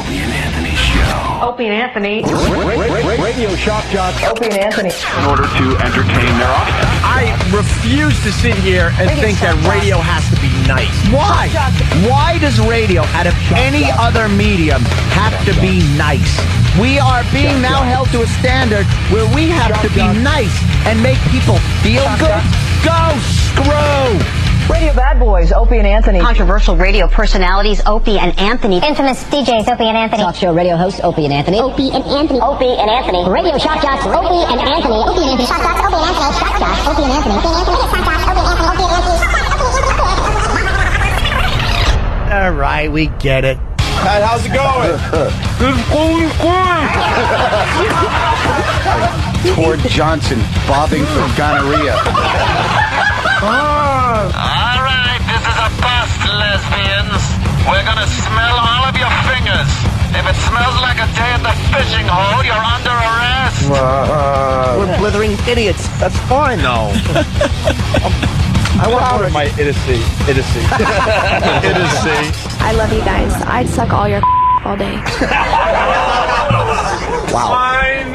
Opie and Anthony Show. Opie and Anthony. Radio shock jocks. Opie and Anthony. In order to entertain their audience. I refuse to sit here and think that radio has to be nice. Why? Why does radio, out of any other medium, have to be nice? We are being now held to a standard where we have to be nice and make people feel good. Go screw! Radio bad boys, Opie and Anthony. Controversial radio personalities, Opie and Anthony. Infamous DJs, Opie and Anthony. Talk show radio hosts, Opie and Anthony. Opie and Anthony. Opie and Anthony. Radio shock jocks, Opie and Anthony. Opie and Anthony. Shock jocks, Opie and Anthony. Shock jocks, Opie and Anthony. Opie and Anthony. Shock jocks, Opie and Anthony. Opie and Anthony. All right, we get it. Pat, how's it going? Tord Johnson bobbing for gonorrhea. All right, this is a bust, lesbians. We're gonna smell all of your fingers. If it smells like a day at the fishing hole, you're under arrest. We're blithering idiots. That's fine, though. I want to my idiocy. Idiocy. I love you guys. I'd suck all your all day. Wow.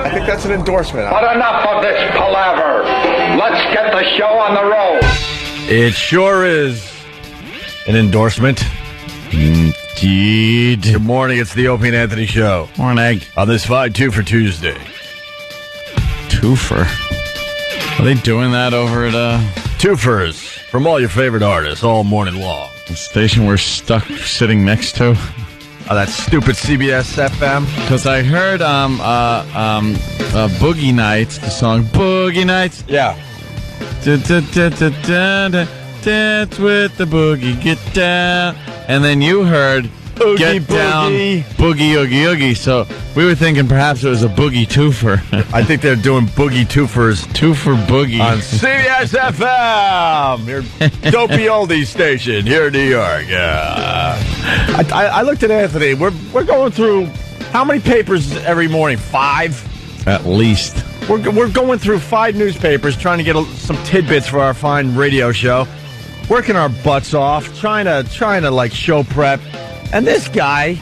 I think that's an endorsement. But enough of this palaver. Let's get the show on the road. It sure is an endorsement. Indeed. Good morning. It's the Opie and Anthony Show. Morning. On this fine 2 for Tuesday. Twofer. Are they doing that over at Twofers from all your favorite artists all morning long. the station we're stuck sitting next to? Oh, that stupid CBS FM. Because I heard Boogie Nights, the song Boogie Nights. Yeah. Dance with the boogie, get down. And then you heard Oogie Get Boogie. Down, Boogie Oogie Oogie. So we were thinking perhaps it was a Boogie Twofer. I think they're doing Boogie Twofers. Twofer Boogie. On CBS FM, your dopey oldies station here in New York. Yeah. I looked at Anthony. We're going through how many papers every morning? 5? At least. We're going through 5 newspapers trying to get some tidbits for our fine radio show. Working our butts off, trying to like show prep. And this guy,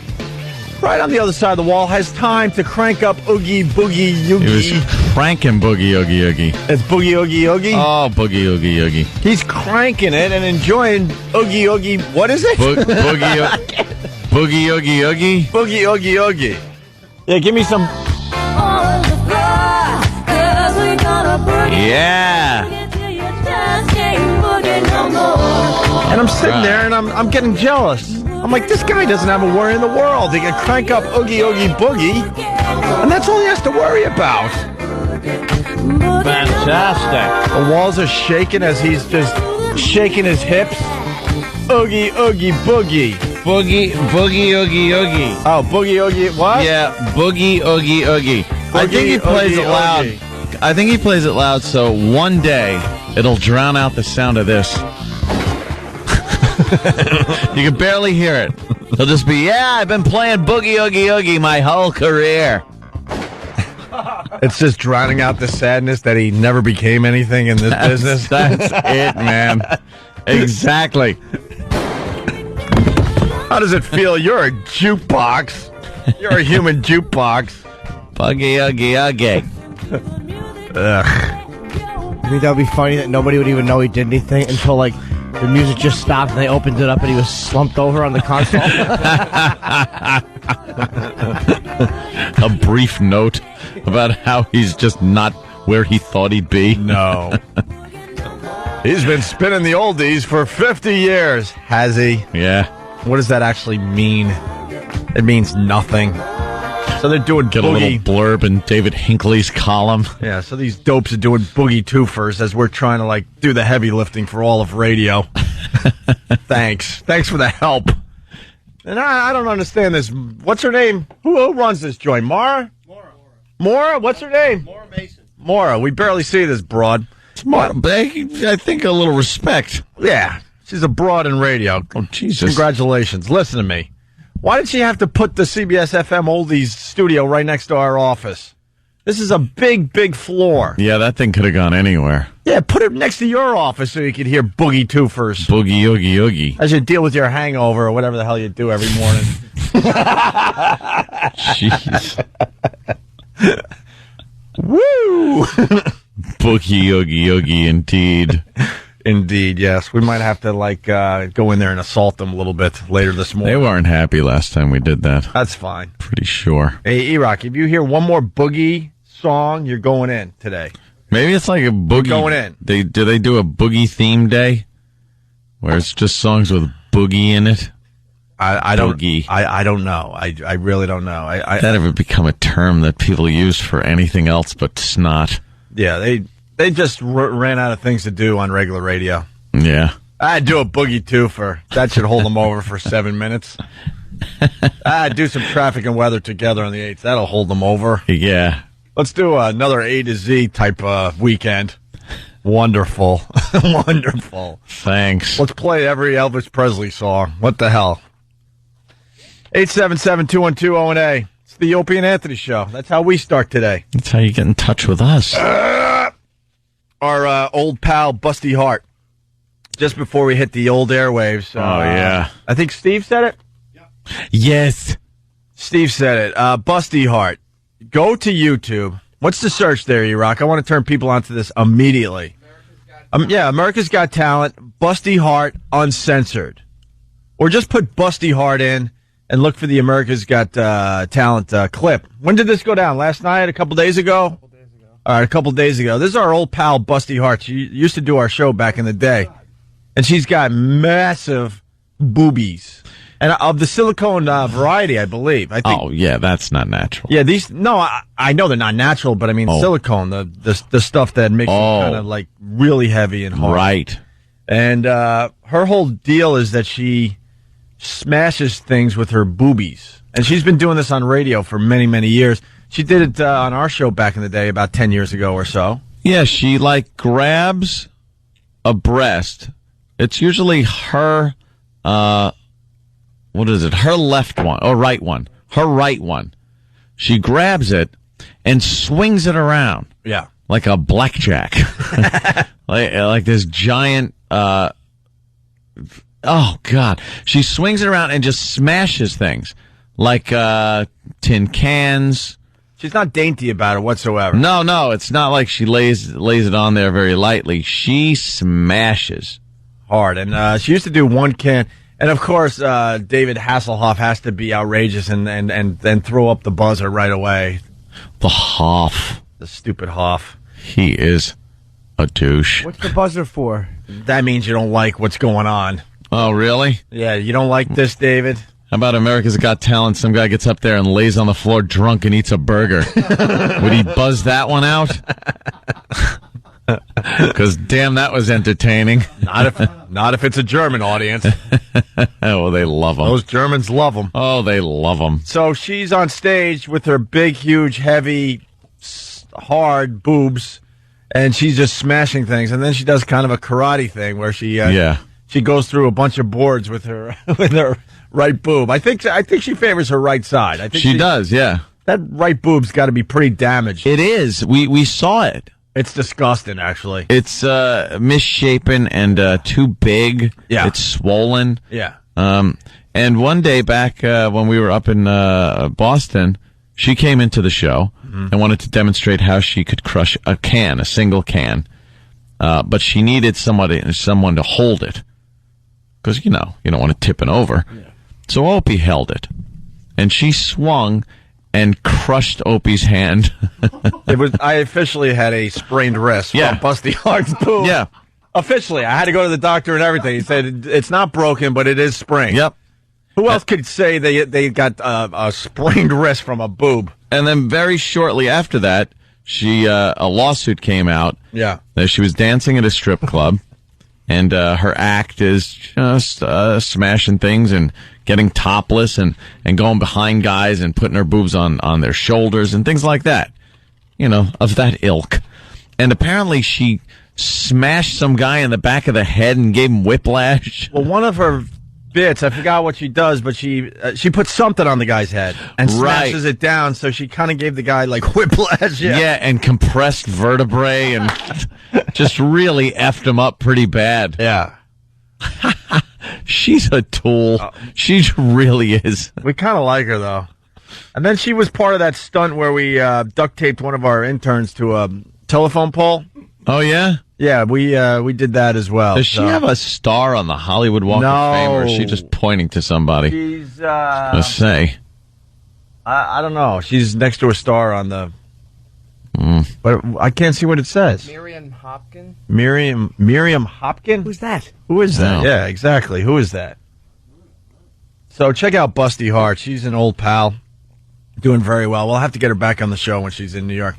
right on the other side of the wall, has time to crank up Oogie Boogie Oogie. He was cranking Boogie Oogie Oogie. It's Boogie Oogie Oogie? Oh, Boogie Oogie Oogie. He's cranking it and enjoying Oogie Oogie. What is it? Boogie Oogie Oogie? Boogie Oogie Oogie. Yeah, give me some. Yeah. And I'm sitting there and I'm getting jealous. I'm like, this guy doesn't have a worry in the world. He can crank up Oogie Oogie Boogie, and that's all he has to worry about. Fantastic. The walls are shaking as he's just shaking his hips. Oogie Oogie Boogie. Boogie Oogie Oogie. Oh, Boogie Oogie what? Yeah, Boogie Oogie Oogie. I think he plays it loud. Oogie. I think he plays it loud so one day it'll drown out the sound of this. You can barely hear it. They'll just be, I've been playing Boogie Oogie Oogie my whole career. It's just drowning out the sadness that he never became anything in this business. That's it, man. Exactly. How does it feel? You're a jukebox. You're a human jukebox. Boogie Oogie Oogie. Ugh. I think that would be funny that nobody would even know he did anything until, like, the music just stopped and they opened it up and he was slumped over on the console. A brief note about how he's just not where he thought he'd be. No. He's been spinning the oldies for 50 years, has he? Yeah. What does that actually mean? It means nothing. So they're doing Get boogie. a little blurb in David Hinckley's column. Yeah, so these dopes are doing Boogie Twofers as we're trying to, like, do the heavy lifting for all of radio. Thanks for the help. And I don't understand this. What's her name? Who runs this joint? Mara? Mora? What's her name? Maura Mason. Mora. We barely see this broad. Smart. I think a little respect. Yeah, she's a broad in radio. Oh, Jesus. Congratulations. Listen to me. Why did she have to put the CBS FM Oldies studio right next to our office? This is a big, big floor. Yeah, that thing could have gone anywhere. Yeah, put it next to your office so you could hear Boogie Twofers. Boogie Oogie Oogie. As you deal with your hangover or whatever the hell you do every morning. Jeez. Woo! Boogie, oogie, oogie, indeed. Indeed, yes. We might have to, go in there and assault them a little bit later this morning. They weren't happy last time we did that. That's fine. Pretty sure. Hey, E-Rock, if you hear one more Boogie song, you're going in today. Maybe it's like a boogie. Going in. Do they do a boogie theme day? Where it's just songs with boogie in it? I don't. Boogie. I don't know. I really don't know. That ever become a term that people use for anything else but snot? Yeah, they just ran out of things to do on regular radio. Yeah. I'd do a boogie twofer. That should hold them over for 7 minutes. I'd do some traffic and weather together on the 8th. That'll hold them over. Yeah. Let's do another A to Z type weekend. Wonderful. Wonderful. Thanks. Let's play every Elvis Presley song. What the hell? 877-212-0-A. It's the Opie and Anthony Show. That's how we start today. That's how you get in touch with us. Our old pal, Busty Hart. Just before we hit the old airwaves. Yeah. I think Steve said it? Yes. Steve said it. Busty Hart. Go to YouTube. What's the search there, E-Rock? I want to turn people onto this immediately. America's Got Talent, Busty Hart Uncensored. Or just put Busty Hart in and look for the America's Got Talent clip. When did this go down? Last night? A couple days ago? All right, a couple days ago. This is our old pal, Busty Hart. She used to do our show back in the day. And she's got massive boobies. And of the silicone variety, I believe. I think. Oh, yeah, that's not natural. Yeah, I know they're not natural, but I mean silicone, the stuff that makes them kind of like really heavy and hard. Right. And her whole deal is that she smashes things with her boobies. And she's been doing this on radio for many, many years. She did it on our show back in the day about 10 years ago or so. Yeah, she grabs a breast. It's usually her, what is it? Her left one, or right one. Her right one. She grabs it and swings it around. Yeah. Like a blackjack. like this giant, oh God. She swings it around and just smashes things. Like, tin cans. She's not dainty about it whatsoever. No, it's not like she lays it on there very lightly. She smashes hard. And she used to do one can. And of course, David Hasselhoff has to be outrageous and throw up the buzzer right away. The Hoff. The stupid Hoff. He is a douche. What's the buzzer for? That means you don't like what's going on. Oh, really? Yeah, you don't like this, David? How about America's Got Talent? Some guy gets up there and lays on the floor drunk and eats a burger. Would he buzz that one out? Because damn, that was entertaining. Not if it's a German audience. Oh, they love them. Those Germans love them. Oh, they love them. So she's on stage with her big, huge, heavy, hard boobs, and she's just smashing things. And then she does kind of a karate thing where she goes through a bunch of boards with her right boob. I think she favors her right side. I think she does. Yeah, that right boob's got to be pretty damaged. It is. We saw it. It's disgusting, actually. It's misshapen and too big. Yeah. It's swollen. Yeah. And one day back when we were up in Boston, she came into the show and wanted to demonstrate how she could crush a single can. But she needed someone to hold it. Because, you don't want it tipping over. Yeah. So Opie held it. And she swung and crushed Opie's hand. I officially had a sprained wrist from Busty Hart's boob. Yeah. Officially. I had to go to the doctor and everything. He said, it's not broken, but it is sprained. Yep. Who else could say they got a sprained wrist from a boob? And then very shortly after that, a lawsuit came out. Yeah. That she was dancing at a strip club. And her act is just smashing things and getting topless and going behind guys and putting her boobs on their shoulders and things like that. Of that ilk. And apparently she smashed some guy in the back of the head and gave him whiplash. Well, one of her bits, I forgot what she does, but she puts something on the guy's head and smashes it down, so she kind of gave the guy like whiplash. Yeah, and compressed vertebrae and just really effed him up pretty bad. Yeah. She's a tool. She really is. We kind of like her, though. And then she was part of that stunt where we duct taped one of our interns to a telephone pole. Oh, yeah? Yeah, we did that as well. Does she have a star on the Hollywood Walk of Fame, or is she just pointing to somebody? She's, let's say. I don't know. She's next to a star on the... But I can't see what it says. Miriam Hopkins? Miriam Hopkins? Who's that? Who is that? Oh. Yeah, exactly. Who is that? So check out Busty Hart. She's an old pal. Doing very well. We'll have to get her back on the show when she's in New York.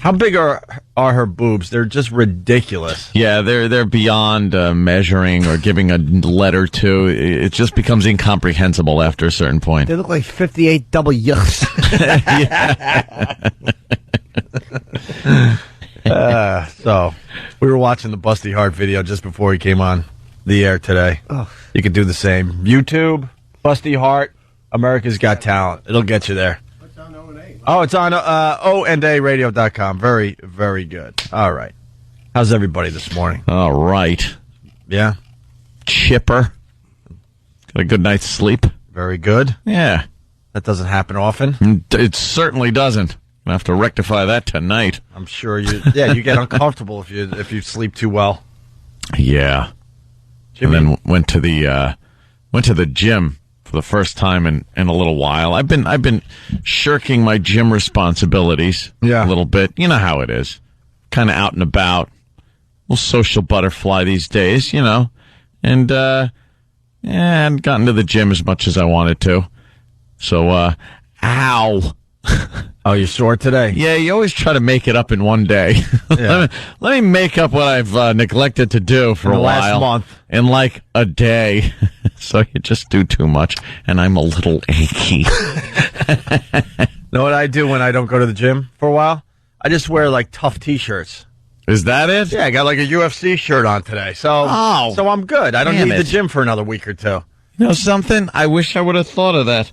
How big are her boobs? They're just ridiculous. Yeah, they're beyond measuring or giving a letter to. It just becomes incomprehensible after a certain point. They look like 58 W's. So we were watching the Busty Hart video just before he came on the air today. Oh. You could do the same. YouTube, Busty Hart, America's Got Talent. It'll get you there. It's on O&A. Oh, it's on ONDARadio.com. Very, very good. All right. How's everybody this morning? All right. Yeah? Chipper. Got a good night's sleep. Very good. Yeah. That doesn't happen often. It certainly doesn't. I have to rectify that tonight. I'm sure you get uncomfortable if you sleep too well. Yeah. Jimmy? And then went to the gym for the first time in a little while. I've been shirking my gym responsibilities a little bit. You know how it is. Kind of out and about. Little social butterfly these days, you know. And I hadn't gotten to the gym as much as I wanted to. So ow. Oh, you're sore today? Yeah, you always try to make it up in one day. Yeah. let me make up what I've neglected to do for a while. Last month. In like a day. So you just do too much, and I'm a little achy. Know what I do when I don't go to the gym for a while? I just wear like tough T-shirts. Is that it? Yeah, I got like a UFC shirt on today. So I'm good. I don't need the gym for another week or two. You know something? I wish I would have thought of that.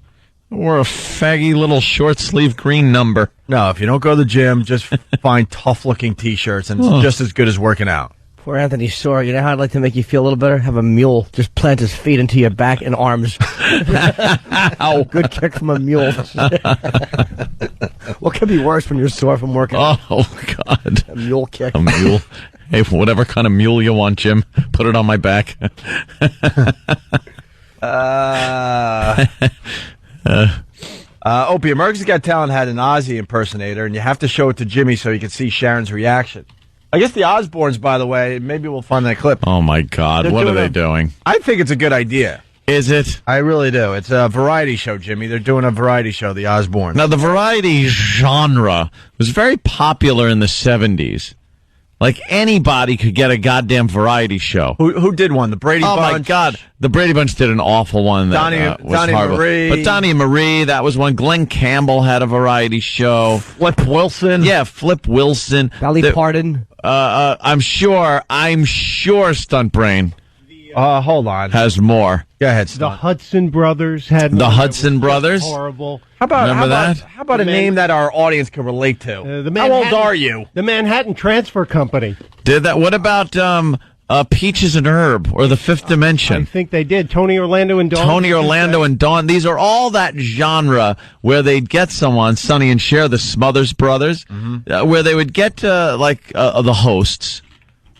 Or a faggy little short sleeve green number. No, if you don't go to the gym, just find tough-looking T-shirts, and it's just as good as working out. Poor Anthony's sore. You know how I'd like to make you feel a little better? Have a mule just plant his feet into your back and arms. Ow. Good kick from a mule. What could be worse when you're sore from working out? Oh, God. A mule kick. A mule. Hey, whatever kind of mule you want, Jim, put it on my back. Opie, America's Got Talent had an Ozzy impersonator, and you have to show it to Jimmy so you can see Sharon's reaction. I guess the Osbournes, by the way, maybe we'll find that clip. Oh, my God. What are they doing? I think it's a good idea. Is it? I really do. It's a variety show, Jimmy. They're doing a variety show, the Osbournes. Now, the variety genre was very popular in the 70s. Like, anybody could get a goddamn variety show. Who did one? The Brady Bunch? Oh, my God. The Brady Bunch did an awful one. That was Donnie horrible. Marie. But Donnie and Marie, that was one. Glenn Campbell had a variety show. Flip Wilson. Yeah, Flip Wilson. Dolly Parton. I'm sure Stunt Brain hold on. has more. Go ahead, The Stunt. Hudson Brothers had The one Hudson that was Brothers? horrible. How about The a name that our audience can relate to? How old are you? The Manhattan Transfer Company. Did that? What about Peaches and Herb or The Fifth I Dimension? think they did. Tony Orlando and Dawn. Tony Orlando and Dawn. These are all that genre where they'd get someone, Sonny and Cher, the Smothers Brothers, where they would get the hosts,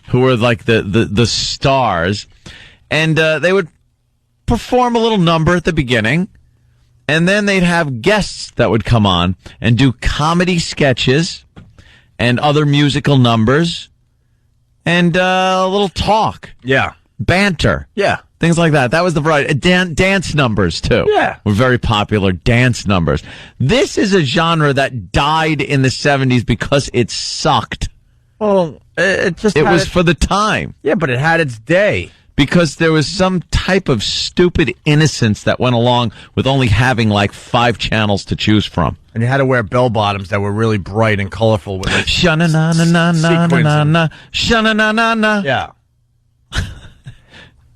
who were like the stars, and they would perform a little number at the beginning, and then they'd have guests that would come on and do comedy sketches and other musical numbers and a little talk. Yeah. Banter. Yeah. Things like that. That was the variety. Dance numbers, too. Yeah. Were very popular. Dance numbers. This is a genre that died in the 70s because it sucked. Well, it was for the time. Yeah, but it had its day. Because there was some type of stupid innocence that went along with only having like 5 channels to choose from. And you had to wear bell bottoms that were really bright and colorful with like Sha-na-na-na-na-na-na-na. Sha-na-na-na-na. Yeah.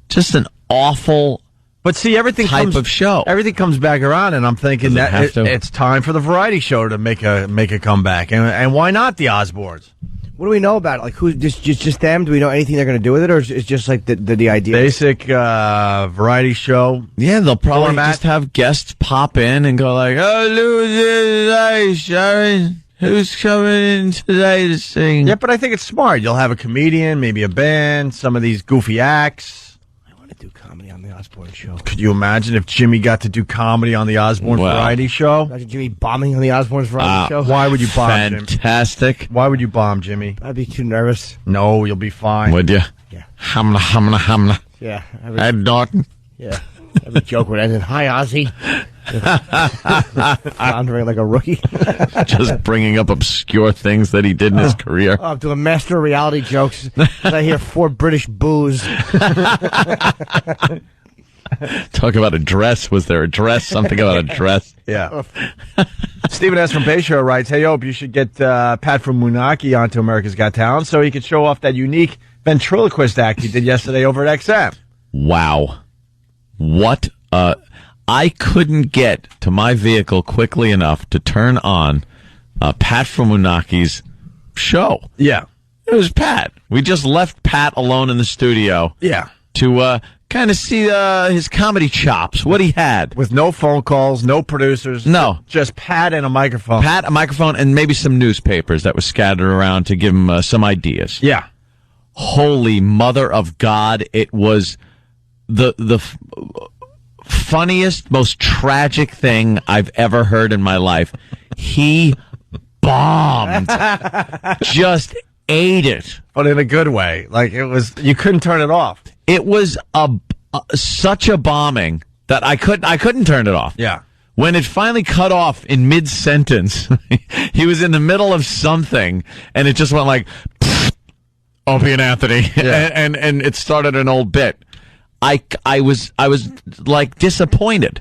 Just an awful But see, everything type of show. Everything comes back around, and I'm thinking Does it have to? it's time for the variety show to make a comeback. And why not the Osbournes? What do we know about it? Like, who's just them? Do we know anything they're going to do with it, or is it just like the idea? Basic variety show. Yeah, they'll probably Format. just have guests pop in and go like, "Oh, today, Sharon. Who's coming in today to sing?" Yeah, but I think it's smart. You'll have a comedian, maybe a band, some of these goofy acts. I want to do comedy on the Osborne show. Could you imagine if Jimmy got to do comedy on the Osborne variety show? Imagine Jimmy bombing on the Osborne's variety show. Why would you bomb, Jimmy? Fantastic. Why would you bomb, Jimmy? I'd be too nervous. No, you'll be fine. Would you? Yeah. Hamna. Yeah. Ed Norton. Yeah. Every joke would end in, "Hi, Ozzy." Floundering like a rookie. Just bringing up obscure things that he did in his career. Oh, I'm doing master of reality jokes. I hear 4 British boos. Talk about a dress. Was there a dress? Something about a dress. Yeah. Stephen S. from Bay Show writes, "Hey, Hope, you should get Pat from Munaki onto America's Got Talent so he could show off that unique ventriloquist act he did yesterday over at XM." Wow. What? I couldn't get to my vehicle quickly enough to turn on Pat from Munaki's show. Yeah. It was Pat. We just left Pat alone in the studio. Yeah. To kind of see his comedy chops, what he had. With no phone calls, no producers. No. Just Pat and a microphone. Pat, a microphone, and maybe some newspapers that were scattered around to give him some ideas. Yeah. Holy mother of God, it was the funniest, most tragic thing I've ever heard in my life. He bombed. Just ate it. But in a good way. Like, it was, you couldn't turn it off. It was such a bombing that I couldn't turn it off. Yeah. When it finally cut off in mid-sentence, he was in the middle of something, and it just went like, Opie and Anthony, Yeah. and it started an old bit. I was like disappointed.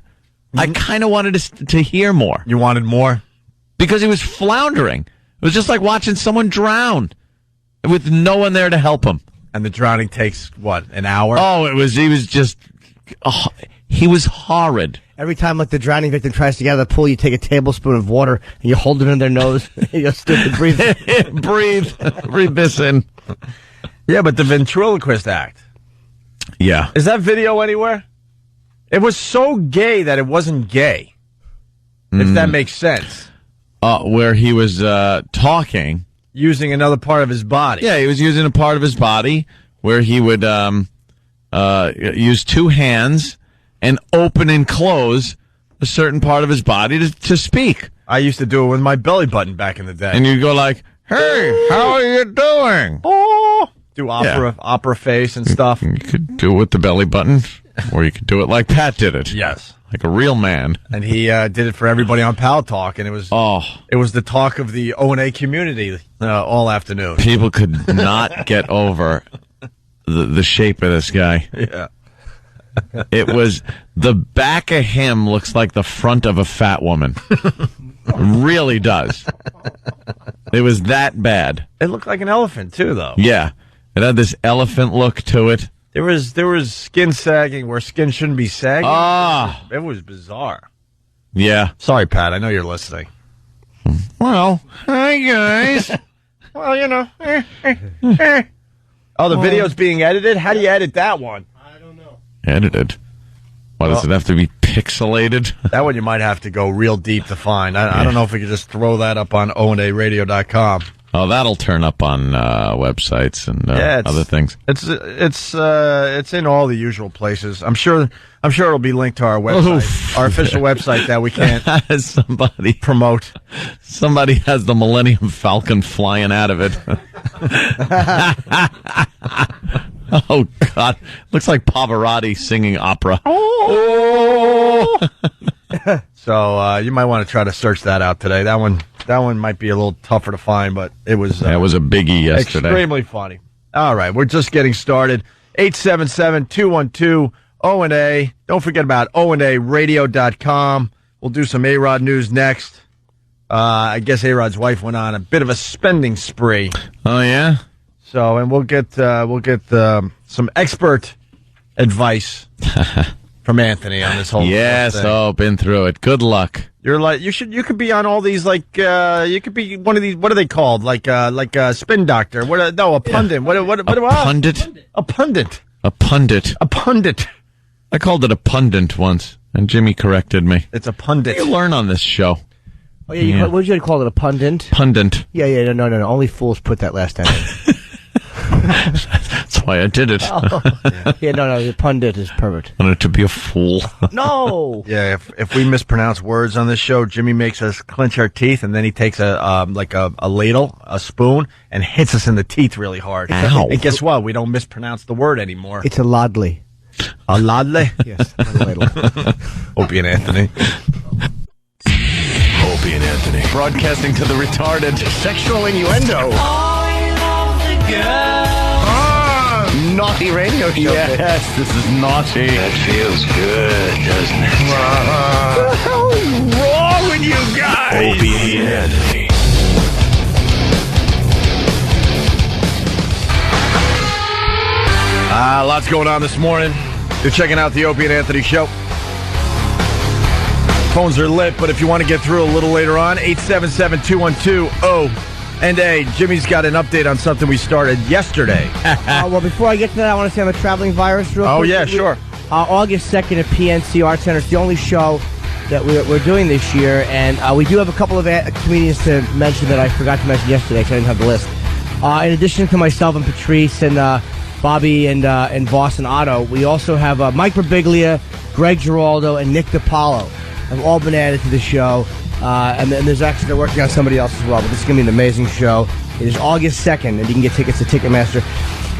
I kind of wanted to hear more. You wanted more? Because he was floundering. It was just like watching someone drown with no one there to help him. And the drowning takes, what, an hour? Oh, he was horrid. Every time, like, the drowning victim tries to get out of the pool, you take a tablespoon of water and you hold it in their nose. You go, stupid, breathe. Breathe this in. Yeah, but the ventriloquist act. Yeah. Is that video anywhere? It was so gay that it wasn't gay. If that makes sense. Where he was talking. Using another part of his body. Yeah, he was using a part of his body where he would use 2 hands and open and close a certain part of his body to speak. I used to do it with my belly button back in the day. And you'd go like, "Hey, how are you doing?" Oh, do opera face and stuff. You could do it with the belly button, or you could do it like Pat did it. Yes. Like a real man. And he did it for everybody on Pal Talk, and it was the talk of the O&A community all afternoon. People could not get over the shape of this guy. Yeah. It was, the back of him looks like the front of a fat woman. Really does. It was that bad. It looked like an elephant, too, though. Yeah. It had this elephant look to it. There was skin sagging where skin shouldn't be sagging. It was bizarre. Yeah. Sorry, Pat. I know you're listening. Well, hi, guys. Well, you know. Oh, the video's being edited? How do you edit that one? I don't know. Edited. Why does it have to be pixelated? That one you might have to go real deep to find. I don't know if we could just throw that up on ONARadio.com. Oh, that'll turn up on websites and other things. It's in all the usual places. I'm sure it'll be linked to our website, our official website that we can't somebody promote. Somebody has the Millennium Falcon flying out of it. Oh God! Looks like Pavarotti singing opera. Oh. So you might want to try to search that out today. That one might be a little tougher to find, but it was that was a biggie yesterday. Extremely funny. All right, we're just getting started. 877-212-ONA. Don't forget about ONARadio.com. We'll do some A-Rod news next. I guess A-Rod's wife went on a bit of a spending spree. Oh yeah. So, and we'll get some expert advice from Anthony on this whole Yes, thing. oh, been through it. Good luck. You're like you could be on all these you could be one of these. What are they called? Like a spin doctor. A pundit. What? Pundit. A pundit. A pundit. A pundit. I called it a pundit once, and Jimmy corrected me. It's a pundit. You learn on this show. Oh yeah, what did you call it? A pundit? Pundit. Yeah, no. Only fools put that last time in. That's why I did it. Oh. Yeah, no, the pundit is perfect. I wanted to be a fool. No. Yeah, if we mispronounce words on this show, Jimmy makes us clench our teeth, and then he takes a ladle, a spoon, and hits us in the teeth really hard. Ow. And guess what? We don't mispronounce the word anymore. It's a ladley. A ladle? Yes, a ladle. Opie and Anthony. Opie and Anthony. Broadcasting to the retarded. Sexual innuendo. Naughty radio show. Yes, this is naughty. That feels good, doesn't it? What the hell is wrong with you guys? Opie and Anthony. Lots going on this morning. You're checking out the Opie and Anthony show. Phones are lit, but if you want to get through a little later on, 877-212-O&A. Jimmy's got an update on something we started yesterday. Well, before I get to that, I want to say I'm a traveling virus real quick. Oh, yeah, sure. August 2nd at PNC Art Center. It's the only show that we're doing this year, and we do have a couple of comedians to mention that I forgot to mention yesterday because I didn't have the list. In addition to myself and Patrice and Bobby and Voss and Otto, we also have Mike Birbiglia, Greg Giraldo, and Nick DiPaolo have all been added to the show. And there's actually, they're working on somebody else as well, but this is going to be an amazing show. It is August 2nd, and you can get tickets to Ticketmaster.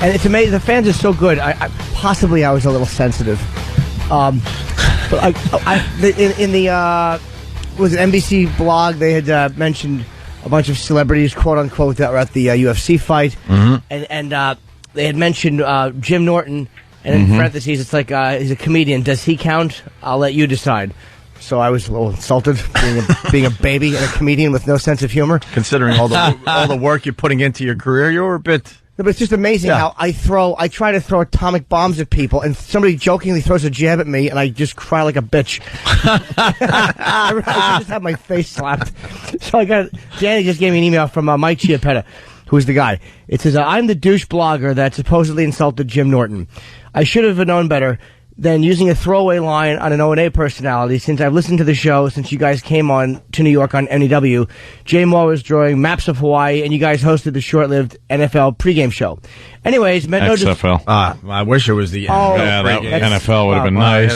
And it's amazing. The fans are so good. I was a little sensitive. But in the was it NBC blog, they had mentioned a bunch of celebrities, quote unquote, that were at the UFC fight, and they had mentioned Jim Norton, and in parentheses, it's like he's a comedian. Does he count? I'll let you decide. So I was a little insulted, being a baby and a comedian with no sense of humor. Considering all the work you're putting into your career, you're a bit. No, but it's just amazing how I try to throw atomic bombs at people, and somebody jokingly throws a jab at me, and I just cry like a bitch. I just have my face slapped. So Danny just gave me an email from Mike Chiappetta, who's the guy. It says, I'm the douche blogger that supposedly insulted Jim Norton. I should have known better than using a throwaway line on an O&A personality, since I've listened to the show since you guys came on to New York on NEW. Jay Moore was drawing maps of Hawaii, and you guys hosted the short-lived NFL pregame show. Anyways, XFL. I wish it was the NFL. Yeah, that NFL would have been nice.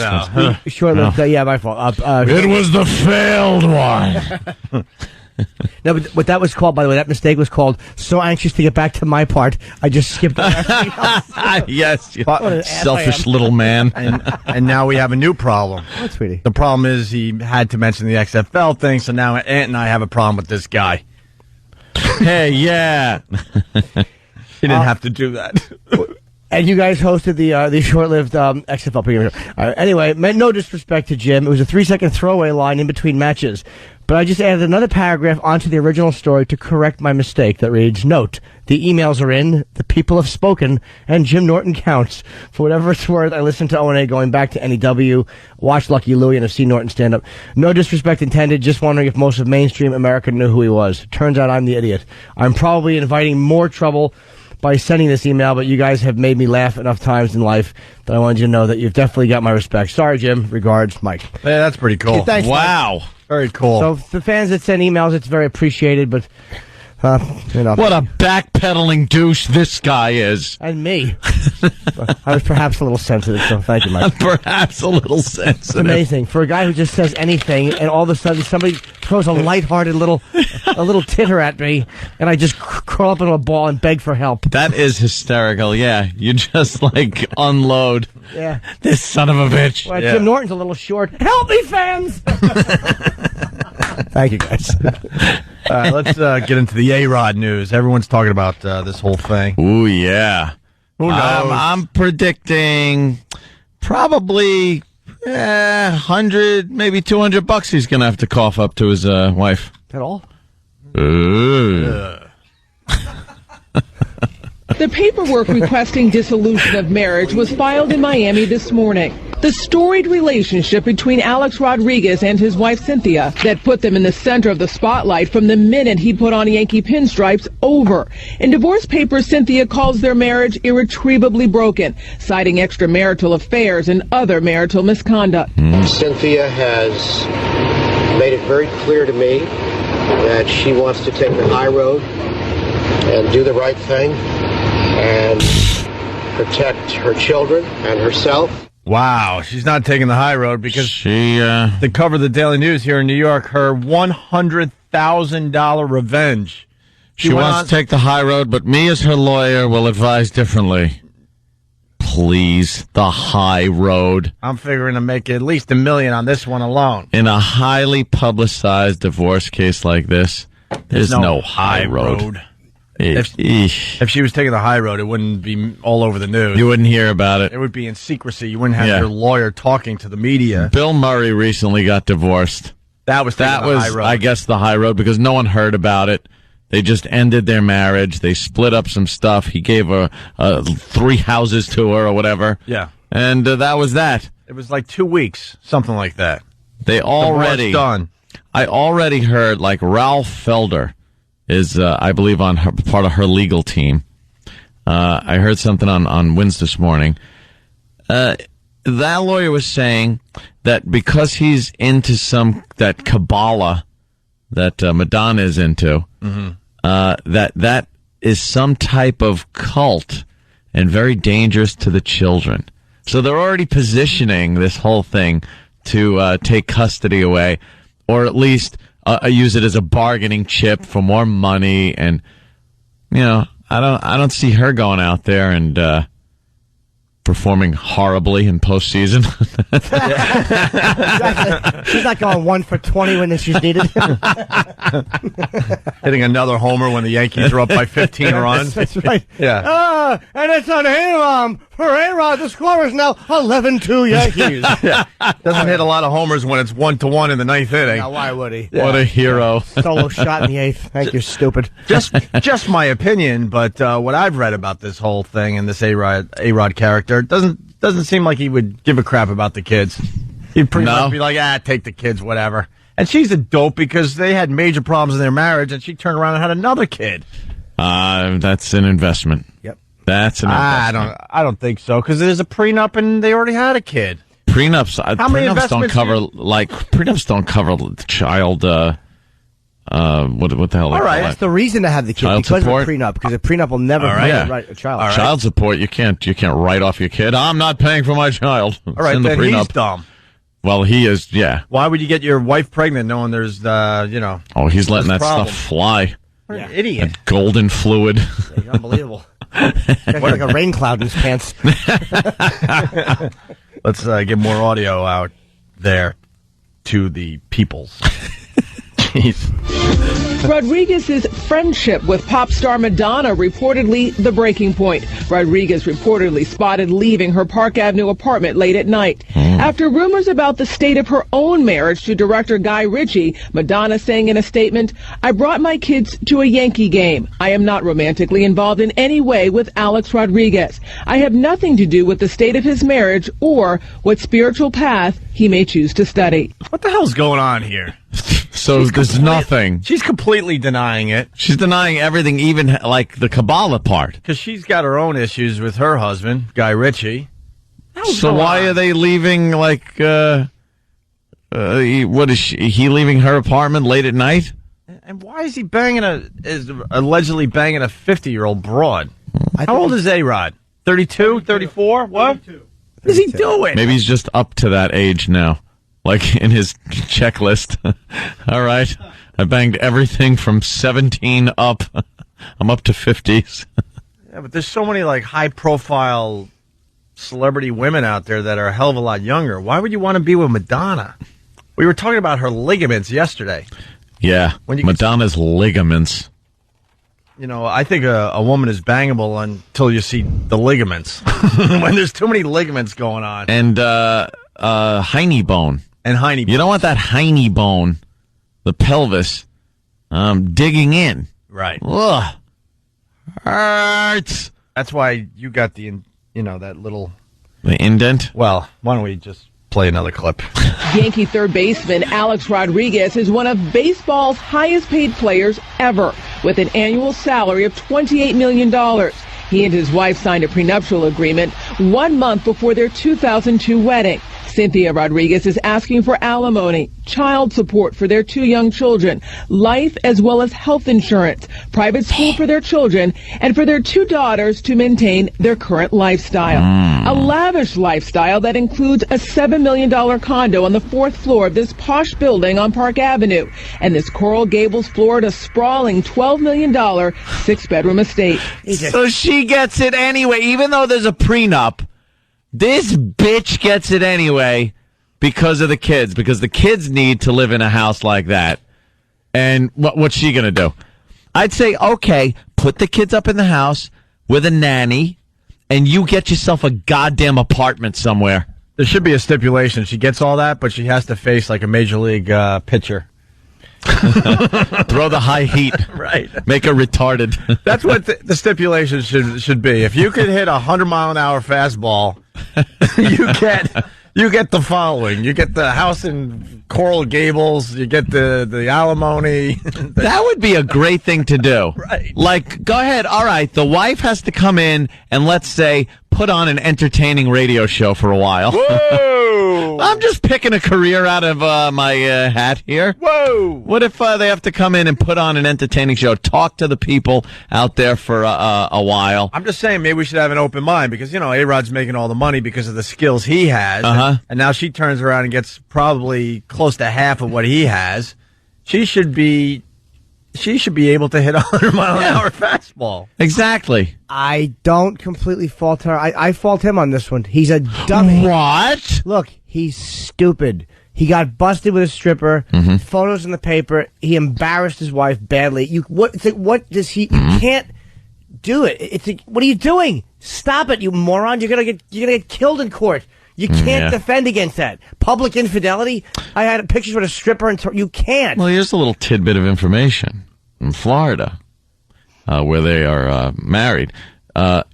Short-lived, yeah, my fault. It was the failed one. No, but what that was called, by the way, that mistake was called "So Anxious to Get Back to My Part." I just skipped everything else. Yes, you selfish little man. And now we have a new problem. What, sweetie? The problem is he had to mention the XFL thing, so now Ant and I have a problem with this guy. Hey, yeah. He didn't have to do that. And you guys hosted the short-lived XFL pregame show. Anyway, meant no disrespect to Jim. It was a 3-second throwaway line in between matches. But I just added another paragraph onto the original story to correct my mistake that reads, note, the emails are in, the people have spoken, and Jim Norton counts. For whatever it's worth, I listened to O&A going back to NEW, watched Lucky Louie, and have seen Norton stand up. No disrespect intended, just wondering if most of mainstream America knew who he was. Turns out I'm the idiot. I'm probably inviting more trouble by sending this email, but you guys have made me laugh enough times in life that I wanted you to know that you've definitely got my respect. Sorry, Jim. Regards, Mike. Yeah, that's pretty cool. Yeah, thanks, wow. Mike. Very cool. So the fans that send emails, it's very appreciated, but, you know. What a backpedaling douche this guy is. And me. I was perhaps a little sensitive, so thank you, Mike. Perhaps a little sensitive. It's amazing. For a guy who just says anything, and all of a sudden somebody throws a lighthearted little titter at me, and I just curl up into a ball and beg for help. That is hysterical, yeah. You just, unload. Yeah. This son of a bitch. Well, Jim Norton's a little short. Help me, fans! Thank you, guys. All right, let's get into the A-Rod news. Everyone's talking about this whole thing. Ooh, yeah. Who knows? I'm predicting probably 100, maybe $200 he's going to have to cough up to his wife. At all? The paperwork requesting dissolution of marriage was filed in Miami this morning. The storied relationship between Alex Rodriguez and his wife Cynthia that put them in the center of the spotlight from the minute he put on Yankee pinstripes over. In divorce papers, Cynthia calls their marriage irretrievably broken, citing extramarital affairs and other marital misconduct. Cynthia has made it very clear to me that she wants to take the high road and do the right thing and protect her children and herself. Wow, she's not taking the high road because the cover of the Daily News here in New York, her $100,000 revenge. She wants to take the high road, but me as her lawyer will advise differently. Please, the high road. I'm figuring to make at least $1 million on this one alone. In a highly publicized divorce case like this, there's no high road. If she was taking the high road, it wouldn't be all over the news. You wouldn't hear about it. It would be in secrecy. You wouldn't have your lawyer talking to the media. Bill Murray recently got divorced. That was high road. I guess, the high road because no one heard about it. They just ended their marriage. They split up some stuff. He gave her 3 houses to her or whatever. Yeah. And that was that. It was like 2 weeks, something like that. They already done. I already heard, like, Ralph Felder is, I believe, on part of her legal team. I heard something on Wins this morning. That lawyer was saying that because he's into that Kabbalah that Madonna is into, that is some type of cult and very dangerous to the children. So they're already positioning this whole thing to take custody away, or at least use it as a bargaining chip for more money. And I don't see her going out there and performing horribly in postseason. Exactly. She's not going 1 for 20 when she's needed. Hitting another homer when the Yankees are up by 15 runs. That's right. Yeah. And it's on A-Rod. For A-Rod, the score is now 11-2 Yankees. Doesn't hit a lot of homers when it's 1-1 in the 9th inning. Now, why would he? What a hero. Solo shot in the 8th. Thank you, stupid. Just my opinion, but what I've read about this whole thing and this A-Rod character, it doesn't seem like he would give a crap about the kids. He'd pretty much be like, take the kids, whatever. And she's a dope because they had major problems in their marriage, and she turned around and had another kid. That's an investment. Yep. That's an investment. I don't think so, because there's a prenup and they already had a kid. Prenups don't cover child. What the hell? All right, that's the reason to have the kid Child because support? of a prenup. Because a prenup will never pay a child. All right. Child support. You can't write off your kid. I'm not paying for my child. All right, Send the then prenup. he's dumb. Well, he is. Yeah. Why would you get your wife pregnant knowing there's Oh, he's letting that stuff fly. What an idiot. That golden fluid. Unbelievable. Like a rain cloud in his pants. Let's get more audio out there to the peoples. Jeez. Rodriguez's friendship with pop star Madonna reportedly the breaking point. Rodriguez reportedly spotted leaving her Park Avenue apartment late at night. After rumors about the state of her own marriage to director Guy Ritchie, Madonna saying in a statement, "I brought my kids to a Yankee game. I am not romantically involved in any way with Alex Rodriguez. I have nothing to do with the state of his marriage or what spiritual path he may choose to study." What the hell's going on here? So there's nothing. She's completely denying it. She's denying everything, even like the Kabbalah part. Because she's got her own issues with her husband, Guy Ritchie. So why are they leaving, like, what is he leaving her apartment late at night? And why is he allegedly banging a 50-year-old broad? How old is A-Rod? 32? 34? What? 32. What is he doing? Maybe he's just up to that age now. Like in his checklist. All right. I banged everything from 17 up. I'm up to 50s. Yeah, but there's so many like high-profile celebrity women out there that are a hell of a lot younger. Why would you want to be with Madonna? We were talking about her ligaments yesterday. Yeah, Madonna's ligaments. I think a woman is bangable until you see the ligaments. When there's too many ligaments going on. And hiney bone. And hiney bone. You don't want that hiney bone, the pelvis, digging in. Right. Ugh. Hurts. That's why you got the, that little The indent? Well, why don't we just play another clip? Yankee third baseman Alex Rodriguez is one of baseball's highest paid players ever, with an annual salary of $28 million. He and his wife signed a prenuptial agreement 1 month before their 2002 wedding. Cynthia Rodriguez is asking for alimony, child support for their 2 young children, life as well as health insurance, private school for their children, and for their 2 daughters to maintain their current lifestyle. A lavish lifestyle that includes a $7 million condo on the 4th floor of this posh building on Park Avenue, and this Coral Gables, Florida sprawling $12 million 6-bedroom estate. So she gets it anyway, even though there's a prenup. This bitch gets it anyway because of the kids, because the kids need to live in a house like that. And what's she going to do? I'd say, okay, put the kids up in the house with a nanny, and you get yourself a goddamn apartment somewhere. There should be a stipulation. She gets all that, but she has to face like a major league pitcher. Throw the high heat. Right. Make her retarded. That's what the stipulation should be. If you could hit 100-mile-an-hour fastball, you get the following. You get the house in Coral Gables. You get the alimony. That would be a great thing to do. Right. Like, go ahead. All right. The wife has to come in and, let's say, put on an entertaining radio show for a while. Whoa! I'm just picking a career out of my hat here. Whoa! What if they have to come in and put on an entertaining show, talk to the people out there for a while? I'm just saying maybe we should have an open mind because, A-Rod's making all the money because of the skills he has. Uh-huh. And now she turns around and gets probably close to half of what he has. She should be able to hit 100-mile-an-hour fastball. Exactly. I don't completely fault her. I fault him on this one. He's a dummy. What? Look, he's stupid. He got busted with a stripper. Photos in the paper. He embarrassed his wife badly. What does he? You can't do it. What are you doing? Stop it, you moron! You're gonna get killed in court. You can't defend against that. Public infidelity. I had pictures with a stripper, and you can't. Well, here's a little tidbit of information. In Florida, where they are married,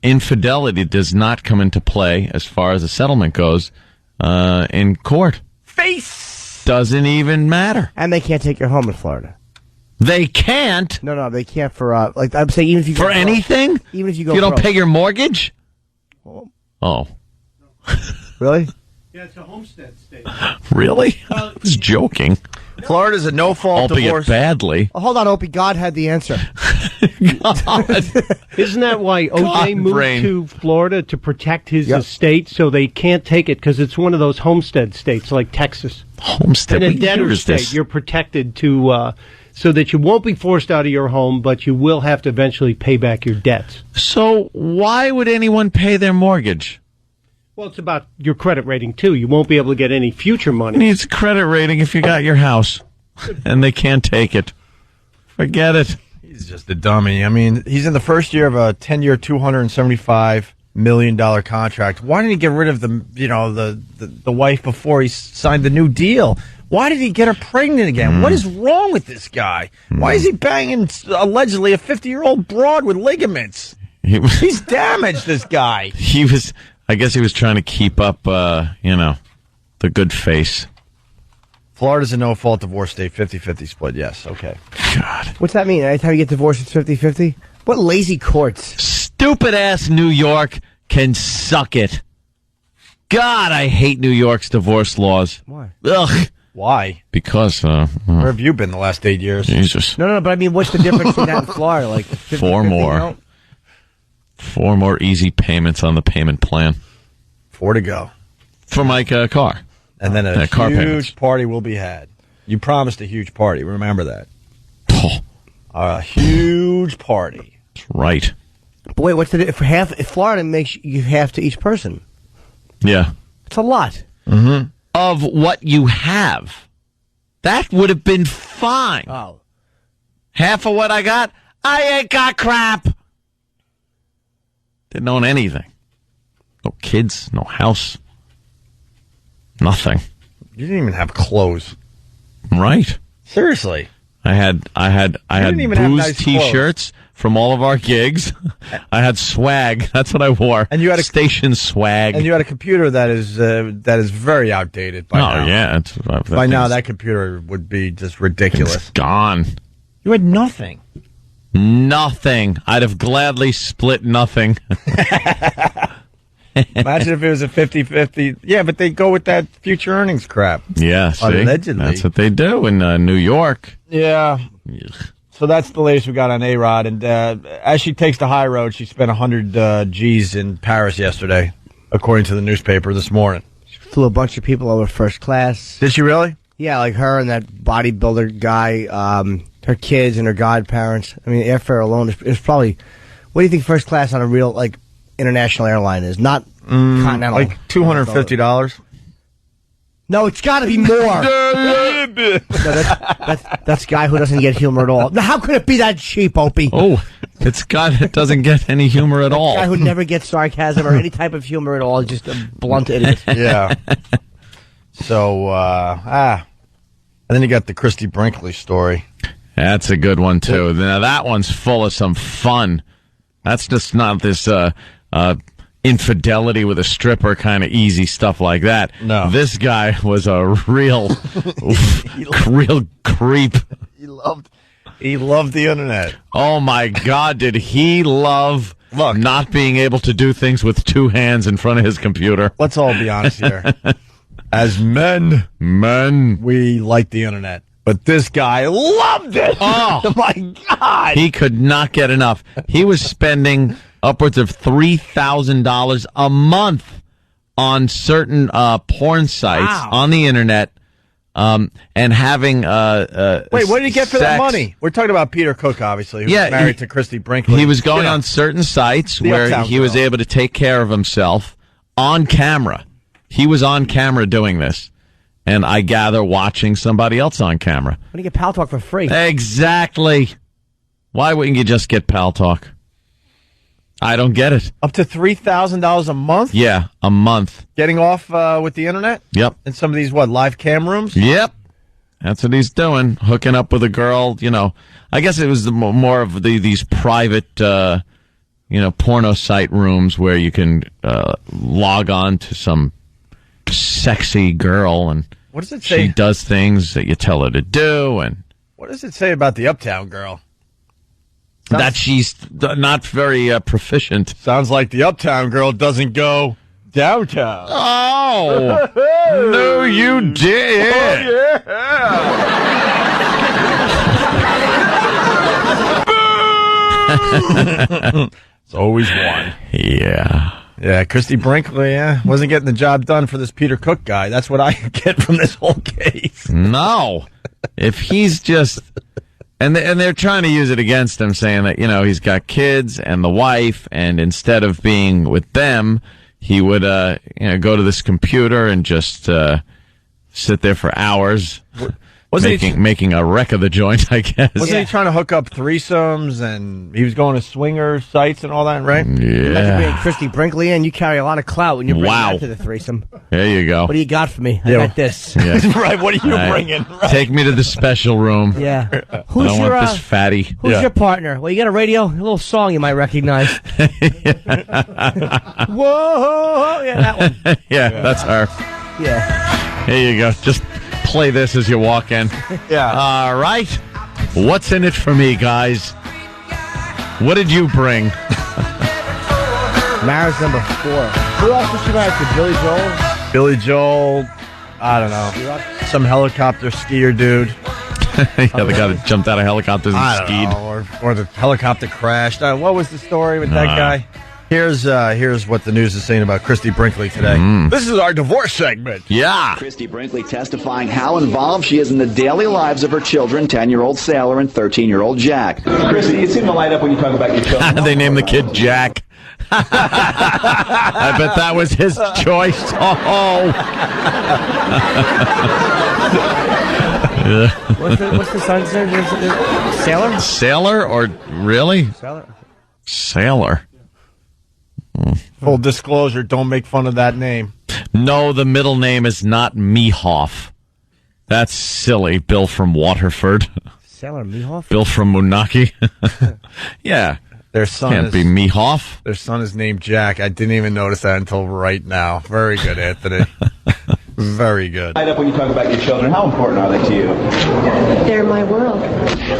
infidelity does not come into play as far as a settlement goes in court. Doesn't even matter. And they can't take your home in Florida. They can't? No, they can't for, I'm saying even if you go for anything? Even if you go you don't pay your mortgage? Oh. Really? Yeah, it's a homestead state. Really? I was joking. Florida's a no-fault divorce. Badly. Oh, hold on, Opie. God had the answer. Isn't that why OJ moved brain. to Florida to protect his estate so they can't take it because it's one of those homestead states like Texas. Homestead? In a debtor state, you're protected to so that you won't be forced out of your home, but you will have to eventually pay back your debts. So why would anyone pay their mortgage? Well, it's about your credit rating, too. You won't be able to get any future money. Who needs a credit rating if you got your house and they can't take it? Forget it. He's just a dummy. I mean, he's in the first year of a 10-year, $275 million contract. Why didn't he get rid of the wife before he signed the new deal? Why did he get her pregnant again? What is wrong with this guy? Why is he banging allegedly a 50-year-old broad with ligaments? He's damaged, this guy. I guess he was trying to keep up, the good face. Florida's a no-fault divorce state, 50-50 split, yes, okay. God. What's that mean? Anytime you get divorced, it's 50-50? What lazy courts? Stupid-ass New York can suck it. God, I hate New York's divorce laws. Why? Ugh. Why? Because, where have you been the last 8 years? Jesus. No, but I mean, what's the difference between that and Florida? Like 50, 4 more. You know? 4 more easy payments on the payment plan. 4 to go. For my car. And then a car huge payments. party will be had. You promised a huge party. Remember that. Oh. A huge party. That's right. But wait, what's the if Florida makes you half to each person? Yeah. It's a lot. Mm-hmm. Of what you have. That would have been fine. Oh. Half of what I got? I ain't got crap. Didn't own anything. No kids, no house. Nothing. You didn't even have clothes. Right. Seriously. I had didn't even have booze nice T-shirts from all of our gigs. I had swag. That's what I wore. And you had a station swag. And you had a computer that is very outdated by now. Yeah. By now, that computer would be just ridiculous. It's gone. You had nothing. Nothing. I'd have gladly split nothing. Imagine if it was a 50-50. Yeah, but they go with that future earnings crap. Yeah, see? Allegedly. That's what they do in New York. Yeah. So that's the latest we got on A-Rod. And as she takes the high road, she spent 100 G's in Paris yesterday, according to the newspaper this morning. She flew a bunch of people over first class. Did she really? Yeah, like her and that bodybuilder guy, her kids and her godparents. I mean, airfare alone is probably... What do you think first class on a real, like, international airline is? Not continental. Like $250? No, it's got to be more. No, that's a guy who doesn't get humor at all. Now, how could it be that cheap, Opie? Oh, it doesn't get any humor at all. A guy who never gets sarcasm or any type of humor at all, just a blunt idiot. Yeah. So, and then you got the Christy Brinkley story. That's a good one, too. Now, that one's full of some fun. That's just not this infidelity with a stripper kind of easy stuff like that. No. This guy was a real creep. He loved the internet. Oh, my God, did he love not being able to do things with two hands in front of his computer? Let's all be honest here. As men, we like the internet. But this guy loved it. Oh, my God. He could not get enough. He was spending upwards of $3,000 a month on certain porn sites on the internet and having Wait, what did he get for that money? We're talking about Peter Cook, obviously, who's married to Christy Brinkley. He was going on certain sites where he was able to take care of himself on camera. He was on camera doing this. And I gather watching somebody else on camera. Why do you get Pal Talk for free? Exactly. Why wouldn't you just get Pal Talk? I don't get it. Up to $3,000 a month? Yeah, a month. Getting off with the internet? Yep. In some of these, live cam rooms? Yep. That's what he's doing. Hooking up with a girl, I guess it was more of these private, porno site rooms where you can log on to some sexy girl and what does it say? She does things that you tell her to do. And what does it say about the Uptown girl? That she's not very proficient. Sounds like the Uptown girl doesn't go downtown. Oh, no, you did. Oh, yeah. It's always one. Yeah. Yeah, Christy Brinkley, wasn't getting the job done for this Peter Cook guy. That's what I get from this whole case. No. If he's just... And they're trying to use it against him, saying that, he's got kids and the wife, and instead of being with them, he would, go to this computer and just sit there for hours, making a wreck of the joint, I guess. Wasn't he trying to hook up threesomes, and he was going to swinger sites and all that, right? Yeah. Imagine being Christy Brinkley, and you carry a lot of clout when you bring that to the threesome. There you go. What do you got for me? I got this. Yeah. Right, what are you bringing? Right. Take me to the special room. Yeah. I don't want this fatty. Who's your partner? Well, you got a radio? A little song you might recognize. Whoa! Yeah, that one. Yeah, that's her. Yeah. Here you go. Just play this as you walk in. Yeah. All right. What's in it for me, guys? What did you bring? Marriage number 4. Who else was she married to? Billy Joel? Billy Joel. I don't know. Some helicopter skier dude. Yeah, the guy that jumped out of helicopters and skied. Or the helicopter crashed. What was the story with that guy? Here's what the news is saying about Christy Brinkley today. This is our divorce segment. Yeah. Christy Brinkley testifying how involved she is in the daily lives of her children, 10-year-old Sailor and 13-year-old Jack. Christy, you seem to light up when you talk about your children. They named the kid Jack. I bet that was his choice. Oh. What's the son's name? Sailor? Sailor or really? Sailor. Full disclosure, don't make fun of that name. No, the middle name is not Mehoff. That's silly, Bill from Waterford. Sailor Mehoff? Bill from Moonaki. Yeah. Their son Can't be Mehoff. Their son is named Jack. I didn't even notice that until right now. Very good, Anthony. Very good. Light up when you talk about your children. How important are they to you? They're my world.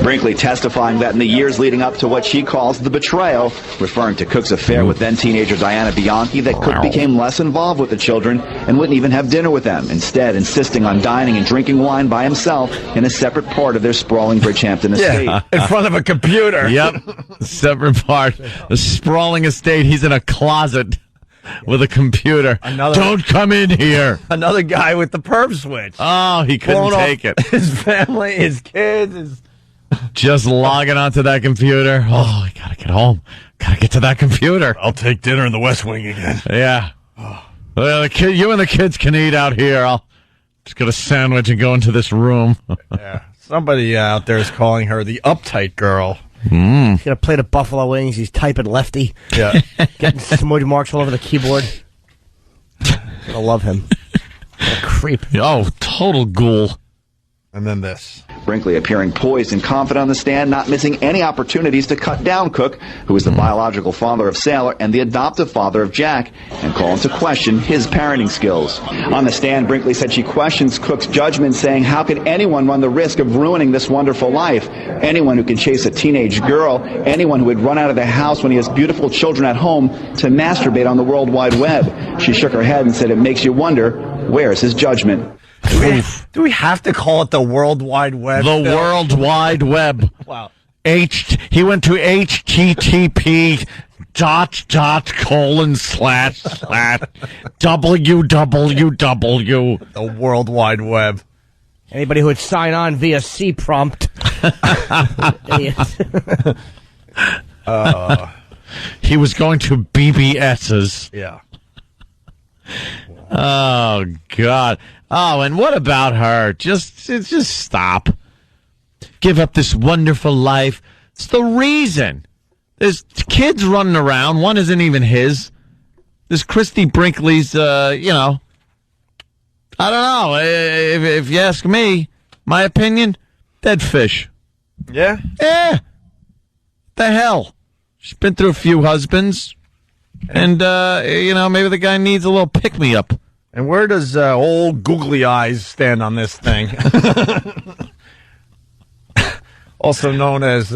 Brinkley testifying that in the years leading up to what she calls the betrayal, referring to Cook's affair with then-teenager Diana Bianchi, that Cook became less involved with the children and wouldn't even have dinner with them, instead insisting on dining and drinking wine by himself in a separate part of their sprawling Bridgehampton estate. In front of a computer. Yep. Separate part. The sprawling estate. He's in a closet with a computer. Don't come in here. Another guy with the perp switch. Oh, he couldn't take it. His family, his kids. Just logging onto that computer. Oh, I gotta get home. Gotta get to that computer. I'll take dinner in the West Wing again. Yeah. Well, you and the kids can eat out here. I'll just get a sandwich and go into this room. Yeah. Somebody out there is calling her the uptight girl. He's got a plate of buffalo wings. He's typing lefty. Yeah. Getting smudge marks all over the keyboard. I love him. What a creep. Oh, total ghoul. And then this. Brinkley appearing poised and confident on the stand, not missing any opportunities to cut down Cook, who is the biological father of Sailor and the adoptive father of Jack, and call into question his parenting skills. On the stand, Brinkley said she questions Cook's judgment, saying, how could anyone run the risk of ruining this wonderful life? Anyone who can chase a teenage girl, anyone who would run out of the house when he has beautiful children at home to masturbate on the World Wide Web. She shook her head and said, it makes you wonder, where's his judgment? Do we have to call it the World Wide Web? The World Wide Web. Wow. He went to http //www. The World Wide Web. Anybody who would sign on via C prompt. He was going to BBS's. Yeah. Oh, God. Oh, and what about her? Just stop. Give up this wonderful life. It's the reason. There's kids running around. One isn't even his. This Christy Brinkley's, I don't know. If you ask me, my opinion, dead fish. Yeah? Yeah. The hell? She's been through a few husbands. And, maybe the guy needs a little pick-me-up. And where does old googly eyes stand on this thing? Also known as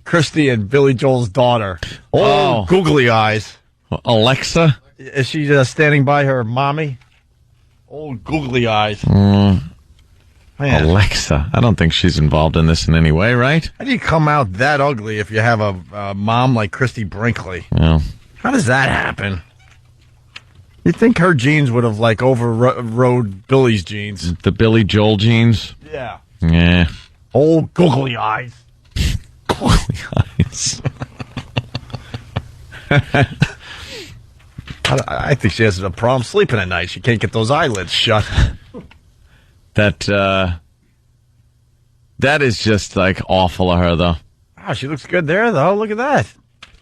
Christy and Billy Joel's daughter. Old googly eyes. Alexa? Is she standing by her mommy? Old googly eyes. Alexa. I don't think she's involved in this in any way, right? How do you come out that ugly if you have a mom like Christy Brinkley? Well, how does that happen? You'd think her genes would have, overrode Billy's genes. The Billy Joel genes? Yeah. Yeah. Old googly eyes. Googly eyes. I think she has a problem sleeping at night. She can't get those eyelids shut. That is just, awful of her, though. Wow, she looks good there, though. Look at that.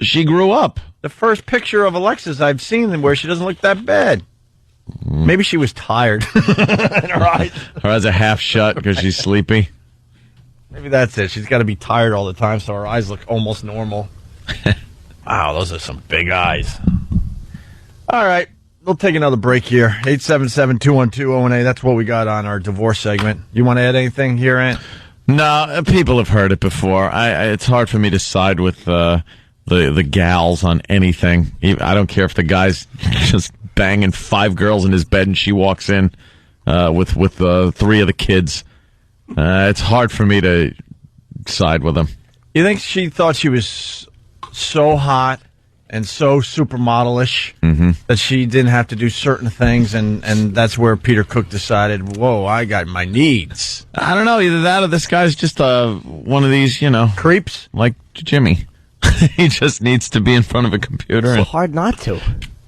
She grew up. The first picture of Alexis I've seen where she doesn't look that bad. Maybe she was tired. In her eyes. Her eyes are half shut because she's sleepy. Maybe that's it. She's got to be tired all the time, so her eyes look almost normal. Wow, those are some big eyes. All right, we'll take another break here. 877-212-018. That's what we got on our divorce segment. You want to add anything here, Ant? No, people have heard it before. It's hard for me to side with the gals on anything. I don't care if the guy's just banging 5 girls in his bed and she walks in with 3 of the kids. It's hard for me to side with him. You think she thought she was so hot and so supermodel-ish that she didn't have to do certain things, and that's where Peter Cook decided, whoa, I got my needs? I don't know. Either that or this guy's just one of these, creeps? Like Jimmy. He just needs to be in front of a computer. It's hard not to.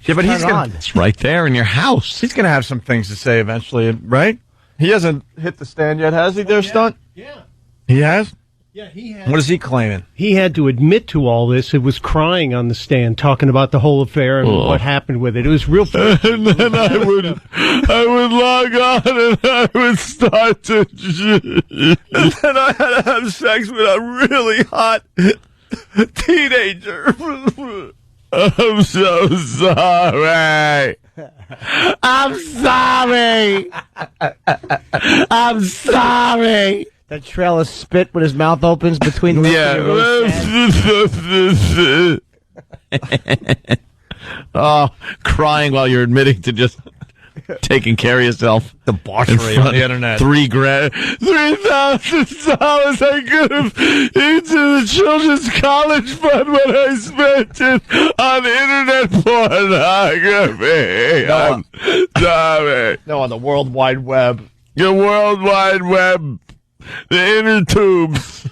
Yeah, but it's right there in your house. He's going to have some things to say eventually, right? He hasn't hit the stand yet, has he, there, Stunt? Yeah. He has? What is he claiming? He had to admit to all this. It was crying on the stand, talking about the whole affair and what happened with it. It was real. And then I would log on and I would start to. And then I had to have sex with a really hot teenager. I'm so sorry. I'm sorry. I'm sorry. That trail of spit when his mouth opens between the Oh, crying while you're admitting to just taking care of yourself. Debauchery on the internet. $3,000 I could have into the children's college fund when I spent it on internet pornography. I'm sorry. No, on the World Wide Web. The World Wide Web. The inner tubes.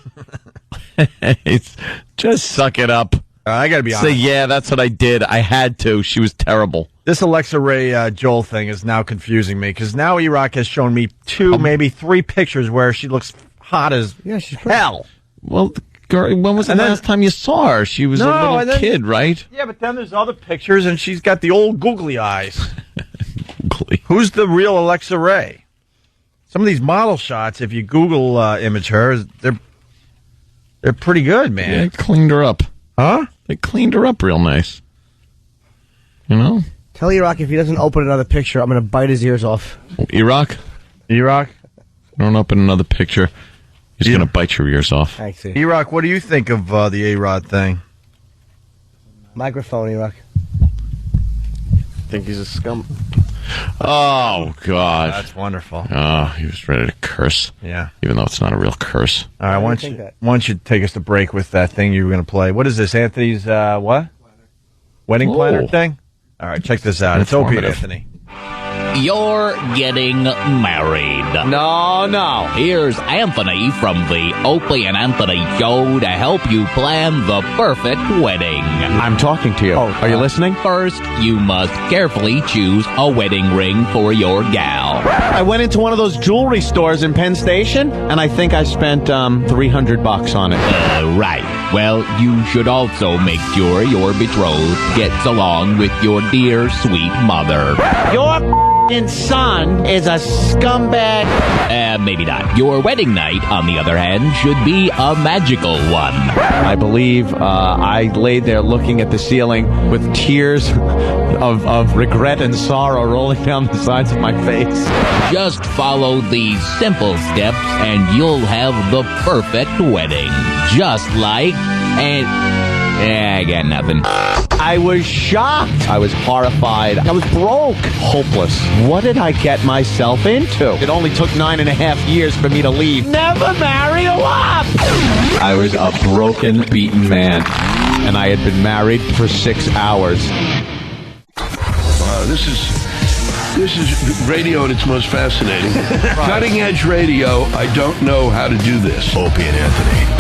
Just suck it up. I gotta be honest. Say, yeah, that's what I did. I had to. She was terrible. This Alexa Ray Joel thing is now confusing me because now E-Rock has shown me 2, maybe 3 pictures where she looks hot as hell. Well, girl, when was the last time you saw her? She was a little kid, right? Yeah, but then there's other pictures and she's got the old googly eyes. Googly. Who's the real Alexa Ray? Some of these model shots, if you Google image her, they're pretty good, man. Yeah, they cleaned her up. Huh? They cleaned her up real nice. You know? Tell E-Rock if he doesn't open another picture, I'm going to bite his ears off. E-Rock? E-Rock? Don't open another picture. He's going to bite your ears off. Thanks, E-Rock, what do you think of the A-Rod thing? Microphone, E-Rock. I think he's a scum. Oh, God. That's wonderful. Oh, he was ready to curse. Yeah. Even though it's not a real curse. All right, why don't you take us to break with that thing you were going to play. What is this, Anthony's, what? Wedding planner thing? All right, check this out. It's Opie and Anthony. You're getting married. No. Here's Anthony from the Opie and Anthony Show to help you plan the perfect wedding. I'm talking to you. Are you listening? First, you must carefully choose a wedding ring for your gal. I went into one of those jewelry stores in Penn Station, and I think I spent $300 on it. Right. Well, you should also make sure your betrothed gets along with your dear, sweet mother. Your son is a scumbag. Maybe not. Your wedding night, on the other hand, should be a magical one. I believe I laid there looking at the ceiling with tears of regret and sorrow rolling down the sides of my face. Just follow these simple steps and you'll have the perfect wedding. Just like... I got nothing. I was shocked. I was horrified. I was broke. Hopeless. What did I get myself into? It only took 9.5 years for me to leave. Never marry a wop! I was a broken, beaten man. And I had been married for 6 hours. This is radio at its most fascinating. Cutting edge radio, I don't know how to do this. Opie and Anthony.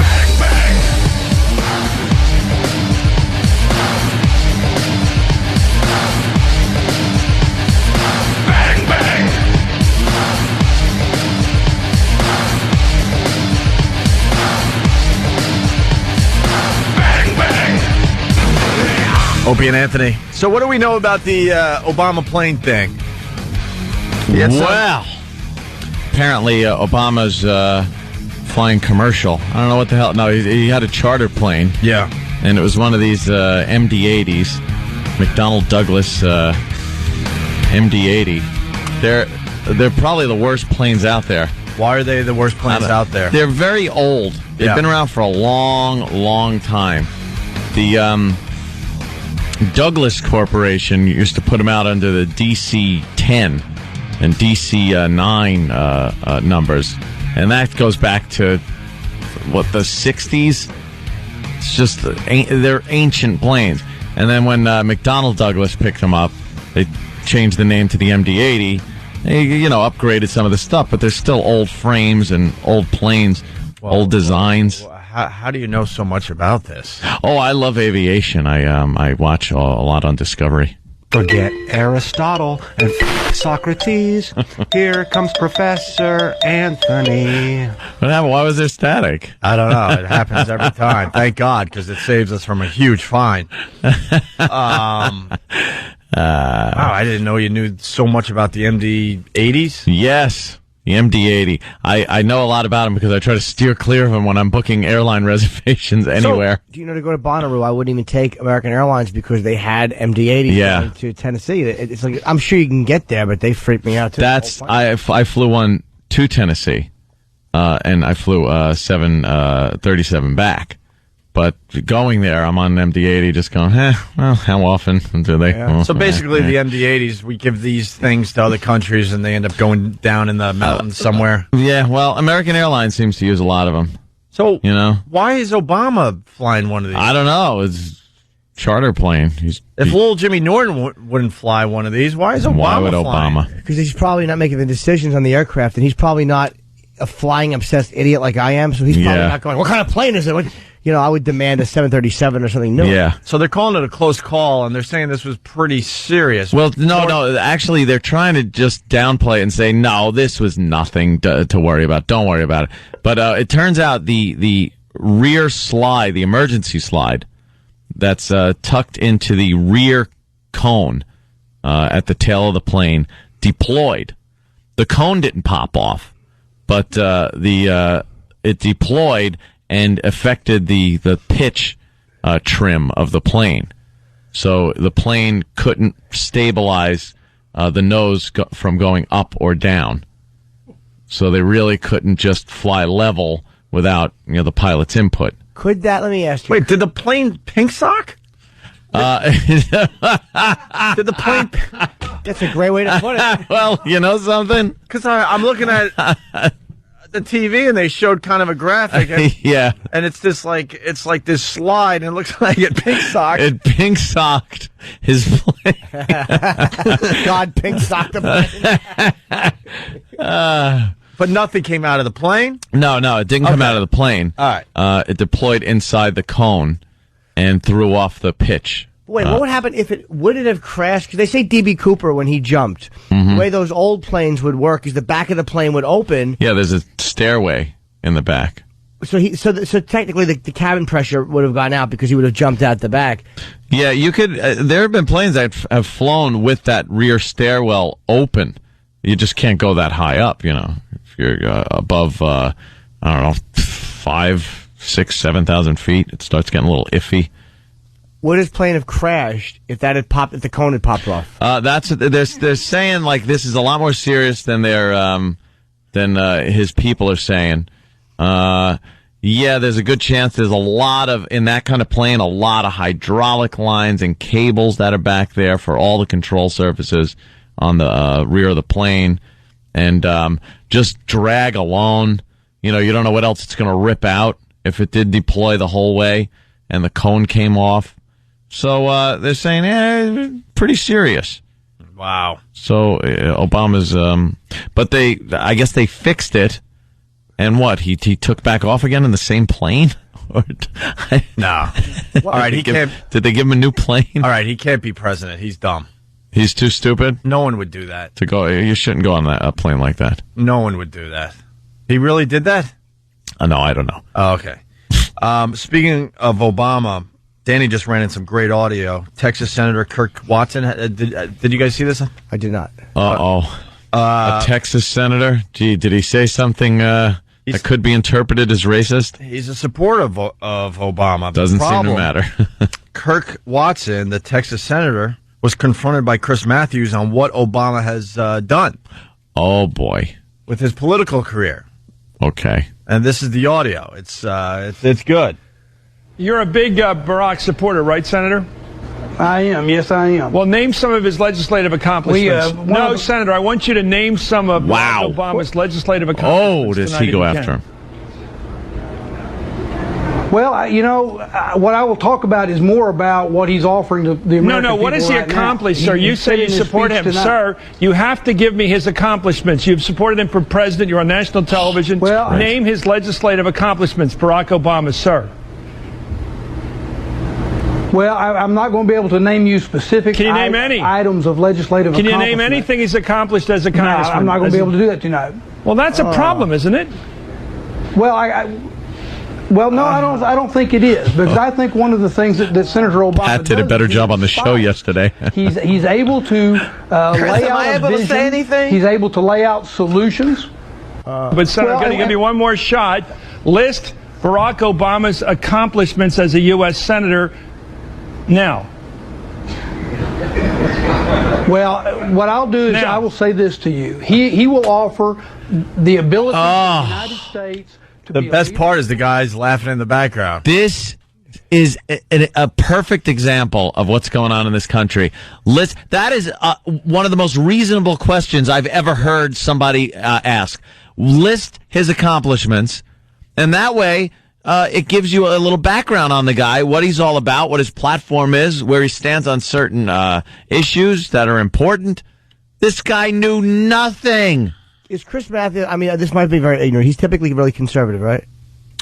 Opie and Anthony. So what do we know about the Obama plane thing? Well, apparently Obama's flying commercial. I don't know what the hell. No, he had a charter plane. Yeah. And it was one of these MD-80s, McDonnell Douglas MD-80. They're probably the worst planes out there. Why are they the worst planes out there? They're very old. They've been around for a long, long time. The Douglas Corporation used to put them out under the DC-10 and DC-9 numbers. And that goes back to, the 60s? It's just, they're ancient planes. And then when McDonnell Douglas picked them up, they changed the name to the MD-80. They, upgraded some of the stuff, but they're still old frames and old planes, old designs. How do you know so much about this? Oh, I love aviation. I watch a lot on Discovery. Forget Aristotle and Socrates. Here comes Professor Anthony. What happened? Why was there static? I don't know. It happens every time. Thank God, because it saves us from a huge fine. Wow, I didn't know you knew so much about the MD-80s. Yes, the MD-80. I know a lot about them because I try to steer clear of them when I'm booking airline reservations anywhere. So, do you know, to go to Bonnaroo, I wouldn't even take American Airlines because they had MD-80 going to Tennessee. It's like, I'm sure you can get there, but they freak me out too. I flew one to Tennessee, and I flew 737 back. But going there, I'm on MD-80 just going, well, how often do they? Yeah. So basically, the MD-80s, we give these things to other countries, and they end up going down in the mountains somewhere. Yeah, well, American Airlines seems to use a lot of them. So, you know, why is Obama flying one of these? I don't know. It's charter plane. If little Jimmy Norton wouldn't fly one of these, why is Obama Why would flying? Obama? Because he's probably not making the decisions on the aircraft, and he's probably not a flying obsessed idiot like I am, so he's probably not going, what kind of plane is it? I would demand a 737 or something new. Yeah. So they're calling it a close call, and they're saying this was pretty serious. Well, no. Actually, they're trying to just downplay it and say, no, this was nothing to worry about. Don't worry about it. But it turns out the rear slide, the emergency slide, that's tucked into the rear cone at the tail of the plane, deployed. The cone didn't pop off, but it deployed and affected the pitch trim of the plane. So the plane couldn't stabilize the nose from going up or down. So they really couldn't just fly level without the pilot's input. Could that, let me ask you. Wait, did the plane pink sock? Did the plane... That's a great way to put it. Well, you know something? Because I'm looking at the TV and they showed kind of a graphic. And, yeah. And it's this it's like this slide and it looks like it pink socked. It pink socked his plane. God pink socked the plane. But nothing came out of the plane? No, it didn't come out of the plane. All right. It deployed inside the cone and threw off the pitch. Wait, what would happen if would it have crashed? Because they say D.B. Cooper, when he jumped, the way those old planes would work is the back of the plane would open. Yeah, there's a stairway in the back. So technically the cabin pressure would have gone out because he would have jumped out the back. Yeah, you could. There have been planes that have flown with that rear stairwell open. You just can't go that high up, If you're above, 5, 6, 7,000 feet, it starts getting a little iffy. Would his plane have crashed if that had popped? If the cone had popped off? They're saying like this is a lot more serious than his people are saying. Yeah, there's a good chance there's a lot of in that kind of plane, a lot of hydraulic lines and cables that are back there for all the control surfaces on the rear of the plane, and just drag alone. You don't know what else it's going to rip out if it did deploy the whole way and the cone came off. So they're saying, pretty serious. Wow. So Obama's, but I guess they fixed it. And what? He took back off again in the same plane? No. All right, did they give him a new plane? All right, he can't be president. He's dumb. He's too stupid? No one would do that. You shouldn't go on a plane like that. No one would do that. He really did that? No, I don't know. Oh, okay. Speaking of Obama, Danny just ran in some great audio. Texas Senator Kirk Watson. Did you guys see this? I did not. A Texas senator? Gee, did he say something that could be interpreted as racist? He's a supporter of Obama. Doesn't seem to matter. Kirk Watson, the Texas senator, was confronted by Chris Matthews on what Obama has done. Oh, boy. With his political career. Okay. And this is the audio. It's good. You're a big Barack supporter, right, Senator? I am. Yes, I am. Well, name some of his legislative accomplishments. Senator, I want you to name some of Barack Obama's legislative accomplishments. Oh, does he go after him? Well, what I will talk about is more about what he's offering to the American people. No, what has he accomplished, sir? You say you support him. Tonight. Sir, you have to give me his accomplishments. You've supported him for president. You're on national television. Well, name his legislative accomplishments, Barack Obama, sir. Well, I'm not going to be able to name you specific Can you name any items of legislative Can you accomplishment. name anything he's accomplished as a congressman? No, I'm not going to be able to do that tonight. Well, that's a problem, isn't it? Well, no, I don't think it is, because I think one of the things that Senator Obama Pat did a better job on the show yesterday. He's able to lay out a vision. Say anything? He's able to lay out solutions. But Senator, I'm going to give you one more shot. List Barack Obama's accomplishments as a U.S. Senator now. Well, what I'll do is I will say this to you. He will offer the ability of the United States to The be best part is the guys laughing in the background. This is a perfect example of what's going on in this country. That is one of the most reasonable questions I've ever heard somebody ask. List his accomplishments, and that way it gives you a little background on the guy, what he's all about, what his platform is, where he stands on certain issues that are important. This guy knew nothing. Is Chris Matthews, I mean, this might be very ignorant. He's typically really conservative, right?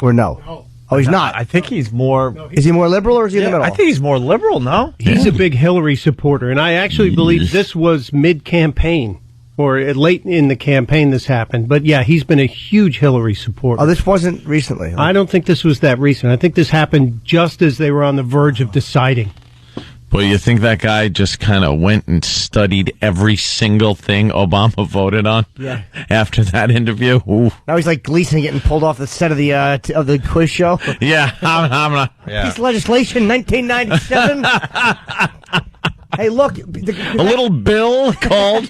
Or no? Oh, he's not. I think he's more... Is he more liberal or is he in the middle? I think he's more liberal, no? He's a big Hillary supporter, and I actually believe this was mid-campaign, or late in the campaign this happened. But yeah, he's been a huge Hillary supporter. Oh, this wasn't recently. I don't think this was that recent. I think this happened just as they were on the verge of deciding. Well, you think that guy just kind of went and studied every single thing Obama voted on? Yeah. After that interview? Ooh. Now he's like Gleason getting pulled off the set of the quiz show. Yeah, I'm not. Yeah. Piece of legislation, 1997. Hey, look. A little bill called.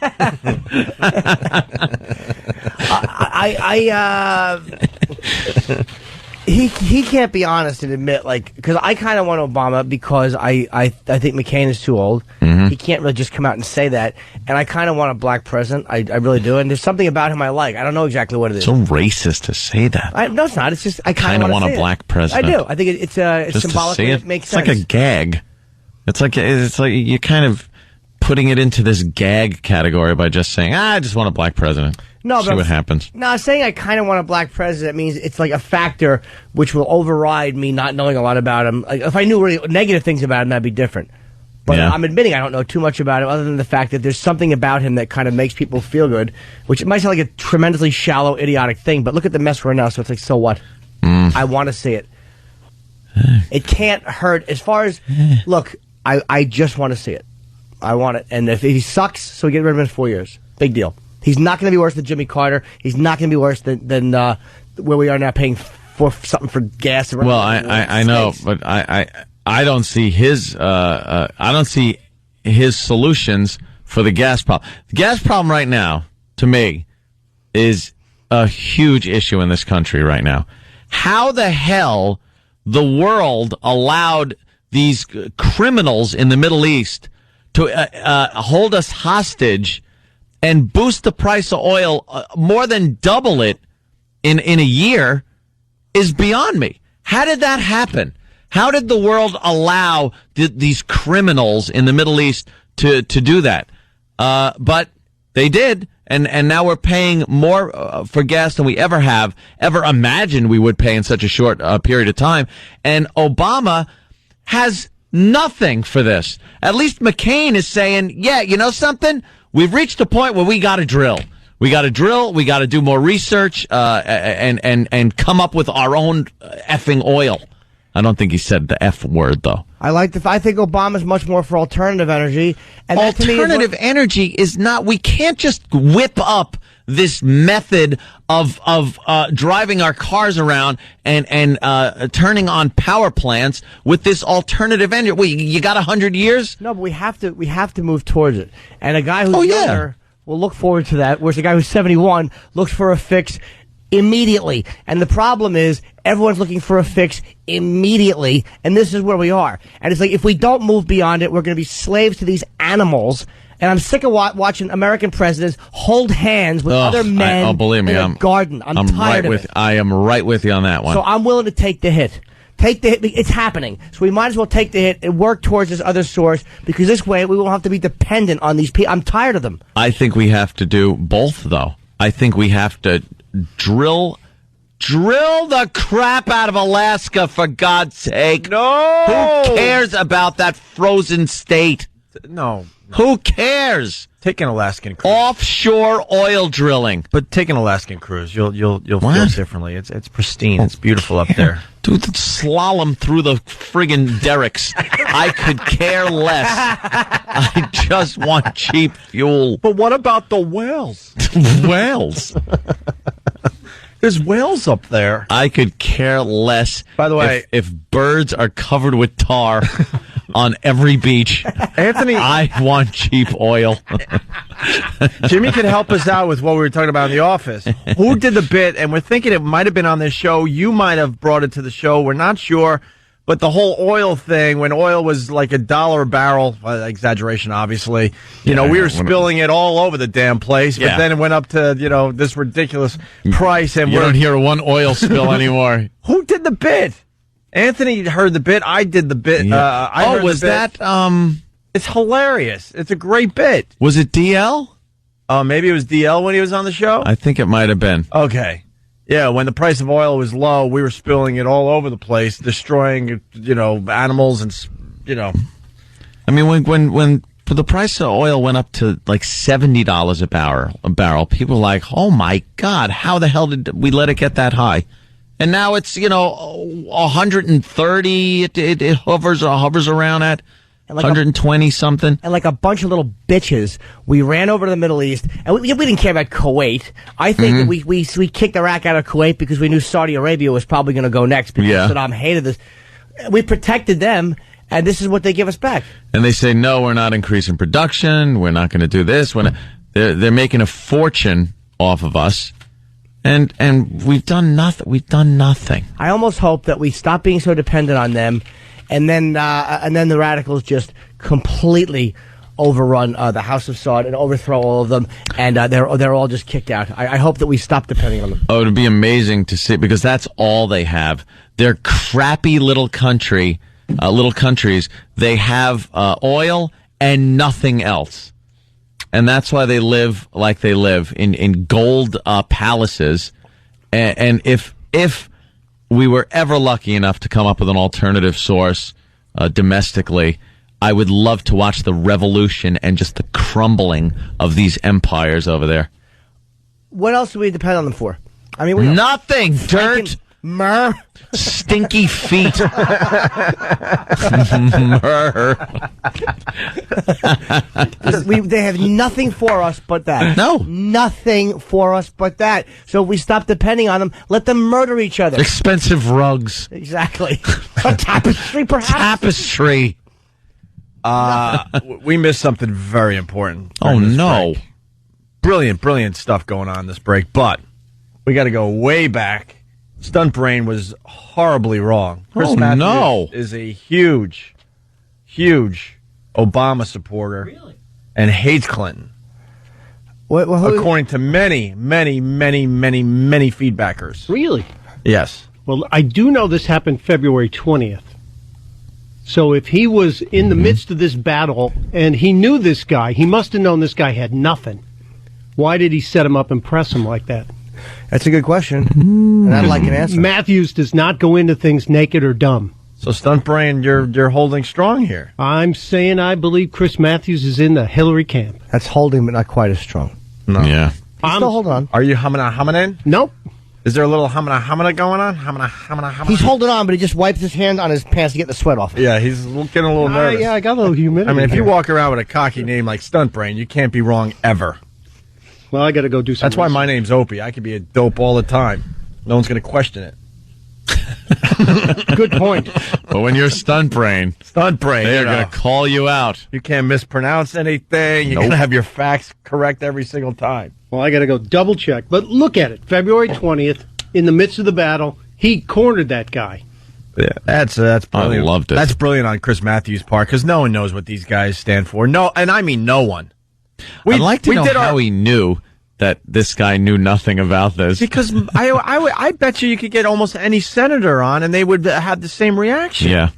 He can't be honest and admit, because I kind of want Obama because I think McCain is too old. Mm-hmm. He can't really just come out and say that. And I kind of want a black president. I really do. And there's something about him I like. I don't know exactly what it is. So racist to say that. No, it's not. It's just I kind of want a black president. I do. I think it's symbolic. It makes sense. It's like a gag. It's like you're kind of putting it into this gag category by just saying, I just want a black president. No, see what happens. No, saying I kind of want a black president means it's like a factor which will override me not knowing a lot about him. Like, if I knew really negative things about him, that'd be different. But I'm admitting I don't know too much about him other than the fact that there's something about him that kind of makes people feel good, which might sound like a tremendously shallow, idiotic thing, but look at the mess we're in now, so it's like, so what? I want to see it. It can't hurt. As far as, look, I just want to see it. I want it. And if he sucks, so we get rid of him in 4 years. Big deal. He's not going to be worse than Jimmy Carter. He's not going to be worse than where we are now paying for something for gas. Well, I know, but I don't see his solutions for the gas problem. The gas problem right now, to me, is a huge issue in this country right now. How the hell the world allowed these criminals in the Middle East to hold us hostage and boost the price of oil more than double it in a year is beyond me. How did that happen? How did the world allow these criminals in the Middle East to do that? But they did, and now we're paying more for gas than we ever imagined we would pay in such a short period of time. And Obama has nothing for this. At least McCain is saying, yeah, you know something? We've reached a point where we got to drill. We got to drill. We got to do more research and come up with our own effing oil. I don't think he said the F word, though. I think Obama's much more for alternative energy. And alternative energy is not. We can't just whip up this method of driving our cars around and turning on power plants with this alternative energy. Well, you got 100 years? No, but we have to move towards it. And a guy who's younger will look forward to that, whereas a guy who's 71 looks for a fix immediately. And the problem is everyone's looking for a fix immediately, and this is where we are. And it's like, if we don't move beyond it, we're going to be slaves to these animals. And I'm sick of watching American presidents hold hands with other men in a garden. I'm tired of it. I am right with you on that one. So I'm willing to take the hit. Take the hit. It's happening. So we might as well take the hit and work towards this other source, because this way we won't have to be dependent on these people. I'm tired of them. I think we have to do both, though. I think we have to drill Drill the crap out of Alaska, for God's sake. No! Who cares about that frozen state? No. Who cares? Take an Alaskan cruise. Offshore oil drilling. But take an Alaskan cruise. You'll feel differently. It's pristine. It's beautiful up there. Dude, slalom through the friggin' derricks. I could care less. I just want cheap fuel. But what about the whales? Whales? There's whales up there. I could care less. By the way, if birds are covered with tar on every beach, Anthony, I want cheap oil. Jimmy can help us out with what we were talking about in the office. Who did the bit? And we're thinking it might have been on this show. You might have brought it to the show. We're not sure. But the whole oil thing, when oil was like $1 a barrel, exaggeration, obviously, we were spilling it all over the damn place. But then it went up to, this ridiculous price. And you don't hear one oil spill anymore. Who did the bit? Anthony heard the bit. I did the bit. Yeah. Was that? It's hilarious. It's a great bit. Was it DL? Maybe it was DL when he was on the show. I think it might have been. Okay. Yeah, when the price of oil was low, we were spilling it all over the place, destroying, animals and, I mean, when the price of oil went up to like $70 a barrel, people were like, oh my God, how the hell did we let it get that high? And now it's, 130, it hovers around at. And 120 something. And like a bunch of little bitches, we ran over to the Middle East, and we didn't care about Kuwait. I think that we kicked Iraq out of Kuwait because we knew Saudi Arabia was probably going to go next because Saddam hated this. We protected them, and this is what they give us back. And they say, no, we're not increasing production. We're not going to do this. They're making a fortune off of us. And we've done nothing. We've done nothing. I almost hope that we stop being so dependent on them. And then the radicals just completely overrun the House of Saud and overthrow all of them, and they're all just kicked out. I hope that we stop depending on them. Oh, it'd be amazing to see, because that's all they have. They're crappy little countries. They have oil and nothing else, and that's why they live like they live in gold palaces. And if we were ever lucky enough to come up with an alternative source domestically, I would love to watch the revolution and just the crumbling of these empires over there. What else do we depend on them for? I mean, nothing. Dirt, myrrh, stinky feet. Myrrh. They have nothing for us but that. No. Nothing for us but that. So if we stop depending on them, let them murder each other. Expensive rugs. Exactly. A tapestry, perhaps? Tapestry. We missed something very important. Oh, no. Break. Brilliant stuff going on this break, but we got to go way back. Stunt Brain was horribly wrong. Chris Matthews is a huge Obama supporter and hates Clinton. According to many feedbackers. Really? Yes. Well, I do know this happened February 20th. So if he was in the midst of this battle and he knew this guy, he must have known this guy had nothing. Why did he set him up and press him like that? That's a good question. And I'd like an answer. Matthews does not go into things naked or dumb. So, Stunt Brain, you're holding strong here. I'm saying I believe Chris Matthews is in the Hillary camp. That's holding, but not quite as strong. No. Yeah. I'm still holding on. Are you humming in? Nope. Is there a little humming going on? Humming. He's holding on, but he just wipes his hand on his pants to get the sweat off. Yeah, he's getting a little nervous. Yeah, I got a little humidity. I mean, if you walk around with a cocky name like Stunt Brain, you can't be wrong ever. Well, I got to go do something. That's why my name's Opie. I could be a dope all the time. No one's going to question it. Good point. But when you're Stunt Brain, they're going to call you out. You can't mispronounce anything. You're going to have your facts correct every single time. Well, I got to go double check. But look at it. February 20th, in the midst of the battle, he cornered that guy. Yeah, that's brilliant. I loved it. That's brilliant on Chris Matthews' part, because no one knows what these guys stand for. No, and I mean no one. I'd like to know how he knew that this guy knew nothing about this. Because I bet you could get almost any senator on, and they would have the same reaction. Yeah.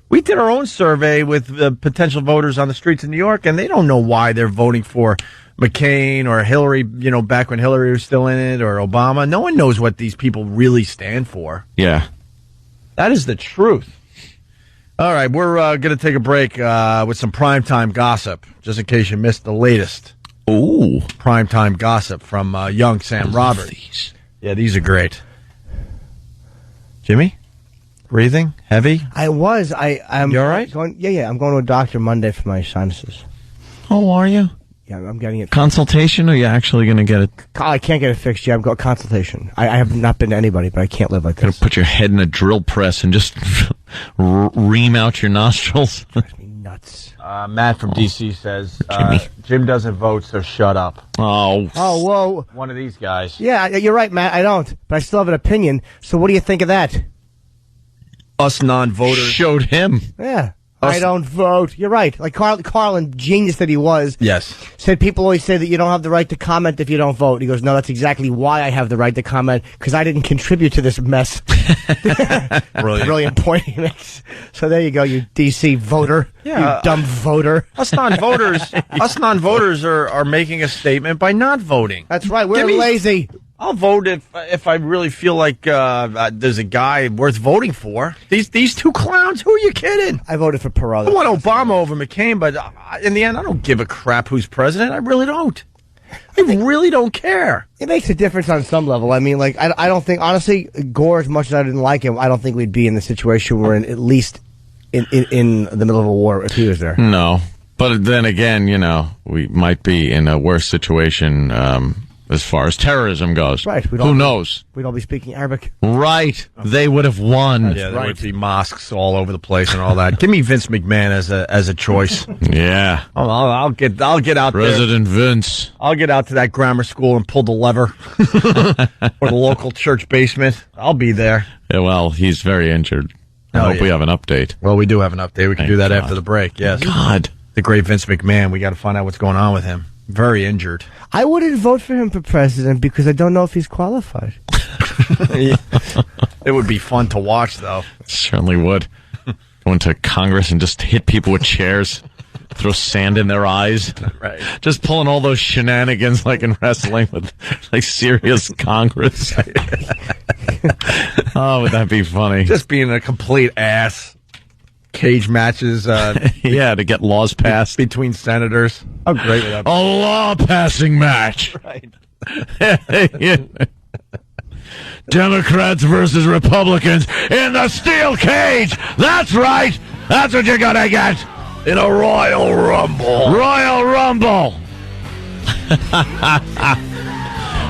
We did our own survey with potential voters on the streets of New York, and they don't know why they're voting for McCain or Hillary, back when Hillary was still in it, or Obama. No one knows what these people really stand for. Yeah. That is the truth. All right, we're going to take a break with some primetime gossip, just in case you missed the latest. Ooh. Primetime gossip from young Sam Roberts. These. Yeah, these are great. Jimmy? Breathing? Heavy? I was. I'm. You all right? Yeah. I'm going to a doctor Monday for my sinuses. Oh, are you? Yeah, I'm getting it. Consultation, or are you actually going to get it? I can't get it fixed yet. I've got consultation. I have not been to anybody, but I can't live like this. Going to put your head in a drill press and just ream out your nostrils? Nuts. Matt from D.C. says, Jimmy. Jim doesn't vote, so shut up. Oh, whoa. One of these guys. Yeah, you're right, Matt. I don't. But I still have an opinion. So what do you think of that? Us non-voters. Showed him. Yeah. I don't vote. You're right. Like Carlin, genius that he was. Yes. Said people always say that you don't have the right to comment if you don't vote. He goes, no, that's exactly why I have the right to comment, because I didn't contribute to this mess. Brilliant point he makes. So there you go, you D.C. voter. Yeah, you dumb voter. Us non-voters are making a statement by not voting. That's right. We're lazy. I'll vote if I really feel like there's a guy worth voting for. These two clowns, who are you kidding? I voted for Perot. I want Obama over McCain, but in the end, I don't give a crap who's president. I really don't. I really don't care. It makes a difference on some level. I mean, like, I don't think, honestly, Gore, as much as I didn't like him, I don't think we'd be in the situation we're in, at least in the middle of a war, if he was there. No. But then again, we might be in a worse situation as far as terrorism goes. Right. Who knows? We'd all be speaking Arabic. Right. They would have won. Yeah, there would be mosques all over the place and all that. Give me Vince McMahon as a choice. Yeah. I'll get out President Vince. I'll get out to that grammar school and pull the lever. Or the local church basement. I'll be there. Yeah, well, he's very injured. I hope we have an update. Well, we do have an update. We can do that after the break. Yes. God. The great Vince McMahon. We got to find out what's going on with him. Very injured. I wouldn't vote for him for president because I don't know if he's qualified. It would be fun to watch, though. Certainly would. Go into Congress and just hit people with chairs, throw sand in their eyes. Right. Just pulling all those shenanigans like in wrestling with like serious Congress. Oh, would that be funny? Just being a complete ass. Cage matches. Yeah, to get laws passed. Between senators. How great would that be? A law-passing match. Right. Democrats versus Republicans in the steel cage. That's right. That's what you're going to get. In a Royal Rumble. Royal Rumble.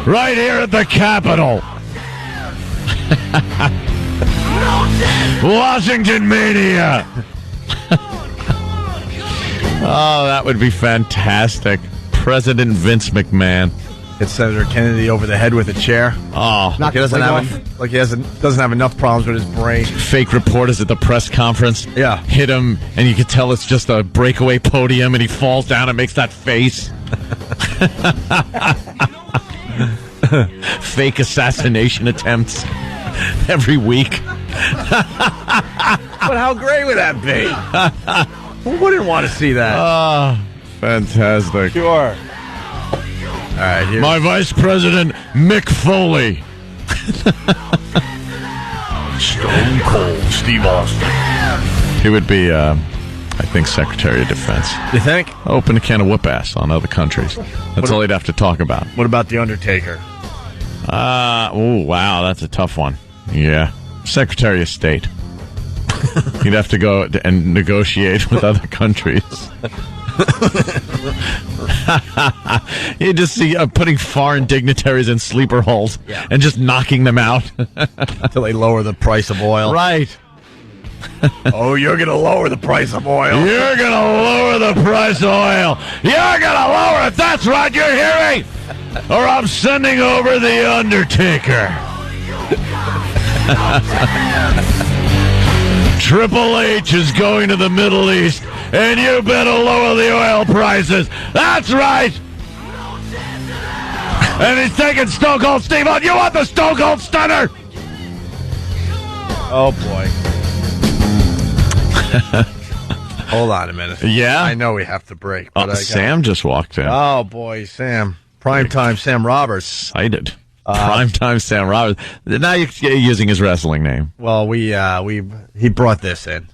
Right here at the Capitol. Washington Mania. Oh, that would be fantastic. President Vince McMahon. Hit Senator Kennedy over the head with a chair. Oh, he doesn't have enough problems with his brain. Fake reporters at the press conference. Yeah, hit him, and you could tell it's just a breakaway podium, and he falls down and makes that face. Fake assassination attempts every week. But how great would that be? Who wouldn't want to see that? Oh, fantastic. Sure. All right, here. My Vice President, Mick Foley. Stone Cold Steve Austin. He would be, I think, Secretary of Defense. You think? Open a can of whoop-ass on other countries. That's all he'd have to talk about. What about The Undertaker? Oh, wow, that's a tough one. Yeah. Secretary of State. He'd have to go and negotiate with other countries. You just see putting foreign dignitaries in sleeper holes and just knocking them out until they lower the price of oil. Right. Oh, you're going to lower the price of oil. You're going to lower the price of oil. You're going to lower it. That's right. You're hearing. Or I'm sending over the Undertaker. Triple H is going to the Middle East, and you better lower the oil prices. That's right. And he's taking Stone Cold Steve on. You want the Stone Cold Stunner? Oh, boy. Hold on a minute. Yeah? I know we have to break. But Sam just walked in. Oh, boy, Sam. Primetime Sam Roberts. Excited. Primetime Sam Roberts. Now you're using his wrestling name. Well, he brought this in.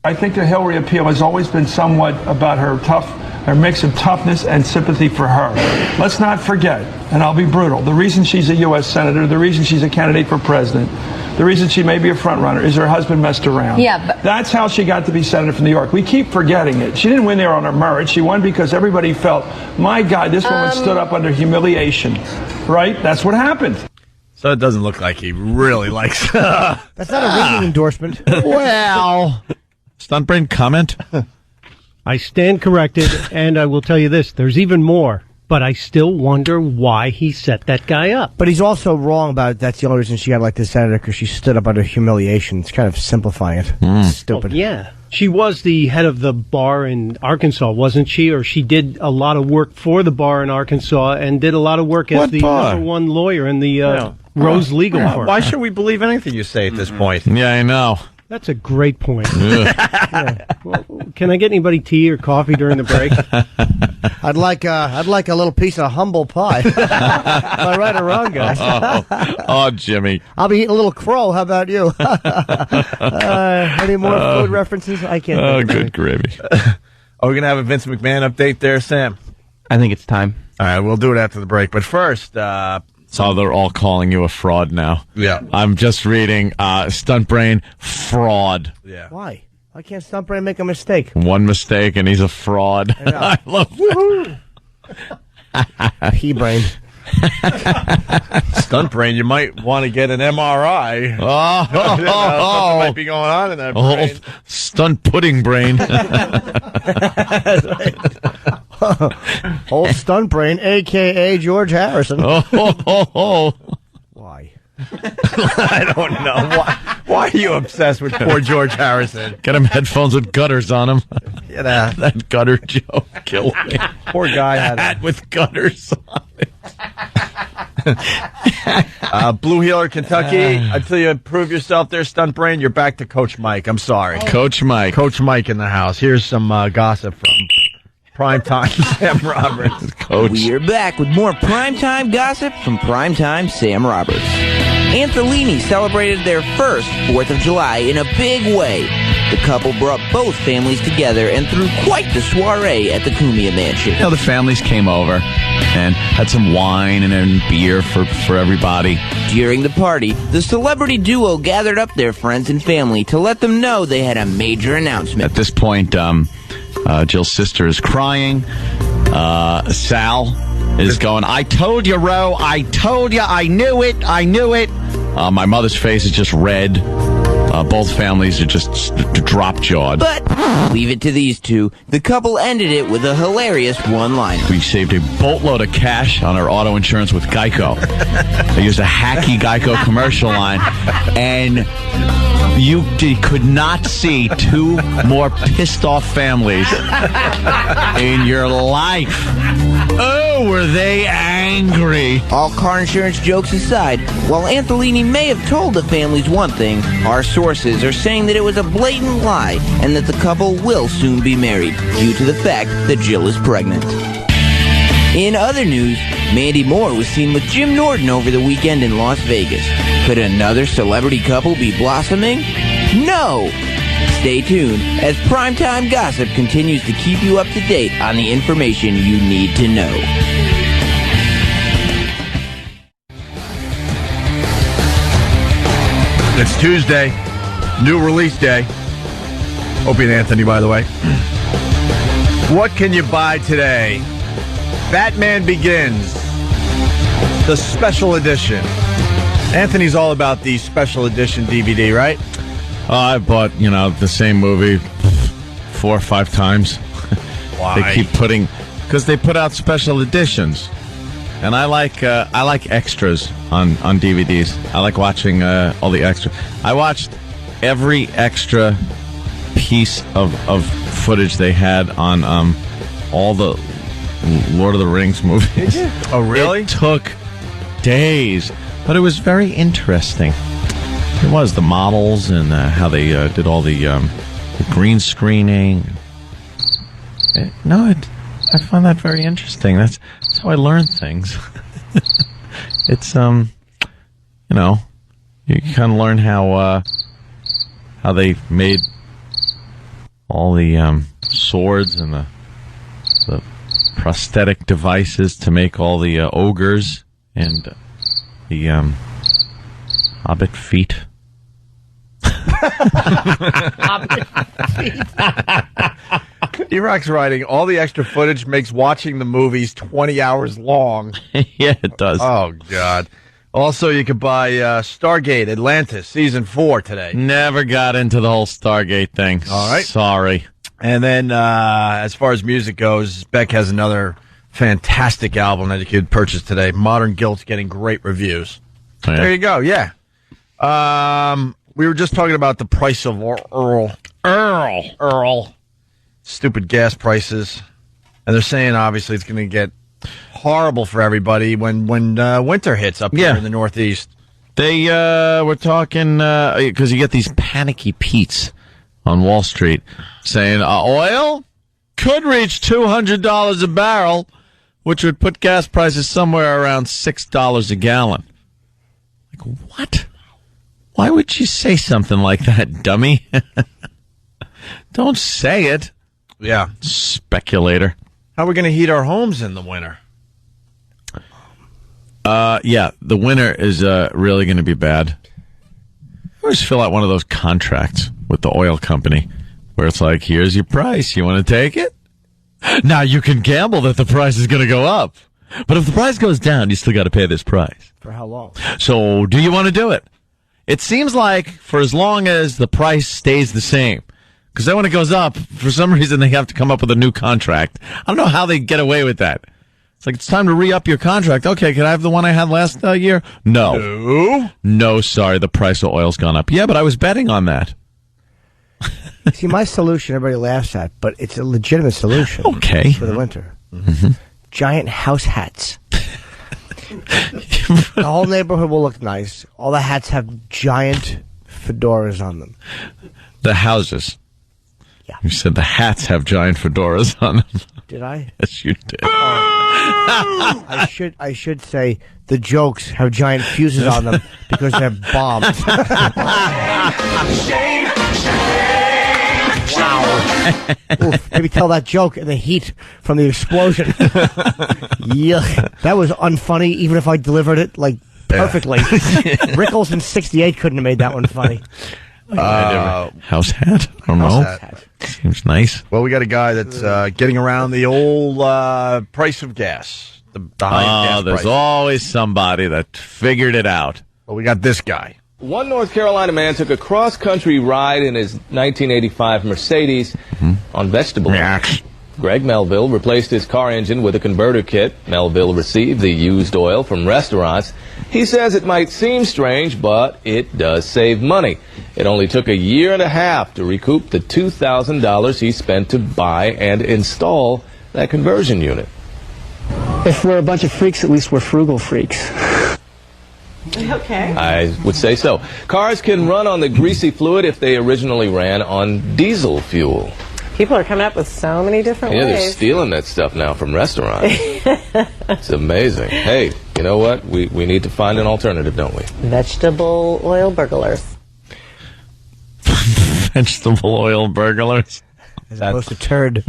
I think the Hillary appeal has always been somewhat about her mix of toughness and sympathy for her. Let's not forget, and I'll be brutal, the reason she's a U.S. Senator, the reason she's a candidate for president, the reason she may be a front runner is her husband messed around. Yeah, but that's how she got to be senator from New York. We keep forgetting it. She didn't win there on her merit. She won because everybody felt, my God, this woman stood up under humiliation. Right? That's what happened. So it doesn't look like he really likes That's not a ringing endorsement. Well, stunt brain comment. I stand corrected, and I will tell you this: there's even more. But I still wonder why he set that guy up. But he's also wrong about that's the only reason she got elected senator, because she stood up under humiliation. It's kind of simplifying it. It's stupid. Oh, yeah. She was the head of the bar in Arkansas, wasn't she? Or she did a lot of work for the bar in Arkansas and did a lot of work as the number one lawyer in the Rose legal firm. Why should we believe anything you say at this point? Yeah, I know. That's a great point. Yeah. Well, can I get anybody tea or coffee during the break? I'd like a little piece of humble pie. Am I right or wrong, guys? Oh, Jimmy. I'll be eating a little crow. How about you? Any more food references? I can't. Oh, good gravy. Are we going to have a Vince McMahon update there, Sam? I think it's time. All right, we'll do it after the break. But first... So they're all calling you a fraud now. Yeah. I'm just reading Stunt Brain, fraud. Yeah. Why? Why can't Stunt Brain make a mistake? One mistake and he's a fraud. I love that. P-Brain. Stunt Brain, you might want to get an MRI. Something might be going on in that brain. Stunt Pudding Brain. Old Stunt Brain, a.k.a. George Harrison. Why? I don't know. Why are you obsessed with poor George Harrison? Get him headphones with gutters on him. Yeah, that gutter joke killed me. Poor guy had a hat with gutters on it. Blue Heeler, Kentucky. Until you prove yourself there, Stunt Brain, you're back to Coach Mike. I'm sorry. Coach Mike. Coach Mike in the house. Here's some gossip from Primetime Sam Roberts. Coach. We are back with more Primetime gossip from Primetime Sam Roberts. Antholini celebrated their first 4th of July in a big way. The couple brought both families together and threw quite the soiree at the Cumia mansion. You know, the families came over and had some wine and beer for everybody. During the party, the celebrity duo gathered up their friends and family to let them know they had a major announcement. At this point, Jill's sister is crying. Sal is going, I told you, Ro. I told you. I knew it. I knew it. My mother's face is just red. Both families are just drop-jawed. But leave it to these two. The couple ended it with a hilarious one-liner. We saved a boatload of cash on our auto insurance with Geico. They used a hacky Geico commercial line, and you could not see two more pissed-off families in your life. Oh, were they angry. All car insurance jokes aside, while Antholini may have told the families one thing, our sources are saying that it was a blatant lie and that the couple will soon be married due to the fact that Jill is pregnant. In other news, Mandy Moore was seen with Jim Norton over the weekend in Las Vegas. Could another celebrity couple be blossoming? No! Stay tuned as Primetime Gossip continues to keep you up to date on the information you need to know. It's Tuesday, new release day. Opie and Anthony, by the way. What can you buy today? Batman Begins, the special edition. Anthony's all about the special edition DVD, right? I bought, the same movie 4 or 5 times. Why? They keep putting, because they put out special editions, and I like extras on DVDs. I like watching all the extras. I watched every extra piece of footage they had on all the Lord of the Rings movies. Did you? Oh, really? It took days, but it was very interesting. It was the models and how they did all the green screening. I find that very interesting. That's how I learn things. It's you kind of learn how they made all the swords and the prosthetic devices to make all the ogres and the hobbit feet. E-Rock's writing, all the extra footage makes watching the movies 20 hours long. Yeah, it does. Oh, God. Also, you could buy Stargate Atlantis Season 4 today. Never got into the whole Stargate thing. All right. Sorry. And then, as far as music goes, Beck has another fantastic album that you could purchase today. Modern Guilt's getting great reviews. Oh, yeah. There you go, yeah. We were just talking about the price of Earl. Stupid gas prices. And they're saying, obviously, it's going to get horrible for everybody when winter hits up here in the Northeast. They were talking, because you get these panicky Pete's on Wall Street saying oil could reach $200 a barrel, which would put gas prices somewhere around $6 a gallon. Like, what? Why would you say something like that, dummy? Don't say it. Yeah. Speculator. How are we going to heat our homes in the winter? Yeah, the winter is really going to be bad. I always fill out one of those contracts with the oil company where it's like, here's your price. You want to take it? Now, you can gamble that the price is going to go up. But if the price goes down, you still got to pay this price. For how long? So, do you want to do it? It seems like for as long as the price stays the same. Because then when it goes up, for some reason they have to come up with a new contract. I don't know how they get away with that. It's like, it's time to re-up your contract. Okay, can I have the one I had last year? No, sorry, the price of oil's gone up. Yeah, but I was betting on that. See, my solution everybody laughs at, but it's a legitimate solution. Okay. For the winter. Mm-hmm. Giant house hats. The whole neighborhood will look nice. All the hats have giant fedoras on them. The houses. Yeah. You said the hats have giant fedoras on them. Did I? Yes, you did. I should say the jokes have giant fuses on them because they're bombs. Wow. Oof, maybe tell that joke in the heat from the explosion. Yuck. That was unfunny, even if I delivered it like perfectly. Rickles in '68 couldn't have made that one funny. House hat? I don't know. House hat. Seems nice. Well, we got a guy that's getting around the old price of gas. The high gas there's price. always somebody that figured it out. Well, we got this guy. One North Carolina man took a cross-country ride in his 1985 Mercedes on vegetable oil. Greg Melville replaced his car engine with a converter kit. Melville received the used oil from restaurants. He says it might seem strange, but it does save money. It only took a year and a half to recoup the $2,000 he spent to buy and install that conversion unit. If we're a bunch of freaks, at least we're frugal freaks. Okay. I would say so. Cars can run on the greasy fluid if they originally ran on diesel fuel. People are coming up with so many different Yeah, they're ways. stealing that stuff now from restaurants. It's amazing. Hey, you know what? We need to find an alternative, don't we? Vegetable oil burglars. Vegetable oil burglars. As opposed to turd.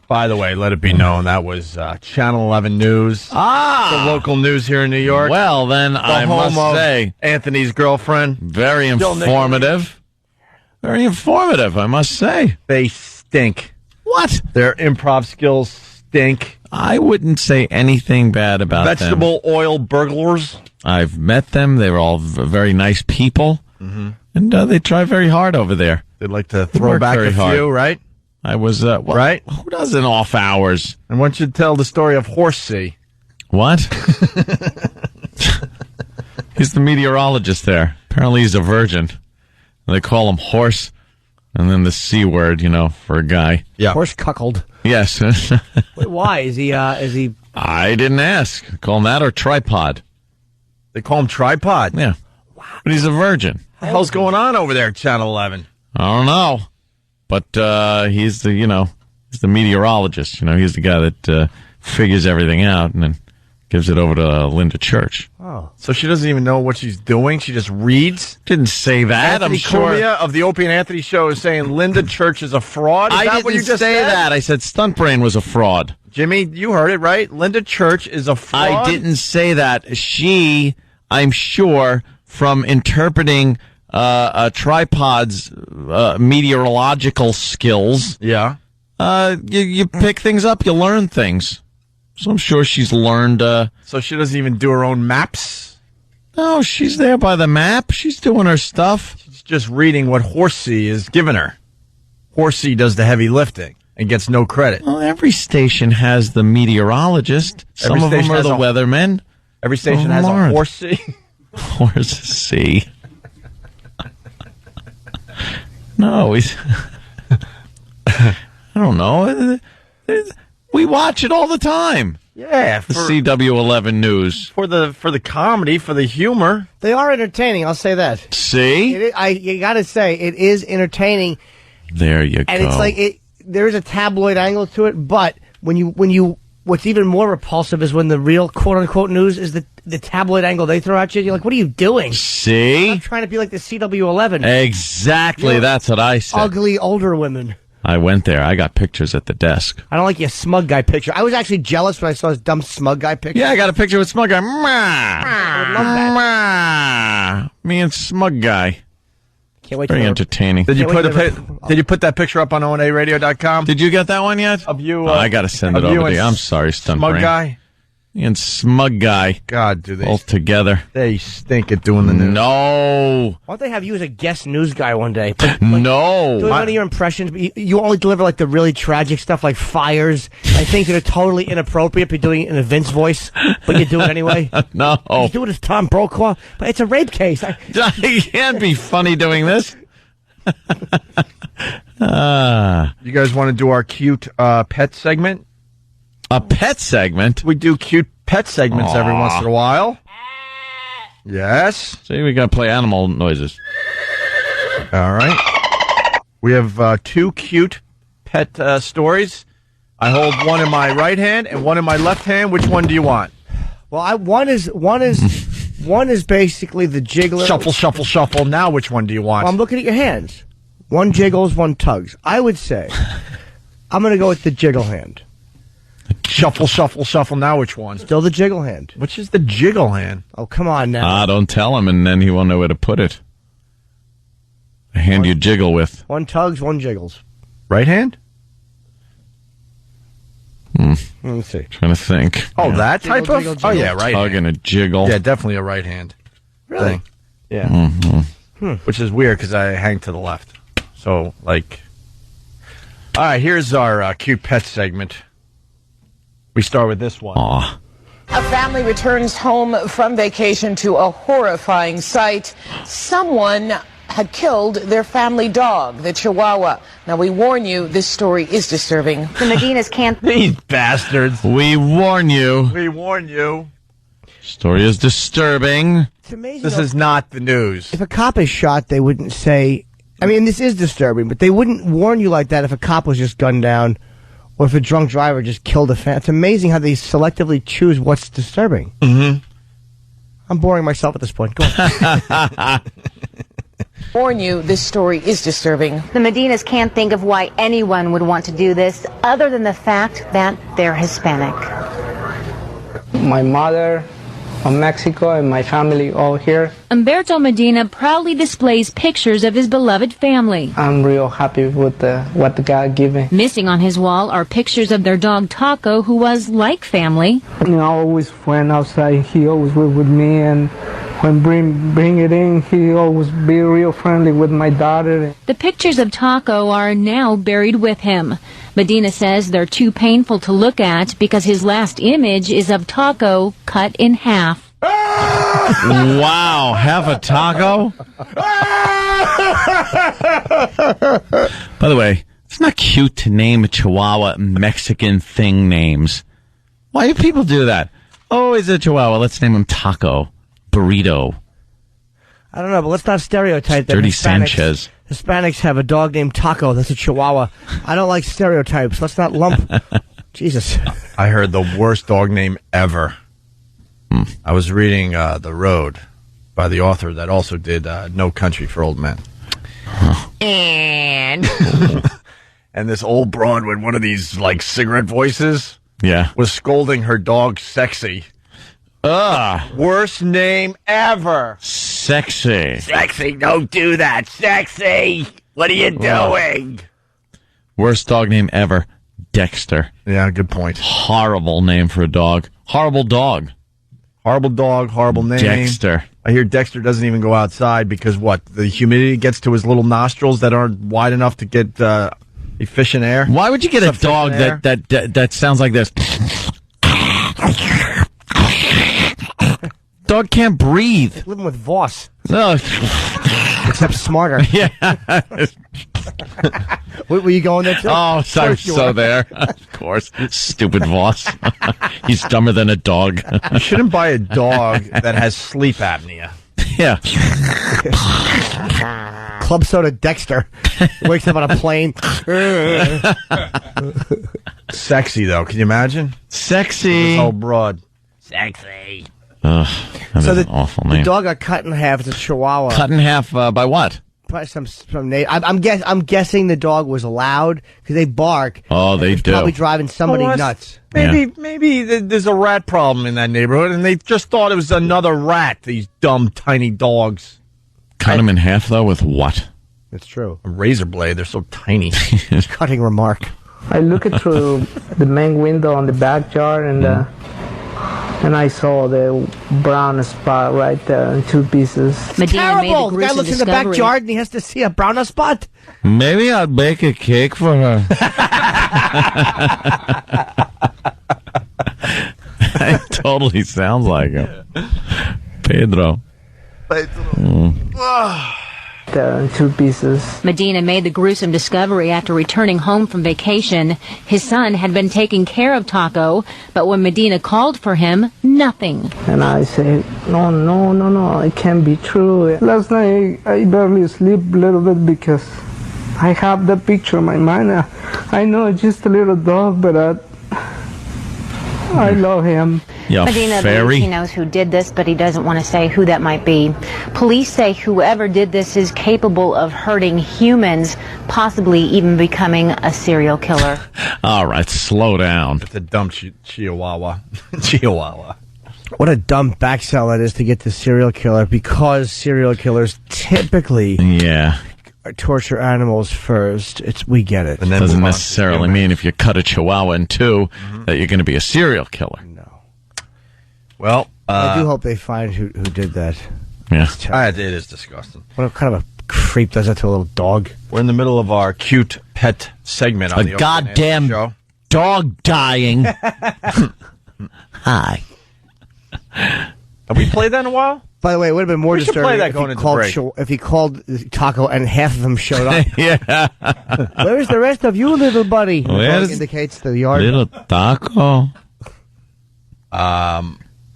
By the way, let it be known that was Channel 11 News. The local news here in New York. Well, then I must say, Anthony's girlfriend. Very informative. Very informative, I must say. They stink. What? Their improv skills stink. I wouldn't say anything bad about them. Vegetable oil burglars. I've met them. They were all very nice people. Mm-hmm. And they try very hard over there. They'd like to throw back a few, right? I was, right? Who does in off hours? I want you to tell the story of Horsey. What? He's the meteorologist there. Apparently he's a virgin. They call him Horse, and then the C word, for a guy. Yeah. Horse cuckold. Yes. Wait, why? Is he... I didn't ask. Call him that or tripod. They call him tripod? Yeah. Wow. But he's a virgin. What the hell's going on over there at Channel 11? I don't know. but he's the meteorologist. He's the guy that figures everything out and then gives it over to Linda Church. Oh, so she doesn't even know what she's doing. She just reads. Didn't say that. Anthony I'm sure. Cumia of the Opie and Anthony show is saying Linda Church is a fraud. Is I that didn't what you just say said? that. I said Stuntbrain was a fraud. Jimmy, you heard it right. Linda Church is a fraud. I didn't say that. She, I'm sure, from interpreting a tripod's meteorological skills. Yeah. You pick things up, you learn things. So I'm sure she's learned. So she doesn't even do her own maps? No, she's there by the map. She's doing her stuff. She's just reading what Horsey is giving her. Horsey does the heavy lifting and gets no credit. Well, every station has the meteorologist. Some of them are the weathermen. Every station has a Horsey. Horsey. No, he's... I don't know. We watch it all the time. Yeah, the CW11 News for the comedy, for the humor. They are entertaining. I'll say that. See, you got to say it is entertaining. There you go. And it's like there is a tabloid angle to it, but when you what's even more repulsive is when the real quote unquote news is the tabloid angle they throw at you. You're like, what are you doing? See, I'm trying to be like the CW11. Exactly, that's what I said. Ugly older women. I went there. I got pictures at the desk. I don't like your smug guy picture. I was actually jealous when I saw his dumb smug guy picture. Yeah, I got a picture with smug guy. I would love that. Me and smug guy. Can't wait. Very entertaining. Did you put that picture up on onaradio.com? Did you get that one yet? Of you? I got to send it over to you. I'm sorry, Stunt Smug Brain. guy. And smug guy. God, do they both together? They stink at doing the news. No. Why don't they have you as a guest news guy one day? No. Doing one of your impressions, but you only deliver like the really tragic stuff, like fires and things that are totally inappropriate. But you're doing it in a Vince voice, but you do it anyway. No. You do it as Tom Brokaw, but it's a rape case. You can't be funny doing this. You guys want to do our cute pet segment? A pet segment? We do cute pet segments every once in a while. Yes. See, we got to play animal noises. All right. We have two cute pet stories. I hold one in my right hand and one in my left hand. Which one do you want? Well, one is basically the jiggler. Shuffle, shuffle, shuffle. Now, which one do you want? Well, I'm looking at your hands. One jiggles, one tugs. I would say I'm going to go with the jiggle hand. Shuffle, shuffle, shuffle. Now which one? Still the jiggle hand. Which is the jiggle hand? Oh, come on now. Don't tell him, and then he won't know where to put it. The hand you jiggle with. One tugs, one jiggles. Right hand? Let me see. Trying to think. Oh, that type Jiggle, of? jiggle, Oh, jiggle. yeah, right Tug hand. and a jiggle. Yeah, definitely a right hand. Really? Thing. Yeah. Mm-hmm. Which is weird because I hang to the left. So, like... All right, here's our cute pet segment. We start with this one. Aw. A family returns home from vacation to a horrifying sight. Someone had killed their family dog, the Chihuahua. Now, we warn you, this story is disturbing. The Medinas can't... These bastards. We warn you. We warn you. Story is disturbing. It's amazing. This is not the news. If a cop is shot, they wouldn't say... I mean, this is disturbing, but they wouldn't warn you like that if a cop was just gunned down or if a drunk driver just killed a fan. It's amazing how they selectively choose what's disturbing. Mm-hmm. I'm boring myself at this point. Go on. Warn you, this story is disturbing. The Medinas can't think of why anyone would want to do this other than the fact that they're Hispanic. My mother from Mexico and my family all here. Humberto Medina proudly displays pictures of his beloved family. I'm real happy with what God gave me. Missing on his wall are pictures of their dog Taco, who was like family. You know, I always went outside. He always was with me, and when bring it in, he always be real friendly with my daughter. The pictures of Taco are now buried with him. Medina says they're too painful to look at because his last image is of Taco cut in half. Wow, half a taco? By the way, it's not cute to name a Chihuahua Mexican thing names. Why do people do that? Oh, he's a Chihuahua. Let's name him Taco. Burrito. I don't know, but let's not stereotype that. Dirty Sanchez. Hispanics have a dog named Taco. That's a Chihuahua. I don't like stereotypes. Let's not lump. Jesus. I heard the worst dog name ever. I was reading The Road by the author that also did No Country for Old Men. And this old broad with one of these like cigarette voices was scolding her dog Sexy. Worst name ever. Sexy. Sexy, don't do that. Sexy. What are you doing? Worst dog name ever. Dexter. Yeah, good point. Horrible name for a dog. Horrible dog. Horrible dog, horrible name. Dexter. I hear Dexter doesn't even go outside because the humidity gets to his little nostrils that aren't wide enough to get efficient air. Why would you get a dog that sounds like this? Dog can't breathe. Living with Voss. No. Except smarter. Yeah. Were you going there too? Oh, so there. Of course. Stupid Voss. He's dumber than a dog. You shouldn't buy a dog that has sleep apnea. Yeah. Club Soda Dexter. Wakes up on a plane. Sexy, though. Can you imagine? Sexy. This whole broad. Sexy. That is an awful name. The dog got cut in half. It's a Chihuahua. Cut in half by what? Probably some I'm guessing the dog was loud because they bark. Oh, they do. Probably driving somebody nuts. Maybe there's a rat problem in that neighborhood, and they just thought it was another rat. These dumb, tiny dogs. Cut them in half though with what? It's true. A razor blade. They're so tiny. Cutting remark. I looked through the main window on the backyard, and I saw the brown spot right there in two pieces. Terrible! The guy looks in the backyard and he has to see a brown spot. Maybe I'll bake a cake for her. That totally sounds like him. Pedro. There in two pieces. Medina made the gruesome discovery after returning home from vacation. His son had been taking care of Taco, but when Medina called for him, nothing. And I said, no, it can't be true. Last night I barely sleep a little bit because I have the picture in my mind. I know it's just a little dog, but I love him. Medina believes he knows who did this, but he doesn't want to say who that might be. Police say whoever did this is capable of hurting humans, possibly even becoming a serial killer. All right, slow down. It's a dumb Chihuahua. Chihuahua. What a dumb back sell that is to get the serial killer, because serial killers typically torture animals first. We get it. And that doesn't necessarily mean if you cut a Chihuahua in two that you're going to be a serial killer. Well, I do hope they find who did that. Yeah, it is disgusting. What kind of a creep does that to a little dog? We're in the middle of our cute pet segment on the goddamn show. Dog dying. Hi. Have we played that in a while? By the way, it would have been more We should play disturbing that if he called Taco and half of them showed up. Yeah. Where's the rest of you, little buddy? Where's Dog indicates the yard. Little Taco.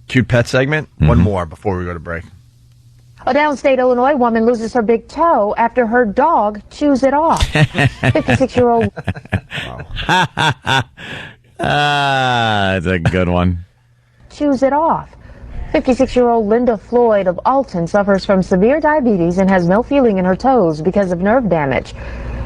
Cute pet segment. One more before we go to break. A downstate Illinois woman loses her big toe after her dog chews it off. 56-year-old. That's a good one. Chews it off. 56-year-old Linda Floyd of Alton suffers from severe diabetes and has no feeling in her toes because of nerve damage.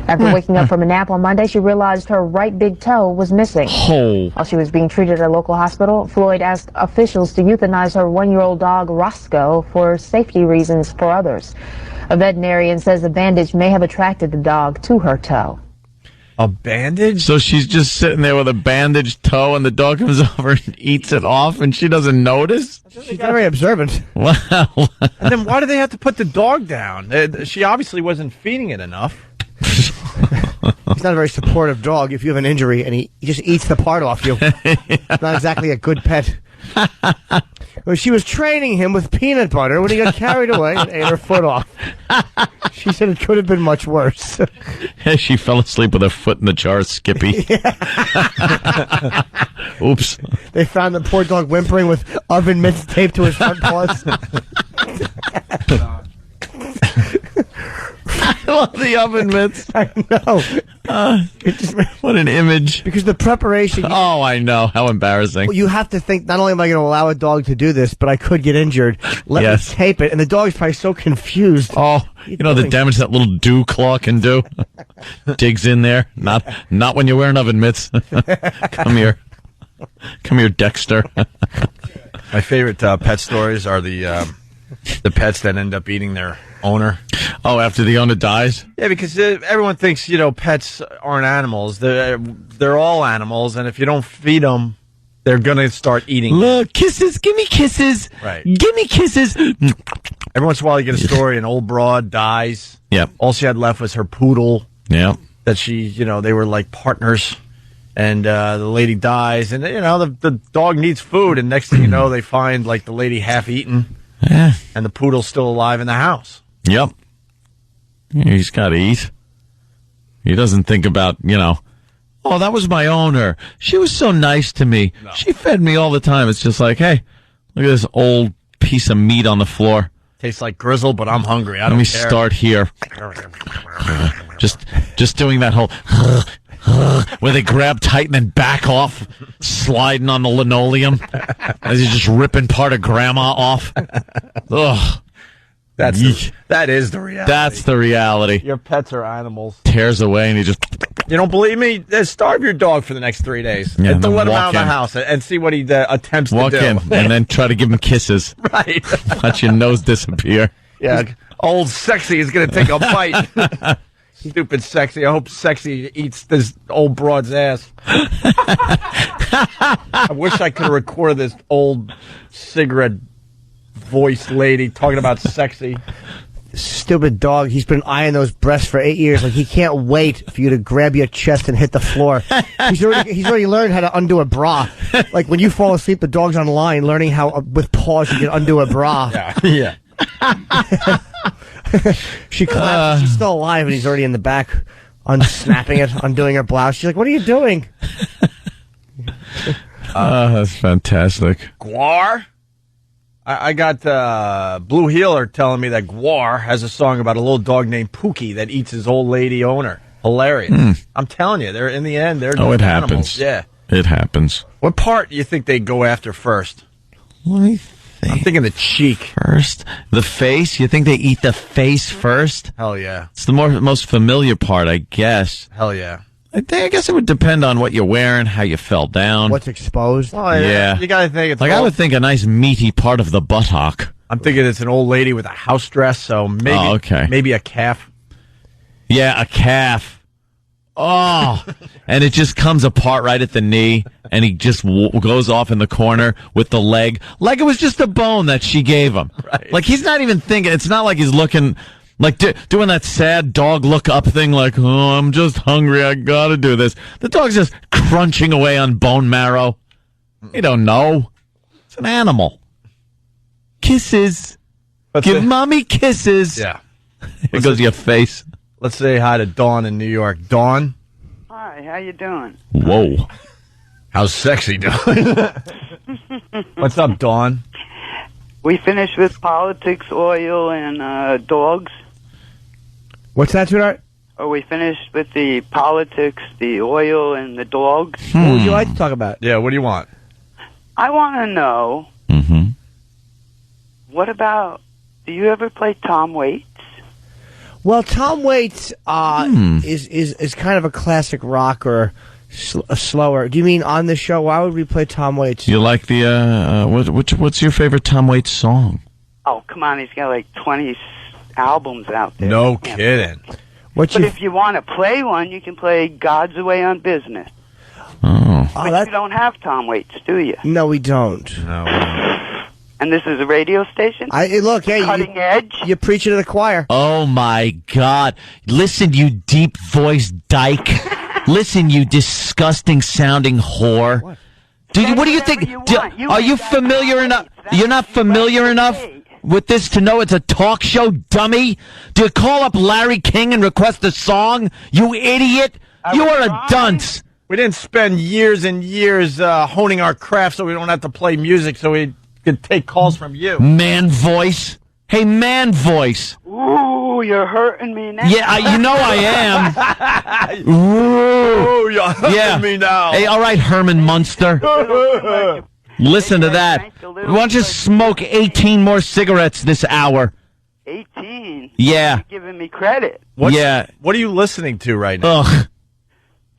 After waking up from a nap on Monday, she realized her right big toe was missing. While she was being treated at a local hospital, Floyd asked officials to euthanize her one-year-old dog, Roscoe, for safety reasons for others. A veterinarian says the bandage may have attracted the dog to her toe. A bandage? So she's just sitting there with a bandaged toe, and the dog comes over and eats it off, and she doesn't notice? She's very observant. Wow. And then why do they have to put the dog down? She obviously wasn't feeding it enough. He's not a very supportive dog if you have an injury and he just eats the part off you. Not exactly a good pet. Well, she was training him with peanut butter when he got carried away and ate her foot off. She said it could have been much worse. She fell asleep with her foot in the jar of Skippy. Oops. They found the poor dog whimpering with oven mitts taped to his front paws. I love the oven mitts. I know. What an image. Because the preparation. Oh, I know. How embarrassing. Well, you have to think, not only am I going to allow a dog to do this, but I could get injured. Let me tape it. And the dog's probably so confused. Oh, you know the damage that little dew claw can do? Digs in there. Not when you're wearing oven mitts. Come here, Dexter. My favorite pet stories are the pets that end up eating their owner. Oh, after the owner dies? Yeah, because everyone thinks, pets aren't animals. They're all animals, and if you don't feed them, they're going to start eating. Look, kisses, give me kisses. Right. Give me kisses. Every once in a while you get a story, an old broad dies. Yep. All she had left was her poodle. Yep. That she, they were like partners. And the lady dies, and, the dog needs food, and next thing you know, they find, like, the lady half-eaten, and the poodle's still alive in the house. Yep. He's got to eat. He doesn't think about, oh, that was my owner. She was so nice to me. No. She fed me all the time. It's just like, hey, look at this old piece of meat on the floor. Tastes like grizzle, but I'm hungry. Let me start here. Just doing that whole where they grab tight and then back off, sliding on the linoleum as you're just ripping part of grandma off. Ugh. That is the reality. That's the reality. Your pets are animals. Tears away and he just... You don't believe me? Starve your dog for the next 3 days. Yeah, and don't let him out of the house and see what he attempts to do. Walk in and then try to give him kisses. Right. Watch your nose disappear. Yeah. Old Sexy is going to take a bite. Stupid Sexy. I hope Sexy eats this old broad's ass. I wish I could have recorded this old cigarette voice lady talking about Sexy. Stupid dog. He's been eyeing those breasts for 8 years. Like, he can't wait for you to grab your chest and hit the floor. He's already learned how to undo a bra. Like, when you fall asleep, the dog's on line learning how, with paws, you can undo a bra. Yeah. She collapsed. She's still alive, and he's already in the back, unsnapping it, undoing her blouse. She's like, "What are you doing?" That's fantastic. Guar? I got Blue Healer telling me that Guar has a song about a little dog named Pookie that eats his old lady owner. Hilarious. I'm telling you, in the end, they're it animals. Happens. Yeah. It happens. What part do you think they go after first? Let me think. I'm thinking the cheek. First? The face? You think they eat the face first? Hell yeah. It's the most familiar part, I guess. Hell yeah. I guess it would depend on what you're wearing, how you fell down. What's exposed? Oh, yeah. You got to think it's I would think a nice meaty part of the buttock. I'm thinking it's an old lady with a house dress, so maybe a calf. Yeah, a calf. Oh, and it just comes apart right at the knee, and he just goes off in the corner with the leg. Like it was just a bone that she gave him. Right. Like he's not even thinking. It's not like he's looking, like doing that sad dog look up thing, like, oh, I'm just hungry, I gotta do this. The dog's just crunching away on bone marrow. You don't know. It's an animal. Kisses. Give mommy kisses. Yeah. Here goes your face. Let's say hi to Dawn in New York. Dawn? Hi, how you doing? Whoa. How's Sexy doing? What's up, Dawn? We finished with politics, oil, and dogs. What's that, sweetheart? Are we finished with the politics, the oil, and the dogs? What would you like to talk about? Yeah, what do you want? I want to know, what about, do you ever play Tom Waits? Well, Tom Waits is kind of a classic rock or slower. Do you mean on the show? Why would we play Tom Waits? You like the what's your favorite Tom Waits song? Oh, come on, he's got like 20 albums out there. No kidding. But if you want to play one, you can play God's Away on Business. Oh. But you don't have Tom Waits, do you? No, we don't. No. And this is a radio station? Look, hey, Cutting edge? You're preaching to the choir. Oh, my God. Listen, you deep-voiced dyke. Listen, you disgusting-sounding whore. What? What do you think? Are you familiar enough? You're not familiar enough with this to know it's a talk show, dummy? Do you call up Larry King and request a song? You idiot. You are a dunce. We didn't spend years and years honing our craft so we don't have to play music so we could take calls from you. Man voice. Hey, man voice. Ooh, you're hurting me now. Yeah, you know I am. Ooh, you're hurting me now. Hey, all right, Herman Munster. Listen to that. Why don't you smoke 18 more cigarettes this hour? 18? Yeah. You're giving me credit. What are you listening to right now? Ugh.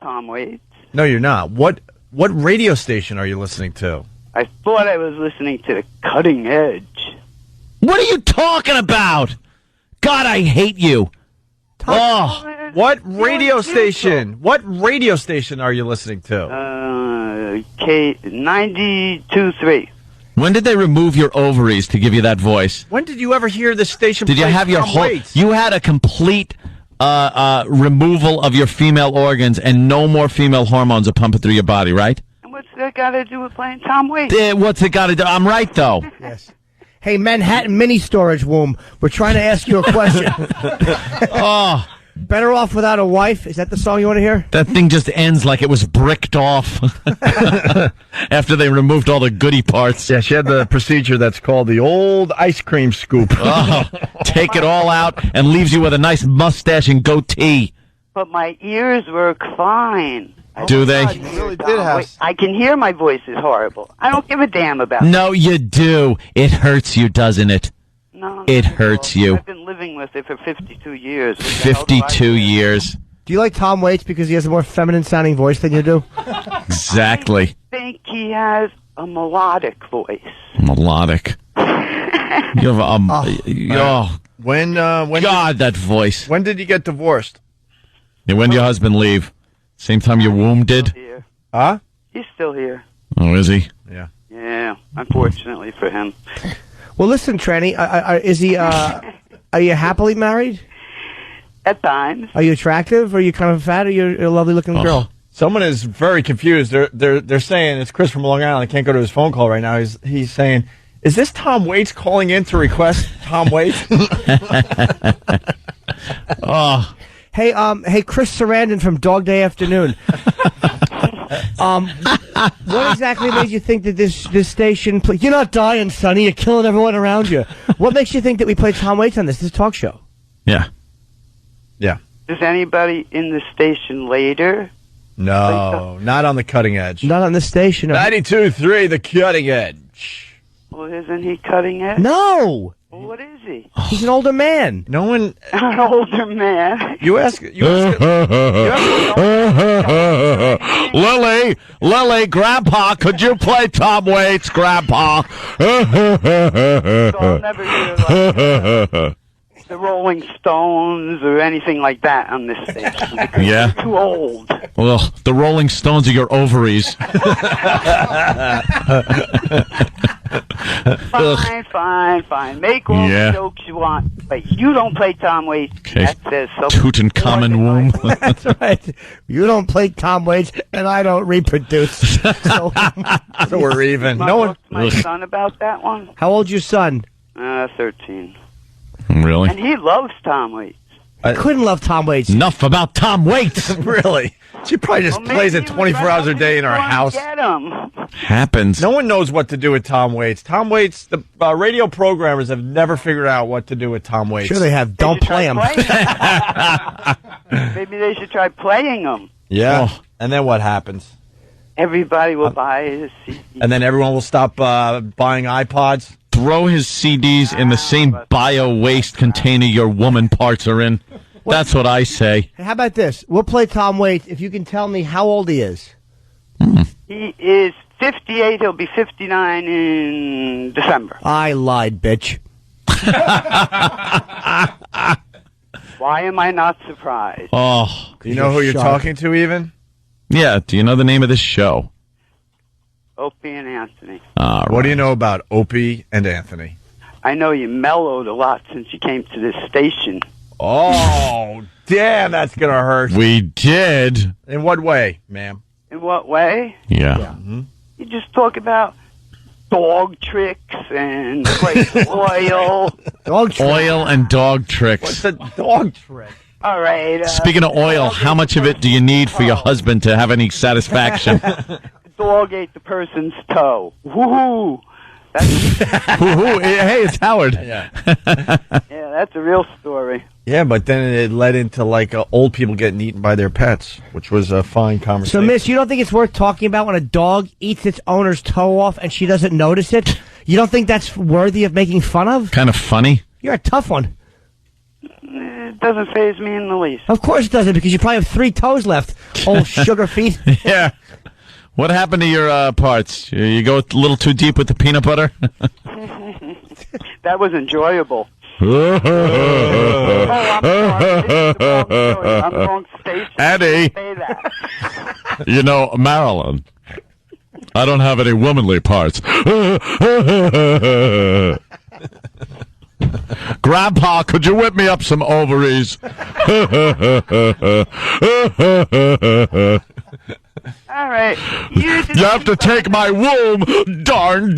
Tom Waits. No, you're not. What radio station are you listening to? I thought I was listening to the Cutting Edge. What are you talking about? God, I hate you. Oh. What radio station? What radio station are you listening to? K92.3. When did they remove your ovaries to give you that voice? When did you ever hear the station? Did you have your whole? You had a complete removal of your female organs, and no more female hormones are pumping through your body, right? And what's that got to do with playing Tom Waits? What's it got to do? I'm right though. Yes. Hey, Manhattan Mini Storage Womb, we're trying to ask you a question. Oh. Better Off Without a Wife? Is that the song you want to hear? That thing just ends like it was bricked off after they removed all the goody parts. Yeah, she had the procedure that's called the old ice cream scoop. Oh, take it all out and leaves you with a nice mustache and goatee. But my ears work fine. Do they? Really did have. I can hear my voice is horrible. I don't give a damn about it. No, you do. It hurts you, doesn't it? No. It hurts you. I've been living with it for 52 years. 52 years. Do you like Tom Waits because he has a more feminine-sounding voice than you do? Exactly. I think he has a melodic voice. Melodic. You have when God, that voice. When did you get divorced? And when did your husband leave? Same time your womb did? Huh? He's still here. Oh, is he? Yeah. Yeah, unfortunately for him. Well, listen, Tranny, is he? Are you happily married? At times. Are you attractive? Are you kind of fat? Or are you a lovely-looking girl? Someone is very confused. They're saying it's Chris from Long Island. I can't go to his phone call right now. He's saying, "Is this Tom Waits calling in to request Tom Waits?" Oh. Hey, Chris Sarandon from Dog Day Afternoon. What exactly made you think that this station? You're not dying, Sonny. You're killing everyone around you. What makes you think that we play Tom Waits on this talk show? Yeah. Yeah. Is anybody in the station later? No, not on the Cutting Edge. Not on the station. 92.3, the Cutting Edge. Well, isn't he Cutting Edge? No. Well, what is he? He's an older man. No one. An older man. You ask. Lily, Grandpa, could you play Tom Waits, Grandpa? So I'll never hear like the Rolling Stones or anything like that on this station. Yeah. They're too old. Well, the Rolling Stones are your ovaries. Fine. Make all the jokes you want, but you don't play Tom Waits. Okay. That says something. Tutankhamun womb. That's right. You don't play Tom Waits, and I don't reproduce. So we're even. No one. My son about that one. How old's your son? 13. Really? And he loves Tom Waits. I couldn't love Tom Waits. Enough about Tom Waits. Really? She probably just plays it 24 hours a day in our house. Get him. Happens. No one knows what to do with Tom Waits. Tom Waits, the radio programmers have never figured out what to do with Tom Waits. Sure they have. Don't play him. Maybe they should try playing him. Yeah. Oh. And then what happens? Everybody will buy his CD. And then everyone will stop buying iPods. Throw his CDs in the same bio-waste container your woman parts are in. That's what I say. Hey, how about this? We'll play Tom Waits if you can tell me how old he is. He is 58. He'll be 59 in December. I lied, bitch. Why am I not surprised? Oh. Do you know who you're talking to even? Yeah. Do you know the name of this show? Opie and Anthony. What do you know about Opie and Anthony? I know you mellowed a lot since you came to this station. Oh, damn, that's going to hurt. We did. In what way, ma'am? In what way? Yeah. Mm-hmm. You just talk about dog tricks and oil. Oil and dog tricks. What's a dog trick? All right. Speaking of oil, how much of it do you need for your husband to have any satisfaction? Dog ate the person's toe. Woohoo! Hey, it's Howard. Yeah, that's a real story. Yeah, but then it led into like old people getting eaten by their pets, which was a fine conversation. So, Miss, you don't think it's worth talking about when a dog eats its owner's toe off and she doesn't notice it? You don't think that's worthy of making fun of? Kind of funny. You're a tough one. It doesn't faze me in the least. Of course it doesn't, because you probably have 3 toes left. Old sugar feet. Yeah. What happened to your parts? You go a little too deep with the peanut butter? That was enjoyable. I'm wrong station. Eddie. Say that. You know, Marilyn, I don't have any womanly parts. Grandpa, could you whip me up some ovaries? All right. You have to take my womb. Darn.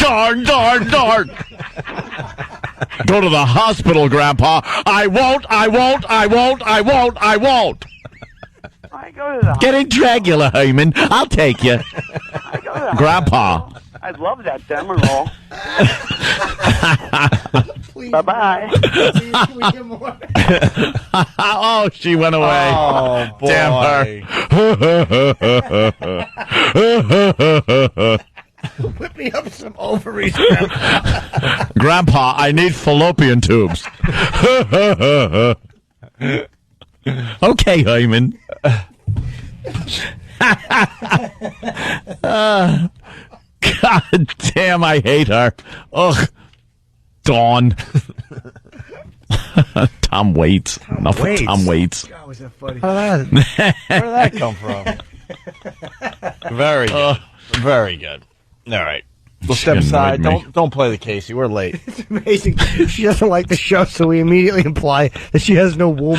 Go to the hospital, Grandpa. I won't. I go to the Getting Dragula, Heyman. I'll take you. Grandpa. I'd love that Demerol. Bye-bye. Oh, she went away. Oh, boy. Damn her. Whip me up some ovaries, Grandpa, I need fallopian tubes. Okay, Heyman. God damn, I hate her. Ugh. Dawn. Tom Waits. Enough of Tom Waits. God, was that funny? Where did that come from? Very good. Very good. All right. We'll step aside. Don't play the Casey. We're late. It's amazing. She doesn't like the show, so we immediately imply that she has no womb.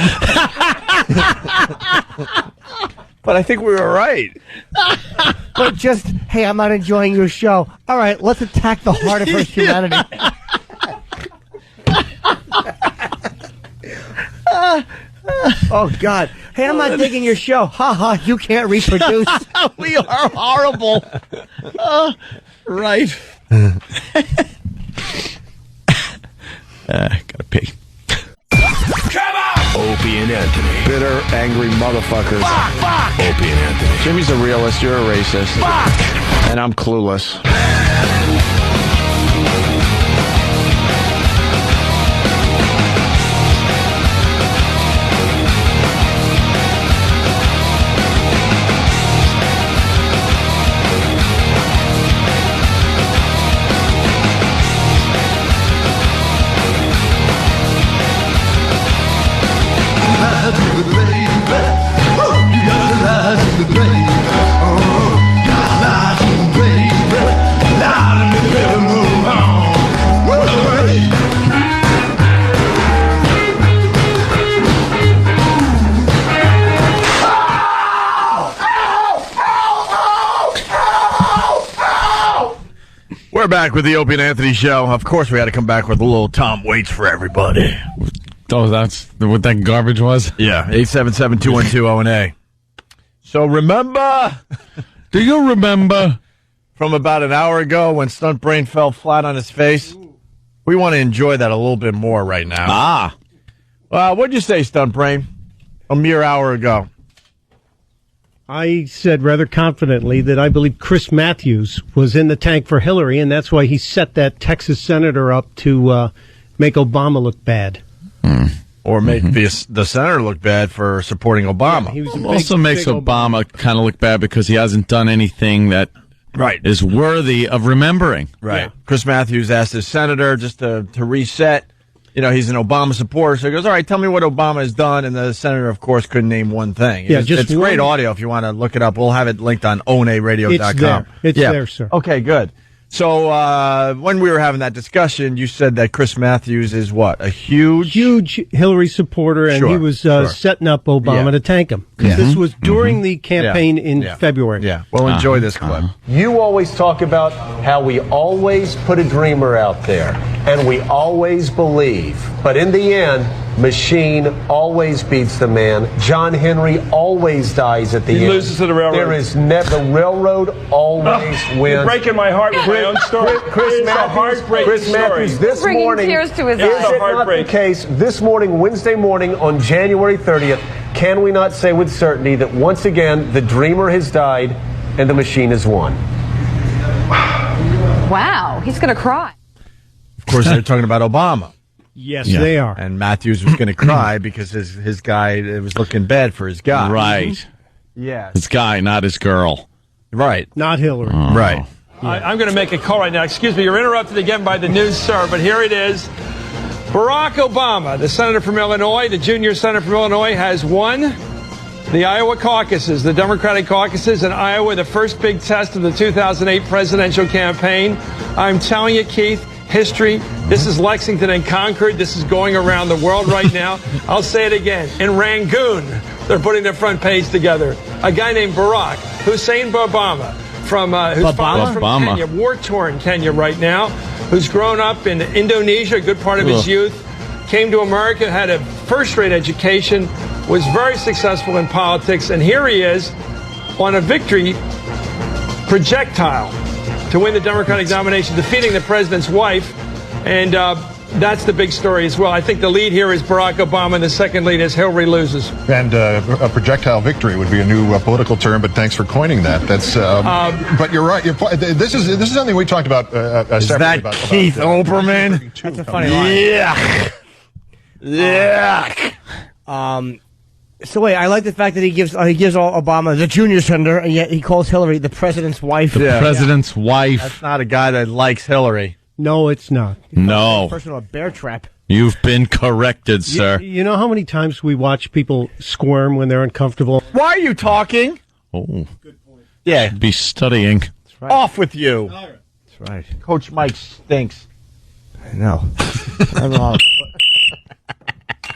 But I think we were right. But just, hey, I'm not enjoying your show. All right, let's attack the heart of her humanity. Oh, God. Hey, I'm not digging your show. Ha ha, you can't reproduce. We are horrible. Right. Gotta pee. Come on! Opie and Anthony. Bitter, angry motherfuckers. Fuck! Opie and Anthony. Jimmy's a realist, you're a racist. Fuck! And I'm clueless. We're back with the Opie and Anthony show. Of course, we had to come back with a little Tom Waits for everybody. Oh, that's what that garbage was? Yeah, 877-212-0-A. So remember, do you remember from about an hour ago when Stunt Brain fell flat on his face? We want to enjoy that a little bit more right now. What'd you say, Stunt Brain, a mere hour ago? I said rather confidently that I believe Chris Matthews was in the tank for Hillary, and that's why he set that Texas senator up to make Obama look bad. Or make the senator look bad for supporting Obama. Yeah, he was also makes Obama kind of look bad because he hasn't done anything that is worthy of remembering. Right. Yeah. Chris Matthews asked his senator just to reset. You know, he's an Obama supporter, so he goes, all right, tell me what Obama has done, and the senator, of course, couldn't name one thing. It's great audio if you want to look it up. We'll have it linked on onaradio.com. It's there, sir. Okay, good. So when we were having that discussion, you said that Chris Matthews is what? A huge Hillary supporter, and he was setting up Obama to tank him. Because this was during the campaign in February. Yeah. Well, enjoy this clip. You always talk about how we always put a dreamer out there, and we always believe. But in the end, machine always beats the man. John Henry always dies at the end. He loses to the railroad. There is the railroad always wins. You're breaking my heart with my own story. Chris Matthews, this Bringing morning, tears to his is eyes. it not the case, this morning, Wednesday morning on January 30th, can we not say with certainty that once again the dreamer has died and the machine has won? Wow, he's going to cry. Of course, they're talking about Obama. Yes, they are. And Matthews was going to cry because his guy, it was looking bad for his guy. Right. Yeah. His guy, not his girl. Right. Not Hillary. Right. I'm going to make a call right now. Excuse me, you're interrupted again by the news, sir, but here it is. Barack Obama, the senator from Illinois, the junior senator from Illinois, has won the Iowa caucuses, the Democratic caucuses in Iowa, the first big test of the 2008 presidential campaign. I'm telling you, Keith, history. This is Lexington and Concord. This is going around the world right now. I'll say it again. In Rangoon, they're putting their front page together. A guy named Barack Hussein Obama, whose father's from Kenya, war-torn Kenya right now, who's grown up in Indonesia, a good part of his youth, came to America, had a first-rate education, was very successful in politics, and here he is on a victory projectile to win the Democratic nomination, defeating the president's wife, and that's the big story as well. I think the lead here is Barack Obama, and the second lead is Hillary loses. And a projectile victory would be a new political term, but thanks for coining that. That's. But you're right. This is something we talked about. Is that about Keith Olbermann? That's a funny line. Yuck. So wait, I like the fact that he gives Obama the junior senator, and yet he calls Hillary the president's wife. The president's wife. That's not a guy that likes Hillary. No, it's not. No. Person to a bear trap. You've been corrected, sir. You know how many times we watch people squirm when they're uncomfortable? Why are you talking? Oh. Good point. Yeah. Be studying. That's right. Off with you. That's right. Coach Mike stinks. I know.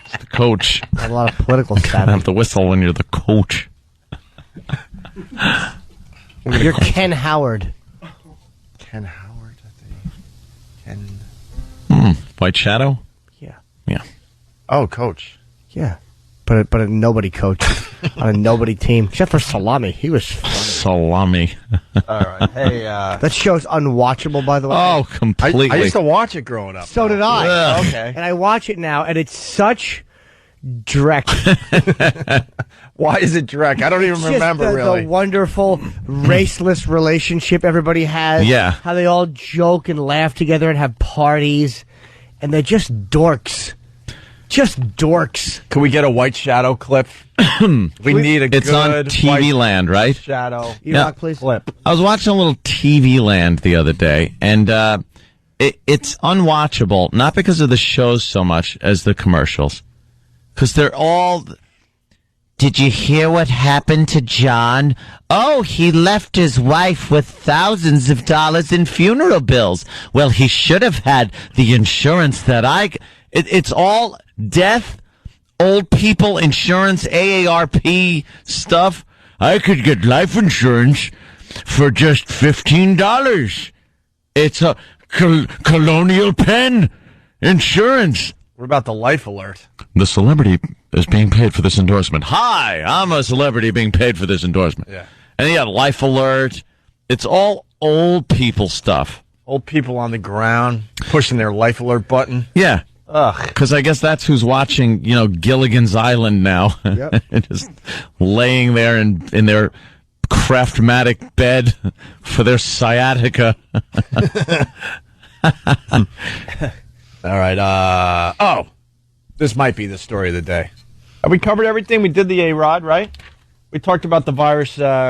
It's the coach. A lot of political You gotta have the whistle when you're the coach. You're Ken Howard. Ken Howard, I think. White Shadow? Yeah. Yeah. Oh, coach. Yeah. But a nobody coach on a nobody team, except for Salami. He was funny. Salami. All right. Hey, that show's unwatchable, by the way. Oh, completely. I used to watch it growing up. So did I. Ugh. Okay. And I watch it now, and it's such dreck. Why is it dreck? I don't even remember, really. The wonderful, raceless relationship everybody has. Yeah. How they all joke and laugh together and have parties. And they're just dorks. Just dorks. Can we get a White Shadow clip? We need a It's good on TV Land, right? Shadow Enoch, please. clip. I was watching a little TV Land the other day, and it's unwatchable, not because of the shows so much as the commercials. Because they're all... Did you hear what happened to John? Oh, he left his wife with thousands of dollars in funeral bills. Well, he should have had the insurance that it's all death, old people insurance, AARP stuff. I could get life insurance for just $15. It's a Colonial Penn insurance. What about the life alert? The celebrity is being paid for this endorsement. Hi, I'm a celebrity being paid for this endorsement. Yeah. And you got life alert. It's all old people stuff. Old people on the ground pushing their life alert button. Yeah. Ugh. Because I guess that's who's watching, Gilligan's Island now. Yep. Just laying there in their Craftmatic bed for their sciatica. All right. This might be the story of the day. Have we covered everything? We did the A-Rod, right? We talked about the virus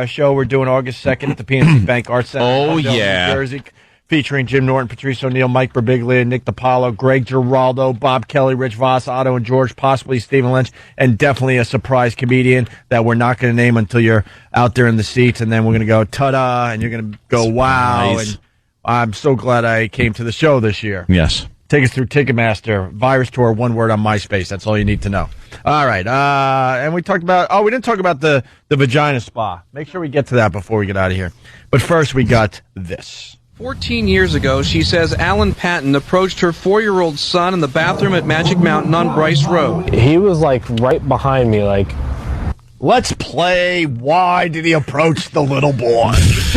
show we're doing August 2nd at the PNC Bank Arts Center. Oh, in yeah. New Jersey, featuring Jim Norton, Patrice O'Neill, Mike Birbiglia, Nick DiPaolo, Greg Giraldo, Bob Kelly, Rich Voss, Otto and George, possibly Stephen Lynch, and definitely a surprise comedian that we're not going to name until you're out there in the seats, and then we're going to go ta-da, and you're going to go wow. Surprise. And I'm so glad I came to the show this year. Yes. Take us through Ticketmaster, Virus Tour, one word on MySpace. That's all you need to know. All right. And we talked about, we didn't talk about the vagina spa. Make sure we get to that before we get out of here. But first, we got this. 14 years ago, she says Alan Patton approached her 4-year-old son in the bathroom at Magic Mountain on Bryce Road. He was like right behind me, like Let's play Why Did He Approach the Little Boy?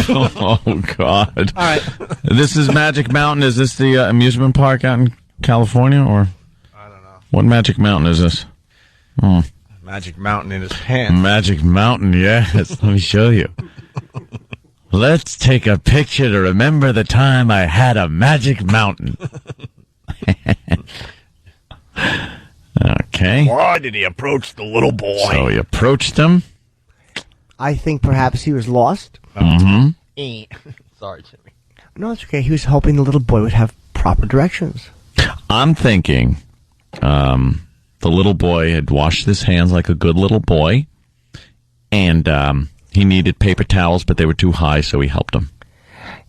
Oh, God. All right. This is Magic Mountain. Is this the amusement park out in California? Or I don't know. What Magic Mountain is this? Oh. Magic Mountain in his pants. Magic Mountain, yes. Let me show you. Let's take a picture to remember the time I had a Magic Mountain. Okay. Why did he approach the little boy? So he approached him. I think perhaps he was lost. Mm-hmm. Sorry, Jimmy. No, it's okay. He was hoping the little boy would have proper directions. I'm thinking the little boy had washed his hands like a good little boy, and he needed paper towels, but they were too high, so he helped him.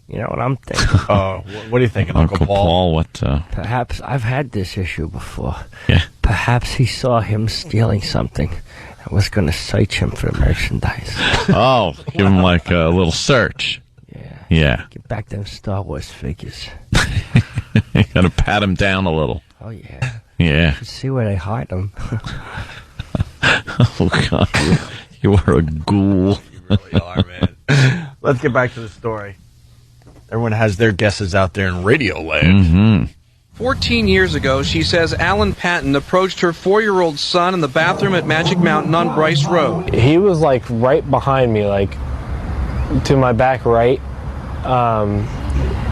You know what I'm thinking? What are you thinking, Uncle Paul? What? Perhaps I've had this issue before. Yeah. Perhaps he saw him stealing something and was going to search him for merchandise. Oh, give him like a little search. Yeah. Get back them Star Wars figures. You got to pat him down a little. Oh, yeah. Yeah. See where they hide them. Oh, God. You are a ghoul. You really are, man. Let's get back to the story. Everyone has their guesses out there in radio land. Mm-hmm. 14 years ago, she says Alan Patton approached her 4-year-old son in the bathroom at Magic Mountain on Bryce Road. He was like right behind me, like to my back right,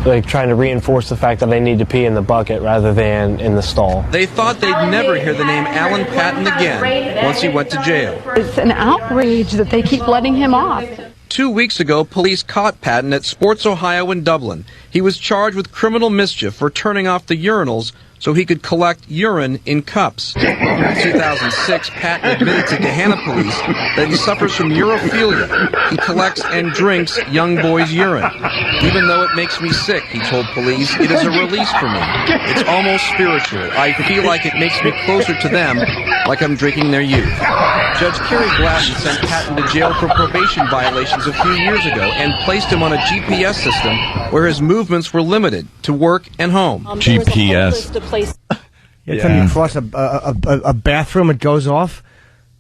like trying to reinforce the fact that I need to pee in the bucket rather than in the stall. They thought they'd never hear the name Alan Patton again once he went to jail. It's an outrage that they keep letting him off. 2 weeks ago, police caught Patton at Sports Ohio in Dublin. He was charged with criminal mischief for turning off the urinals so he could collect urine in cups. In 2006, Patton admitted to Gahanna police that he suffers from urophilia. He collects and drinks young boys' urine. Even though it makes me sick, he told police, it is a release for me. It's almost spiritual. I feel like it makes me closer to them, like I'm drinking their youth. Judge Kerry Gladden sent Patton to jail for probation violations a few years ago and placed him on a GPS system where his movements were limited to work and home. GPS. Every time you cross a bathroom, it goes off.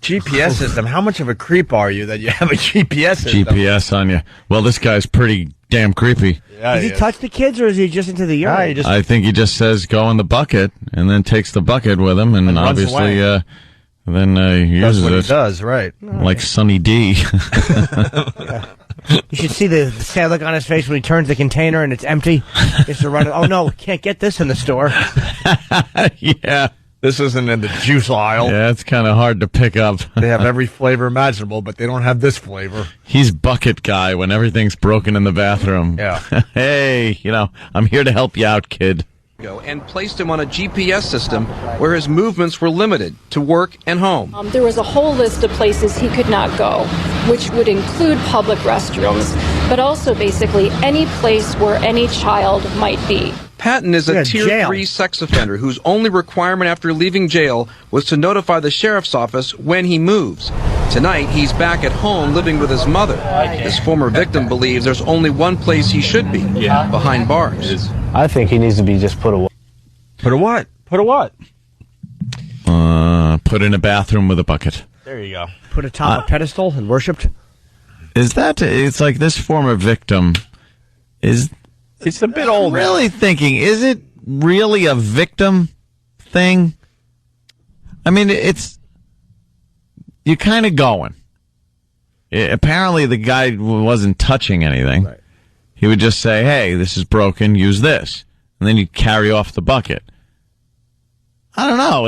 GPS system. How much of a creep are you that you have a GPS system? GPS on you. Well, this guy's pretty damn creepy. Yeah, Does he touch the kids, or is he just into the urine? I think he just says go in the bucket and then takes the bucket with him, and obviously then he uses what it. He does, right. Like Sunny D. You should see the sad look on his face when he turns the container and it's empty. Just to run it. Oh no, we can't get this in the store. Yeah. This isn't in the juice aisle. Yeah, it's kind of hard to pick up. They have every flavor imaginable, but they don't have this flavor. He's bucket guy when everything's broken in the bathroom. Yeah. Hey, I'm here to help you out, kid. And placed him on a GPS system where his movements were limited to work and home. There was a whole list of places he could not go, which would include public restrooms, but also basically any place where any child might be. Patton is a Tier 3 sex offender whose only requirement after leaving jail was to notify the sheriff's office when he moves. Tonight, he's back at home living with his mother. His former victim believes there's only one place he should be, behind bars. I think he needs to be just put away. Put a what? Put a what? Put in a bathroom with a bucket. There you go. Put atop a pedestal and worshipped. It's like this former victim is... It's a bit old. Really thinking, is it really a victim thing? I mean, you're kind of going. Apparently, the guy wasn't touching anything. Right. He would just say, hey, this is broken, use this. And then you'd carry off the bucket. I don't know.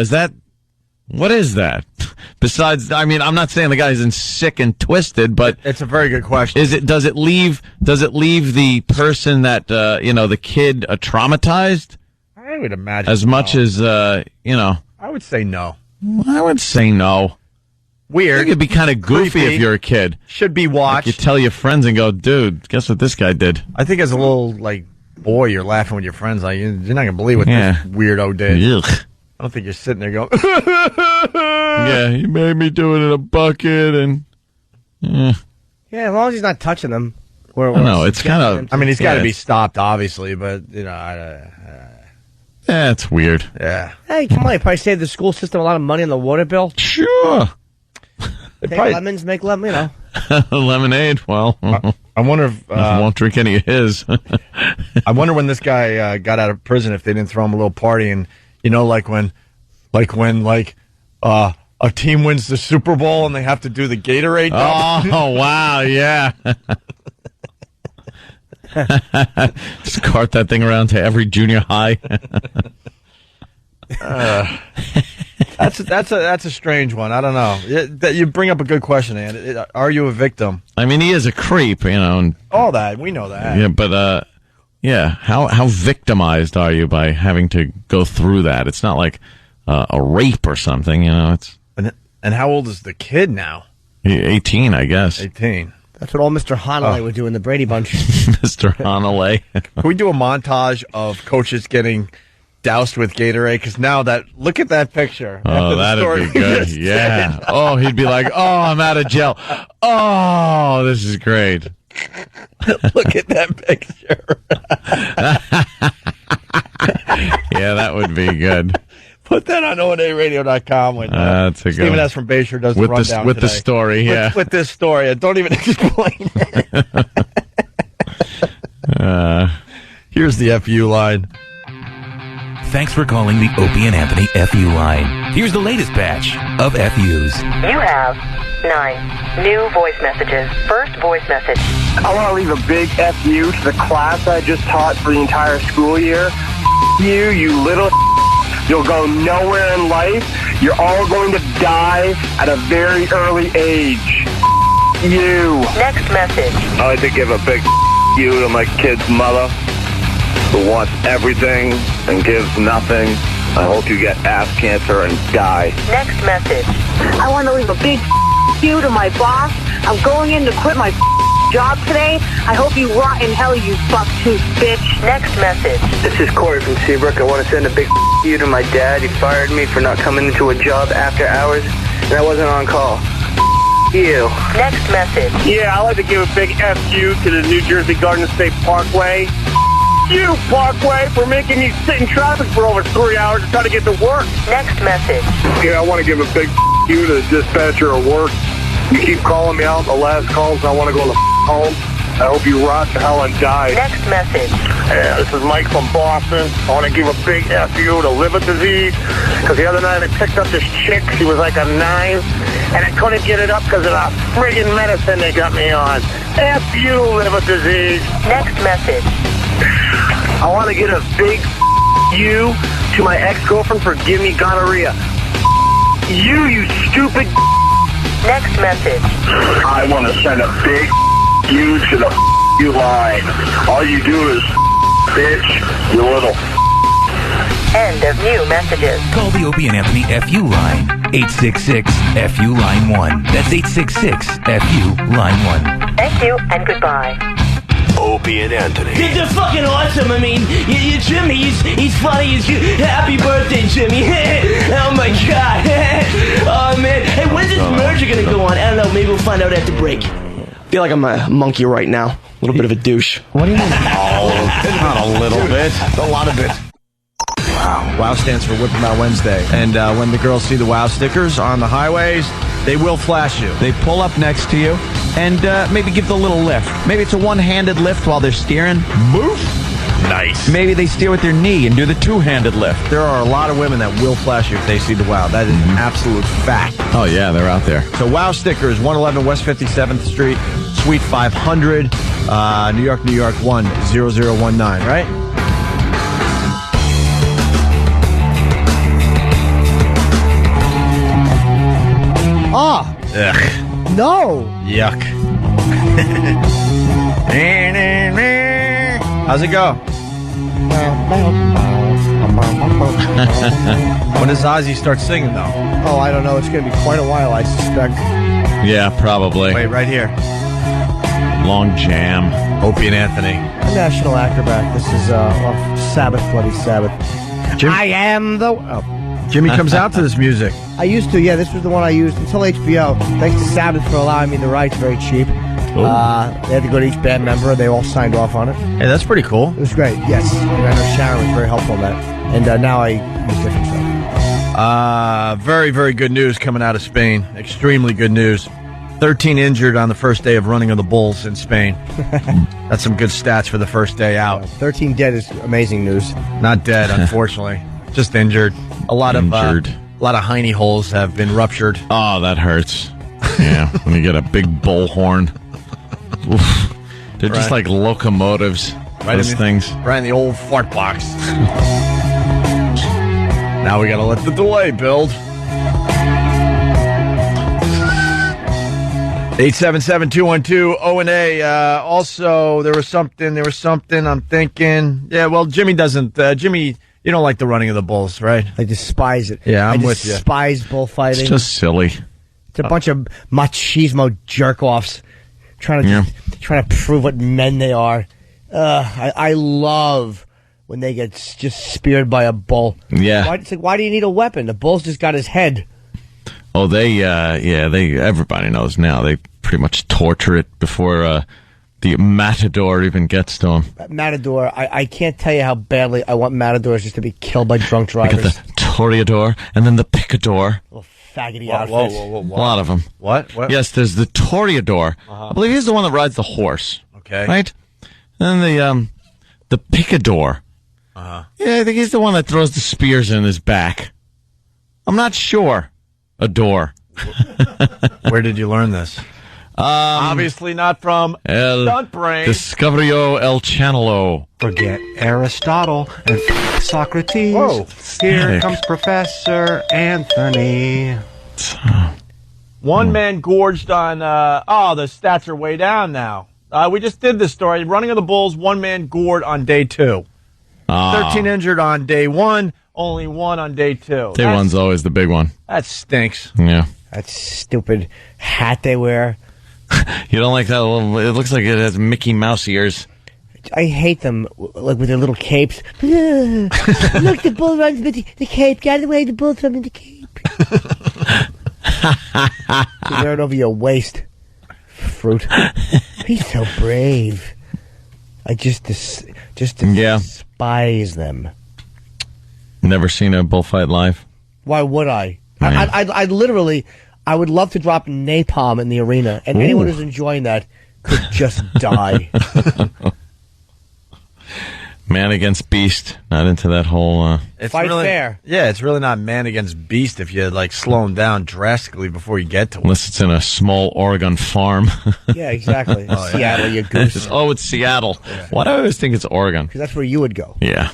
What is that? Besides, I mean, I'm not saying the guy isn't sick and twisted, but it's a very good question. Does it leave the person that, the kid traumatized? I would imagine as much as, I would say no. I would say no. Weird. I think it'd be kind of goofy creepy. If you're a kid. Should be watched. Like you tell your friends and go, dude, guess what this guy did? I think as a little, boy, you're laughing with your friends. Like, you're not going to believe what this weirdo did. Ugh. I don't think you're sitting there going, yeah, he made me do it in a bucket and... Yeah, as long as he's not touching them. No, it's kind of... I mean, he's got to be stopped, obviously, but, it's weird. Yeah. Hey, come on, you probably saved the school system a lot of money on the water bill. Sure. Take lemons, make lemon, Lemonade. Well, I wonder if I won't drink any of his. I wonder when this guy got out of prison if they didn't throw him a little party, and like when a team wins the Super Bowl and they have to do the Gatorade. Oh wow, yeah. Just cart that thing around to every junior high. That's a strange one. I don't know. You bring up a good question, Ann. Are you a victim? I mean, he is a creep, and all that we know that. Yeah, but how victimized are you by having to go through that? It's not like a rape or something, It's and how old is the kid now? 18, I guess. 18. That's what old Mr. Hanalei would do in the Brady Bunch. Mr. Hanalei. Can we do a montage of coaches getting doused with Gatorade? Because look at that picture. Oh, that'd be good. Yeah. Oh, he'd be like, oh, I'm out of gel. Oh, this is great. Look at that picture. Yeah, that would be good. Put that on ONARadio.com when that's a good Stephen S. from Bayshore does with the rundown with today. the story, yeah. With this story. Don't even explain it. Here's the FU line. Thanks for calling the Opie and Anthony FU line. Here's the latest batch of FUs. You have 9 new voice messages. First voice message. I want to leave a big FU to the class I just taught for the entire school year. You little You'll go nowhere in life. You're all going to die at a very early age. You. Next message. I'd like to give a big you to my kid's mother, who wants everything and gives nothing. I hope you get ass cancer and die. Next message. I want to leave a big you to my boss. I'm going in to quit my job today. I hope you rot in hell, you buck-tooth bitch. Next message. This is Corey from Seabrook. I want to send a big you to my dad. He fired me for not coming into a job after hours, and I wasn't on call. You. Next message. Yeah, I'd like to give a big FU to the New Jersey Garden State Parkway. You, Parkway, for making me sit in traffic for over 3 hours to try to get to work. Next message. Yeah, I want to give a big you to the dispatcher at work. You keep calling me out the last calls, and I want to go to home. I hope you rot to hell and die. Next message. Yeah, this is Mike from Boston. I want to give a big FU to liver disease, because the other night I picked up this chick. She was like a 9, and I couldn't get it up because of the friggin' medicine they got me on. FU, liver disease. Next message. I want to get a big you to my ex-girlfriend for giving me gonorrhea. You stupid. Next message. I want to send a big you to the you line. All you do is bitch, you little. End of new messages. Call the Opie and Anthony FU line. 866-FU line 1. That's 866-FU line 1. Thank you and goodbye. Opie and Anthony. They're fucking awesome. I mean, Jimmy, he's funny as you. Happy birthday, Jimmy. Oh, my God. Oh, man. Hey, when's this merger going to go on? I don't know. Maybe we'll find out after break. I feel like I'm a monkey right now. A little bit of a douche. What do you mean? Oh, not a little bit. A lot of it. Wow. WOW stands for Whip 'em Out Wednesday. And when the girls see the WOW stickers on the highways, they will flash you. They pull up next to you and maybe give the little lift. Maybe it's a one-handed lift while they're steering. Move. Nice. Maybe they steer with their knee and do the two-handed lift. There are a lot of women that will flash you if they see the WOW. That is an absolute fact. Oh, yeah, they're out there. So WOW stickers, 111 West 57th Street, Suite 500, New York, 10019, right? Ah! Ugh. No! Yuck. How's it go? When does Ozzy start singing, though? Oh, I don't know. It's going to be quite a while, I suspect. Yeah, probably. Wait, right here. Long jam. Opie and Anthony. A national acrobat. This is Sabbath, Bloody Sabbath. I am the... Oh. Jimmy comes out to this music. I used to, yeah. This was the one I used until HBO. Thanks to Sabbath for allowing me the rights, very cheap. They had to go to each band member. They all signed off on it. Hey, that's pretty cool. It was great, yes. And I know Sharon was very helpful in that. And now I use different stuff. Very, very good news coming out of Spain. Extremely good news. 13 injured on the first day of running of the bulls in Spain. That's some good stats for the first day out. 13 dead is amazing news. Not dead, unfortunately. Just injured. A lot of hiney holes have been ruptured. Oh, that hurts. Yeah, when you get a big bullhorn. Oof. They're just like locomotives. Those things. Right in the old fart box. Now we got to let the delay build. 877-212-0&A. Also, there was something I'm thinking. Yeah, well, Jimmy doesn't. Jimmy, you don't like the running of the bulls, right? I despise it. Yeah, I'm with you. I despise bullfighting. It's just silly. It's a bunch of machismo jerk-offs trying to prove what men they are. I love when they get just speared by a bull. Yeah. Why do you need a weapon? The bull's just got his head. Oh, everybody knows now. They pretty much torture it before the matador even gets to him. Matador, I can't tell you how badly I want matadors just to be killed by drunk drivers. Like the toreador and then the picador. Little faggoty outfits. A lot of them. What? Yes, there's the toreador. I believe he's the one that rides the horse. Okay. Right? And then the picador. Yeah, I think he's the one that throws the spears in his back. I'm not sure. Adore. Where did you learn this? Obviously not from Stunt Brain. Discoverio El Channelo. Forget Aristotle and Socrates. Whoa. Here comes Professor Anthony. One man gorged on... the stats are way down now. We just did this story. Running of the bulls, one man gored on day 2. 13 injured on day 1. Only 1 on day 2. Day 1's always the big one. That stinks. Yeah. That stupid hat they wear. You don't like that little... It looks like it has Mickey Mouse ears. I hate them, like with their little capes. Look, the bull runs with the cape. Get out of the way, the bull's running the cape. You wear it over your waist. Fruit. He's so brave. I just despise them. Never seen a bullfight live? Why would I? Yeah. I literally, I would love to drop napalm in the arena, and anyone who's enjoying that could just die. Man against beast. Not into that whole... Fight fair. Yeah, it's really not man against beast if you slow them down drastically before you get to it. Unless it's in a small Oregon farm. Yeah, exactly. Seattle, you goose. It's Seattle. Yeah. Why do I always think it's Oregon? Because that's where you would go. Yeah.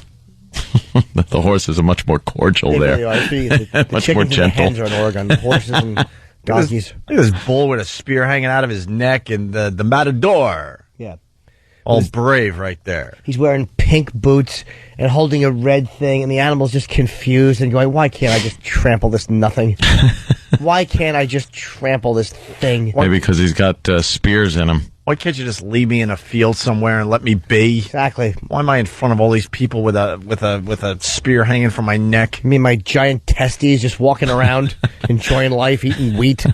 The horses are much more cordial there. Really are. The much chickens more and gentle. the hens are in Oregon. The horses and donkeys. Look at this bull with a spear hanging out of his neck and the matador. Yeah. All brave right there. He's wearing pink boots and holding a red thing, and the animal's just confused and going, why can't I just trample this nothing? Why can't I just trample this thing? Maybe because he's got spears in him. Why can't you just leave me in a field somewhere and let me be? Exactly. Why am I in front of all these people with a spear hanging from my neck? Me and my giant testes just walking around, enjoying life, eating wheat.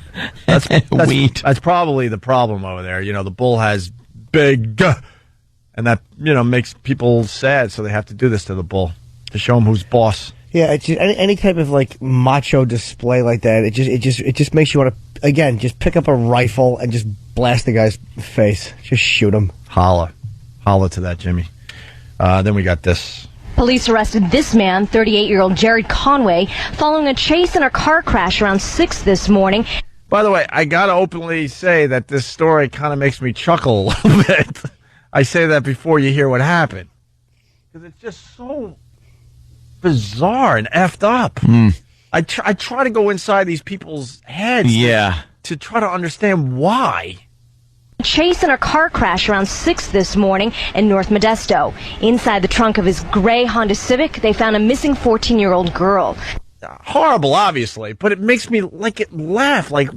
That's wheat. That's probably the problem over there. The bull has big, and that makes people sad. So they have to do this to the bull to show him who's boss. Yeah, it's just, any type of macho display like that. It just makes you want to again just pick up a rifle and just blast the guy's face. Just shoot him. Holla to that, Jimmy. Then we got this. Police arrested this man, 38-year-old Jared Conway, following a chase in a car crash around 6 this morning. By the way, I gotta openly say that this story kind of makes me chuckle a little bit. I say that before you hear what happened, because it's just so bizarre and effed up. I try to go inside these people's heads to try to understand why. Chase in a car crash around 6 this morning in North Modesto. Inside the trunk of his gray Honda Civic, they found a missing 14-year-old girl. Horrible, obviously, but it makes me laugh. Like,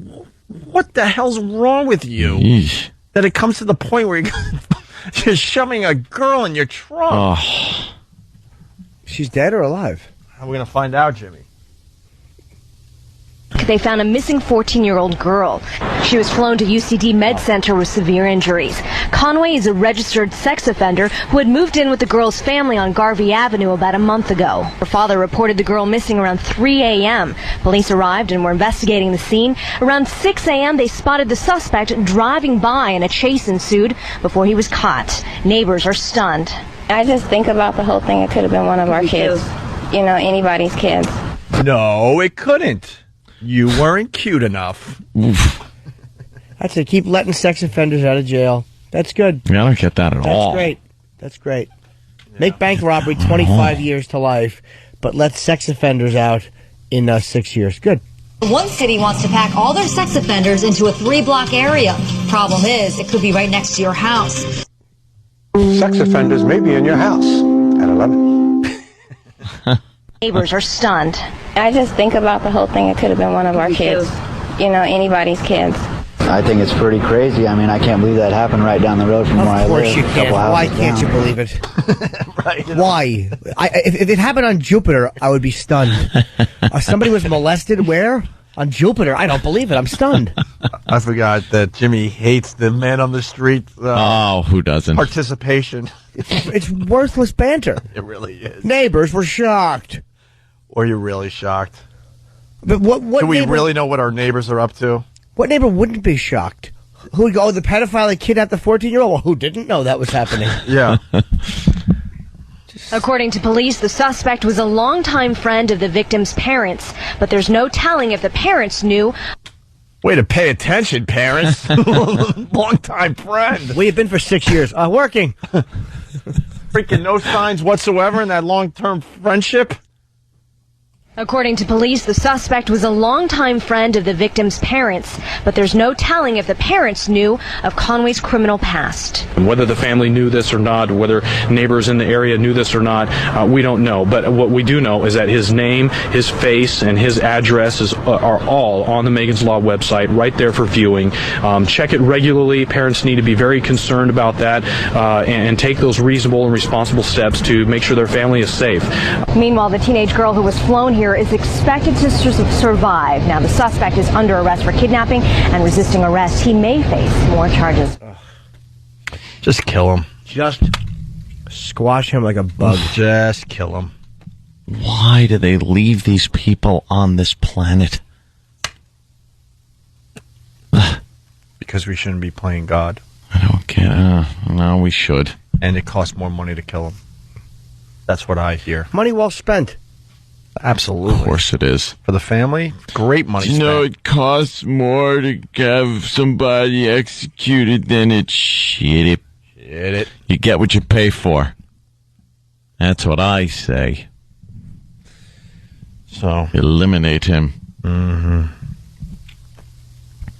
what the hell's wrong with you? Yeesh. That it comes to the point where you're shoving a girl in your trunk. Oh. She's dead or alive? How are we going to find out, Jimmy? they found a missing 14-year-old girl. She was flown to UCD Med Center with severe injuries. Conway is a registered sex offender who had moved in with the girl's family on Garvey Avenue about a month ago. Her father reported the girl missing around 3 a.m. Police arrived and were investigating the scene. Around 6 a.m., they spotted the suspect driving by and a chase ensued before he was caught. Neighbors are stunned. I just think about the whole thing. It could have been one of our kids. You know, anybody's kids. No, it couldn't. You weren't cute enough. That's it. Keep letting sex offenders out of jail. That's good. Yeah, I don't get that at all. That's great. That's great. Make bank robbery 25 years to life, but let sex offenders out in 6 years. Good. One city wants to pack all their sex offenders into a 3-block area. Problem is, it could be right next to your house. Sex offenders may be in your house at 11. Neighbors are stunned. I just think about the whole thing. It could have been one of our kids. You know, anybody's kids. I think it's pretty crazy. I mean, I can't believe that happened right down the road from where I live. Of course you can't. Why can't you believe it? Right. Why? If it happened on Jupiter, I would be stunned. Somebody was molested where? On Jupiter. I don't believe it. I'm stunned. I forgot that Jimmy hates the man on the street. Who doesn't? Participation. It's worthless banter. It really is. Neighbors were shocked. Or you're really shocked. But what Do we neighbor, really know what our neighbors are up to? What neighbor wouldn't be shocked? Who would go, oh, the pedophile that kidnapped the 14-year-old? Well, who didn't know that was happening? Yeah. According to police, the suspect was a longtime friend of the victim's parents, but there's no telling if the parents knew. Way to pay attention, parents. Long-time friend. We have been for 6 years. Working. Freaking no signs whatsoever in that long-term friendship. According to police, the suspect was a longtime friend of the victim's parents, but there's no telling if the parents knew of Conway's criminal past. And whether the family knew this or not, whether neighbors in the area knew this or not, we don't know. But what we do know is that his name, his face, and his address are all on the Megan's Law website, right there for viewing. Check it regularly. Parents need to be very concerned about that and take those reasonable and responsible steps to make sure their family is safe. Meanwhile, the teenage girl who was flown here is expected to survive. Now, the suspect is under arrest for kidnapping and resisting arrest. He may face more charges. Just kill him. Just squash him like a bug. Just kill him. Why do they leave these people on this planet? Because we shouldn't be playing God. I don't care. No, we should. And it costs more money to kill him. That's what I hear. Money well spent. Absolutely. Of course it is. For the family, great money spent. You know, it costs more to have somebody executed than it shit it. You get what you pay for. That's what I say. So eliminate him. Mm-hmm.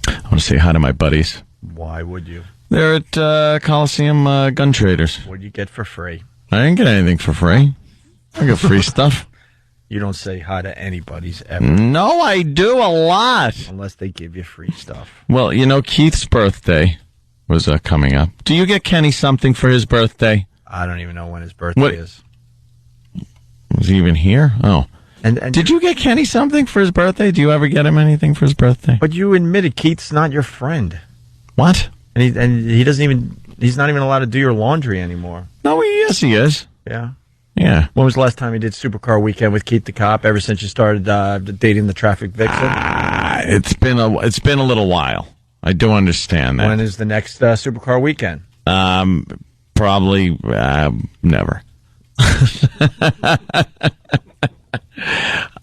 I want to say hi to my buddies. Why would you? They're at Coliseum Gun Traders. What do you get for free? I didn't get anything for free. I got free stuff. You don't say hi to anybody's ever. No, I do a lot. Unless they give you free stuff. Well, you know, Keith's birthday was coming up. Do you get Kenny something for his birthday? I don't even know when his birthday is. Was he even here? Oh. And did you get Kenny something for his birthday? Do you ever get him anything for his birthday? But you admitted Keith's not your friend. What? And he doesn't even, he's not even allowed to do your laundry anymore. No, yes, he is. Yeah. Yeah. When was the last time you did Supercar Weekend with Keith the Cop? Ever since you started dating the traffic vixen? It's been a little while. I do understand that. When is the next Supercar Weekend? Probably never.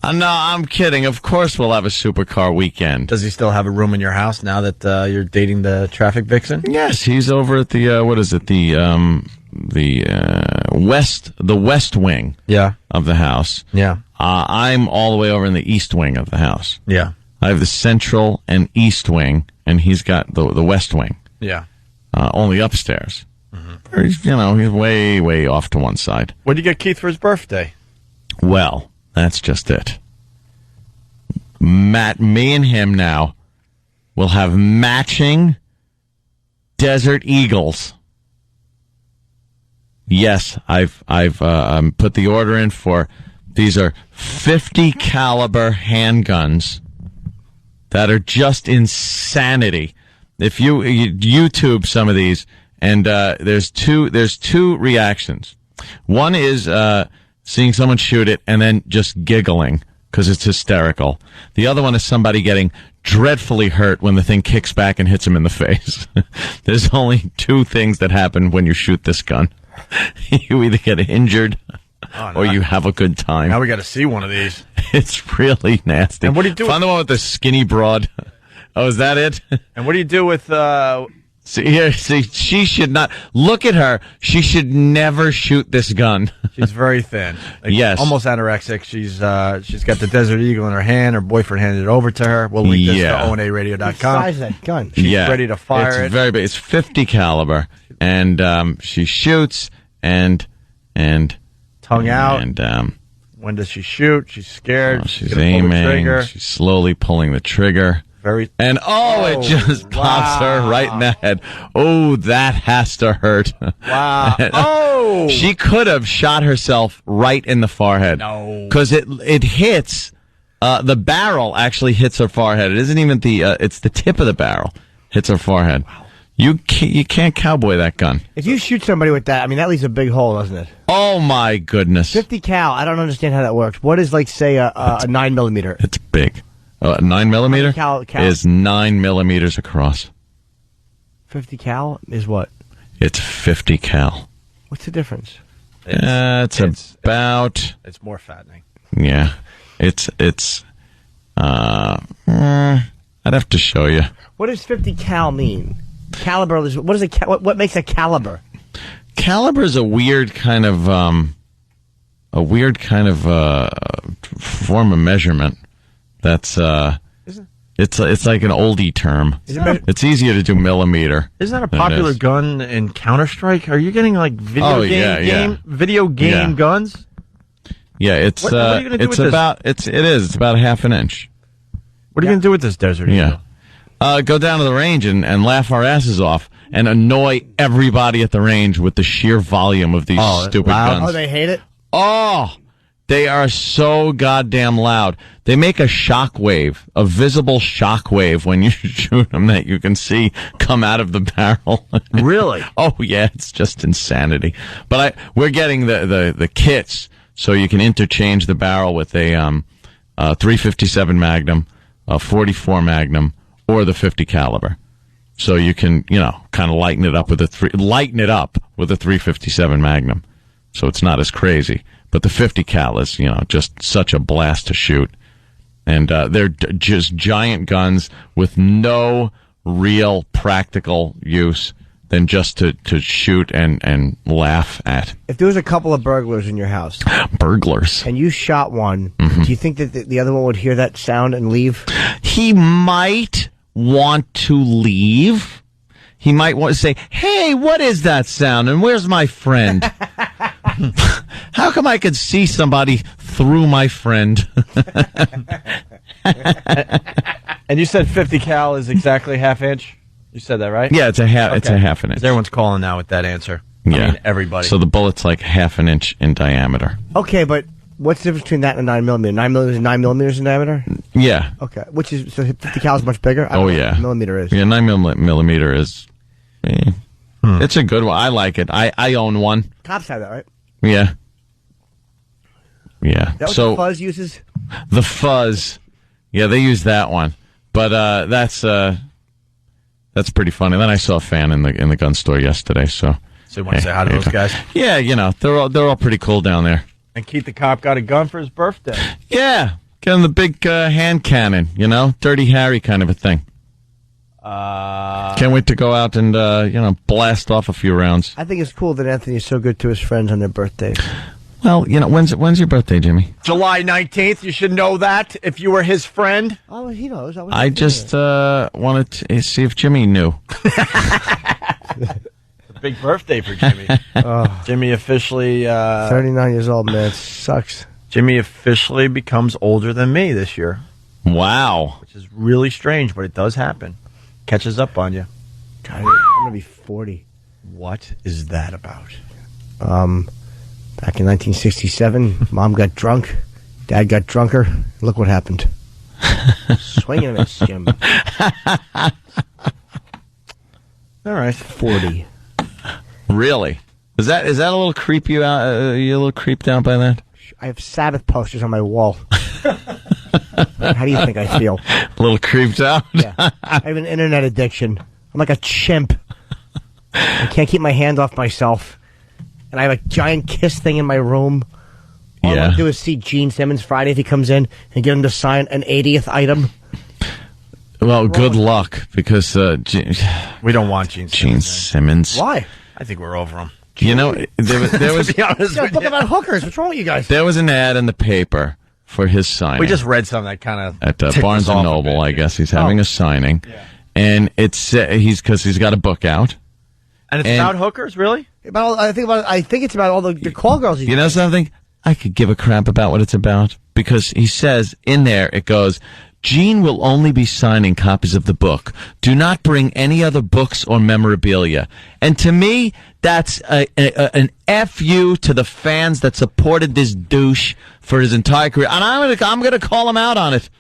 No, I'm kidding. Of course we'll have a Supercar Weekend. Does he still have a room in your house now that you're dating the traffic vixen? Yes, he's over at the what is it? The West Wing. Yeah. Of the house. Yeah. I'm all the way over in the East Wing of the house. Yeah. I have the Central and East Wing, and he's got the West Wing. Yeah. Only upstairs. Mm-hmm. He's way, way off to one side. What did you get Keith for his birthday? Well, that's just it. Me and him now will have matching Desert Eagles. Yes, I've put the order in for. These are 50 caliber handguns that are just insanity. If you YouTube some of these, and there's two reactions. One is seeing someone shoot it and then just giggling because it's hysterical. The other one is somebody getting dreadfully hurt when the thing kicks back and hits him in the face. There's only two things that happen when you shoot this gun. You either get injured or you have a good time. Now we got to see one of these. It's really nasty. And what do you do? Find the one with the skinny broad. Oh, is that it? And what do you do with... See, she should not... Look at her. She should never shoot this gun. She's very thin. Yes. Almost anorexic. She's got the Desert Eagle in her hand. Her boyfriend handed it over to her. We'll link this to onaradio.com. What size is that gun? She's ready to fire it's very big. It's 50 caliber. And she shoots and tongue out. And when does she shoot? She's scared. She's gonna pull the trigger. aiming. She's slowly pulling the trigger. And it just pops her right in the head. Oh, that has to hurt. Wow. She could have shot herself right in the forehead. No. Because it hits, the barrel actually hits her forehead. It isn't even it's the tip of the barrel hits her forehead. Wow. You can't cowboy that gun. If you shoot somebody with that, I mean, that leaves a big hole, doesn't it? Oh, my goodness. 50 cal, I don't understand how that works. What is, like, say, a 9mm? It's big. 9mm cal? is 9 millimeters across. 50 cal is what? It's 50 cal. What's the difference? It's about... It's more fattening. Yeah. I'd have to show you. What does 50 cal mean? Caliber is... What makes a caliber? Caliber is a weird kind of form of measurement. That's it's like an oldie term. It's easier to do millimeter. Isn't that a popular gun in Counter-Strike? Are you getting like video game guns? Yeah, it's what are you gonna do it's with about this? it's about half an inch. What are you going to do with this Desert Eagle? Go down to the range and laugh our asses off and annoy everybody at the range with the sheer volume of these stupid guns. Oh, they hate it? Oh, they are so goddamn loud. They make a shockwave, a visible shockwave when you shoot them that you can see come out of the barrel. Really? Oh, yeah, it's just insanity. But we're getting the kits so you can interchange the barrel with a 357 Magnum, a 44 Magnum, or the 50 caliber. So you can, kind of lighten it up with a 357 Magnum. So it's not as crazy. But the 50 cal is, just such a blast to shoot. And they're just giant guns with no real practical use than just to shoot and laugh at. If there was a couple of burglars in your house. Burglars. And you shot one, do you think that the other one would hear that sound and leave? He might want to leave. He might want to say, hey, what is that sound? And where's my friend? How come I could see somebody through my friend? And you said 50 cal is exactly half inch? You said that, right? Yeah, it's a half an inch. Everyone's calling now with that answer. Yeah. I mean, everybody. So the bullet's like half an inch in diameter. Okay, but what's the difference between that and a 9mm? 9mm is 9 millimeters in diameter? Yeah. Okay. So 50 cal is much bigger? Oh, yeah. Millimeter is. Yeah, 9 millimeter is... It's a good one. I like it. I own one. Cops have that, right? Yeah. Yeah. Is that what the fuzz uses? The fuzz. Yeah, they use that one. But that's pretty funny. Then I saw a fan in the gun store yesterday, so you want to say hi to those guys? Yeah, they're all pretty cool down there. And Keith the cop got a gun for his birthday. Yeah. Get him the big hand cannon, Dirty Harry kind of a thing. Can't wait to go out and blast off a few rounds. I think it's cool that Anthony is so good to his friends on their birthdays. Well, when's your birthday, Jimmy? July 19th. You should know that if you were his friend. Oh, he knows. I just wanted to see if Jimmy knew. Big birthday for Jimmy. Jimmy officially 39 years old, man. It sucks. Jimmy officially becomes older than me this year. Wow. Which is really strange, but it does happen. Catches up on you. God, I'm going to be 40. What is that about? Back in 1967, Mom got drunk. Dad got drunker. Look what happened. Swing and a miss, Jim. All right. 40. Really? Is that a little creep you out? You a little creeped out by that? I have Sabbath posters on my wall. How do you think I feel? A little creeped out? Yeah. I have an internet addiction. I'm like a chimp. I can't keep my hand off myself. And I have a giant Kiss thing in my room. All I want to do is see Gene Simmons Friday if he comes in and get him to sign an 80th item. Well, good luck, because we don't want Gene Simmons. Why? I think we're over him. You know, there was to be honest with book about hookers. What's wrong with you guys? There was an ad in the paper for his signing. We just read something that kind of at Barnes and Noble. I guess he's having a signing, and it's because he's got a book out, and it's about hookers, really. I think it's about all the call girls. You know something? I could give a crap about what it's about, because he says in there, it goes, Gene will only be signing copies of the book. Do not bring any other books or memorabilia. And to me, that's an F-U to the fans that supported this douche for his entire career. And I'm gonna call him out on it.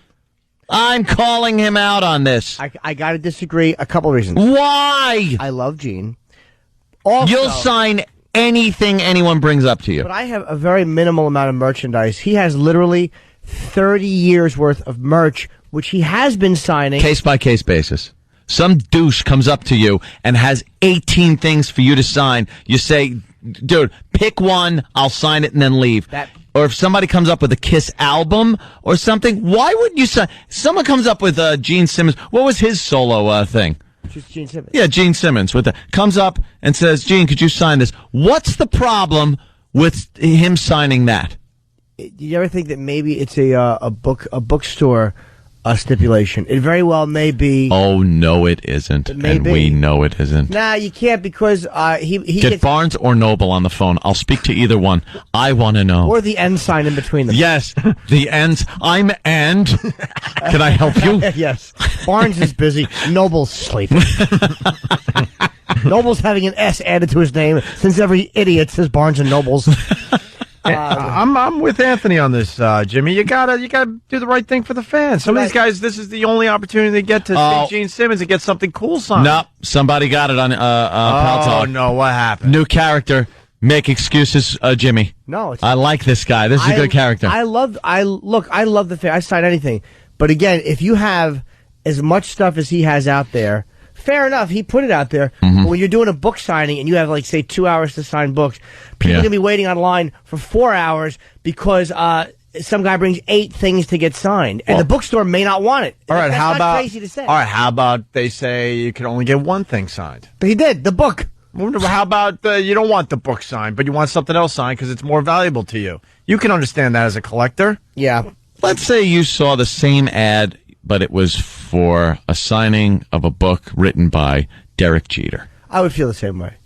I'm calling him out on this. I got to disagree. A couple reasons. Why? I love Gene. Also, you'll sign anything anyone brings up to you. But I have a very minimal amount of merchandise. He has literally 30 years worth of merch, which he has been signing. Case by case basis. Some douche comes up to you and has 18 things for you to sign. You say, dude, pick one, I'll sign it and then leave. Or if somebody comes up with a Kiss album or something, why wouldn't you sign? Someone comes up with Gene Simmons. What was his solo thing? Just Gene Simmons. Yeah, Gene Simmons comes up and says, Gene, could you sign this? What's the problem with him signing that? Do you ever think that maybe it's a bookstore stipulation? It very well may be. Oh no, it isn't, and we know it isn't. Nah, you can't, because he Get gets, Barnes or Noble on the phone. I'll speak to either one. I want to know. or the N sign in between them. Yes, the ends. I'm and. Can I help you? Yes. Barnes is busy. Noble's sleeping. Noble's having an S added to his name, since every idiot says Barnes and Noble's. I'm with Anthony on this, Jimmy. You gotta do the right thing for the fans. Some of these guys, this is the only opportunity they get to see Gene Simmons and get something cool signed. No, somebody got it on Pal Talk. Oh no, what happened? New character. Make excuses, Jimmy. No, I like this guy. This is a good character. I love the fan. I sign anything. But again, if you have as much stuff as he has out there, fair enough, he put it out there. Mm-hmm. But when you're doing a book signing and you have, like, say, 2 hours to sign books, people are going to be waiting online for 4 hours because some guy brings 8 things to get signed. And the bookstore may not want it. All right, That's not crazy to say. All right, how about they say you can only get one thing signed? But he did, the book. How about you don't want the book signed, but you want something else signed because it's more valuable to you? You can understand that as a collector. Yeah. Let's say you saw the same ad, but it was for a signing of a book written by Derek Jeter. I would feel the same way.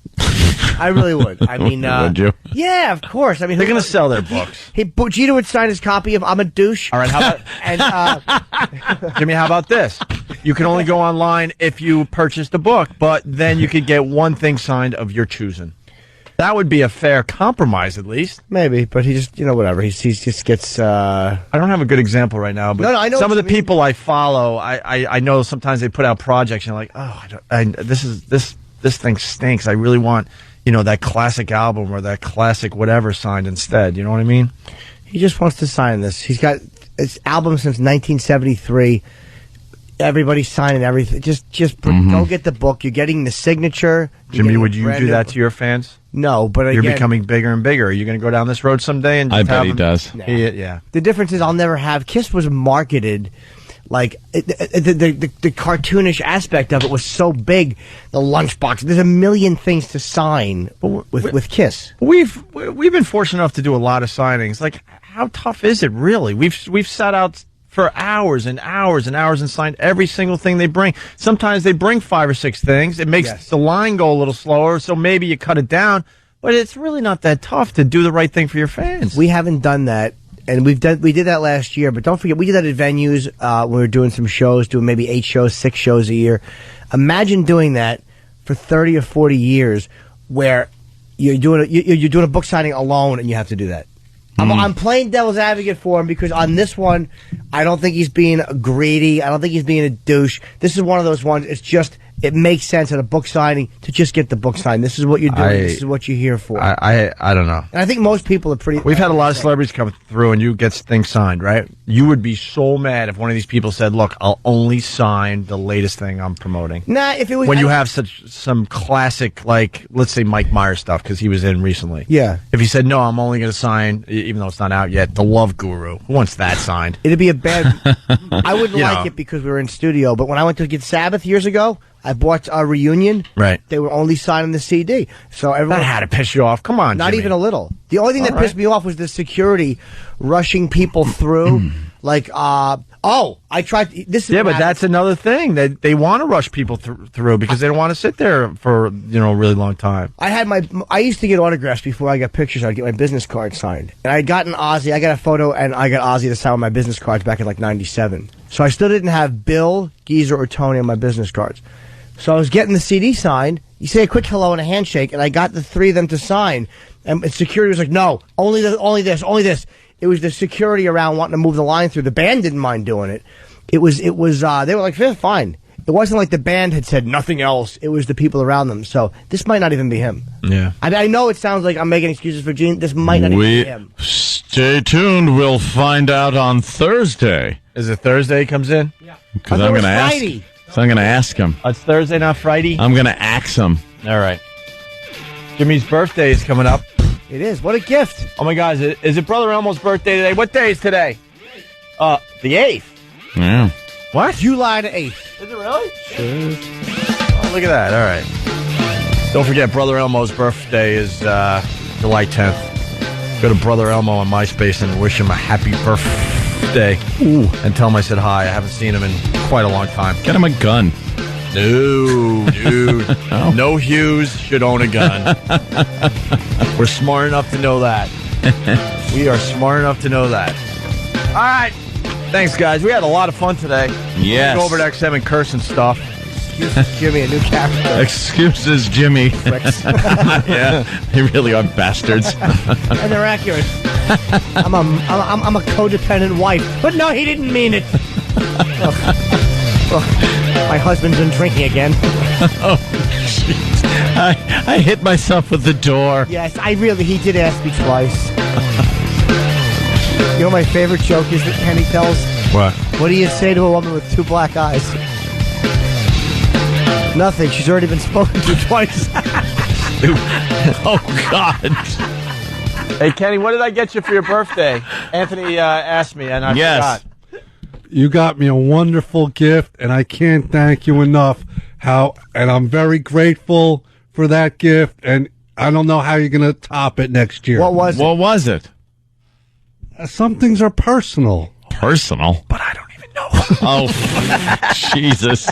I really would. I mean, would you? Yeah, of course. I mean, they're going to sell their books. Jeter would sign his copy of "I'm a Douche." All right, how about Jimmy? How about this? You can only go online if you purchase the book, but then you could get one thing signed of your choosing. That would be a fair compromise, at least. Maybe, but he just, whatever. He just gets. I don't have a good example right now, but no, I know some of the people I follow, I know sometimes they put out projects and you're like, this thing stinks. I really want, that classic album or that classic whatever signed instead. You know what I mean? He just wants to sign this. He's got his album since 1973. Everybody's signing everything. Just go get the book. You're getting the signature. Jimmy, would you do that to your fans? No, but again, you're becoming bigger and bigger. Are you going to go down this road someday? And I bet he does. Nah. Yeah. The difference is I'll never have. Kiss was marketed like the cartoonish aspect of it was so big. The lunchbox. There's a million things to sign with Kiss. We've been fortunate enough to do a lot of signings. Like, how tough is it really? We've sat out for hours and hours and hours and signed every single thing they bring. Sometimes they bring 5 or 6 things. It makes the line go a little slower, so maybe you cut it down. But it's really not that tough to do the right thing for your fans. We haven't done that, and we did that last year. But don't forget, we did that at venues when we were doing some shows, doing maybe 8 shows, 6 shows a year. Imagine doing that for 30 or 40 years, where you're doing a book signing alone, and you have to do that. I'm playing devil's advocate for him because on this one, I don't think he's being greedy. I don't think he's being a douche. This is one of those ones. It's just it makes sense at a book signing to just get the book signed. This is what you're doing. This is what you're here for. I don't know. And I think most people are pretty. We've had a lot of celebrities come through, and you get things signed, right? You would be so mad if one of these people said, "Look, I'll only sign the latest thing I'm promoting." Nah, if it was when you have some classic, like let's say Mike Myers stuff because he was in recently. Yeah. If he said, "No, I'm only going to sign," even though it's not out yet, The Love Guru. Who wants that signed? It'd be a bad. I wouldn't You like know. it because we were in studio. But when I went to get Sabbath years ago, I bought a Reunion. Right. They were only signing the CD. So everyone That had to piss you off. Come on, not Jimmy. even a little. The only thing that pissed me off was the security rushing people through. Like, I tried. This is Yeah, but that's another thing. They want to rush people through because they don't want to sit there for a really long time. I used to get autographs before I got pictures. I'd get my business card signed. And I'd gotten Ozzy. I got a photo, and I got Ozzy to sign my business cards back in like 97. So I still didn't have Bill, Geezer, or Tony on my business cards. So I was getting the CD signed. You say a quick hello and a handshake, and I got the three of them to sign. And security was like, no, only this. It was the security around wanting to move the line through. The band didn't mind doing it. It was. They were like, yeah, fine. It wasn't like the band had said nothing else. It was the people around them. So this might not even be him. Yeah. I know it sounds like I'm making excuses for Gene. This might not even be him. Stay tuned. We'll find out on Thursday. Is it Thursday he comes in? Yeah. Because I'm going to ask. So I'm going to ask him. It's Thursday, not Friday? I'm going to ask him. All right. Jimmy's birthday is coming up. It is. What a gift. Oh, my God. Is it Brother Elmo's birthday today? What day is today? The 8th. Yeah. What? July the 8th. Is it really? Sure. Oh, look at that. All right. Don't forget, Brother Elmo's birthday is July 10th. Go to Brother Elmo on MySpace and wish him a happy birthday. Ooh. And tell him I said hi. I haven't seen him in quite a long time. Get him a gun. No, dude. Oh. No Hughes should own a gun. We're smart enough to know that. We are smart enough to know that. All right. Thanks, guys. We had a lot of fun today. Yes. Go over to XM and curse and stuff. Jimmy, a new character. Excuses, Jimmy. Yeah, they really are bastards. And they're accurate. I'm a codependent wife. But no, he didn't mean it. My husband's been drinking again. Oh, jeez. I hit myself with the door. Yes, he did ask me twice. You know my favorite joke is that Kenny tells? What? What do you say to a woman with two black eyes? Nothing. She's already been spoken to twice. Oh, God. Hey, Kenny, what did I get you for your birthday? Anthony asked me, and I forgot. You got me a wonderful gift, and I can't thank you enough. And I'm very grateful for that gift, and I don't know how you're going to top it next year. What was it? Some things are personal. Personal? But I don't even know. Oh, Jesus.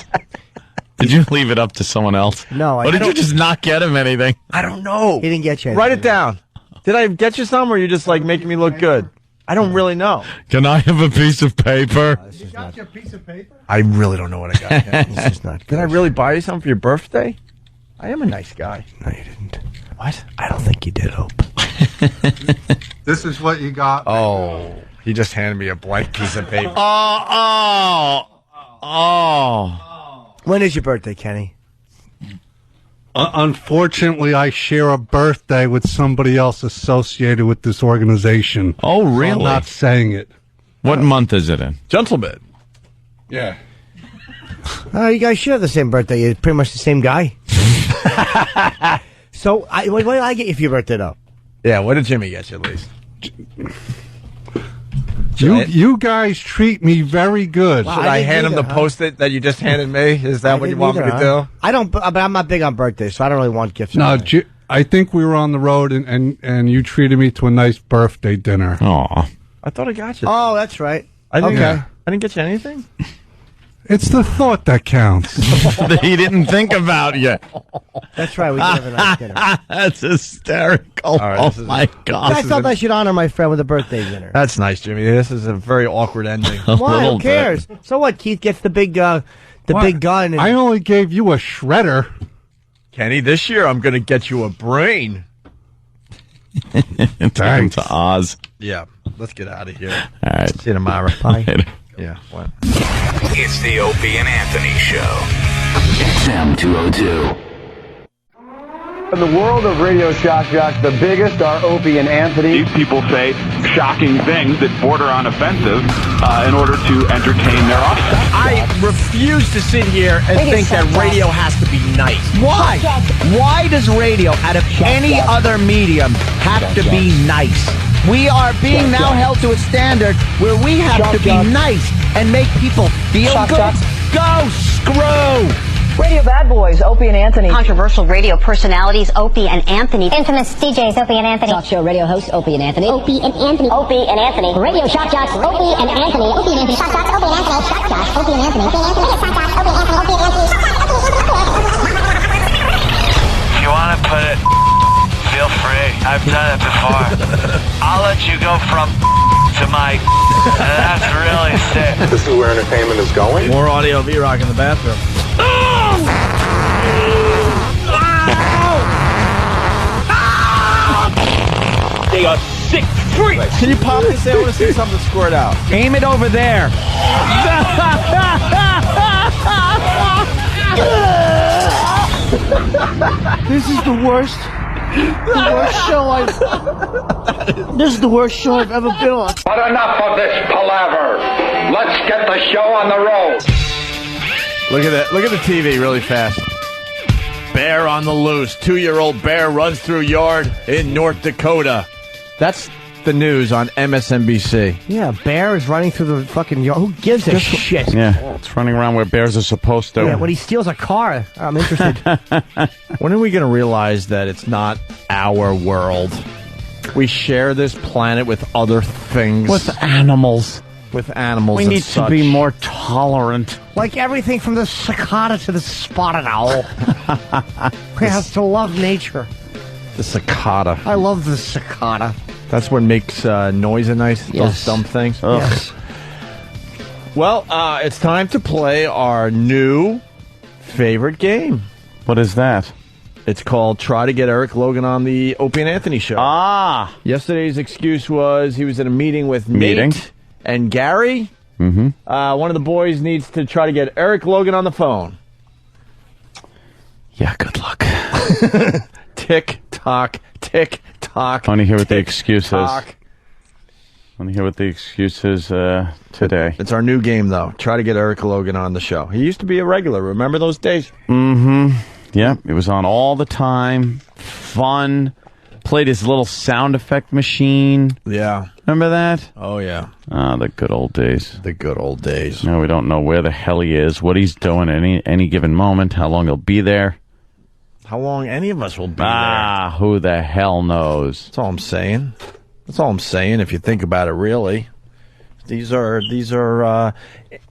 Did you leave it up to someone else? No. Or did you just not get him anything? I don't know. He didn't get you anything. Write it down. Did I get you some, or are you just like making me look good? I don't really know. Can I have a piece of paper? You got your piece of paper? I really don't know what I got. This is not good. Did I really buy you something for your birthday? I am a nice guy. No, you didn't. What? I don't think you did, Hope. This is what you got. Oh, he just handed me a blank piece of paper. Oh. When is your birthday, Kenny? Unfortunately, I share a birthday with somebody else associated with this organization. Oh, So really? I'm not saying it. What month is it in? Gentleman. Yeah. You guys share the same birthday. You're pretty much the same guy. So, what did I get you for your birthday, though? Yeah, what did Jimmy get you at least? You guys treat me very good. Should I hand him the Post-it that you just handed me? Is that what you want me to do? I don't, but I'm not big on birthdays, so I don't really want gifts. No, I think we were on the road and you treated me to a nice birthday dinner. Aw. I thought I got you. Oh, that's right. I didn't, Okay. I didn't get you anything? It's the thought that counts. That he didn't think about you. That's right. We did have a nice dinner. That's hysterical. right, oh, my God. I felt I should honor my friend with a birthday dinner. That's nice, Jimmy. This is a very awkward ending. Why? Who cares? So what? Keith gets the big gun. And I only gave you a shredder. Kenny, this year I'm going to get you a brain. Thanks. To Oz. Yeah, let's get out of here. All right. See you tomorrow. Bye. Yeah. What? It's the Opie and Anthony Show. XM 202. In the world of radio shock jocks, the biggest are Opie and Anthony. These people say shocking things that border on offensive in order to entertain their offset. I refuse to sit here and think that radio has to be nice. Why? Why does radio, out of any other medium, have to be nice? We are being now held to a standard where we have to be nice and make people feel good. Go screw! Radio bad boys, Opie and Anthony. Controversial radio personalities, Opie and Anthony. Infamous DJs, Opie and Anthony. Talk show radio hosts, Opie and Anthony. Opie and Anthony. Opie and Anthony. Radio shock jocks, Opie and Anthony. Opie and Anthony. Shock jocks, Opie and Anthony. Shock jocks, Opie and Anthony. Opie and Anthony. Shock jocks, Opie and Anthony. Opie and Anthony. If you want to put it, feel free. I've done it before. I'll let you go from to my. That's really sick. This is where entertainment is going. More audio V-Rock in the bathroom. They are sick freaks. Can you pop this? I want to see something squirt out. Aim it over there. This is the worst show This is the worst show I've ever been on. But enough of this palaver. Let's get the show on the road. Look at that. Look at the TV really fast. Bear on the loose. 2-year-old bear runs through yard in North Dakota. That's the news on MSNBC. Yeah, bear is running through the fucking yard. Who gives a shit? Yeah, it's running around where bears are supposed to. Yeah, when he steals a car, I'm interested. When are we going to realize that it's not our world? We share this planet with other things. With animals. With animals. We and need such. to be more tolerant. Like everything from the cicada to the spotted owl. We have to love nature. The cicada. I love the cicada. That's what makes noise at night. Those dumb things. Ugh. Yes. Well, it's time to play our new favorite game. What is that? It's called Try to Get Eric Logan on the Opie and Anthony Show. Ah! Yesterday's excuse was he was at a meeting with Nate and Gary. Mm-hmm. One of the boys needs to try to get Eric Logan on the phone. Yeah, good luck. Tick tock, tick tock. I want to hear what the excuse is. I tock. want to hear what the excuse is today. It's our new game, though. Try to get Eric Logan on the show. He used to be a regular. Remember those days? Mm-hmm. Yeah, it was on all the time. Fun. Played his little sound effect machine. Yeah. Remember that? Oh, yeah. Ah, the good old days. The good old days. Now we don't know where the hell he is, what he's doing at any given moment, how long he'll be there. How long any of us will be there. Ah, who the hell knows? That's all I'm saying. That's all I'm saying, if you think about it, really. These are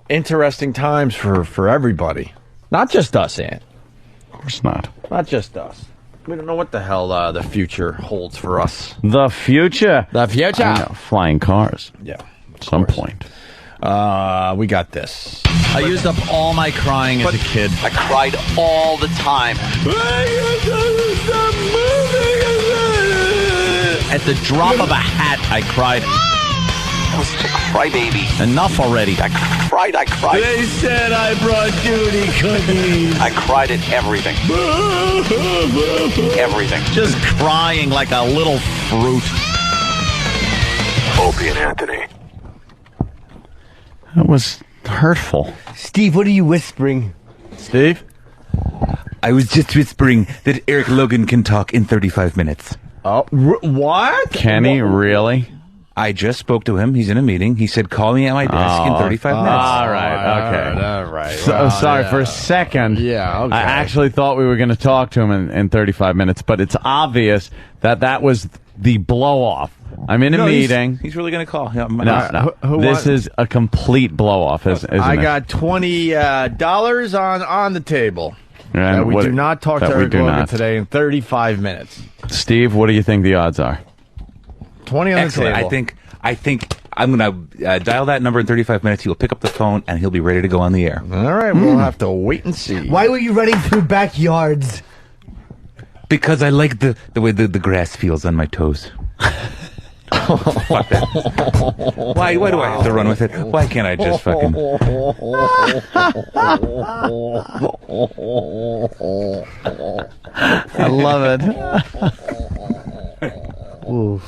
interesting times for everybody. Not just us, Ant. Of course not. Not just us. We don't know what the hell the future holds for us. The future? The future? I know, flying cars. Yeah. At some point. We got this. I used up all my crying as a kid. I cried all the time. At the drop of a hat, I cried. I was such a crybaby. Enough already. I cried. They said I brought duty cookies. I cried at everything. Everything. Just crying like a little fruit. Opie and Anthony. That was hurtful. Steve, what are you whispering? Steve? I was just whispering that Eric Logan can talk in 35 minutes. Oh, what? Can he really? I just spoke to him. He's in a meeting. He said, call me at my desk in 35 minutes. All right, okay. All right. So, Well, sorry, yeah. for a second, Yeah, okay. I actually thought we were going to talk to him in 35 minutes, but it's obvious that was the blow-off. I'm in a meeting. He's really going to call. Yeah, No. Who This wants- is a complete blow-off, isn't it? I got $20 on the table. And we what- do not talk to that we Eric do Logan not. today in 35 minutes. Steve, what do you think the odds are? 20 on Excellent. the table. I think I'm going to dial that number in 35 minutes. He will pick up the phone, and he'll be ready to go on the air. All right, we'll have to wait and see. Why were you running through backyards? Because I like the way the grass feels on my toes. Fuck that. Why do I have to run with it? Why can't I just fucking... I love it. Ooh.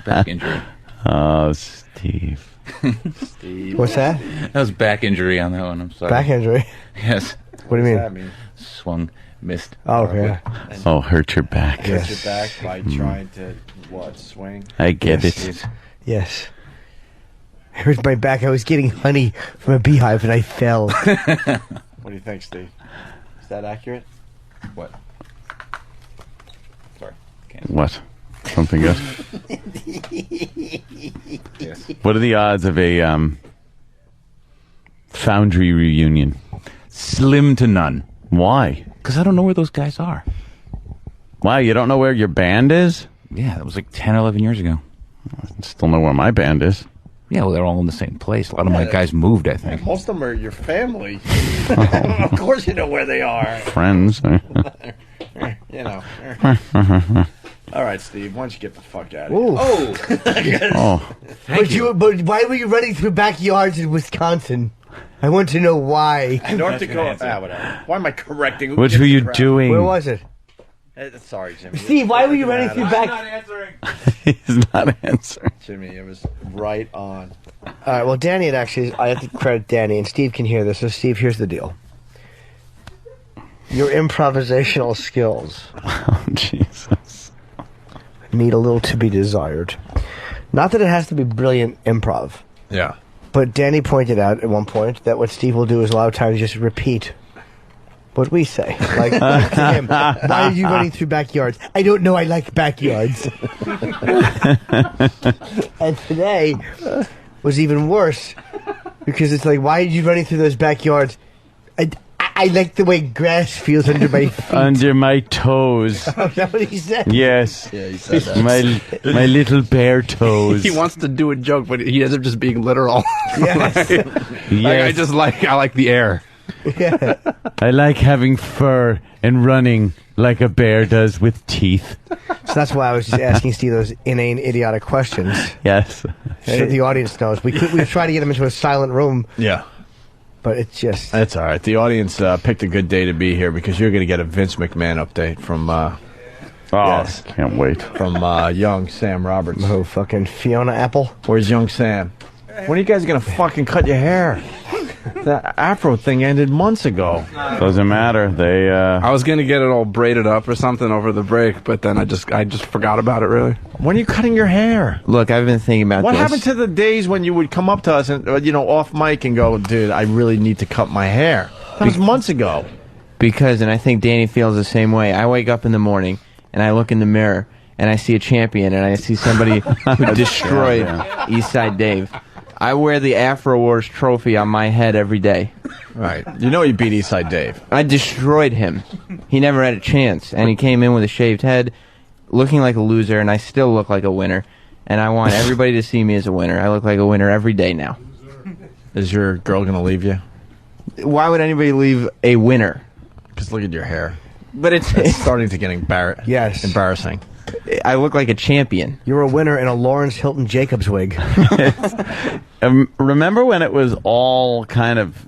Back injury. Oh, Steve. Steve. What's that? That was back injury on that one. I'm sorry. Back injury? Yes. What do you mean? That mean? Swung, missed. Oh, yeah. Oh, hurt your back. Hurt your back by trying to, swing? I get it. Yes. It hurt my back. I was getting honey from a beehive and I fell. What do you think, Steve? Is that accurate? What? Sorry. What? Something good? Yes. What are the odds of a Foundry reunion? Slim to none. Why? Because I don't know where those guys are. Wow, you don't know where your band is? Yeah, that was like 10 or 11 years ago. I still know where my band is. Yeah, well, they're all in the same place. A lot of my guys moved, I think. Most of them are your family. Of course you know where they are. Friends. You know. All right, Steve, why don't you get the fuck out of Ooh. here? Oh. But why were you running through backyards in Wisconsin? I want to know why. North Dakota. Whatever. Why am I correcting? What were you doing? Where was it? Sorry, Jimmy. Steve, why were you running through back? I'm not answering. He's not answering. Jimmy, it was right on. All right, well, Danny had actually... I have to credit Danny, and Steve can hear this. So, Steve, here's the deal. Your improvisational skills... Oh, Jesus. ...need a little to be desired. Not that it has to be brilliant improv. Yeah. But Danny pointed out at one point that what Steve will do is a lot of times just repeat what we say. Like to him, why are you running through backyards? I don't know, I like backyards. And today was even worse because it's like, why are you running through those backyards? I like the way grass feels under my feet. Under my toes. Oh, is that what he said? Yes. Yeah, he said that. My little bare toes. He wants to do a joke, but he ends up just being literal. Yes. Yes. I like the air. Yeah. I like having fur and running like a bear does with teeth. So that's why I was just asking Steve those inane, idiotic questions. Yes. So the audience knows. We try to get him into a silent room. Yeah. But it's just... That's all right. The audience picked a good day to be here because you're going to get a Vince McMahon update from... yes. Can't wait. From young Sam Roberts. Oh, fucking Fiona Apple. Where's young Sam? When are you guys going to fucking cut your hair? That afro thing ended months ago. Doesn't matter. They. I was gonna get it all braided up or something over the break, but then I just forgot about it. Really. When are you cutting your hair? Look, I've been thinking about what this. happened to the days when you would come up to us and off mic and go, "Dude, I really need to cut my hair." That was months ago. Because, and I think Danny feels the same way. I wake up in the morning and I look in the mirror and I see a champion and I see somebody who destroyed Eastside Dave. I wear the Afro Wars trophy on my head every day. Right. You know he beat Eastside Dave. I destroyed him. He never had a chance. And he came in with a shaved head, looking like a loser, and I still look like a winner. And I want everybody to see me as a winner. I look like a winner every day now. Is your girl going to leave you? Why would anybody leave a winner? Because look at your hair. But it's starting to get embarrassing. I look like a champion. You're a winner in a Lawrence Hilton Jacobs wig. Remember when it was all kind of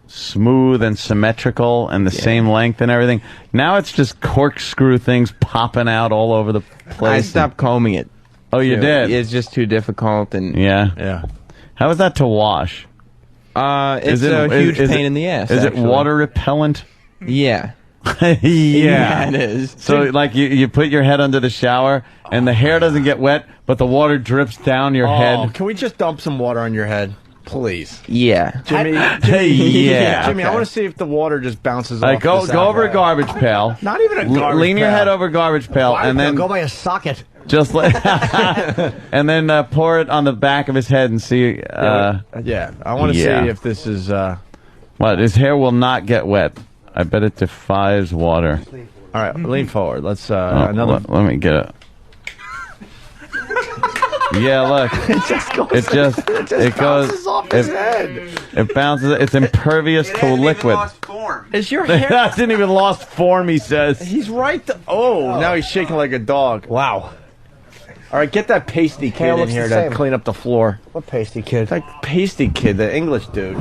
smooth and symmetrical and the same length and everything? Now it's just corkscrew things popping out all over the place. I stopped combing it. Oh, you did? It's just too difficult. And yeah. How is that to wash? It's a huge pain in the ass. Is actually. it water repellent? Yeah. Yeah, it is. So, like, you put your head under the shower, and the hair doesn't get wet, but the water drips down your head. Can we just dump some water on your head? Please. Yeah. Jimmy, yeah. Jimmy, Okay. I want to see if the water just bounces Like, off. go over a garbage pail. Not even a garbage Lean your pail. head over a garbage pail, and then go by a socket. just and then pour it on the back of his head and see. I want to see if this is. What? His hair will not get wet. I bet it defies water. All right, lean forward. Let's another. Let me get it. Yeah, look. It bounces off his head. It bounces. It's impervious to liquid. Is your hair? That didn't even lost form, he says. He's right. Now he's shaking like a dog. Wow. All right, get that pasty kid in looks here the to same. clean up the floor. What pasty kid? That pasty kid, the English dude.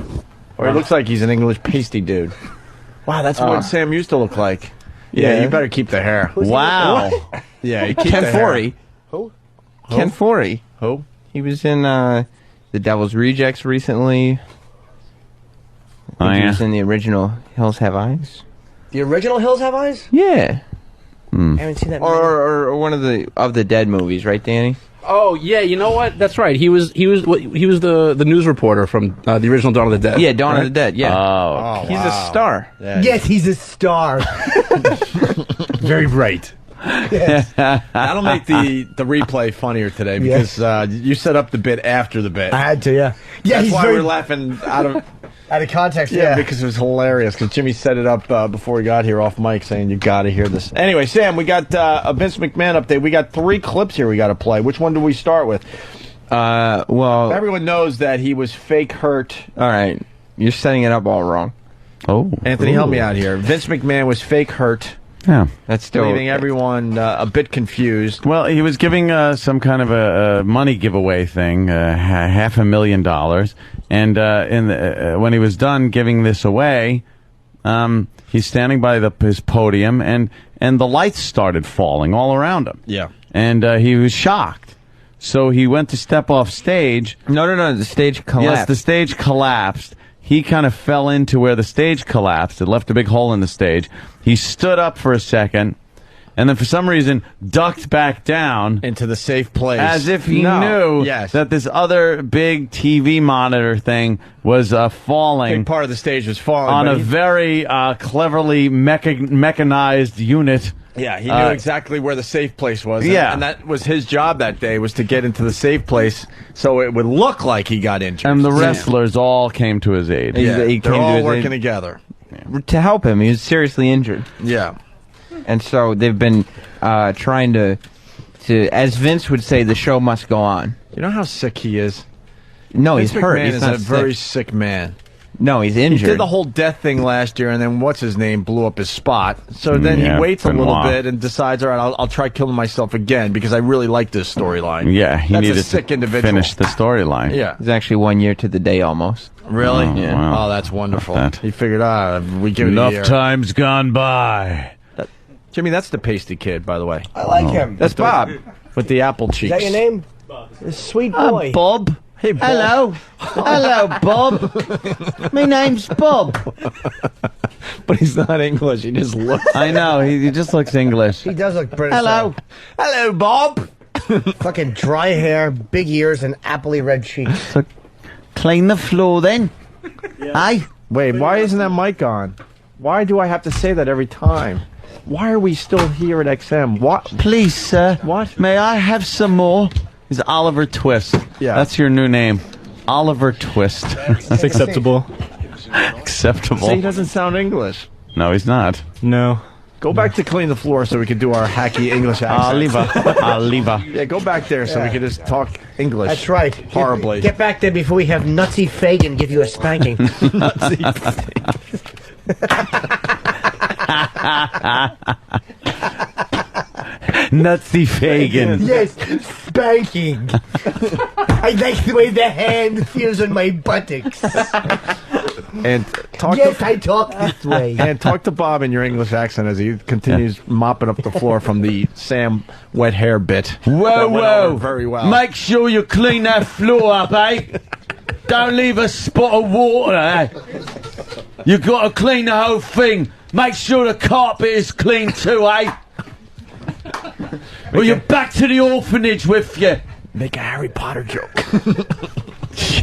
Or he looks like he's an English pasty dude. Wow, that's what Sam used to look like. Yeah, you better keep the hair. Wow. Yeah, you keep Ken the hair. Forey. Who? Ken Forey. Who? He was in The Devil's Rejects recently. Oh, He yeah. was in the original Hills Have Eyes. The original Hills Have Eyes? Yeah. I haven't seen that. Or one of the Dead movies, right, Danny? Oh yeah, you know what? That's right. He was the news reporter from the original Dawn of the Dead. Yeah, Dawn right? of the Dead. Yeah. Oh, He's a star. Yeah. Yes, he's a star. Very bright. That'll make the replay funnier today because you set up the bit after the bit. I had to, yeah. Yeah, That's he's why very we're laughing out of context. Yeah, because it was hilarious. Because Jimmy set it up before we got here off mic, saying you got to hear this. Anyway, Sam, we got a Vince McMahon update. We got 3 clips here. We got to play. Which one do we start with? Well, Everyone knows that he was fake hurt. all right. You're setting it up all wrong. Oh. Anthony, help me out here. Vince McMahon was fake hurt, Yeah. That's still leaving everyone a bit confused. Well, he was giving some kind of a money giveaway thing, $500,000, and when he was done giving this away, he's standing by his podium, and the lights started falling all around him. Yeah. And he was shocked, so he went to step off stage. No. The stage collapsed. Yes, the stage collapsed. He kind of fell into where the stage collapsed. It left a big hole in the stage. He stood up for a second, and then for some reason ducked back down into the safe place. as if he knew that this other big TV monitor thing was falling. Big part of the stage was falling. On but a very cleverly mechanized unit. Yeah, he knew exactly where the safe place was. Yeah. And that was his job that day, was to get into the safe place so it would look like he got injured. And the wrestlers all came to his aid. Yeah, He they're came to all his working aid. together. To help him. He was seriously injured. Yeah. And so they've been trying to, as Vince would say, the show must go on. You know how sick he is? No, Vince he's hurt. McMahon He's is not a very sick. sick man. No, he's He injured. did the whole death thing last year, and then what's-his-name blew up his spot. So then Yeah, he waits a little Benoit. bit and decides, all right, I'll try killing myself again because I really like this storyline. Yeah, he That's needed a sick to individual. finish the storyline. Yeah. He's actually 1 year to the day almost. Really? Oh, Yeah. wow. Oh, that's wonderful. That. He figured, we give it a Enough year. time's gone by. Jimmy, that's the pasty kid, by the way. I like him. That's Bob with the apple cheeks. Is that your name? Sweet boy. Bob. Hey, Bob. Hello, Bob. My name's Bob. But he's not English. He just looks. I know, he just looks English. He does look British. Hello. Hello, Bob. Fucking dry hair, big ears, and appley red cheeks. So, clean the floor then. Aye. Wait, why isn't that mic on? Why do I have to say that every time? Why are we still here at XM? What? Please, sir. What? May I have some more? He's Oliver Twist. Yeah. That's your new name. Oliver Twist. That's acceptable. Acceptable. See, he doesn't sound English. No, he's not. No. Go back to clean the floor so we can do our hacky English accent. Oliver. Yeah, go back there so we can just talk English. That's right. Horribly. Get back there before we have Nutsy Fagan give you a spanking. Nutsy Fagan. Yes, spanking. I like the way the hand feels on my buttocks. And talk Yes, to, I talk this way. and talk to Bob in your English accent as he continues mopping up the floor from the Sam wet hair bit. Whoa, That went whoa. over very well. Make sure you clean that floor up, eh? Don't leave a spot of water, eh? You got to clean the whole thing. Make sure the carpet is clean too, eh? Or you're back to the orphanage with you. Make a Harry Potter joke.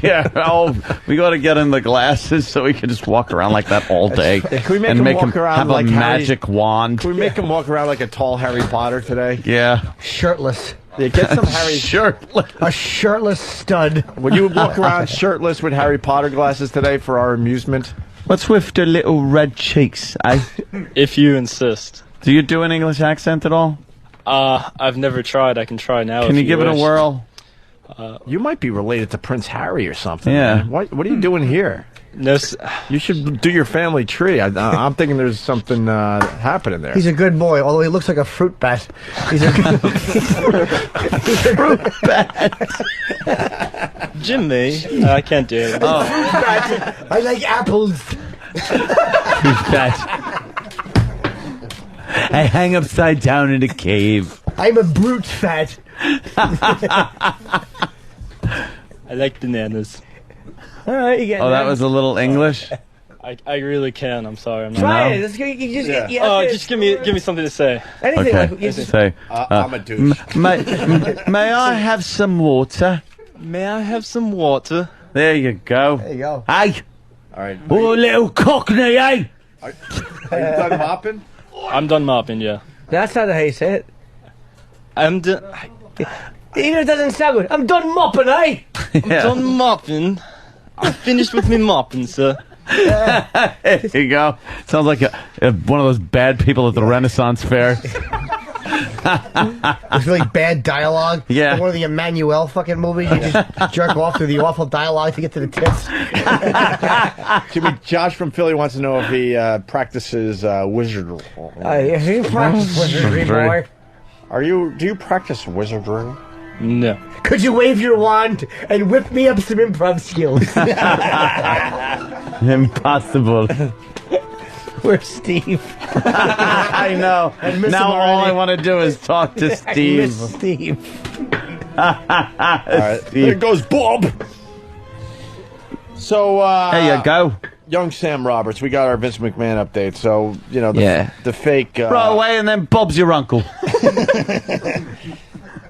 Yeah, we got to get him the glasses so he can just walk around like that all day. Can we make and him make walk around have like a Harry- magic wand? Can we make him walk around like a tall Harry Potter today? Yeah. Shirtless. Yeah, get some Harry. Shirtless. A shirtless stud. Would you walk around shirtless with Harry Potter glasses today for our amusement? What's with the little red cheeks, eh? If you insist. Do you do an English accent at all? I've never tried. I can try now. Can if you give it a wish. whirl? You might be related to Prince Harry or something. Yeah. Man. What are you doing here? No, you should do your family tree. I'm thinking there's something happening there. He's a good boy, although he looks like a fruit bat. He's a good fruit bat. Jimmy, I can't do it. Fruit bat. I like apples. Fruit bat. I hang upside down in a cave. I'm a brute fat. I like bananas. All right, you get that was a little English. I really can. I'm sorry. I'm not. Try it. Let's go, you just, just give me something to say. Anything. Okay. Like, you just, Say, I'm a douche. may I have some water? May I have some water? There you go. There you go. Hey! All right. Oh, little cockney, eh? Are you done mopping? I'm done mopping, yeah. That's not how you say it. I'm done. Even if it doesn't sound good. I'm done mopping, eh? I'm done mopping. I'm finished with me mopping, sir. There you go. Sounds like one of those bad people at the Renaissance Fair. It's really bad dialogue. Yeah. Like one of the Emmanuel fucking movies. You just jerk off through the awful dialogue to get to the tits. Jimmy, Josh from Philly wants to know if he practices wizardry. He practices wizardry, boy. Do you practice wizardry? No. Could you wave your wand and whip me up some improv skills? Impossible. Where's Steve? I know. Now all I want to do is talk to Steve. I miss Steve. All right. There goes Bob. So, there you go. Young Sam Roberts, we got our Vince McMahon update. So, the fake... Throw away and then Bob's your uncle.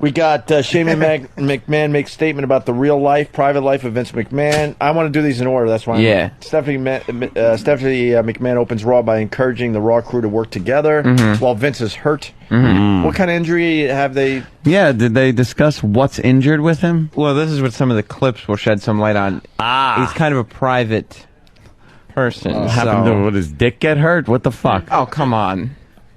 We got Shane McMahon makes statement about the real life, private life of Vince McMahon. I want to do these in order. That's why. Stephanie McMahon opens Raw by encouraging the Raw crew to work together while Vince is hurt. What kind of injury have they? Yeah, did they discuss what's injured with him? Well, this is what some of the clips will shed some light on. He's kind of a private person. Happened to would his dick get hurt? What the fuck? Oh, come on.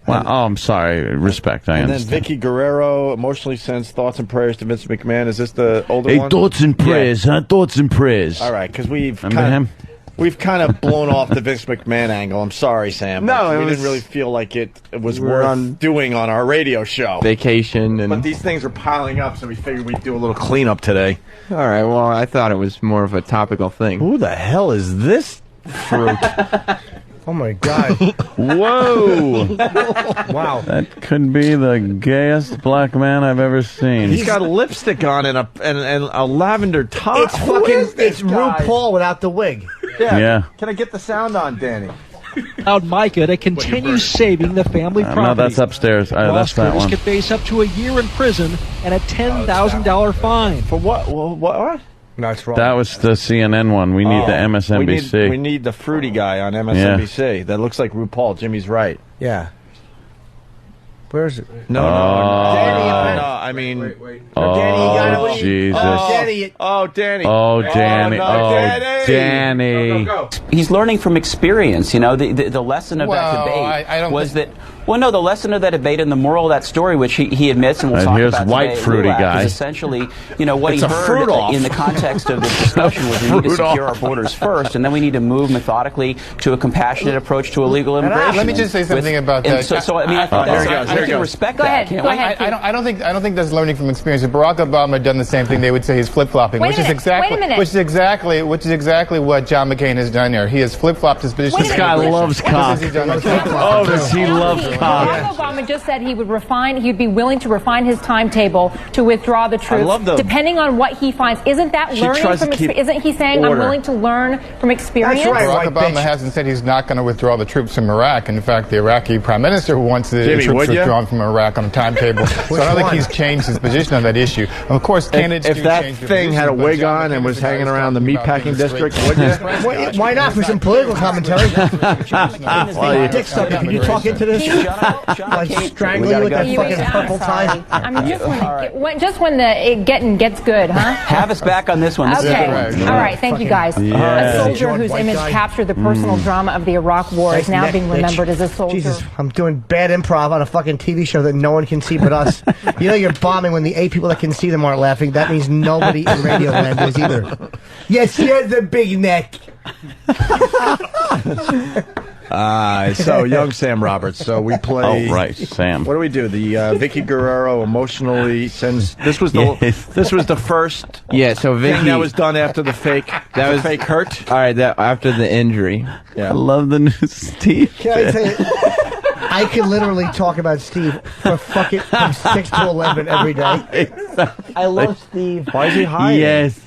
Well, I'm sorry. Respect. I understand. And then Vicky Guerrero emotionally sends thoughts and prayers to Vince McMahon. Is this the older one? Thoughts and prayers, huh? Thoughts and prayers. All right, because we've him? We've kind of blown off the Vince McMahon angle. I'm sorry, Sam. No, we didn't really feel like it was worth doing on our radio show. Vacation and. But these things are piling up, so we figured we'd do a little cleanup today. All right. Well, I thought it was more of a topical thing. Who the hell is this fruit? Oh my God! Whoa! Wow! That could be the gayest black man I've ever seen. He's got lipstick on and a lavender top. It's it's RuPaul without the wig. Yeah. Can I get the sound on, Danny? Allowed Micah to continue saving the family property. No, that's upstairs. Ross That's that Curtis one. could face up to a year in prison and a $10,000 fine. For what? What? No, it's wrong. That was the CNN one. We need the MSNBC. We need the fruity guy on MSNBC. That looks like RuPaul. Jimmy's right. Yeah. Where is it? No. Danny, I mean. Danny, you got it. Jesus. Danny. Oh, Danny. Oh, Danny. Danny. Danny. He's learning from experience. You know, the lesson of that debate was that. Well, no, the lesson of that debate and the moral of that story, which he admits and we'll talk here's about white today, fruity guy. is essentially, what he heard in the context of this discussion was we need to secure our borders first, and then we need to move methodically to a compassionate approach to illegal immigration. Let me just say something about that. So I mean, I think we can respect that. Go ahead. I don't think that's learning from experience. If Barack Obama had done the same thing, they would say he's flip-flopping, which is exactly what John McCain has done here. He has flip-flopped his position. This guy loves cock. Oh, does he love cock? Barack Obama just said he would he'd be willing to refine his timetable to withdraw the troops, depending on what he finds. Isn't that learning from experience? Isn't he saying, I'm willing to learn from experience? That's right. Barack Obama hasn't said he's not going to withdraw the troops from Iraq. In fact, the Iraqi prime minister wants the troops withdrawn from Iraq on a timetable. So I don't think he's changed his position on that issue. Of course, candidates if that thing had a wig on and was hanging around the meatpacking district, Patrick, would you? Why not for some political commentary? Dick sucker, can you talk into this? I strangle you with that fucking purple tie. Just when it gets good, huh? Have us back on this one. This okay. All right. Thank you, guys. A soldier whose image captured the personal drama of the Iraq War is now being remembered as a soldier. Jesus, I'm doing bad improv on a fucking TV show that no one can see but us. You know you're bombing when the 8 people that can see them aren't laughing. That means nobody in Radio Land is either. Yes, you're the big neck. So young Sam Roberts. So we play. Oh, right, Sam. What do we do? The Vicky Guerrero emotionally sends. This was the first. Yeah. So Vicky, thing that was done after the fake. That was fake hurt. All right. That after the injury. Yeah. I love the new Steve. Can I tell you? I could literally talk about Steve from 6 to 11 every day. I love Steve. Why is he hibernating? Yes.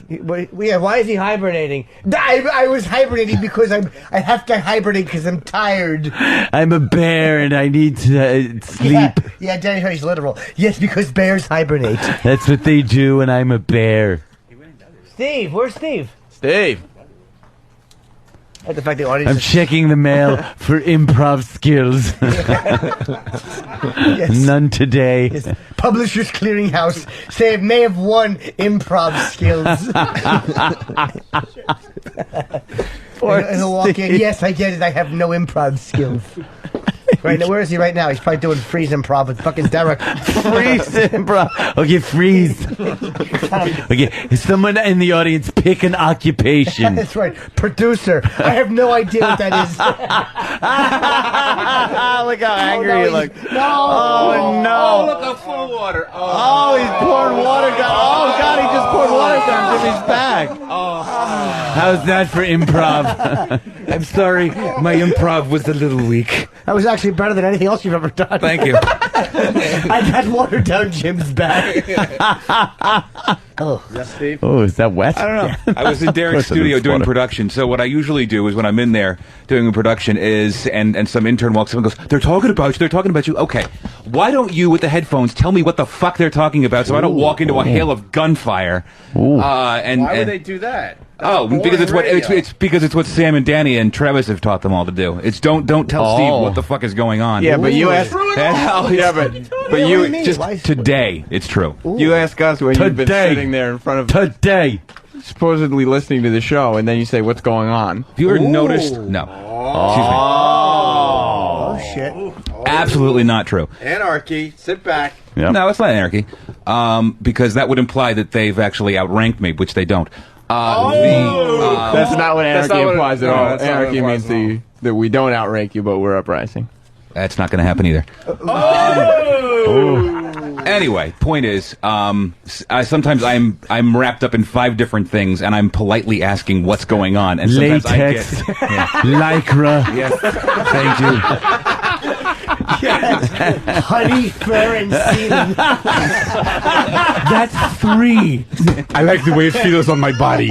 Why is he hibernating? I was hibernating because I have to hibernate because I'm tired. I'm a bear and I need to sleep. Yeah, Danny, he's literal. Yes, because bears hibernate. That's what they do, and I'm a bear. Steve, where's Steve? Steve. The fact the audience I'm checking the mail for improv skills. Yes. None today. Yes. Publishers Clearinghouse say it may have won improv skills. And he'll walk in. Yes, I get it. I have no improv skills. Right now, where is he right now? He's probably doing freeze improv with fucking Derek. Freeze improv. Okay, freeze. Okay, someone in the audience pick an occupation. That's right. Producer. I have no idea what that is. Look how angry he looks. No. Oh, no. Oh, look, a full water. Oh, he's pouring water down. Oh, God, he just poured water down Jimmy's back. Oh. How's that for improv? I'm sorry, my improv was a little weak. That was actually better than anything else you've ever done. Thank you. I had water down Jim's back. Oh, yes, Steve. Oh, is that wet? I don't know. I was in Derek's studio doing production. So what I usually do is when I'm in there doing a production is, and some intern walks up and goes, "They're talking about you. They're talking about you." Okay, why don't you with the headphones tell me what the fuck they're talking about so I don't walk into a hail of gunfire? Why would they do that? Oh, because it's because it's what Sam and Danny and Travis have taught them all to do. It's don't tell Steve what the fuck is going on. Yeah, but you asked. But you just today it's true. You ask us when you've been sitting there in front of supposedly listening to the show, and then you say, "What's going on?" Have you ever noticed? No. Excuse me. Oh shit. Absolutely not true. Anarchy. Sit back. Yep. No, it's not anarchy. Because that would imply that they've actually outranked me, which they don't. That's not what anarchy implies at all. Anarchy means that we don't outrank you, but we're uprising. That's not going to happen either. Anyway, point is, sometimes I'm wrapped up in 5 different things, and I'm politely asking what's going on. And sometimes latex, lycra. Yes, thank you. Yes. Honey, fur, and semen. That's 3. I like the way it feels on my body.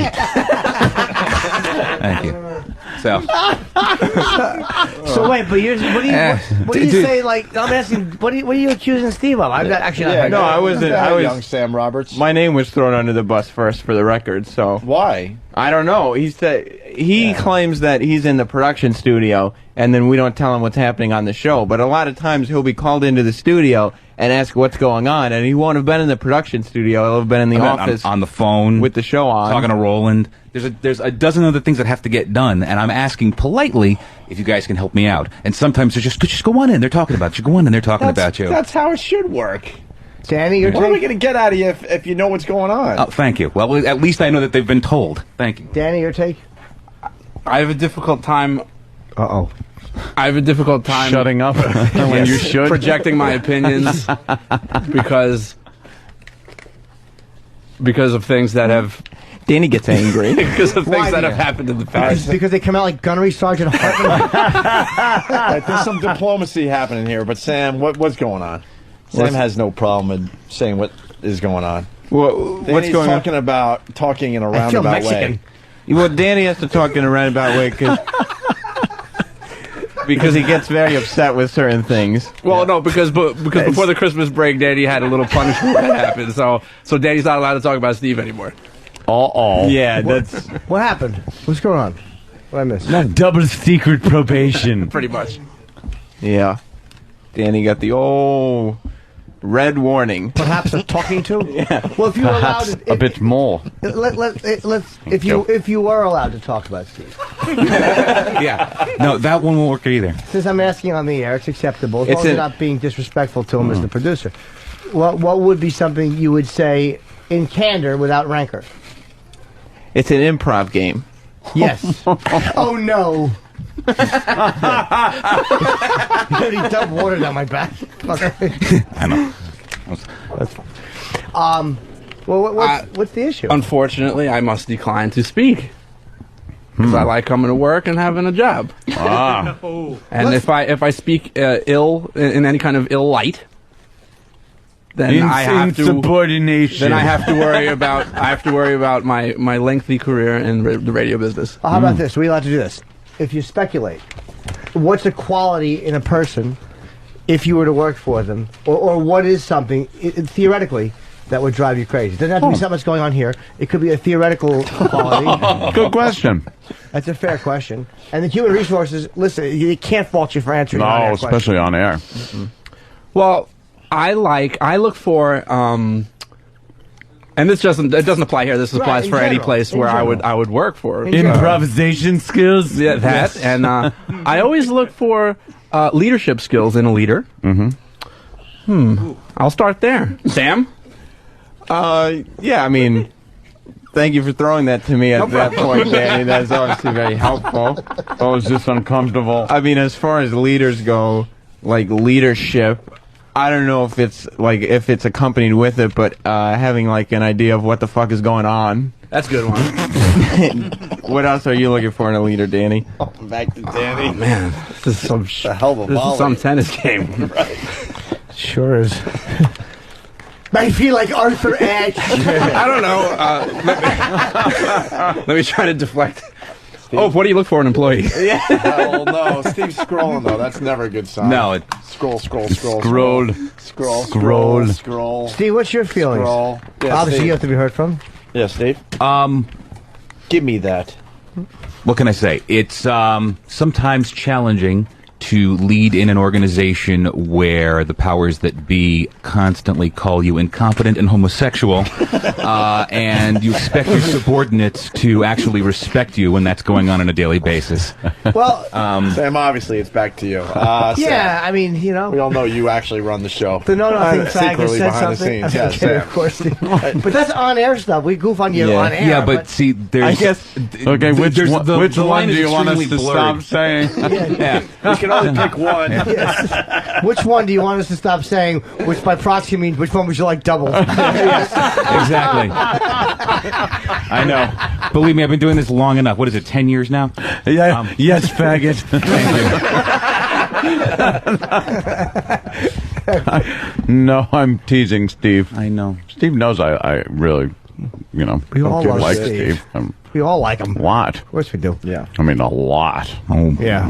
Thank you. So wait, but what do you say? Like, I'm asking, what are you accusing Steve of? I've not actually. No, I wasn't. I was young Sam Roberts. My name was thrown under the bus first, for the record. So why? I don't know. He said he claims that he's in the production studio, and then we don't tell him what's happening on the show. But a lot of times he'll be called into the studio and ask what's going on, and he won't have been in the production studio. He'll have been in the office on the phone with the show on, talking to Roland. There's a dozen other things that have to get done, and I'm asking politely if you guys can help me out. And sometimes they're just go on in. They're talking about you. Go on in. They're talking about you. That's how it should work. Danny, what are we going to get out of you if you know what's going on? Oh, thank you. Well, at least I know that they've been told. Thank you. Danny, your take? I have a difficult time. I have a difficult time shutting up when you should, projecting my opinions because of things that have. Danny gets angry because of things that have happened in the past. Because they come out like Gunnery Sergeant Hartman. There's some diplomacy happening here, but Sam, what's going on? Sam has no problem in saying what is going on. What's going on? Talking about talking in a roundabout way. Well, Danny has to talk in a roundabout way because he gets very upset with certain things. Well, no, because before the Christmas break, Danny had a little punishment that happened, so Danny's not allowed to talk about Steve anymore. Yeah, that's... What happened? What's going on? What I missed? Double secret probation. Pretty much. Yeah. Danny got the old red warning. Perhaps a talking to? Yeah. Well, if you were allowed Perhaps to, a bit more. if you were allowed to talk about Steve. Yeah. No, that one won't work either. Since I'm asking on the air, it's acceptable. As long as you're not being disrespectful to him as the producer. What would be something you would say in candor without rancor? It's an improv game. Yes. Oh, no. You already dumped water down my back. I know. What's the issue? Unfortunately, I must decline to speak. Because I like coming to work and having a job. And if I speak ill, in any kind of ill light, then I have to insubordination. Then I have to worry about my lengthy career in the radio business. How about this? Are we allowed to do this? If you speculate, what's a quality in a person if you were to work for them, or what is something theoretically that would drive you crazy? It doesn't have to be something that's going on here. It could be a theoretical quality. Good question. That's a fair question. And the human resources, listen, you can't fault you for answering. No, especially on air. Well, I look for, and it doesn't apply here. This applies for any place where I would work for. Improvisation skills. Yeah, that. And I always look for leadership skills in a leader. I'll start there. Sam? Yeah, I mean, thank you for throwing that to me at that point, Danny. That's obviously very helpful. I was just uncomfortable. I mean, as far as leaders go, like leadership, I don't know if it's accompanied with it, but having like an idea of what the fuck is going on. That's a good one. What else are you looking for in a leader, Danny? Oh, back to Danny. Oh, man, this is some some tennis game. Right. Sure is. I feel like Arthur Ashe. I don't know. Let me try to deflect. Steve? Oh, what do you look for in an employee? Yeah. Oh, no. Steve's scrolling, though. That's never a good sign. No. Scroll. Steve, what's your feelings? Scroll. Yeah, obviously, Steve. you have to be heard from. Yeah, Steve. Give me that. What can I say? It's sometimes challenging to lead in an organization where the powers that be constantly call you incompetent and homosexual, and you expect your subordinates to actually respect you when that's going on a daily basis. Well, Sam, obviously it's back to you. Yeah, Sam, I mean, you know. we all know you actually run the show. The no-nothing fag has secretly said behind something. the scenes. Yeah, Sam. Of course. But that's on-air stuff. We goof on you on air. Yeah, but see, there's... I guess... Okay, which one do you want us to blurred. stop saying? Yeah. We can only pick one. Yes. Which one do you want us to stop saying? Which by proxy means which one would you like double? Exactly. I know. Believe me, I've been doing this long enough. What is it, 10 years now? Yeah. Yes, faggot. Thank you. No, I'm teasing Steve. I know. Steve knows I really, We all love like Steve. Steve. We all like him. A lot. Of course we do. Yeah. I mean, a lot. Yeah.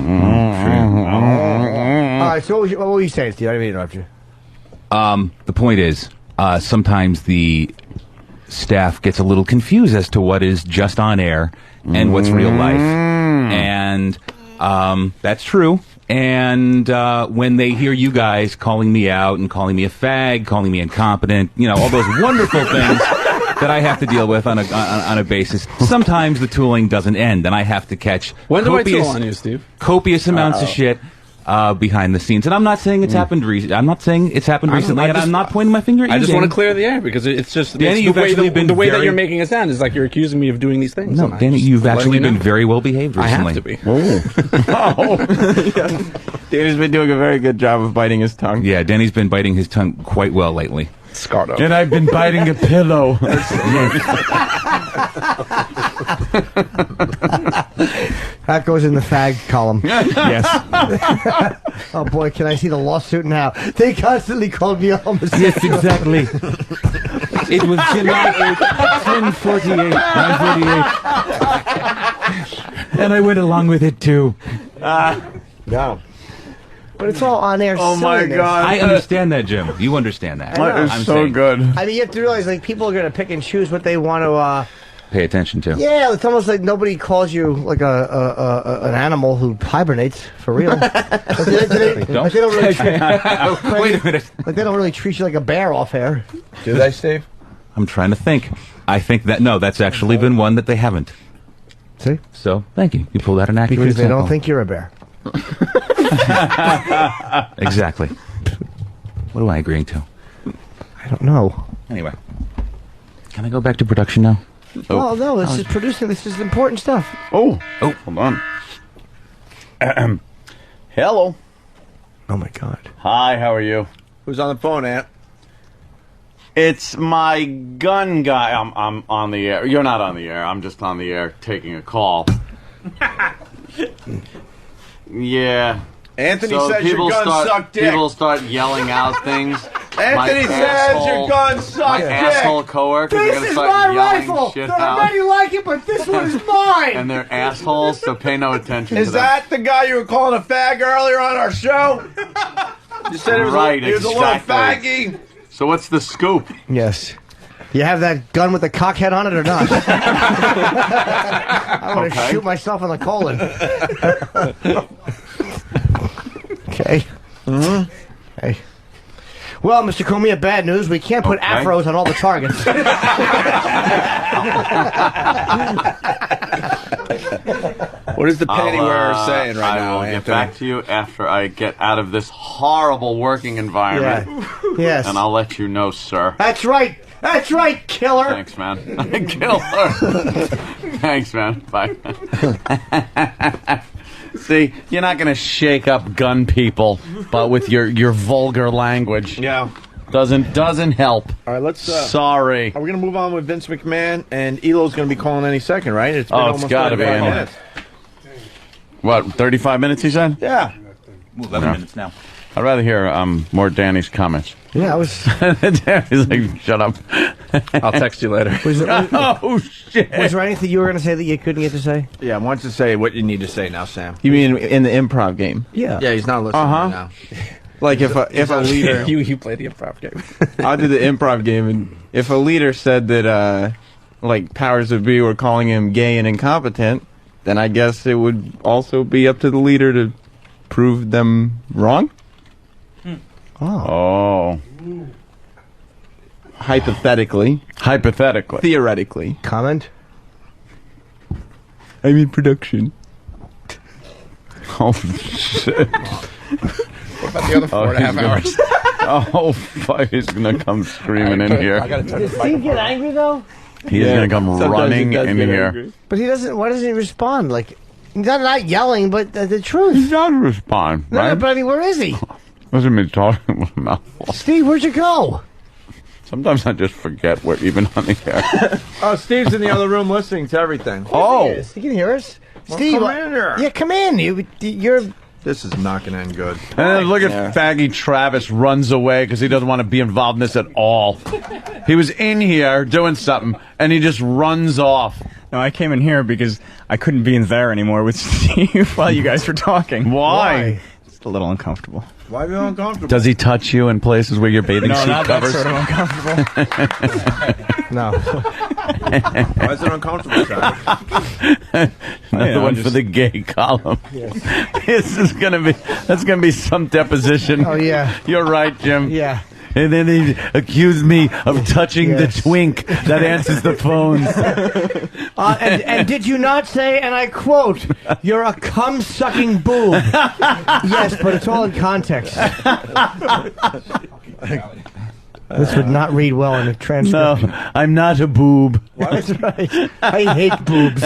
All right, so what were you saying, Steve? I didn't mean to interrupt you. The point is, sometimes the staff gets a little confused as to what is just on air and what's real life. And that's true. And when they hear you guys calling me out and calling me a fag, calling me incompetent, all those wonderful things that I have to deal with on a basis, sometimes the tooling doesn't end, and I have to catch copious amounts of shit behind the scenes. And I'm not saying it's happened recently. I'm not saying it's happened recently, and I'm not pointing my finger at you. I just want to clear the air because it's just Danny, the way that you're making it sound is like you're accusing me of doing these things. No, Danny, you've actually been very well behaved recently. I have to be. Danny's been doing a very good job of biting his tongue. Yeah, Danny's been biting his tongue quite well lately. Scardo. And I've been biting a pillow. That goes in the fag column. Yes. Oh boy, can I see the lawsuit now? They constantly called me a homosexual. Yes, exactly. It was July 8th, 10:48. And I went along with it too. No. But it's all on air. Oh my God! I understand that, Jim. You understand that. That is so good. I mean, you have to realize, like, people are going to pick and choose what they want to pay attention to. Yeah, it's almost like nobody calls you like an animal who hibernates for real. Like they don't really treat, Wait a minute. Like they don't really treat you like a bear off air. Do they, Steve? I'm trying to think. I think that's actually been one that they haven't. See? So, thank you. You pulled out an accurate Because they example. don't think you're a bear. Exactly. What am I agreeing to? I don't know. Anyway. Can I go back to production now? Oh, no, this is producing. This is important stuff. Oh, hold on. Hello. Oh, my God. Hi, how are you? Who's on the phone, Ant? It's my gun guy. I'm on the air. You're not on the air. I'm just on the air taking a call. Yeah. Anthony So says your guns suck dick. People start yelling out things. Anthony says your guns suck my dick. asshole coworkers are This gonna is start my yelling rifle. shit There are out. many like it, but this one is mine. And they're assholes, so pay no attention to Is them. that the guy you were calling a fag earlier on our show? You said he was, Right, he was a little exactly. faggy. So what's the scoop? Yes. You have that gun with the cockhead on it or not? I want to shoot myself in the colon. Okay. Mm-hmm. Hey. Well, Mr. Cumia, bad news. We can't put afros on all the targets. What is the penny wearer saying right now, I will Anthony? get back to you after I get out of this horrible working environment. Yeah. Yes. And I'll let you know, sir. That's right. That's right, killer. Thanks, man. Killer. Thanks, man. Bye. See, you're not going to shake up gun people, but with your vulgar language. Yeah. Doesn't help. All right, let's... Sorry. Are we going to move on with Vince McMahon? And Elo's going to be calling any second, right? It's been It's almost got to be. 35 minutes. What, 35 minutes, he said? Yeah. 11 minutes now. I'd rather hear more Danny's comments. Yeah, I was... Danny's like, shut up. I'll text you later. Oh, shit. Was there anything you were going to say that you couldn't get to say? Yeah, why don't you say what you need to say now, Sam? You mean in the improv game? Yeah. Yeah, he's not listening right now. Like if a leader... you play the improv game. I'll do the improv game, and if a leader said that, like, powers that be were calling him gay and incompetent, then I guess it would also be up to the leader to prove them wrong? Oh. Hypothetically. Theoretically. Comment? I mean production. Oh, shit. What about the other 4.5 hours? Oh, fuck, he's going to come screaming in here. Does Steve get angry, though? He's going to come running in here. Angry. But he doesn't... Why doesn't he respond? Like, he's not yelling, but the truth. He does respond, No, right? but I mean, where is he? Listen to me talking with a mouthful. Steve, where'd you go? Sometimes I just forget we're even on the air. Oh, Steve's in the other room listening to everything. Oh. He can hear us. Well, Steve, come in here. Yeah, come in. You're... This is not going to end good. And then look at faggy Travis runs away because he doesn't want to be involved in this at all. He was in here doing something, and he just runs off. No, I came in here because I couldn't be in there anymore with Steve while you guys were talking. Why? It's a little uncomfortable. Why are you uncomfortable? Does he touch you in places where your bathing No, suit not covers? that sort of uncomfortable. No. Why is it uncomfortable, Travis? Another one for the gay column. This is that's gonna be some deposition. Oh, yeah. You're right, Jim. Yeah. And then they accused me of touching the twink that answers the phones. And did you not say, and I quote, "You're a cum-sucking boob"? Yes, but it's all in context. This would not read well in a transcription. No, I'm not a boob. That's right. I hate boobs.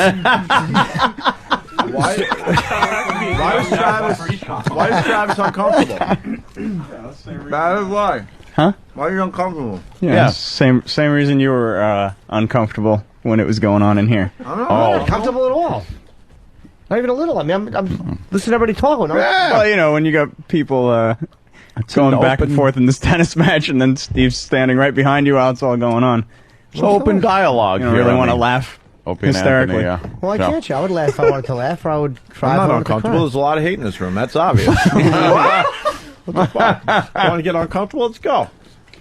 Why is Travis uncomfortable? That is why. Huh? Why are you uncomfortable? Yeah. Same reason you were uncomfortable when it was going on in here. I'm not uncomfortable at all. Not even a little. I mean, I'm listening to everybody talking. Well, you know, when you got people going back and forth in this tennis match, and then Steve's standing right behind you while it's all going on. It's open dialogue. You don't here really on want to the laugh Opie and hysterically. Anthony, Well, I can't you? I would laugh if I wanted to laugh, or I would try. I'm if I not wanted to uncomfortable. cry. There's a lot of hate in this room. That's obvious. What the fuck? Want to get uncomfortable? Let's go.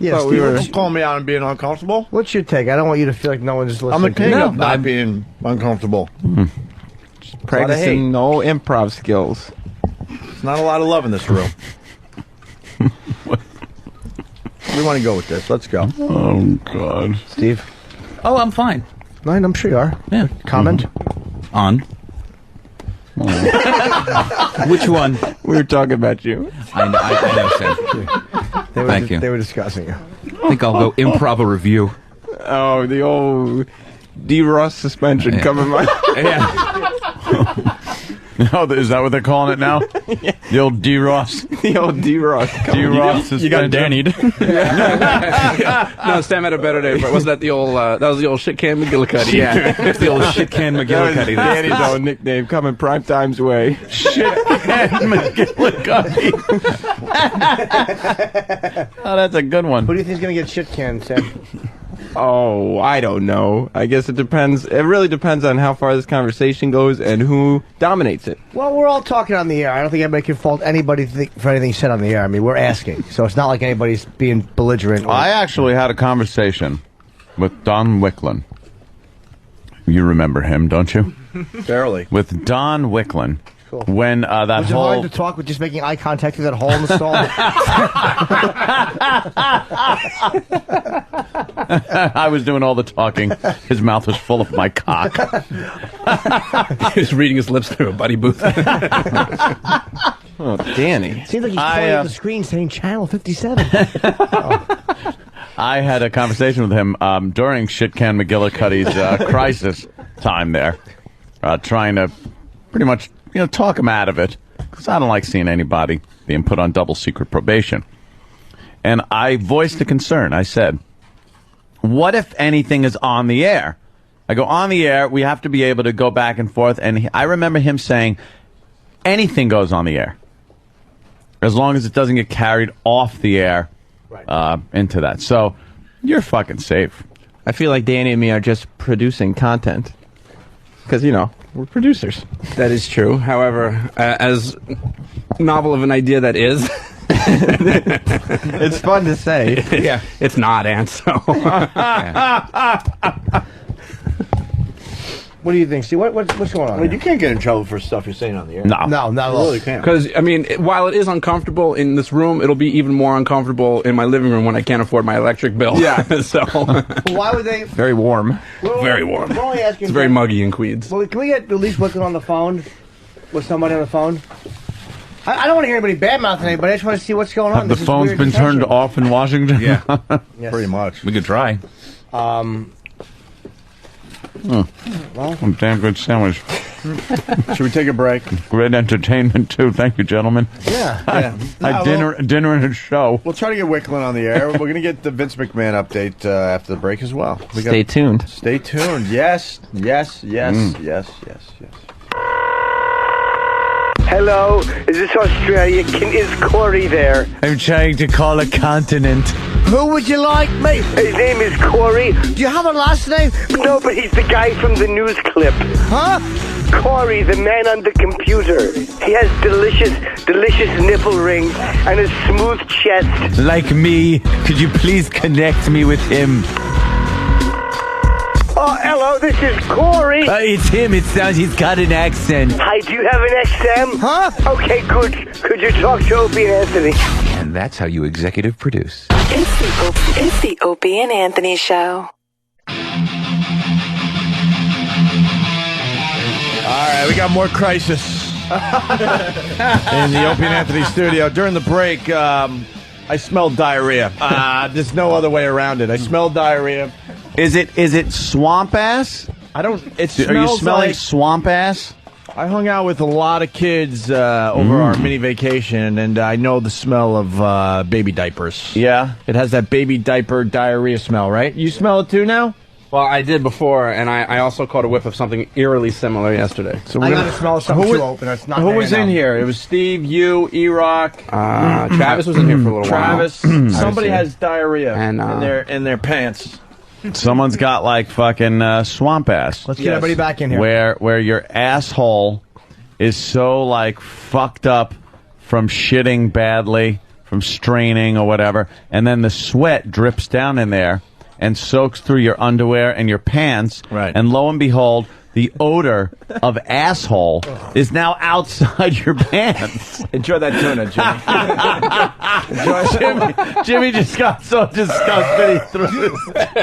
Yeah, Steve, don't call me out on being uncomfortable. What's your take? I don't want you to feel like no one's listening. I'm a king to of not being uncomfortable. Practicing no improv skills. There's not a lot of love in this room. Where do you want to go with this? Let's go. Oh, God. Steve? Oh, I'm fine. Fine, I'm sure you are. Yeah. Comment? On. Which one? We were talking about you. I know, Sam. Thank you. They were discussing you. I think I'll go improv a review. Oh, the old D. Ross suspension coming my... Oh, is that what they're calling it now? Yeah. The old D. Ross. The old D. Ross. D. Ross. You got Danny'd. No, Sam had a better day. But wasn't that the old? That was the old shit can McGillicuddy. Yeah, it's the old shit can McGillicuddy. Danny's old nickname coming prime time's way. Shit can McGillicuddy. Oh, that's a good one. Who do you think's going to get shit canned, Sam? Oh, I don't know. I guess it depends. It really depends on how far this conversation goes and who dominates it. Well, we're all talking on the air. I don't think anybody can fault anybody for anything said on the air. I mean, we're asking. So it's not like anybody's being belligerent. I actually had a conversation with Don Wicklin. You remember him, don't you? Barely. With Don Wicklin. Cool. When that was whole... it hard to talk with just making eye contact through that hole in the stall? I was doing all the talking. His mouth was full of my cock. He was reading his lips through a buddy booth. Oh, Danny. Seems like he's pointing at the screen saying Channel 57. I had a conversation with him during Shit Can McGillicuddy's crisis time there, trying to pretty much talk him out of it, because I don't like seeing anybody being put on double secret probation. And I voiced a concern. I said, what if anything is on the air? I go, on the air, we have to be able to go back and forth. And I remember him saying, anything goes on the air, as long as it doesn't get carried off the air into that. So you're fucking safe. I feel like Danny and me are just producing content. Because, we're producers. That is true. However, as novel of an idea that is, it's fun to say. Yeah, it's not, Ant. So, what do you think? See, what's going on? I mean, you can't get in trouble for stuff you're saying on the air. No, not at all. You really can't. Because I mean, while it is uncomfortable in this room, it'll be even more uncomfortable in my living room when I can't afford my electric bill. Yeah. So why would they? Very warm. Very warm. We're only asking. It's very muggy in Queens. Well, can we get at least Wicklin on the phone with somebody on the phone? I don't want to hear anybody badmouthing anybody. I just want to see what's going on. Have the phone's been turned off in Washington? Yeah. Yes. Pretty much. We could try. Well, a damn good sandwich. Should we take a break? Great entertainment too. Thank you, gentlemen. Yeah. Dinner and a show. We'll try to get Wicklin on the air. We're going to get the Vince McMahon update after the break as well. Stay tuned. Stay tuned. Yes. Hello, is this Australia? Is Corey there? I'm trying to call a continent. Who would you like, mate? His name is Corey. Do you have a last name? No, but he's the guy from the news clip. Huh? Corey, the man on the computer. He has delicious nipple rings and a smooth chest. Like me, could you please connect me with him? Oh, hello, this is Corey. It's him. It sounds he's got an accent. Hi, do you have an XM? Huh? Okay, good. Could you talk to Opie and Anthony? And that's how you executive produce. It's the Opie and Anthony Show. All right, we got more crisis in the Opie and Anthony studio. During the break, I smelled diarrhea. There's no other way around it. I smelled diarrhea. Is it swamp ass? I don't. It smells Are you smelling like swamp ass? I hung out with a lot of kids over our mini vacation, and I know the smell of baby diapers. Yeah, it has that baby diaper diarrhea smell, right? You smell it too now? Well, I did before, and I also caught a whiff of something eerily similar yesterday. So I got to smell something too open. It's not. Who was in here? It was Steve, you, E-Rock. Travis was in here for a little while. Somebody has diarrhea And, in their pants. Someone's got like fucking swamp ass. Let's get everybody back in here. Where your asshole is so like fucked up from shitting badly from straining or whatever, and then the sweat drips down in there and soaks through your underwear and your pants. Right. And lo and behold, the odor of asshole is now outside your pants. Enjoy that tuna, Jimmy. Jimmy just got so disgusted he threw his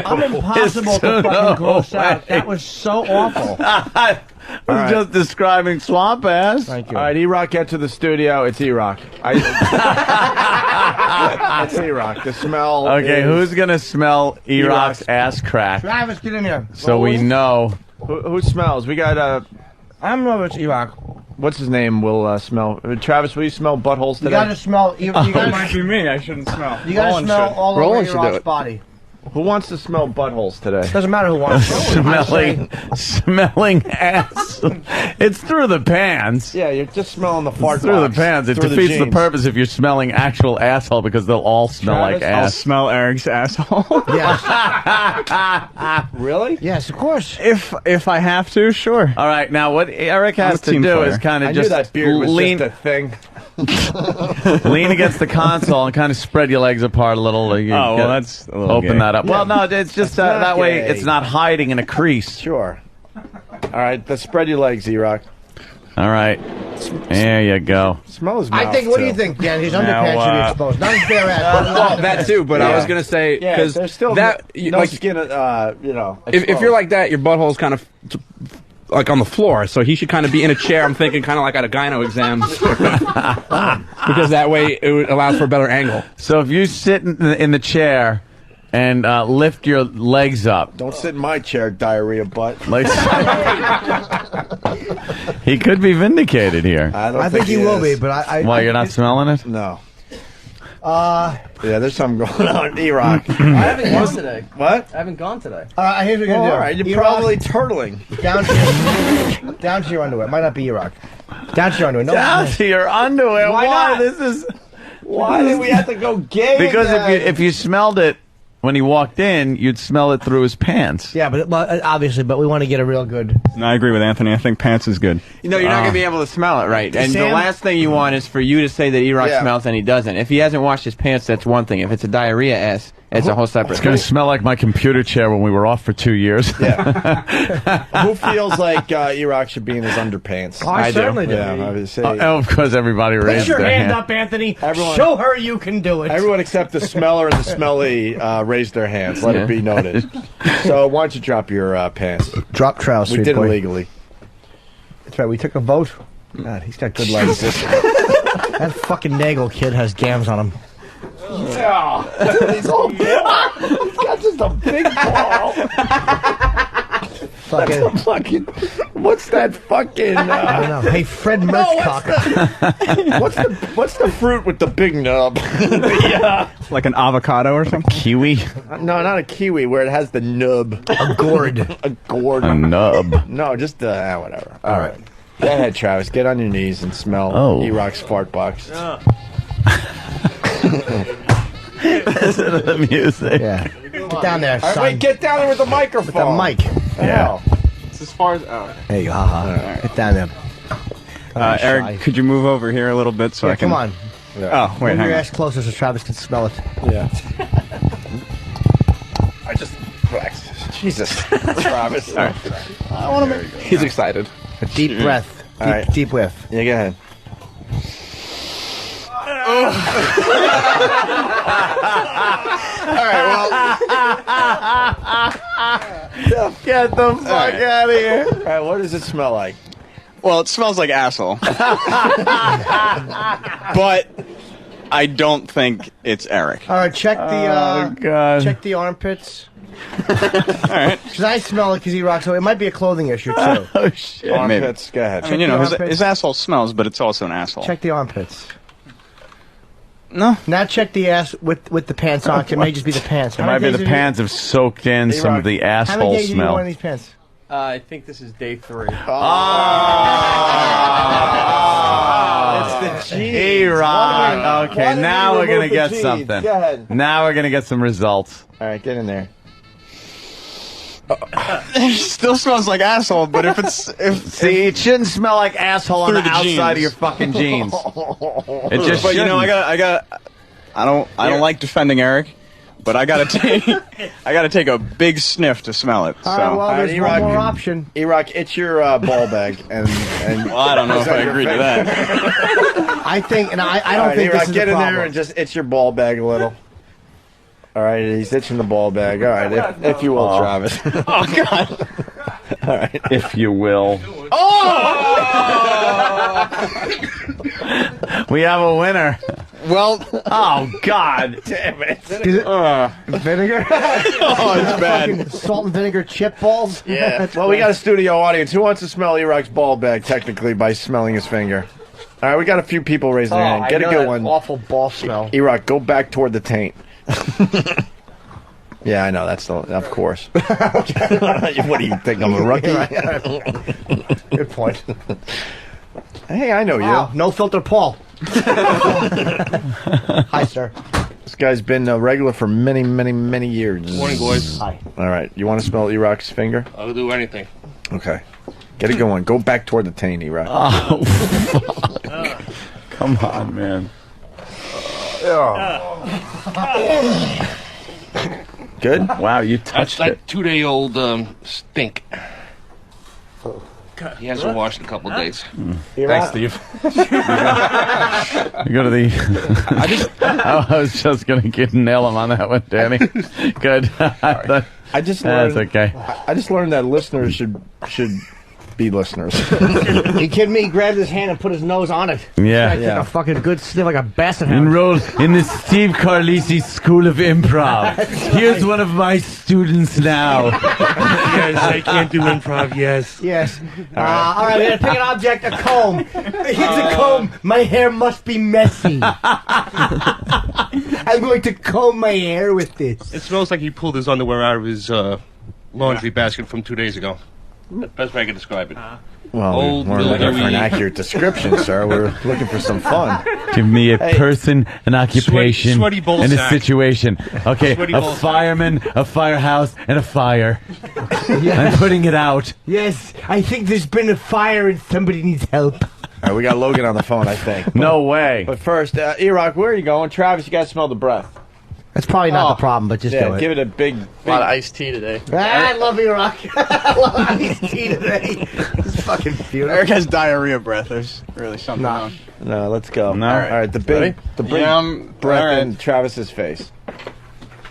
I'm impossible to fucking gross out. That was so awful. I was just describing swamp ass. Thank you. All right, E-Rock, get to the studio. It's E-Rock. It's E-Rock. The smell. Okay, is who's gonna smell E-Rock's E-Rock's ass crack? Travis, get in here. So we know. Who smells? We got I don't know if it's E-Rock. What's his name? Will smell. Travis, will you smell buttholes today? You gotta smell. You gotta, might be me. I shouldn't smell. you gotta smell all over Roland should do E-Rock's it. body. Who wants to smell buttholes today? Doesn't matter who wants to. Smelling ass. It's through the pants. Yeah, you're just smelling the fart. Through the box, pants. It through defeats the jeans. purpose if you're smelling actual asshole because they'll all smell Travis, like I'll ass. smell Eric's asshole. Yes. Really? Yes, of course. If I have to, sure. All right, now what Eric I'm has a to team do player. is kind I of knew just that beard was lean, just a thing. lean against the console and kind of spread your legs apart a little. You Oh, well, get- that's a little open gay. that up. Well, no, it's just That's not that way gay. it's not hiding in a crease. Sure. All right, let's spread your legs, E-Rock. All right, there you go. Smell his mouth. I think. What do too. you think, Dan? His underpants should be exposed, not his bare ass. Well, that too, but I Yeah. was gonna say Yeah, because there's still that no like skin. if you're like that, your butthole's kind of like on the floor, so he should kind of be in a chair. I'm thinking kind of like at a gyno exam, because that way it allows for a better angle. So if you sit in the chair and lift your legs up, don't sit in my chair, diarrhea butt. like he could be vindicated here. I think he will be, but I. Why you're not smelling it? No. Yeah, there's something going on, E-Rock. I haven't gone today. What? I haven't gone today. Here's what you're gonna do. All right, you're E-Rock, probably turtling. down to your underwear. It might not be E-Rock. Down to your underwear. No, Down to your underwear. Why not? This is Why did we have to go gay? because again? if you smelled it when he walked in, you'd smell it through his pants. Yeah, but obviously, but we want to get a real good. No, I agree with Anthony. I think pants is good. You know, you're not going to be able to smell it right. And Sam? the last thing you want is for you to say that E-Rock Yeah. smells and he doesn't. If he hasn't washed his pants, that's one thing. If it's a diarrhea ass, it's a whole separate It's going thing. to smell like my computer chair when we were off for 2 years. Who feels like E-Rock should be in his underpants? Oh, I certainly do. Yeah, I would say. Of course, everybody Put raised your their hand up, Anthony. Everyone- Show her you can do it. Everyone except the smeller and the smelly raised their hands. Let it be noted. So why don't you drop your pants? Drop trousers. We did it legally. That's right. We took a vote. God, he's got good legs. That fucking Nagel kid has gams on him. Yeah. He's all big. He's got just a big ball. Fucking. What's that fucking? I don't know. Hey, Fred Merchcock. What's the fruit with the big nub? Like an avocado or something? Kiwi? No, not a kiwi, where it has the nub. A gourd. A gourd. A nub. No, just whatever. All right. Go ahead, Travis. Get on your knees and smell E-Rock's fart box. Listen to the music. Yeah. Get down there, All right, son. wait, get down there with the microphone. With the mic. Yeah. It's as far as There you go. Get down there. Eric, could you move over here a little bit so I can? Come on. Oh, wait, Move hang your on. ass closer so Travis can smell it. Yeah. I just. Jesus. Travis. All right. I want to make. He's excited. A deep breath. All right. Deep whiff. Yeah, go ahead. All right, well. Get the fuck out of here. All right, what does it smell like? Well, it smells like asshole. But I don't think it's Eric. All right, check the God. check the armpits. All right. Because I smell it because he rocks. So it might be a clothing issue too. Oh, shit. Armpits. Go ahead. I mean, you know, his asshole smells, but it's also an asshole. Check the armpits. No. Now check the ass with the pants on. It may just be the pants. It might be the pants have soaked in some of the How many asshole days have you smell. worn these pants? I think this is day 3. It's the jeans. E-Rock. Okay, Why did now you we're going to remove the get jeans? something. Go ahead. Now we're going to get some results. All right, get in there. It still smells like asshole, but if it's See, it shouldn't smell like asshole on Through the the outside jeans. of your fucking jeans. It just but you know, shouldn't. I got I don't like defending Eric, but I gotta take a big sniff to smell it. So. All right, well, there's one more option. E-Rock, it's your ball bag, and well, I don't know if I agree to that. I think, and I don't think E-Rock, this is get a in problem. there and just itch your ball bag a little. All right, he's itching the ball bag. All right, if you will, Travis. Oh God! All right, if you will. We have a winner. Well, oh God, damn it! Is it vinegar? Oh, it's bad. Fucking salt and vinegar chip balls. Yeah. That's Well, we got a gross. studio audience. Who wants to smell E-Rock's ball bag technically by smelling his finger? All right, we got a few people raising their hand. Get a I know good that one. awful ball smell. E-Rock, go back toward the taint. Yeah, I know. That's of course. What do you think? I'm a rookie? Good point. Hey, I know Wow, you. no filter, Paul. Hi, sir. This guy's been a regular for many, many, many years. Morning, boys. Hi. All right, you want to smell E-Rock's finger? I'll do anything. Okay. Get a good one. Go back toward the taint, E-Rock. Oh, fuck. Come on, man. Good? Wow, you That's touched that it. 2-day-old stink. He hasn't washed in a couple of days. Thanks, Steve. You go to the. I was just going to nail him on that one, Danny. Good. I just learned. That's okay. I just learned that listeners should be listeners. You kidding me? He grabbed his hand and put his nose on it. Yeah. Like Yeah. a fucking good sniff, like a basset hound. Enrolled in the Steve Carlisi School of Improv. Here's one of my students now. Yes, I can't do improv, yes. Yes. All right, we're going to pick an object, a comb. Here's a comb. My hair must be messy. I'm going to comb my hair with this. It smells like he pulled his underwear out of his laundry basket from 2 days ago. Best way I can describe it. Well, Old, we weren't looking for an mildewy. accurate description, sir. We're looking for some fun. Give me a Hey. person, an occupation, sweaty ball and a sack. situation. Okay, Sweaty a ball sack. fireman, a firehouse, and a fire. I'm putting it out. Yes, I think there's been a fire and somebody needs help. All right, we got Logan on the phone, I think. No way. But first, E-Rock, where are you going? Travis, you got to smell the breath. That's probably not the problem, but just Yeah, do it. give it a big. A lot of iced tea today. I love you, Rock. I love iced tea today. It's fucking beautiful. Eric has diarrhea breath. There's really something wrong. No, let's go. No. All right, the big breath all right. in Travis's face.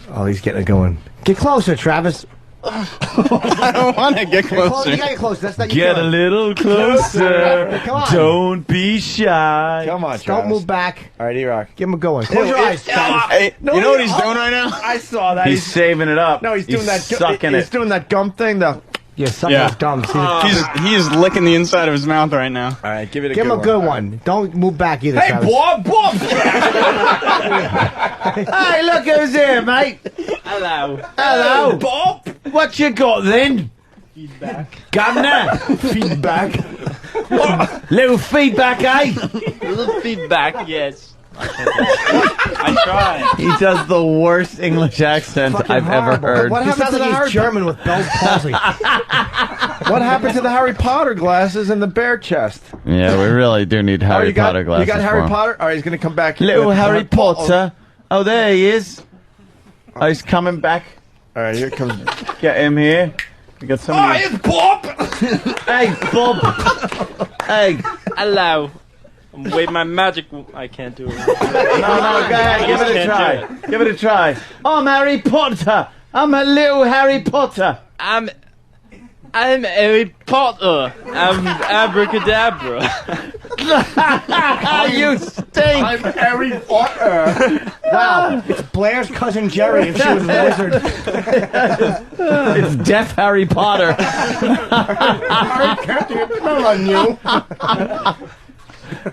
Oh, he's getting it going. Get closer, Travis. I don't want to get You gotta closer. get closer. That's not Get a little closer. Come on. Don't be shy. Come on, Don't Travis. move back. All right, E-Rock. Give him a good one. Close your eyes, Travis. Hey, you know what he's doing right now? I saw that. He's saving it up. No, he's doing that. Sucking He's it. doing that gum thing. Though. Yeah, suck Yeah. those gums. He's licking the inside of his mouth right now. All right, give it a Give him a good All right. one. Don't move back either, Hey, Travis. Bob! Hey, look who's here, mate. Hello. Hello. Bob! What you got then? Feedback. Governor. Feedback. Little feedback, eh? Little feedback, yes. I try. He does the worst English accent Fucking I've ever horrible. heard. What He happened sounds to the like Harry he's German with Bell's palsy. What happened to the Harry Potter glasses and the bear chest? Yeah, we really do need Harry you got, Potter glasses. You got for Harry him. Potter? All right, he's going to come back. Little with Harry Potter. Oh, there he is. Oh, he's coming back. All right, here comes. Get him here. We got somebody. it's Bob! Hey, Bob. Hey. Hello. Wave my magic. I can't do it. No, go ahead. Give it a try. Give it a try. I'm Harry Potter. I'm a little Harry Potter. I'm Harry Potter. I'm abracadabra. You stink. I'm Harry Potter. Wow, it's Blair's cousin Jerry if she was a wizard. It's deaf Harry Potter. I can't smell on you.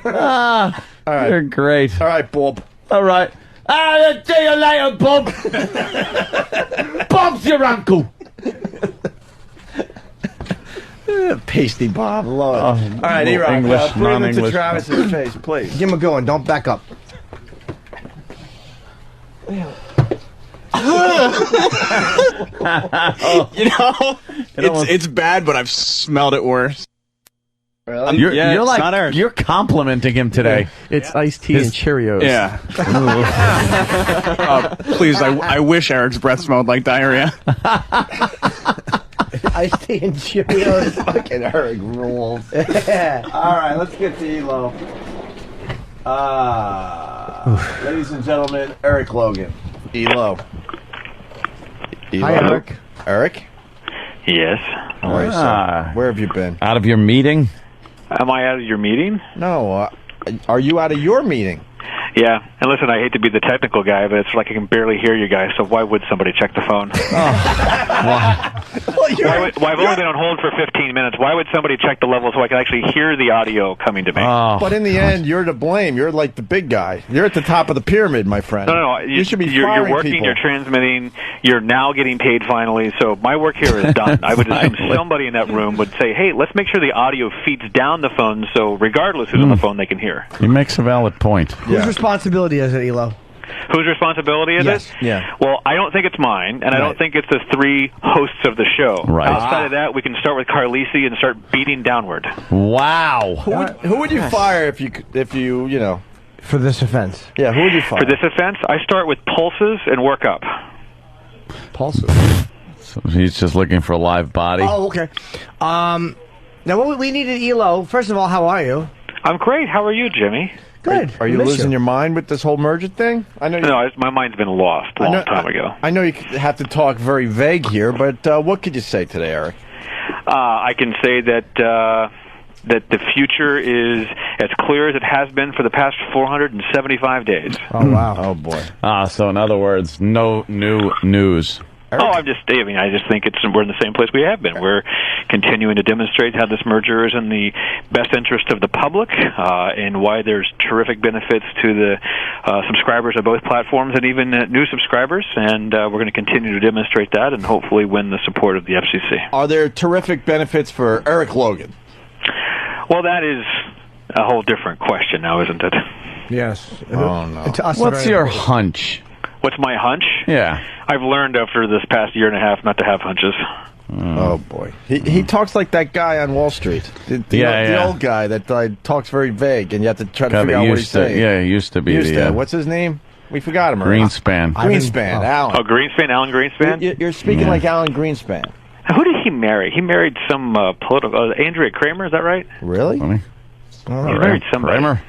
All right. You're great. All right, Bob. All right. I'll see you later, Bob. Bob's your uncle. Pasty Bob. Love it. All right, little E-Rock. English, Put him into non-English. Travis's face, please. Give him a good one. Don't back up. You know, it's bad, but I've smelled it worse. Really? You're like you're complimenting him today. It's iced tea and Cheerios. Yeah. Please, I wish Eric's breath smelled like diarrhea. Iced tea and Cheerios. Fucking Eric rules. All right, let's get to Elo. Ladies and gentlemen, Eric Logan. Elo. Hi, Eric. Eric? Yes. How are you, sir? Where have you been? Out of your meeting? Am I out of your meeting? No. Are you out of your meeing? Yeah. And listen, I hate to be the technical guy, but it's like I can barely hear you guys, so why would somebody check the phone? I've only been on hold for 15 minutes. Why would somebody check the level so I can actually hear the audio coming to me? But in the end, you're to blame. You're like the big guy. You're at the top of the pyramid, my friend. No. You should be you're working, people. you're transmitting, you're now getting paid finally, so my work here is done. I would assume somebody in that room would say, hey, let's make sure the audio feeds down the phone so regardless who's on the phone, they can hear. He makes a valid point. Whose responsibility is it, Elo? Whose responsibility is it? Yeah. Well, I don't think it's mine, and I don't think it's the three hosts of the show. Right. Outside of that, we can start with Carlisi and start beating downward. Wow. Who would you fire if you know? For this offense? Yeah, who would you fire? For this offense, I start with pulses and work up. Pulses? So he's just looking for a live body. Oh, okay. Now, what we needed, Elo. First of all, how are you? I'm great. How are you, Jimmy? Good. Are you losing your mind with this whole merger thing? I know. No, my mind's been lost a long time ago. I know you have to talk very vague here, but what could you say today, Eric? I can say that the future is as clear as it has been for the past 475 days. Oh, wow. Oh, boy. So in other words, no new news. Eric? I just think we're in the same place we have been. We're continuing to demonstrate how this merger is in the best interest of the public, and why there's terrific benefits to the subscribers of both platforms and even new subscribers. And we're going to continue to demonstrate that and hopefully win the support of the FCC. Are there terrific benefits for Eric Logan? Well, that is a whole different question now, isn't it? Yes. Oh, no. What's your hunch? What's my hunch? Yeah. I've learned after this past year and a half not to have hunches. Oh, boy. He talks like that guy on Wall Street. The old guy that talks very vague, and you have to try to figure out what he's saying. Yeah, he used to be. What's his name? We forgot him. Greenspan. Greenspan, Alan. Oh, Greenspan, Alan Greenspan? You're speaking like Alan Greenspan. Who did he marry? He married some political... Andrea Kramer, is that right? Really? He married somebody. Kramer?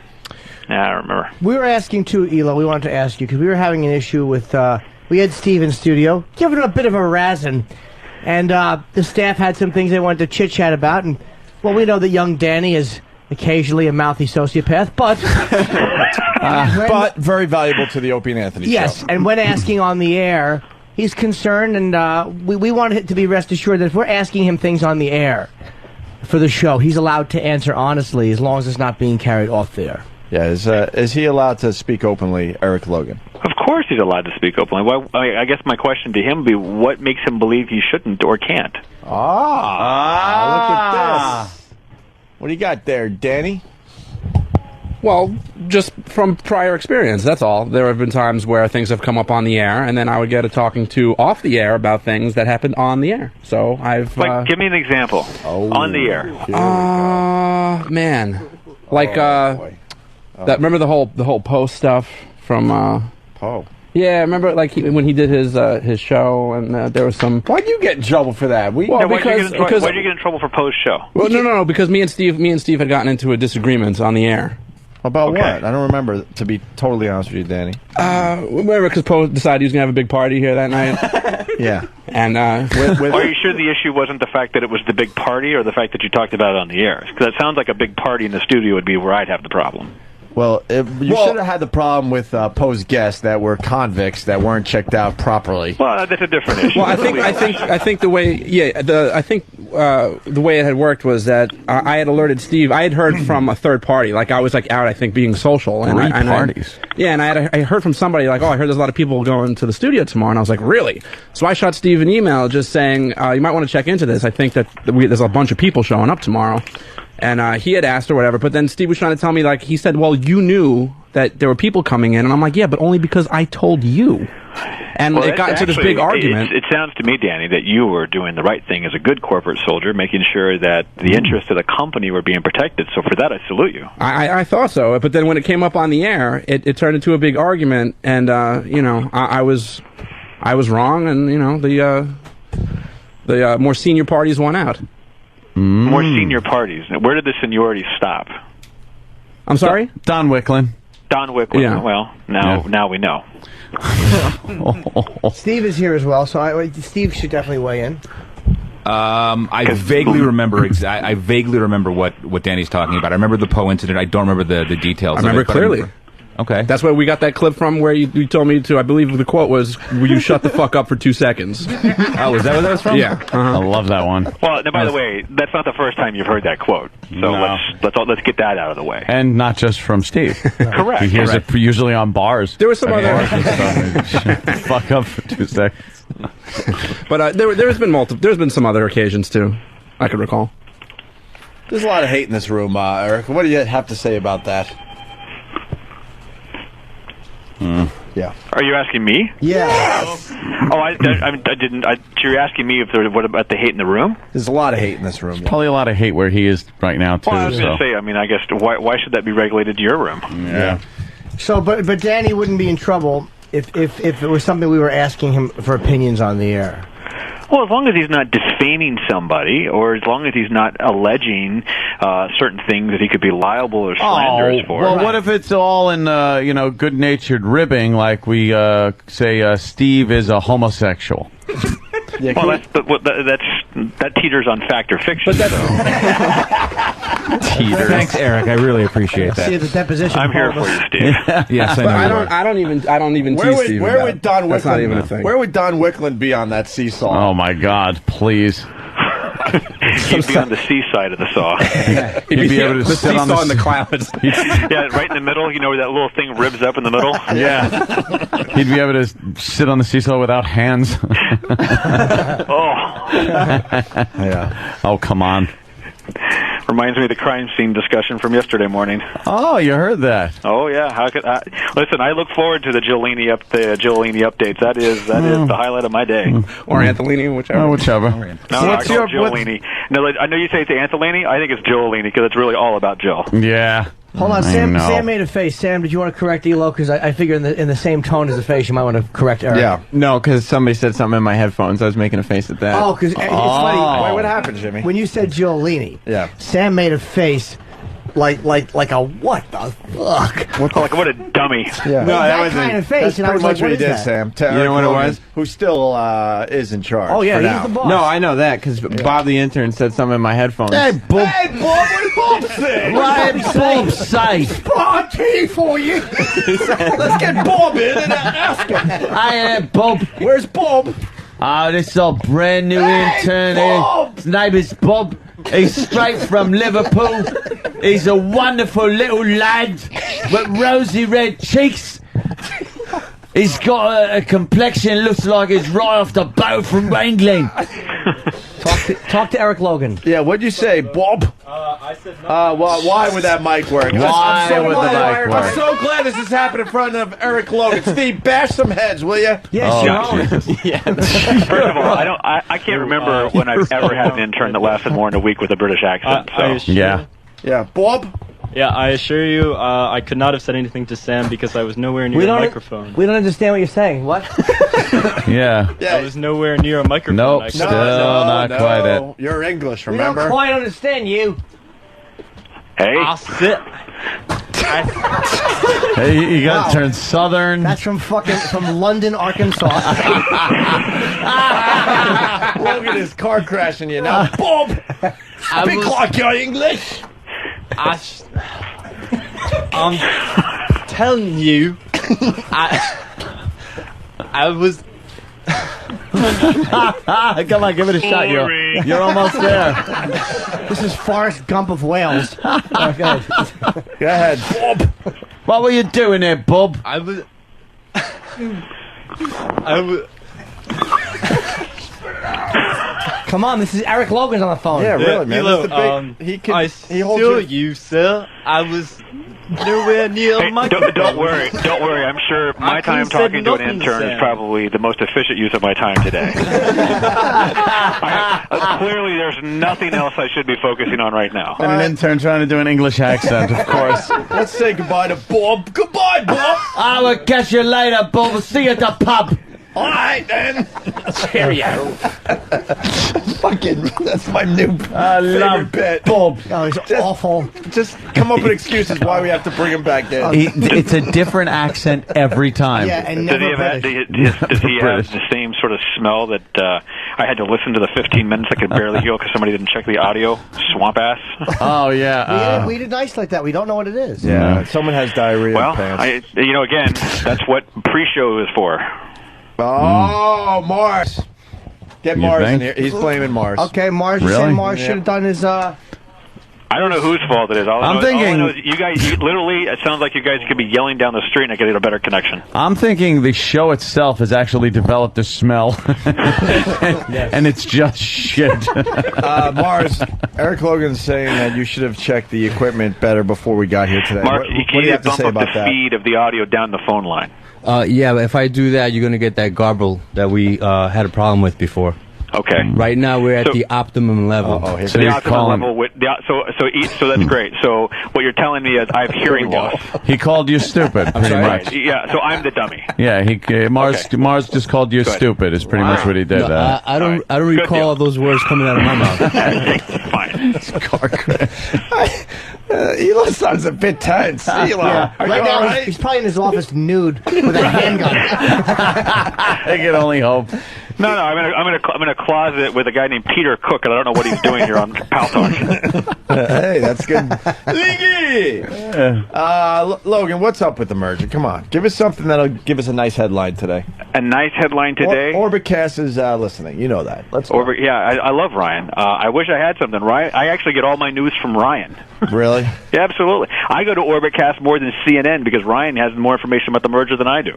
Yeah, I remember. We were asking, too, Elo, we wanted to ask you, because we were having an issue with... we had Steve in studio, giving him a bit of a razzing. And the staff had some things they wanted to chit-chat about. And, well, we know that young Danny is occasionally a mouthy sociopath, but... but very valuable to the Opie and Anthony show. Yes, and when asking on the air, he's concerned, and we want it to be rest assured that if we're asking him things on the air for the show, he's allowed to answer honestly as long as it's not being carried off the air. Yeah, is he allowed to speak openly, Eric Logan? Of course he's allowed to speak openly. Well, I guess my question to him would be, what makes him believe he shouldn't or can't? Look at this. What do you got there, Danny? Well, just from prior experience, that's all. There have been times where things have come up on the air, and then I would get a talking to off the air about things that happened on the air. So I've... give me an example. On the air. Man. Like, remember the whole Poe stuff from... Poe? Yeah, remember when he did his show, and there was some... Why'd you get in trouble for that? Why did you get in trouble for Poe's show? Well, no, because me and Steve had gotten into a disagreement on the air. About what? I don't remember, to be totally honest with you, Danny. Remember, because Poe decided he was going to have a big party here that night? Yeah. And are you sure the issue wasn't the fact that it was the big party or the fact that you talked about it on the air? Because it sounds like a big party in the studio would be where I'd have the problem. Well, you should have had the problem with Poe's guests that were convicts that weren't checked out properly. Well, that's a different issue. Well, I think the way the way it had worked was that I had alerted Steve. I had heard from a third party, like I was out, I think, being social. And parties. I heard from somebody like, I heard there's a lot of people going to the studio tomorrow, and I was like, really? So I shot Steve an email just saying, you might want to check into this. I think that there's a bunch of people showing up tomorrow. And he had asked or whatever, but then Steve was trying to tell me, he said, well, you knew that there were people coming in. And I'm like, yeah, but only because I told you. And it got into this big argument. It sounds to me, Danny, that you were doing the right thing as a good corporate soldier, making sure that the interests of the company were being protected. So for that, I salute you. I thought so, but then when it came up on the air, it turned into a big argument, and I was wrong, and the more senior parties won out. More senior parties. Where did the seniority stop? I'm sorry? Don Wicklund. Don Wicklund. Yeah. Well, now we know. Steve is here as well, so Steve should definitely weigh in. I vaguely remember. I vaguely remember what Danny's talking about. I remember the Poe incident. I don't remember the details. I remember of it, clearly. Okay, that's where we got that clip from, where you told me to. I believe the quote was, "Will you shut the fuck up for 2 seconds?" Oh, is that where that was from? Yeah, I love that one. Well, now, by the way, that's not the first time you've heard that quote. So let's get that out of the way. And not just from Steve. Correct. He hears it usually on bars. There was some other fuck up for 2 seconds. But there's been some other occasions too. I could recall. There's a lot of hate in this room, Eric. What do you have to say about that? Yeah. Are you asking me? Yes. Oh, I didn't. You're asking me what about the hate in the room? There's a lot of hate in this room. Probably a lot of hate where he is right now too. Well, I was going to say. I guess why should that be regulated to your room? Yeah. So, but Danny wouldn't be in trouble if it was something we were asking him for opinions on the air. Well, as long as he's not defaming somebody, or as long as he's not alleging certain things that he could be liable or slanderous for. Well, what if it's all in good-natured ribbing, like we say Steve is a homosexual? Yeah, well, that teeters on fact or fiction. But teeters. Thanks, Eric. I really appreciate that. See the deposition. I'm here for you, Steve. Yes, I know. I don't even tease Steve. Where would Don Wicklund? That's not even a thing. Where would Don Wicklund be on that seesaw? Oh my God! Please. He'd be on the C side of the saw. He'd be able to the sit on seesaw in the clouds. Yeah, right in the middle. You know where that little thing ribs up in the middle? Yeah. He'd be able to sit on the seesaw without hands. Yeah. Oh, come on. Reminds me of the crime scene discussion from yesterday morning. Oh, you heard that? Oh yeah. How could listen? I look forward to the Giolini updates. That is the highlight of my day. Or Antolini, whichever. Oh, whichever. No, I call it Giolini. No, I know you say it's Antolini. I think it's Giolini because it's really all about Jill. Yeah. Hold on, Sam made a face. Sam, did you want to correct Elo? Because I figure in the same tone as the face, you might want to correct Eric. Yeah. No, because somebody said something in my headphones. I was making a face at that. Oh, because it's funny. Wait, what happened, Jimmy? When you said Giolini, yeah, Sam made a face like a what the fuck? What a dummy. Yeah. No, that kind of face. That's and I pretty was much like, what he did, that? Sam. You know what it was? Who still is in charge. Oh, yeah, for he's now. the boss. No, I know that because Bob the intern said something in my headphones. Hey, Bob. Hey, Bob, what did Bob say? What did Bob say? Spot tea for you. Let's get Bob in and ask him. Hey, Bob. Where's Bob? Oh, this is a brand new intern here. His name is Bob. He's straight from Liverpool. He's a wonderful little lad with rosy red cheeks. He's got a complexion looks like he's right off the boat from England. Talk to Eric Logan. Yeah, what'd you say, Bob? I said no. Well, why would that mic work? Why would the mic work? I'm so glad this is happening in front of Eric Logan. Steve, bash some heads, will you? Yes, Yes. First of all, I can't remember when I've ever had an intern that lasted more than a week with a British accent. Yeah, Bob. Yeah, I assure you, I could not have said anything to Sam because I was nowhere near a microphone. We don't understand what you're saying. What? Yeah. I was nowhere near a microphone. Nope, still not quite it. You're English, We remember? don't quite understand you. Hey. I'll sit. Hey, you got to turn southern. That's from London, Arkansas. Logan is car crashing you now. Bob! Speak like you're English! I'm telling you, I was. Come on, give it a shot. You're almost there. This is Forrest Gump of Wales. Okay. Go ahead, Bob. What were you doing there, Bob? I was. Come on, this is Eric Logan's on the phone. Yeah, really, man. Elo, He holds you, sir. I was Nowhere near my Don't worry. I'm sure my time talking to an intern is probably the most efficient use of my time today. Clearly, there's nothing else I should be focusing on right now. And an intern trying to do an English accent, of course. Let's say goodbye to Bob. Goodbye, Bob. I will catch you later, Bob. See you at the pub. All right, then. Cheerio. Fucking, that's my new I love bit. Bob. Oh, he's awful. Just come up with excuses why we have to bring him back in. It's a different accent every time. Yeah, and Does never he have the same sort of smell that I had to listen to the 15 minutes I could barely hear because somebody didn't check the audio? Swamp ass. Oh, yeah. We did nice like that. We don't know what it is. Yeah, someone has diarrhea Well, in pants. again, that's what pre-show is for. Oh, Mars. Get You Mars think? in here. He's blaming Mars. Okay, Mars. You Really? say Mars should have done his. I don't know whose fault it is. All I know is you guys, literally, it sounds like you guys could be yelling down the street and I could get a better connection. I'm thinking the show itself has actually developed a smell. And it's just shit. Mars, Eric Logan's saying that you should have checked the equipment better before we got here today. Mark, what do you have to say about the that? speed of the audio down the phone line. Yeah, but if I do that, you're going to get that garble that we had a problem with before. Okay. Right now, we're at the optimum level. So the optimum level with so that's great. So what you're telling me is I have hearing loss. He called you stupid, pretty much. Yeah, so I'm the dummy. Yeah, Mars just called you stupid. Is pretty much what he did. No, I don't recall those words coming out of my mouth. Fine. Car crash. Elon sounds a bit tense. Elon, Yeah. are you Right now, all right? he's probably in his office nude with a handgun. I can only hope. No, I'm in a closet with a guy named Peter Cook, and I don't know what he's doing here on Pal Talk. Hey, that's good. Logan, what's up with the merger? Come on, give us something that'll give us a nice headline today. A nice headline today. Orbitcast is listening. You know that. Let's go. Yeah, I love Ryan. I wish I had something. Ryan, I actually get all my news from Ryan. Really? Yeah, absolutely. I go to Orbitcast more than CNN because Ryan has more information about the merger than I do.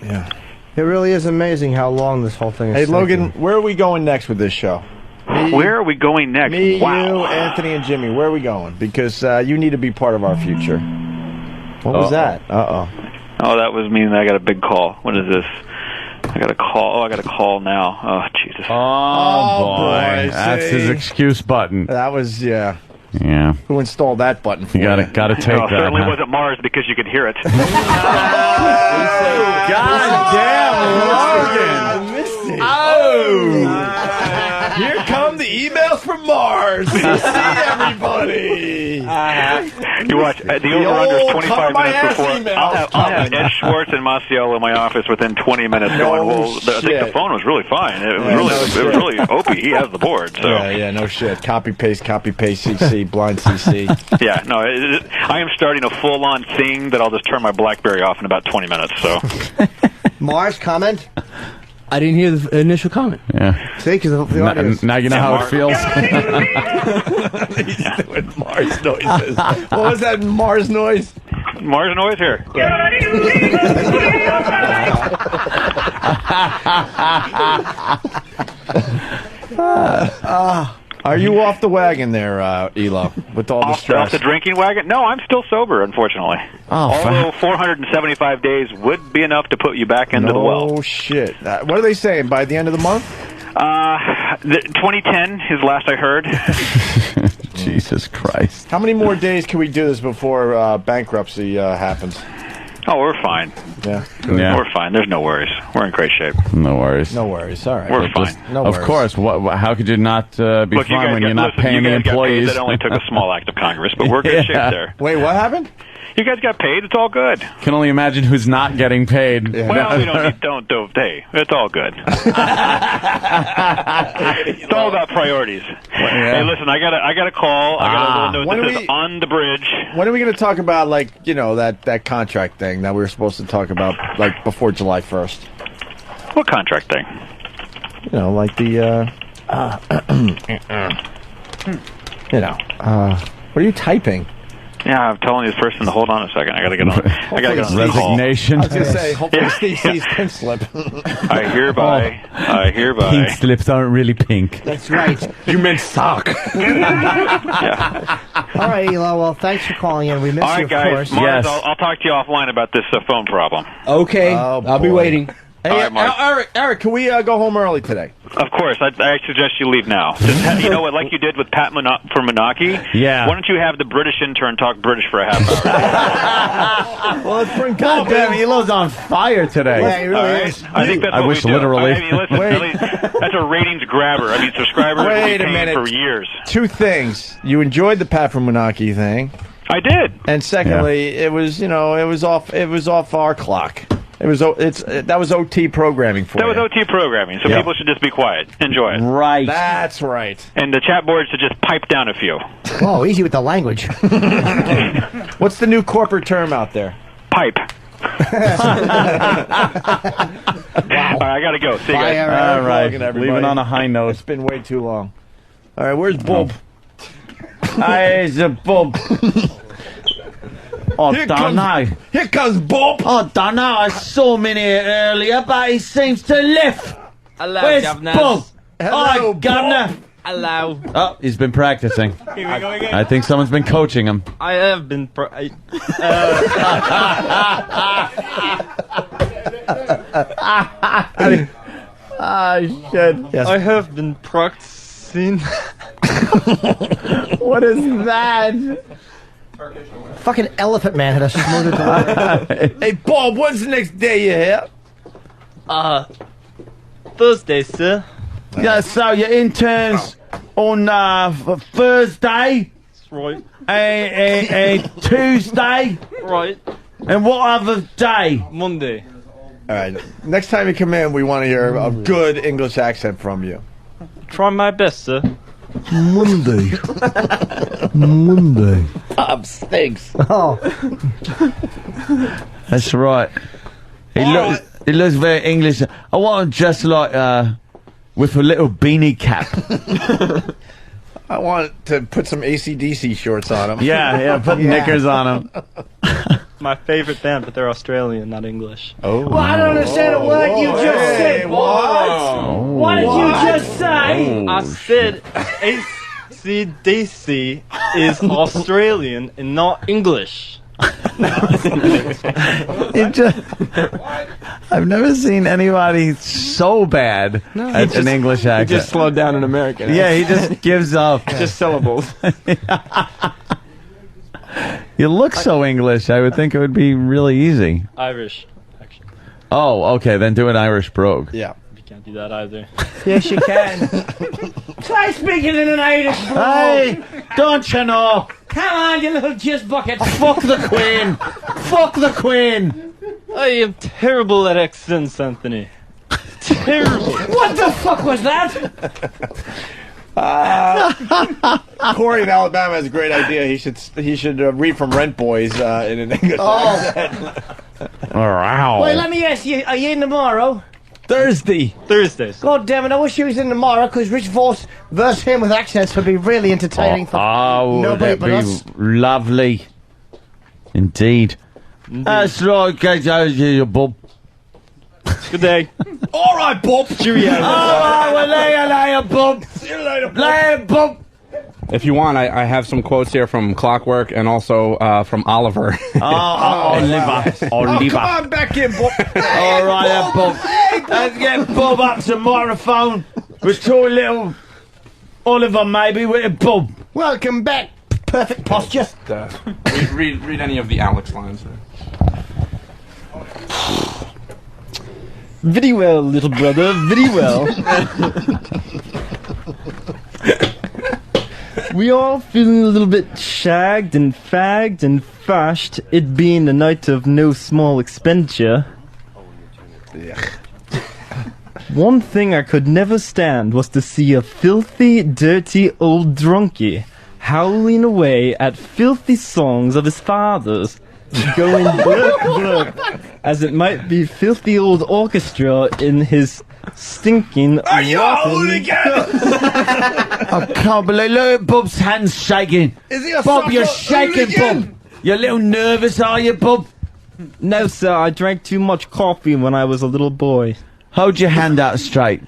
Yeah. It really is amazing how long this whole thing is. Hey, taking. Logan, where are we going next with this show? Where are we going next? Me, Wow. you, Anthony, and Jimmy. Where are we going? Because you need to be part of our future. What was that? Oh, that was me, and I got a big call. What is this? I got a call. Oh, I got a call now. Oh, Jesus. Oh, boy. That's his excuse button. That was, yeah. Yeah. Who installed that button for You gotta take No, that. certainly huh? wasn't Mars because you could hear it. God damn, Logan. I missed it. Here come the emails from Mars. See everybody. You watch. The over-under is 25 minutes before. I'll have Ed Schwartz and Maciel in my office within 20 minutes going, well, I think the phone was really fine. It was really Opie. He has the board. So. Yeah, no shit. Copy, paste, CC, blind CC. Yeah, no, I am starting a full-on thing that I'll just turn my BlackBerry off in about 20 minutes. So. Mars, comment? I didn't hear the initial comment. Yeah. See, because the audience. Now you know how it feels. He's doing Mars noises. What was that Mars noise? Mars noise here. Are you off the wagon there, Elo, with all the stress? Off the drinking wagon? No, I'm still sober, unfortunately. Although 475 days would be enough to put you back into the well. Oh, shit. What are they saying? By the end of the month? 2010 is last I heard. Jesus Christ. How many more days can we do this before bankruptcy happens? Oh, we're fine. Yeah. We're fine. There's no worries. We're in great shape. No worries. No worries. All right. We're fine. No of course. How could you not be Look, fine when you're not paying the employees? That only took a small act of Congress, but we're in good shape there. Wait, what happened? You guys got paid. It's all good. Can only imagine who's not getting paid. Yeah. Well, we don't. Hey, it's all good. It's all about priorities. Hey, listen, I got a call. I got a little note that says on the bridge. When are we going to talk about, that contract thing that we were supposed to talk about, before July 1st? What contract thing? Like the, what are you typing? Yeah, I'm telling you this person to hold on a second. I gotta get on. I gotta get on the call. Resignation. I was going to say, hopefully Steve sees pink slip. I hereby. Pink slips aren't really pink. That's right. You meant sock. Yeah. All right, Elo. Well, thanks for calling in. We miss All you, right, of guys. course. Mars, I'll talk to you offline about this phone problem. Okay. Oh, I'll be boy. waiting. Hey, All right, Mark. Eric, can we go home early today? Of course. I suggest you leave now. Just, you know what, like you did with Pat for Menaki? Yeah. Why don't you have the British intern talk British for a half hour? Well, let's bring God damn, Elo's on fire today. Yeah, he really All right? is. I think that's I what wish we do. literally. I mean, listen, really, that's a ratings grabber. I mean, subscribers will be Wait a paying minute. for years. Two things. You enjoyed the Pat from Menaki thing. I did. And secondly, it was off our clock. That was OT programming for That you. was OT programming, so Yeah. people should just be quiet. Enjoy it. Right. That's right. And the chat board should just pipe down a few. Whoa, easy with the language. What's the new corporate term out there? Pipe. All right, I gotta go. See you guys. All right. Everybody. Leaving on a high note. It's been way too long. All right, where's Bob? There's a Bob. I don't know. Here comes Bob. I don't know. I saw him in here earlier, but he seems to live. Hello, Where's governor. Bob? Hello, Hi, Governor. Hello. Oh, he's been practicing. Here we go again. I think someone's been coaching him. I have been. Shit. Yes. I have been practicing. What is that? Fucking Elephant Man had a smoother delivery. Hey, Bob, when's the next day you're here? Thursday, sir. Yeah, so your intern's on Thursday That's right. and Tuesday. Right. And what other day? Monday. All right. Next time you come in, we want to hear a good English accent from you. Try my best, sir. Monday. Monday. Bob stinks. Oh. That's right. He looks very English. I want him just like with a little beanie cap. I want to put some AC/DC shorts on him. Yeah, put knickers on him. My favorite band, but they're Australian, not English. Oh. Well, I don't understand a word you just said. What did you just say? I said AC/DC is Australian and not English. I've never seen anybody so bad at an English accent. He just slowed down in American. Yeah, he just gives up. Just syllables. You look so English. I would think it would be really easy. Irish, actually. Oh, okay. Then do an Irish brogue. Yeah. You can't do that either. Yes, you can. Try speaking in an Irish brogue. Hey, don't you know? Come on, you little jizz bucket. Fuck the Queen. Fuck the Queen. I am terrible at accents, Anthony. Terrible. What the fuck was that? Corey in Alabama has a great idea. He should read from Rent Boys in an English accent. Wow. Wait, let me ask you, are you in tomorrow? Thursdays. God damn it, I wish you was in tomorrow, because Rich Voss versus him with accents would be really entertaining for nobody that'd but be us. lovely. Indeed. That's right, guys. How's you, Bob? Good day. All right, Bob. Cheerio. All right, well, later, Bob. See you later, Bob. Later, Bob. If you want, I have some quotes here from Clockwork and also from Oliver. Oliver. Oh, come on back in, Bob. All right, then, Bob. Let's get Bob up to the microphone. Restore little Oliver, maybe, with a Bob. Welcome back. Perfect posture. read any of the Alex lines there. Very well, little brother. Very well. We all feeling a little bit shagged and fagged and fashed, it being a night of no small expenditure. One thing I could never stand was to see a filthy, dirty old drunkie howling away at filthy songs of his father's, going blurp blurp, as it might be filthy old orchestra in his stinking Are you a hooligan? I can't believe. Look at Bob's hands shaking. Is he a Bob, you're soccer shaking, hooligan? Bob. You're a little nervous, are you, bub? No, sir, I drank too much coffee when I was a little boy. Hold your hand out straight.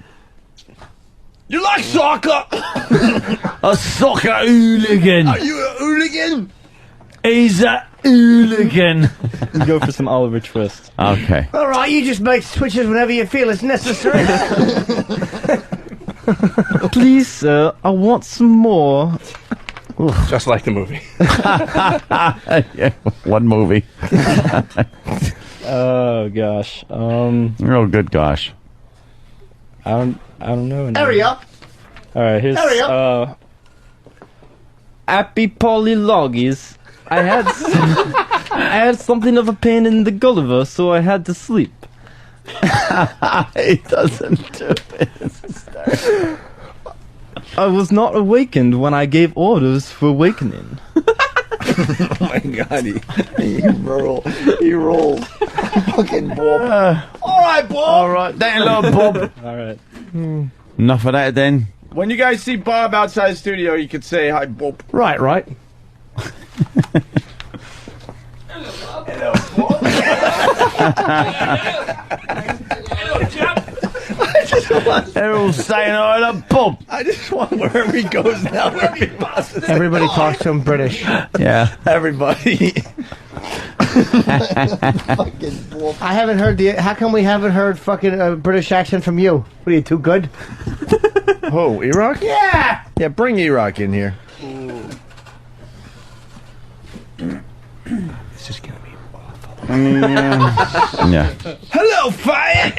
You like soccer? A soccer hooligan. Are you a hooligan? He's a hooligan. Go for some Oliver Twist. Okay. All right, you just make switches whenever you feel it's necessary. Please, sir, I want some more. Just like the movie. Yeah, one movie. Oh gosh. Real good gosh. I don't know. Hurry up. All right, here's Hurry up. Appy Polylogis. I had something of a pain in the Gulliver, so I had to sleep. He doesn't do this. I was not awakened when I gave orders for awakening. Oh my God, he rolls. Fucking Bob. All right, Bob. All right, thank you, Bob. All right. Enough of that then. When you guys see Bob outside the studio, you can say hi, Bob. Right. Hello, Bob. Hello, chap. They're all saying hi to Bob. I just want wherever he goes now, wherever he passes. Everybody talks to him British. Yeah. Everybody. Fucking Bob. I haven't heard how come we haven't heard fucking British accent from you? What are you, too good? Oh, Iraq? Yeah! Yeah, bring Iraq in here. This is gonna be awful. Yeah. Hello, fire!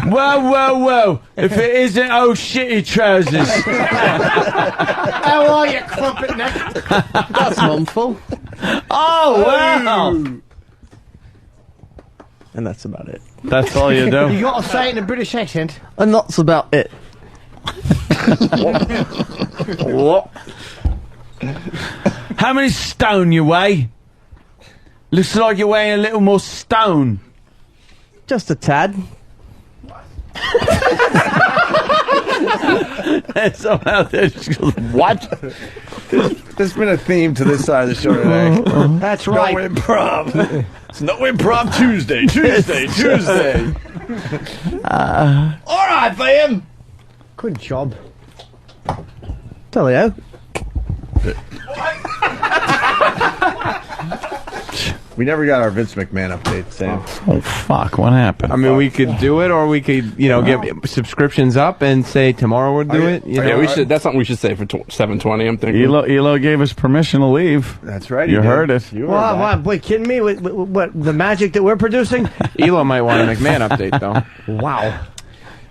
Whoa. If it isn't old shitty trousers. How are you, crumpet neck? That's mumful. Oh, wow. And that's about it. That's all you do? You gotta say it in a British accent. And that's about it. What? How many stone you weigh? Looks like you're weighing a little more stone. Just a tad. And somehow they just goes, what? There's been a theme to this side of the show today. That's right. No improv. It's no improv Tuesday. All right, fam. Good job. Tell you. We never got our Vince McMahon update, Sam. Oh, fuck. What happened? I mean, we could do it, or we could, get subscriptions up and say tomorrow we'll do it. Yeah, we should. That's something we should say for 7:20. I'm thinking. Elo gave us permission to leave. That's right. You heard it. What, boy, kidding me? What, the magic that we're producing? Elo might want a McMahon update, though. Wow.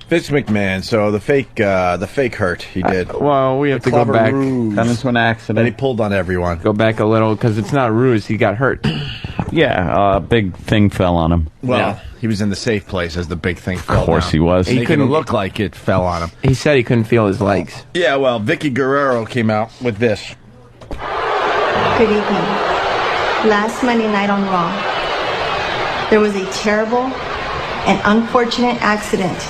Vince McMahon. So the fake hurt he did. Well, we have to go back. Got into an accident. And he pulled on everyone. Go back a little, because it's not a ruse. He got hurt. Yeah, a big thing fell on him. Well, he was in the safe place as the big thing fell. Of course he was. He couldn't look like it fell on him. He said he couldn't feel his legs. Yeah, well, Vicky Guerrero came out with this. Good evening. Last Monday night on Raw, there was a terrible and unfortunate accident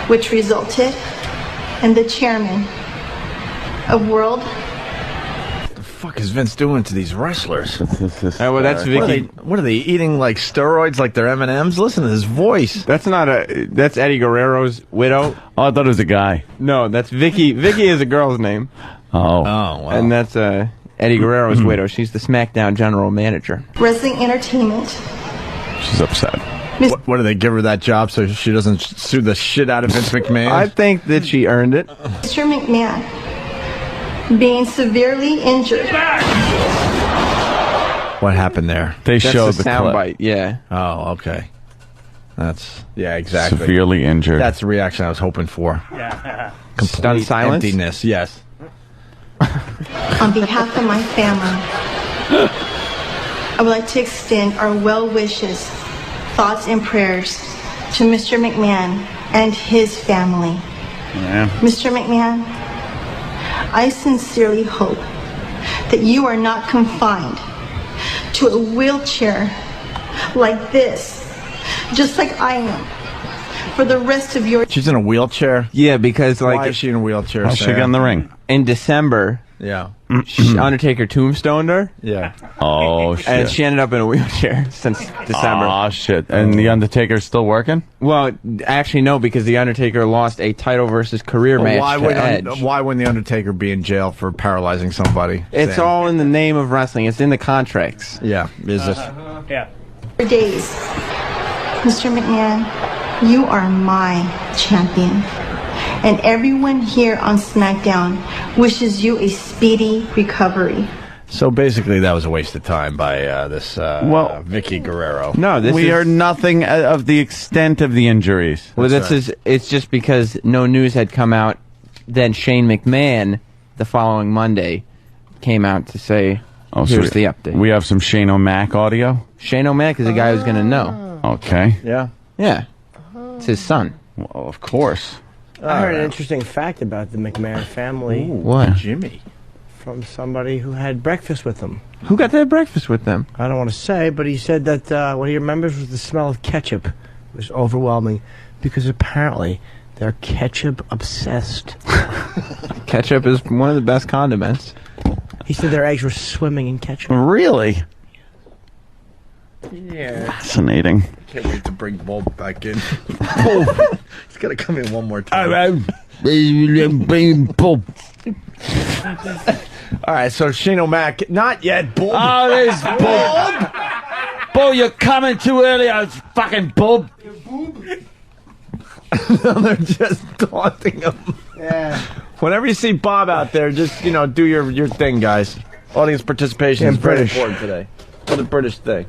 which resulted in the chairman of World. What the fuck is Vince doing to these wrestlers? Well, that's Vicky. What are they eating, like steroids, like they're M&Ms? Listen to his voice. That's Eddie Guerrero's widow. Oh, I thought it was a guy. No, that's Vicky. Vicky is a girl's name. Oh. Wow. And that's Eddie Guerrero's widow. She's the SmackDown general manager. Wrestling Entertainment. She's upset. What do they give her that job so she doesn't sue the shit out of Vince McMahon? I think that she earned it. Mr. McMahon being severely injured. What happened there? They showed the clip. Soundbite. Yeah. Oh, okay. Exactly. Severely injured. That's the reaction I was hoping for. Complete Stunned silence? emptiness. Yes. On behalf of my family, I would like to extend our well wishes, thoughts, and prayers to Mr. McMahon and his family. Yeah. Mr. McMahon, I sincerely hope that you are not confined to a wheelchair like this, just like I am, for the rest of your... She's in a wheelchair? Yeah, because Why is she in a wheelchair? How's she got in the ring? In December, Yeah. Undertaker tombstoned her. Yeah. Oh, shit. And she ended up in a wheelchair since December. Oh, shit. And The Undertaker's still working? Well, actually, no, because The Undertaker lost a title versus career match to Edge. Why wouldn't The Undertaker be in jail for paralyzing somebody? It's all in the name of wrestling. It's in the contracts. Yeah, is it? Yeah. For days, Mr. McMahon, you are my champion. And everyone here on SmackDown wishes you a speedy recovery. So basically, that was a waste of time by this Vicky Guerrero. No, we are nothing of the extent of the injuries. Well, it's just because no news had come out. Then Shane McMahon, the following Monday, came out to say, here's the update. We have some Shane O'Mac audio? Shane O'Mac is the guy who's going to know. Okay. Yeah. Yeah. It's his son. Well, of course. I heard an interesting fact about the McMahon family. What? Jimmy. From somebody who had breakfast with them. Who got to have breakfast with them? I don't want to say, but he said that what he remembers was the smell of ketchup. It was overwhelming because apparently they're ketchup obsessed. Ketchup is one of the best condiments. He said their eggs were swimming in ketchup. Really? Yeah. Fascinating. Can't wait to bring Bob back in. Bob! He's got to come in one more time. All right, so Shane O'Mac, not yet, Bob. Oh, there's Bob. Bob, you're coming too early, fucking Bob. They're just taunting him. Yeah. Whenever you see Bob out there, just, do your thing, guys. Audience participation is very important today. For the British thing.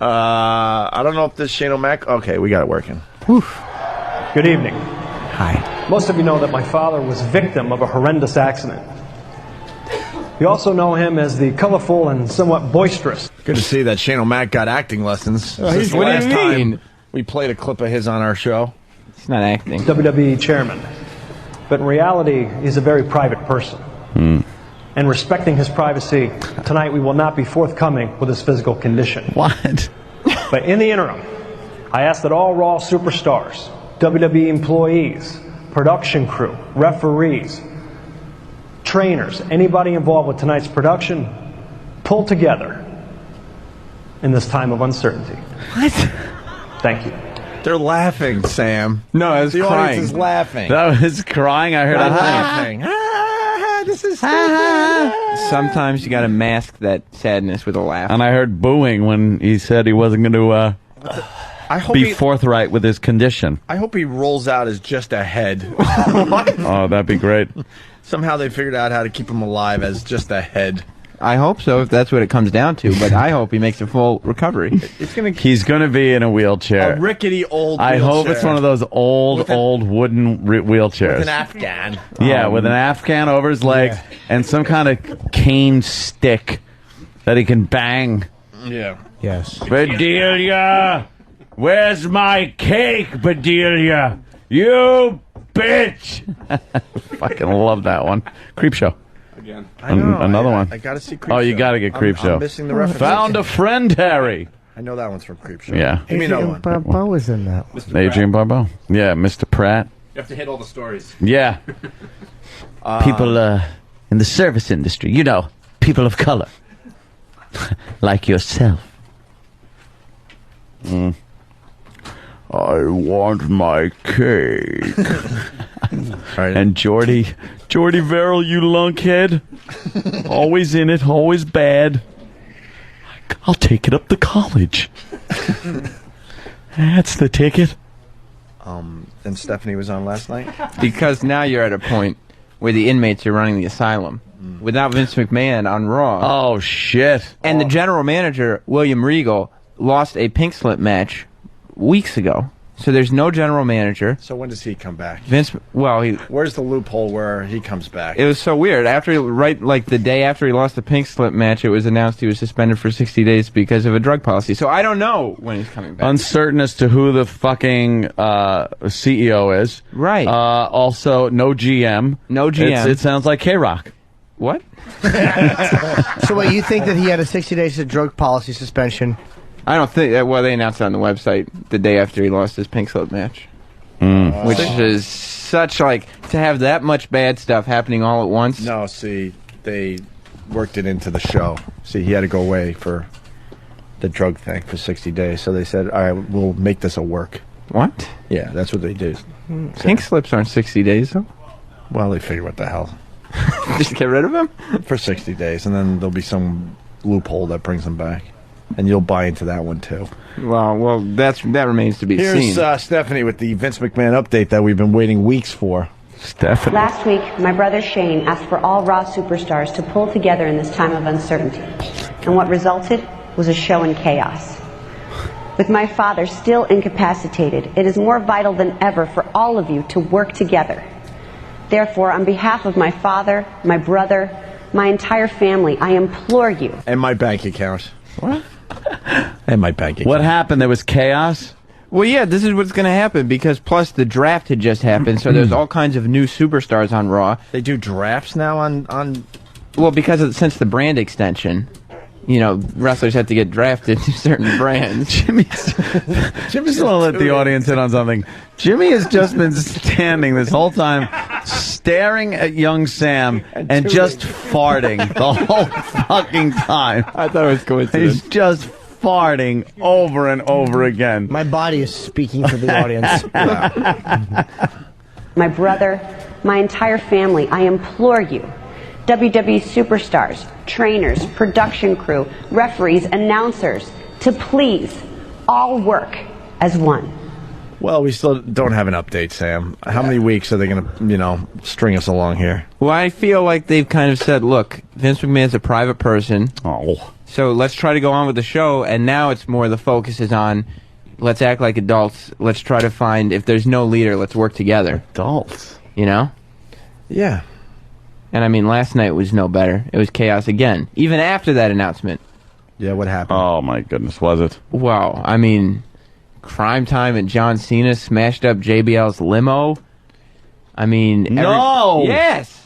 I don't know if this Shane O'Mac... Okay, we got it working. Good evening. Hi. Most of you know that my father was victim of a horrendous accident. You also know him as the colorful and somewhat boisterous. Good to see that Shane O'Mac got acting lessons. What do you mean? We played a clip of his on our show. He's not acting. WWE chairman. But in reality, he's a very private person. And respecting his privacy, tonight we will not be forthcoming with his physical condition. What? But in the interim, I ask that all Raw superstars, WWE employees, production crew, referees, trainers, anybody involved with tonight's production, pull together in this time of uncertainty. What? Thank you. They're laughing, Sam. No, I was the crying. audience is laughing. That was crying. I heard They're a laughing. This is stupid. Sometimes you got to mask that sadness with a laugh. And I heard booing when he said he wasn't going to be forthright with his condition. I hope he rolls out as just a head. Oh, that'd be great. Somehow they figured out how to keep him alive as just a head. I hope so, if that's what it comes down to. But I hope he makes a full recovery. He's going to be in a wheelchair. A rickety old I wheelchair. hope it's one of those old wooden wheelchairs. With an Afghan. Yeah, with an Afghan over his legs and some kind of cane stick that he can bang. Yeah. Yes. Bedelia! Where's my cake, Bedelia? You bitch! Fucking love that one. Creep Show. Again. Another one. I got to see Creep Show. Oh, you got to get Creep Show. I'm missing the reference. Found a friend, Harry. I know that one's from Creep Show. Yeah. Give me another one. Barbeau was in that one. Adrian Barbeau. Yeah, Mr. Pratt. You have to hit all the stories. Yeah. People in the service industry, people of color. Like yourself. I want my cake. And Jordy Verrill, you lunkhead. Always in it, always bad. I'll take it up to college. That's the ticket. And Stephanie was on last night? Because now you're at a point where the inmates are running the asylum. Without Vince McMahon on Raw. Oh, shit. And the general manager, William Regal, lost a pink slip match weeks ago. So there's no general manager. So when does he come back? Where's the loophole where he comes back? It was so weird. The day after he lost the pink slip match, it was announced he was suspended for 60 days because of a drug policy. So I don't know when he's coming back. Uncertain as to who the fucking CEO is. Right. Also, no GM. No GM. It sounds like K-Rock. What? So wait, you think that he had a 60 days of drug policy suspension? I don't think they announced it on the website the day after he lost his pink slip match. Which is such like to have that much bad stuff happening all at once. No, see, they worked it into the show. See, he had to go away for the drug thing for 60 days. So they said, all right, we'll make this a work. What? Yeah, that's what they did. Pink slips aren't 60 days, though. Well, they figured what the hell. Just get rid of him? For 60 days, and then there'll be some loophole that brings them back. And you'll buy into that one, too. Well, that remains to be seen. Here's Stephanie with the Vince McMahon update that we've been waiting weeks for. Stephanie. Last week, my brother Shane asked for all Raw superstars to pull together in this time of uncertainty. And what resulted was a show in chaos. With my father still incapacitated, it is more vital than ever for all of you to work together. Therefore, on behalf of my father, my brother, my entire family, I implore you. And my bank account. What? And my bank account. What happened? There was chaos? Well, yeah, this is what's going to happen because plus the draft had just happened, so there's all kinds of new superstars on Raw. They do drafts now on... Well, since the brand extension, wrestlers have to get drafted to certain brands. Jimmy's going to let the audience in on something. Jimmy has just been standing this whole time, staring at young Sam and just farting the whole fucking time. I thought it was coincidence. He's just farting over and over again. My body is speaking for the audience. My brother, my entire family, I implore you. WWE superstars, trainers, production crew, referees, announcers, to please all work as one. Well, we still don't have an update, Sam. How many weeks are they going to, string us along here? Well, I feel like they've kind of said, look, Vince McMahon's a private person. Oh. So let's try to go on with the show, and now it's more the focus is on let's act like adults. Let's try to find, if there's no leader, let's work together. Adults? Yeah. And I mean, last night was no better. It was chaos again, even after that announcement. Yeah, what happened? Oh, my goodness, was it? Wow, I mean, Crime Time and John Cena smashed up JBL's limo. I mean... No! Yes!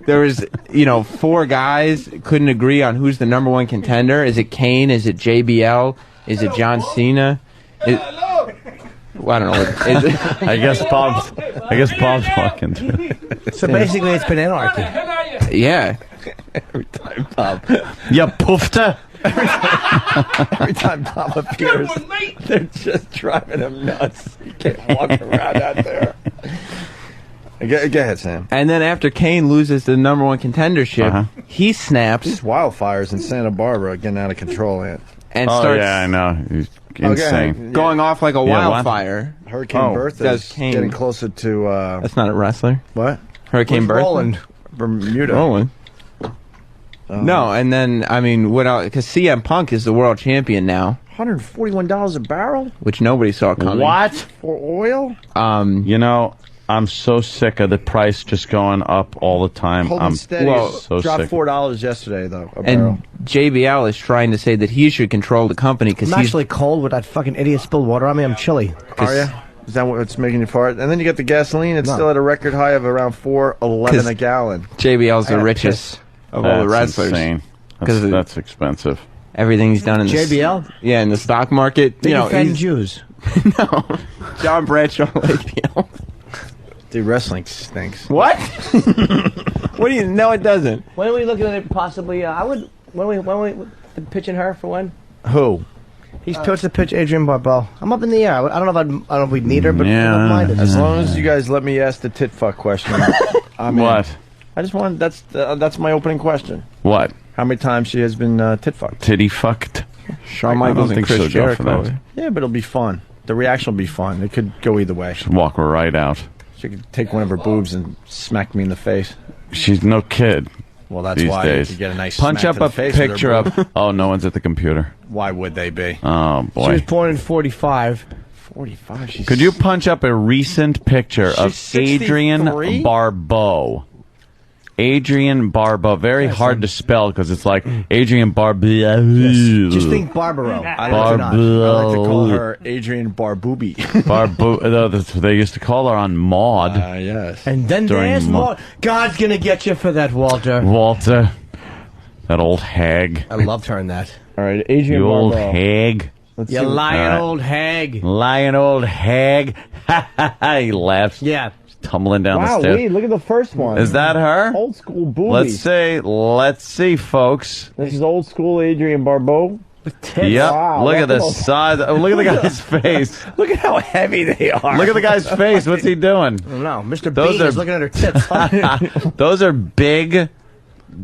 There was, 4 guys couldn't agree on who's the number 1 contender. Is it Kane? Is it JBL? Is it John Cena? Well, I don't know. I guess Bob's walking too. So basically, it's been anarchy. Yeah. Every time Bob. You poofta. Every time Bob appears, they're just driving him nuts. You can't walk around out there. Go ahead, Sam. And then after Kane loses the number 1 contendership, he snaps. These wildfires in Santa Barbara are getting out of control, Ant. And starts I know. He's insane. Going off like a wildfire. Hurricane Bertha's getting closer to... That's not a wrestler. What? Hurricane Bertha? Roland. Bermuda. Roland. No, and then, I mean, because CM Punk is the world champion now. $141 a barrel? Which nobody saw coming. What? For oil? I'm so sick of the price just going up all the time. Holding steady. So dropped sick. $4 yesterday, though, a barrel. And JBL is trying to say that he should control the company because I'm actually cold with that fucking idiot spilled water on me. I'm chilly. Are you? Is that what's making you fart? And then you get the gasoline. It's still at a record high of around $4.11 a gallon. JBL's the richest of all the wrestlers. Insane. That's expensive. Everything's done in JBL? In the stock market. They defend Jews. No. John Bradshaw Layfield. Dude, wrestling stinks. What? What do you? No, it doesn't. When are we looking at it possibly? When we pitching her for when? Who? He's supposed to pitch Adrian Barbeau. I'm up in the air. I don't know if we'd need her, but I'm minded. As long as you guys let me ask the tit fuck question. What? I just want that's my opening question. What? How many times she has been tit fucked? Titty fucked. Shawn Michaels and Chris Jericho. Yeah, but it'll be fun. The reaction will be fun. It could go either way. She'd walk right out. She could take one of her boobs and smack me in the face. She's no kid. Well, that's these why days. you could get a nice punch smack up to the a face with picture her of. boob. Oh, no one's at the computer. Why would they be? Oh boy. She was born in 45. 45. Could you punch up a recent picture of 63? Adrian Barbeau? Adrian Barbeau. Very hard to spell because it's like Adrian Barbeau. Yes. Just think Barbaro. I like to call her Adrian Barbooby. That's what they used to call her on Maude. Yes. And then there's more. God's going to get you for that, Walter. Walter. That old hag. I loved her in that. All right, Adrian You Barbeau. old hag. You lying old hag. Lying old hag. He laughs. Yeah. tumbling down the Wow, stairs. wait, look at the first one. Is that her? Old school boobies. Let's see, folks. This is old school Adrian Barbeau. Yep. Wow, look at the those- size. Oh, look at the guy's face. Look at how heavy they are. Look at the guy's face. What's he doing? I don't know. Mr. Those Bean are- is looking at her tits. Those are big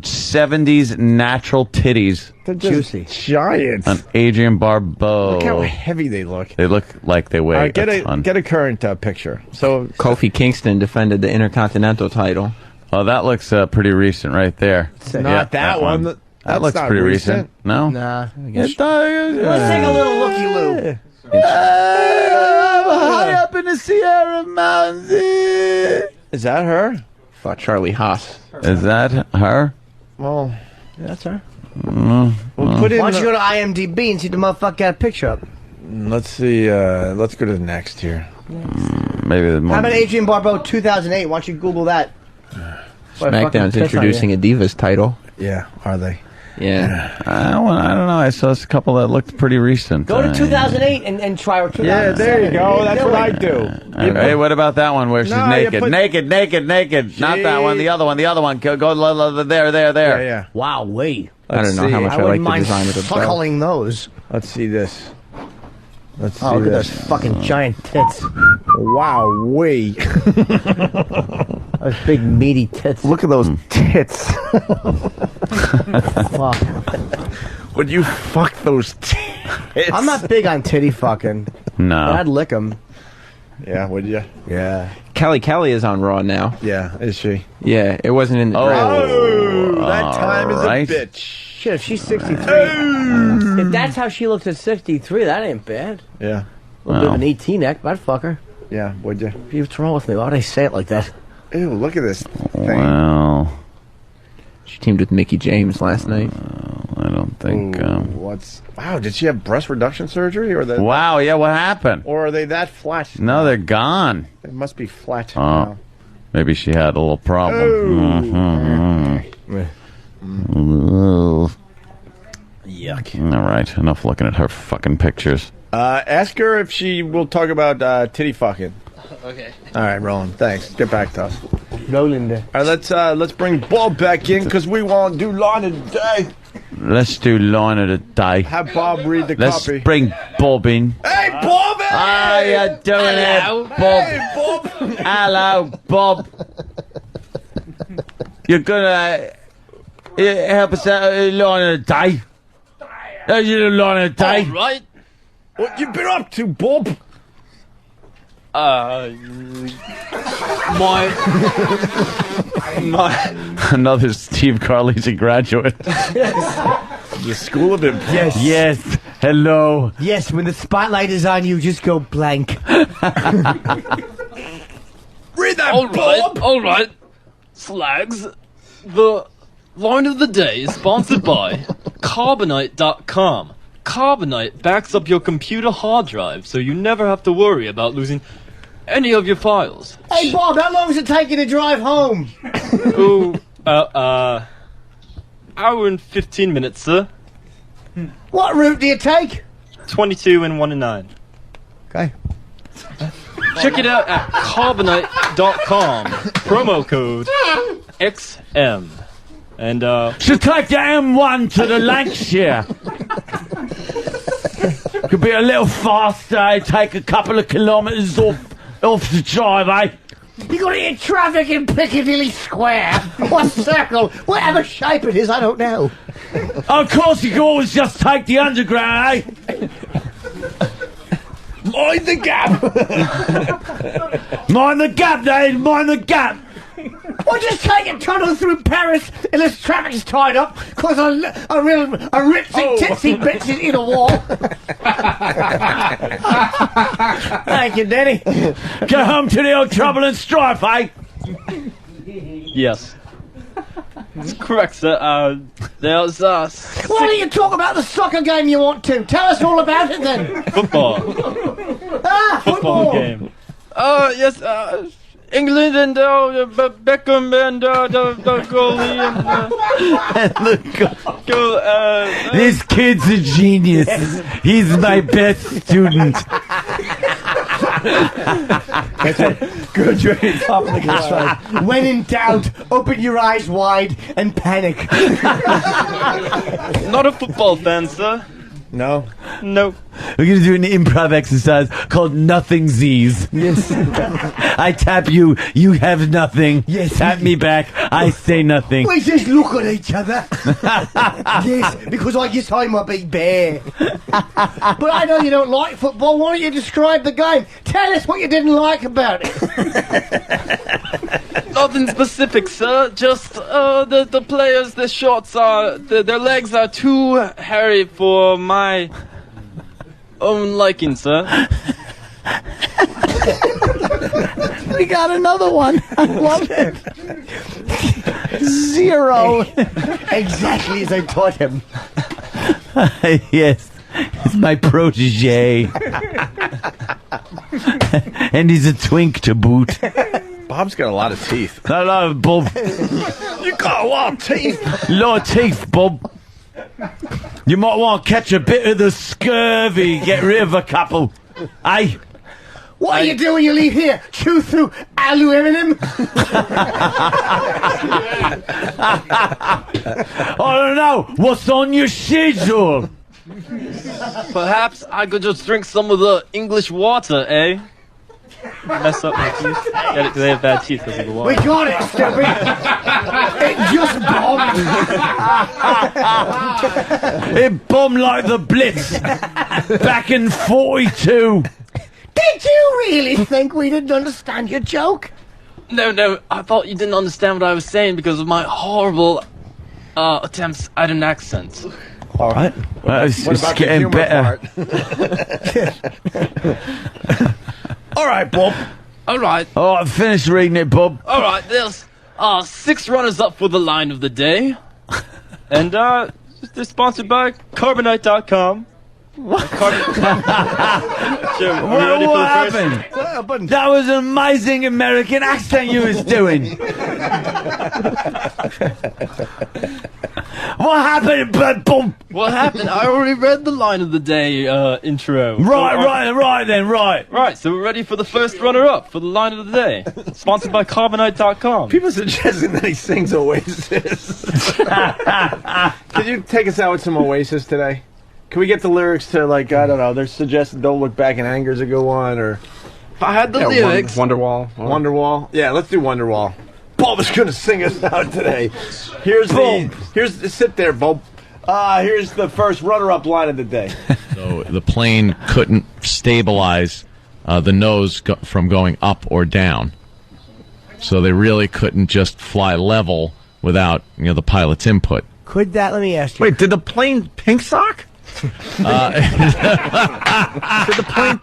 70s natural titties. They're just giants. On Adrian Barbeau. Look how heavy they look. They look like they weigh All right, get a ton. a current picture. So Kofi Kingston defended the Intercontinental title. Oh, that looks pretty recent right there. Not that one. That looks not pretty recent. recent. No? Nah. Let's Let's take a little looky-loo. high up in the Sierra Mountains. Is that her? Thought Charlie Haas. Is that her? Well, That's her. we'll put in. Why don't you go to IMDb and see the motherfucker got a picture up? Let's see. Let's go to the next here. Maybe the How about Adrian Barbeau 2008? Why don't you Google that? SmackDown's introducing a Divas title. Yeah, are they? Yeah. I don't know. I saw a couple that looked pretty recent. Go to 2008 and try or 2007. Yeah, there you go. That's what I do. Hey, what about that one where she's No, you naked? put- Naked. Not that one. The other one. Go there. Yeah. Wow, wait. I don't know how much I like the design of the belt. Suckling those. Let's see this. Let's see Oh, look at this. those fucking giant tits. Wow, wait. Those big meaty tits. Look at those tits. Wow. Would you fuck those tits? I'm not big on titty fucking. No. But I'd lick them. Yeah, would you? Yeah. Kelly is on Raw now. Yeah, is she? Yeah, it wasn't in the draft. Oh, that time is right. a bitch. Shit, if she's 63. If that's how she looks at 63, that ain't bad. Yeah. A little bit of an 18 neck, I'd fuck her. Yeah, would you? What's wrong with me? Why would I say it like that? Ew, look at this thing. Well, She teamed with Mickey James last night. I don't think. Wow, did she have breast reduction surgery? Wow, yeah, what happened? Or are they that flat? No, they're gone. They must be flat Oh, now. maybe she had a little problem. Yuck. All right, enough looking at her fucking pictures. Ask her if she will talk about titty fucking. Okay. All right, Roland. Thanks. Get back to us. Roland. All right, let's bring Bob back in because we want to do line of the day. Let's do line of the day. Have Bob read the Let's copy. bring Bob in. Hey, Bob! How you doing Hello. there, Bob? Hey, Bob! Hello, Bob. You're gonna help us out line of the day? How's your line of the day? All right. What you been up to, Bob? Another Steve Carlisi graduate. The School of Imp. Yes. Yes. Hello. Yes, when the spotlight is on you, just go blank. Read that, Bob! All right. Slags. The line of the day is sponsored by Carbonite.com. Carbonite backs up your computer hard drive, so you never have to worry about losing any of your files. Hey, Bob, how long does it take you to drive home? Hour and 15 minutes, sir. What route do you take? 22 and 1 and 9. Okay. Check it out at Carbonite.com. Promo code XM. And, So take the M1 to the Lancashire. Could be a little faster, take a couple of kilometres off the drive, eh? You got to hit traffic in Piccadilly Square or Circle, whatever shape it is, I don't know. Of course, you can always just take the underground, eh? Mind the gap! Mind the gap, Dave, mind the gap. Or just take a tunnel through Paris unless traffic's tied up because a ritzy titsy bitch is in a wall. Thank you, Denny. Go home to the old trouble and strife, eh? yes. That's correct, sir. There's, Why don't you talk about the soccer game you want to? Tell us all about it then. football. Football game. Yes, England and Beckham and the goalie and goal. This kid's a genius. He's my best student. That's it. Good journey, top of the class. When in doubt, open your eyes wide and panic. Not a football fan, sir. No? No. We're going to do an improv exercise called Nothing Z's. Yes. I tap you, you have nothing. Yes. Tap me back, I say nothing. We just look at each other. Yes, because I guess I'm a big bear. But I know you don't like football. Why don't you describe the game? Tell us what you didn't like about it. Nothing specific, sir. Just the players, their shorts are, their legs are too hairy for my own liking, sir. We got another one. I love it. 0. Exactly as I taught him. Yes, it's my protege. And he's a twink to boot. Bob's got a lot of teeth. Hello, Bob. You got a lot of teeth. Lot of teeth, Bob. You might want to catch a bit of the scurvy. Get rid of a couple. Hey. What do you do when you leave here? Chew through aluminum? I don't know. What's on your schedule? Perhaps I could just drink some of the English water, eh? Mess up my teeth. Get it? Because they have bad teeth because of the water. We got it, stupid. It just bombed. It bombed like the Blitz back in 42. Did you really think we didn't understand your joke? No, I thought you didn't understand what I was saying because of my horrible attempts at an accent. All right. Well, it's about the getting humor better. All right, Bob. All right. Oh, I finished reading it, Bob. All right, there's 6 runners up for the line of the day. And they're sponsored by Carbonite.com. What? Sure, What happened? That was an amazing American accent you was doing. What happened, Bob? What happened? I already read the line of the day intro. Right. So we're ready for the first runner-up for the line of the day. Sponsored by Carbonite.com. People suggesting that he sings Oasis. Could you take us out with some Oasis today? Can we get the lyrics to, like, I don't know, they're suggesting Don't Look Back in Anger's a good one, or... If I had the lyrics... Wonderwall. Wonderwall? Yeah, let's do Wonderwall. Bob is going to sing us out today. Sit there, Bob. Here's the first runner-up line of the day. So the plane couldn't stabilize the nose from going up or down. So they really couldn't just fly level without, the pilot's input. Could that, let me ask you. Wait, did the plane pink sock? Did the plane...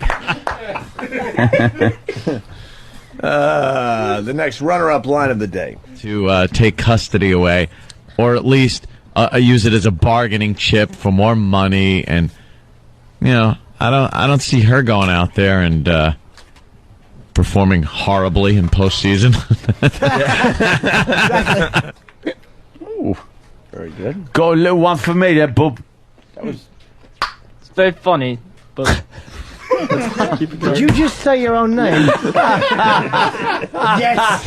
the next runner-up line of the day. To take custody away, or at least use it as a bargaining chip for more money. And I don't see her going out there and performing horribly in postseason. Ooh, very good. Got a little one for me there, Bob. It's very funny, but... Did you just say your own name? Yes.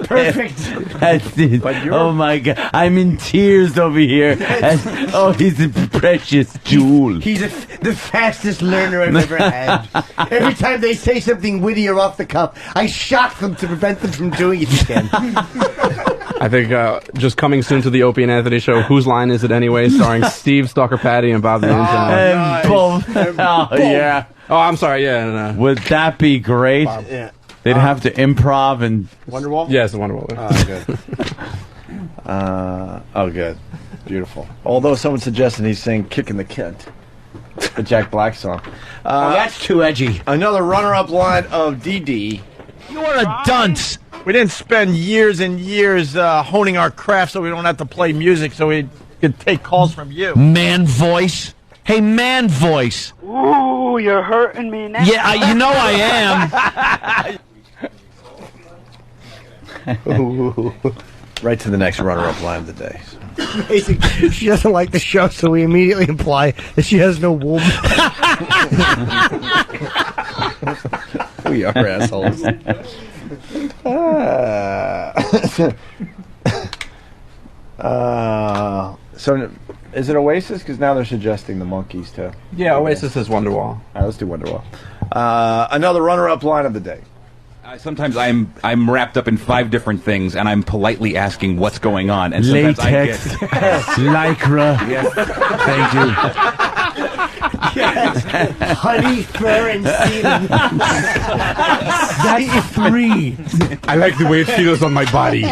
Perfect. That's it. Oh my God, I'm in tears over here. He's a precious jewel. He's the fastest learner I've ever had. Every time they say something witty or off the cuff, I shock them to prevent them from doing it again. I think just coming soon to the Opie and Anthony show, Whose Line Is It Anyway? Starring Steve, Stalker Patty, and Bob the Engine. Bob. Yeah. Oh, I'm sorry, yeah. Would that be great? Yeah. They'd have to improv and... Wonderwall? Yes, the Wonderwall. Good. Good. Beautiful. Although someone suggested he sang Kicking the Kid, the Jack Black song. That's too edgy. Another runner-up line of DD. You're a dunce. We didn't spend years and years honing our craft so we don't have to play music so we could take calls from you. Man voice. Hey, man voice. Ooh, you're hurting me now. Yeah, you know I am. Right to the next runner-up line of the day. Basically, she doesn't like the show, so we immediately imply that she has no womb. We are assholes. So, is it Oasis? Because now they're suggesting the Monkees, too. Yeah, Oasis is Wonderwall. All right, let's do Wonderwall. Another runner-up line of the day. Sometimes I'm wrapped up in 5 different things, and I'm politely asking what's going on. And sometimes Latex, I get lycra. Yes. Thank you. Yes. Honey, fur, and semen. That's 3. I like the way it feels on my body.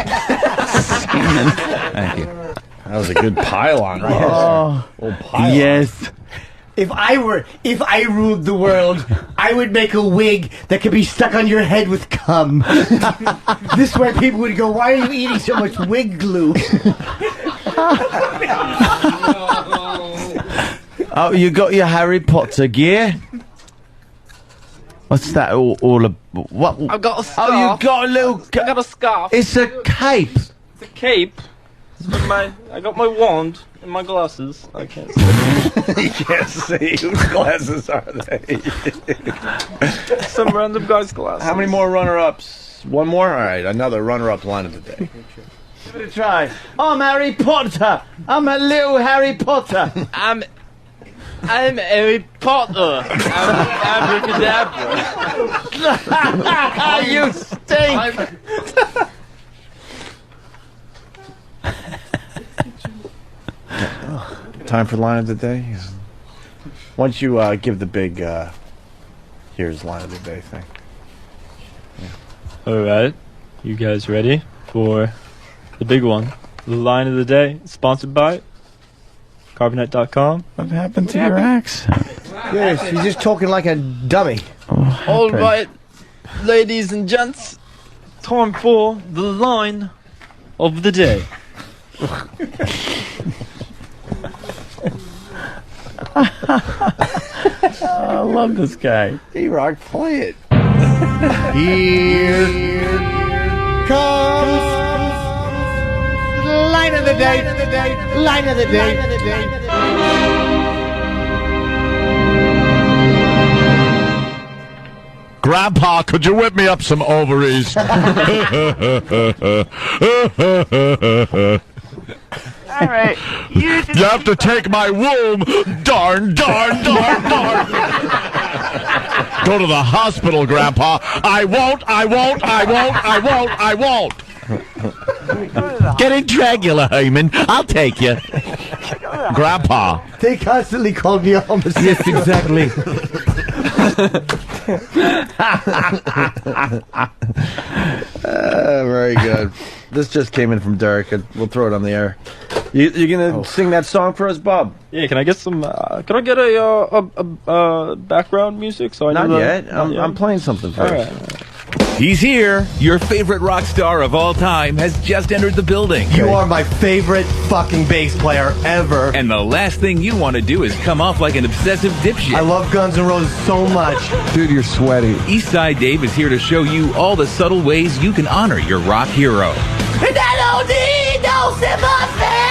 Thank you. That was a good pile-on right there. Yes. If I ruled the world, I would make a wig that could be stuck on your head with cum. This way people would go, why are you eating so much wig glue? Oh, you got your Harry Potter gear? What's that all what? I've got a scarf. Oh, you got a little... I got a scarf. It's a cape. It's a cape. I got my wand and my glasses. I can't see. You can't see. Whose glasses are they? Some random guy's glasses. How many more runner-ups? One more? All right, another runner-up line of the day. Give it a try. I'm Harry Potter. I'm a little Harry Potter. I'm Harry Potter. I'm abracadabra. You stink. Time for line of the day. Once you give the big here's line of the day thing. All right, you guys ready for the big one? The line of the day, sponsored by Carbonite.com. What happened to your accent? Yes, you're just talking like a dummy. All right, ladies and gents, time for the line of the day. I love this guy. E-Rock, play it. Here comes line of the day. Line of the day. Grandpa, could you whip me up some ovaries? All right. You have to take my womb. Darn. Go to the hospital, Grandpa. I won't. Getting Dragula, Heyman. I'll take you. Grandpa. They constantly called me a homosexual. Yes, exactly. Very good. This just came in from Derek. We'll throw it on the air. You gonna sing that song for us, Bob? Yeah, can I get some? Can I get a background music? So I Not know yet. I'm playing something first. All right. He's here. Your favorite rock star of all time has just entered the building. You are my favorite fucking bass player ever. And the last thing you want to do is come off like an obsessive dipshit. I love Guns N' Roses so much. Dude, you're sweaty. Eastside Dave is here to show you all the subtle ways you can honor your rock hero. And I don't need no sympathy!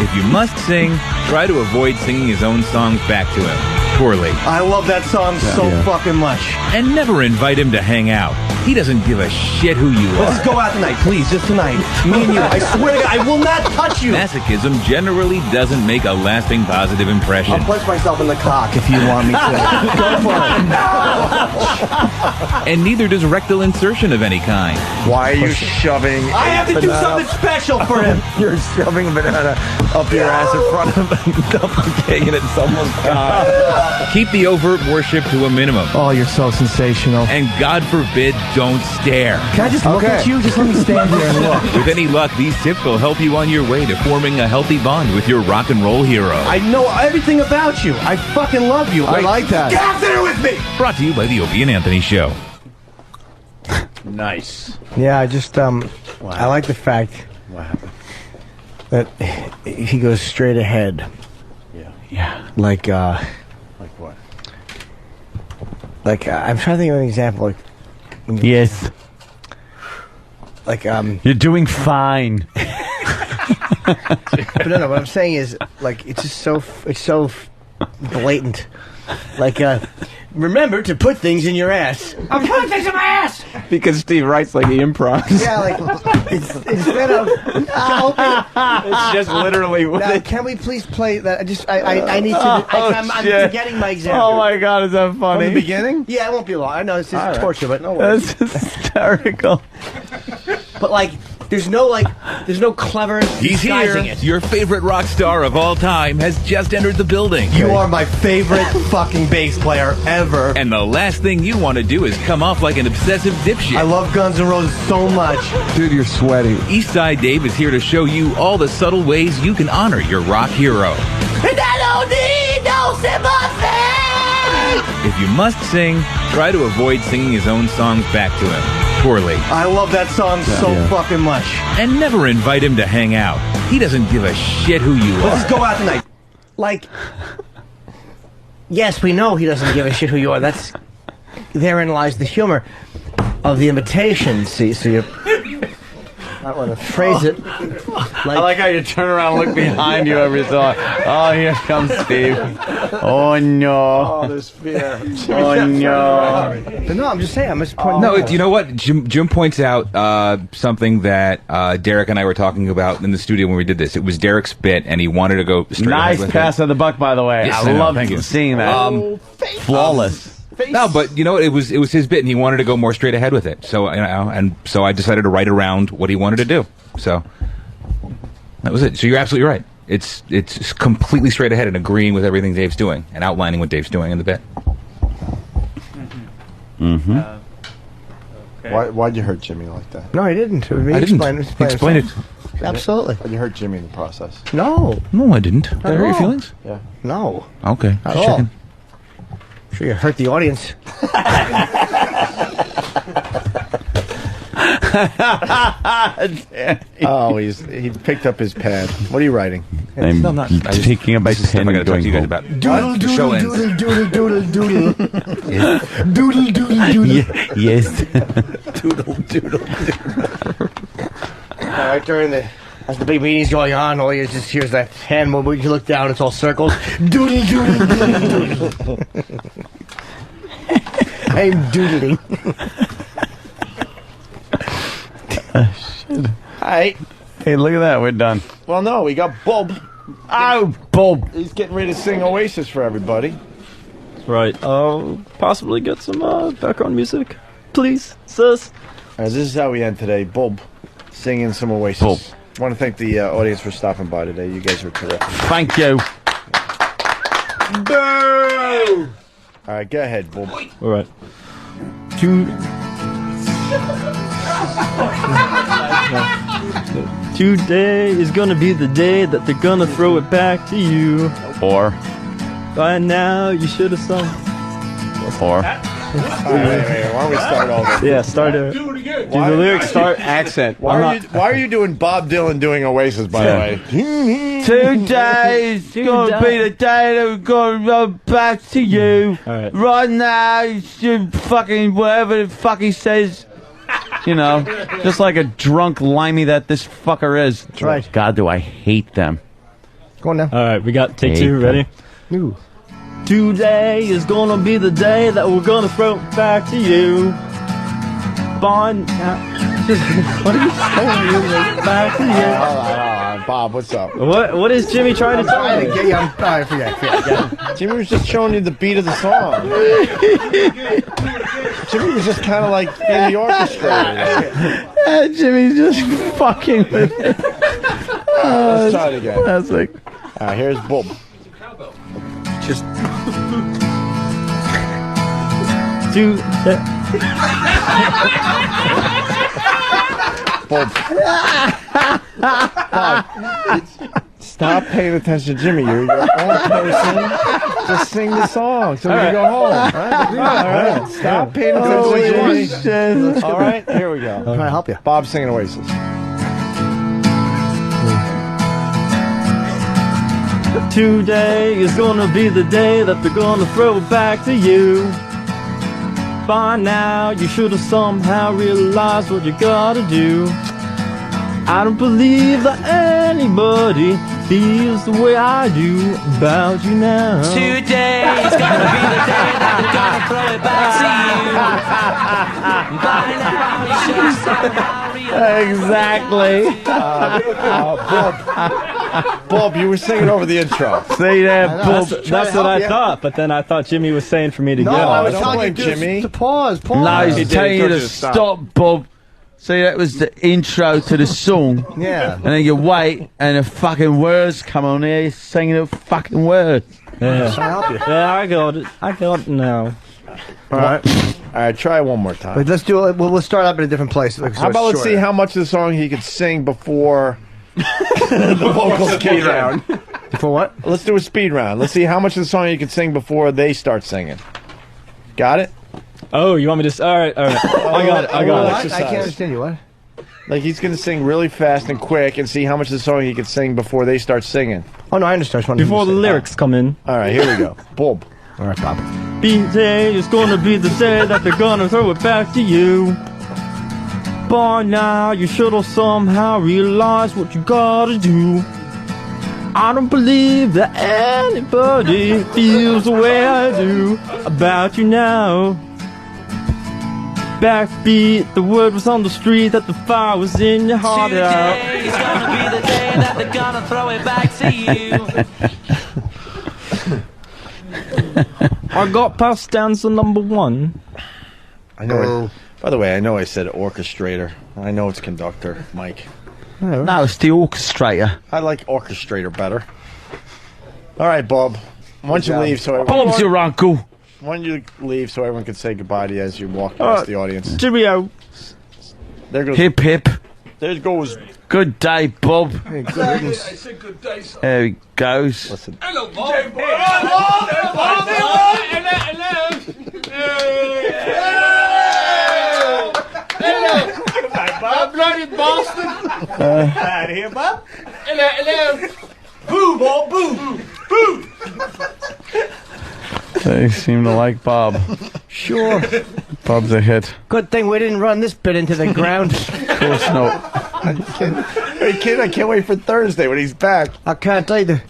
If you must sing, try to avoid singing his own songs back to him. Poorly. I love that song so fucking much. And never invite him to hang out. He doesn't give a shit who you Let's are. go out tonight, please, just tonight. Me and you. I swear to God, I will not touch you. Masochism generally doesn't make a lasting positive impression. I'll punch myself in the cock if you want me to. Go for it. And neither does rectal insertion of any kind. Why are you shoving? I have to do something special for him. You're shoving a banana up your ass in front of him, defecating it. It's almost gone. Keep the overt worship to a minimum. Oh, you're so sensational. And God forbid, don't stare. Can I just look at you? Just let me stand here and look. With any luck, these tips will help you on your way to forming a healthy bond with your rock and roll hero. I know everything about you. I fucking love you. I like that. Get out there with me! Brought to you by the Opie and Anthony Show. Nice. Yeah, I just, I like the fact What happened? that he goes straight ahead. Yeah. Like what? Like, I'm trying to think of an example. Like, Yes. Like, You're doing fine. but no, what I'm saying is, like, it's just so, blatant. Like, remember to put things in your ass. I'm putting things in my ass. Because Steve writes like he improvs. Yeah, like instead of it's just literally. Now, can we please play that? I need to. I'm forgetting my example. Oh my God, is that funny? From the beginning? Yeah, it won't be long. I know this is torture, but no worries. That's hysterical. But like, there's no clever. He's here. It. Your favorite rock star of all time has just entered the building. You are my favorite fucking bass player ever. And the last thing you want to do is come off like an obsessive dipshit. I love Guns N' Roses so much. Dude, you're sweating. Eastside Dave is here to show you all the subtle ways you can honor your rock hero. And I don't need no sympathy. If you must sing, try to avoid singing his own songs back to him. Poorly. I love that song so fucking much. And never invite him to hang out. He doesn't give a shit who you are. Let's go out tonight. Like, yes, we know he doesn't give a shit who you are. Therein lies the humor of the invitation. See, so you might want to phrase it. I like how you turn around and look behind you every thought. Oh, here comes Steve. Oh, no. Oh, there's fear. Oh, no. But no, I'm just saying. I'm just pointing No, out. you know what? Jim points out something that Derek and I were talking about in the studio when we did this. It was Derek's bit, and he wanted to go straight Nice ahead with pass it. of the buck, by the way. Yes, I know, love thank you. seeing that. Flawless. No, but you know it was his bit, and he wanted to go more straight ahead with it. So so I decided to write around what he wanted to do. So that was it. So you're absolutely right. It's completely straight ahead and agreeing with everything Dave's doing and outlining what Dave's doing in the bit. Mm-hmm. Why'd you hurt Jimmy like that? No, I didn't. I didn't. Explain it. Absolutely. But you hurt Jimmy in the process. No. No, I didn't. Did I hurt your feelings? Yeah. No. Okay. At Just all. checking. Sure, you hurt the audience. Oh, he picked up his pad. What are you writing? I'm taking up my pen I and got to talk going to you guys home. about. Doodle, The show ends. doodle, doodle, doodle, doodle. Doodle, doodle, doodle. Yes. Doodle, doodle, doodle. All right, as the big meeting's going on, all you just hears that hand movement. You look down, it's all circles. Doodle, doodle, doodle, doodle. I'm doodling. All right. Hey, look at that. We're done. Well, no, we got Bob. Oh, Bob. He's getting ready to sing Oasis for everybody. Right. Possibly get some background music, please, sis. This is how we end today. Bob singing some Oasis. Bob. I want to thank the audience for stopping by today. You guys were terrific. Thank you. Boo! All right, go ahead, Bob. All right. Today is gonna be the day that they're gonna throw it back to you. Or By now, you should have sung. Wait. Why don't we start over? Yeah, start it. Do the lyrics start accent. Why are you doing Bob Dylan doing Oasis, by the way? today's gonna be the day that we're gonna run back to you. All right. Right now, you should fucking whatever the fuck he says. You know, just like a drunk limey that this fucker is. That's right. God, do I hate them. Go on now. All right, we got take Hate two. them. Ready? Ooh. Today is gonna be the day that we're gonna throw it back to you. What are you saying? Back to you. Hold on. Bob, what's up? What is Jimmy trying to tell I me? didn't get you. I forget. Jimmy was just showing you the beat of the song. Jimmy was just kind of like in the orchestra. Jimmy's just fucking with it. Let's try it again. Classic. All right, here's Bob. Just Bob. Stop paying attention to Jimmy. You're your own person. Just sing the song so we can go home. All right. Stop paying attention to Jimmy. All right, here we go. I'm trying to help you. Bob singing Oasis. Today is gonna be the day that they're gonna throw it back to you. By now, you should have somehow realized what you gotta do. I don't believe that anybody feels the way I do about you now. Today is gonna be the day that we're gonna gonna throw it back to you. By now you should Exactly. Bob, you were singing over the intro. See there, Bob. That's what I thought, but then I thought Jimmy was saying for me to No, go. I was don't telling you blame Jimmy. to pause. No, he's telling you to stop. stop, Bob. See, that was the intro to the song. Yeah. And then you wait, and the fucking words come on there. You're singing the fucking words. Yeah. Can I help you? Yeah, I got it. I got it now. All right, try one more time. Wait, let's do it. We'll start up in a different place. How about let's see how much of the song he could sing before the vocals kick in. For what? Let's do a speed round. Let's see how much of the song you can sing before they start singing. Got it? Oh, you want me to? All right. I got it. I can't understand you. What? Like he's gonna sing really fast and quick, and see how much of the song he can sing before they start singing. Oh no, I understand. Before the lyrics come in. All right, here we go. Bob. All right, Bob. B-Day is gonna be the day that they're gonna throw it back to you. By now, you should have somehow realized what you gotta do. I don't believe that anybody feels the way I do about you now. Backbeat, the word was on the street that the fire was in your heart. Today is gonna be the day that they're gonna throw it back to you. I got past stanza number 1. I know. By the way, I know I said orchestrator. I know it's conductor, Mike. No, it's the orchestrator. I like orchestrator better. All right, Bob. Why don't you leave so Bob's your uncle. Why don't you leave so everyone can say goodbye to you as you walk past the audience? Cheerio. There goes. Hip hip. There goes. Good day, Bob. Hey, good I said good day, sir. There he goes. Listen. Hello, Bob. Hello, bloody bastard. Out of here, Bob. Hello. Boo, Bob, boo. Boo. They seem to like Bob. Sure. Bob's a hit. Good thing we didn't run this bit into the ground. Of course not. Hey, kid, I can't wait for Thursday when he's back. I can't either.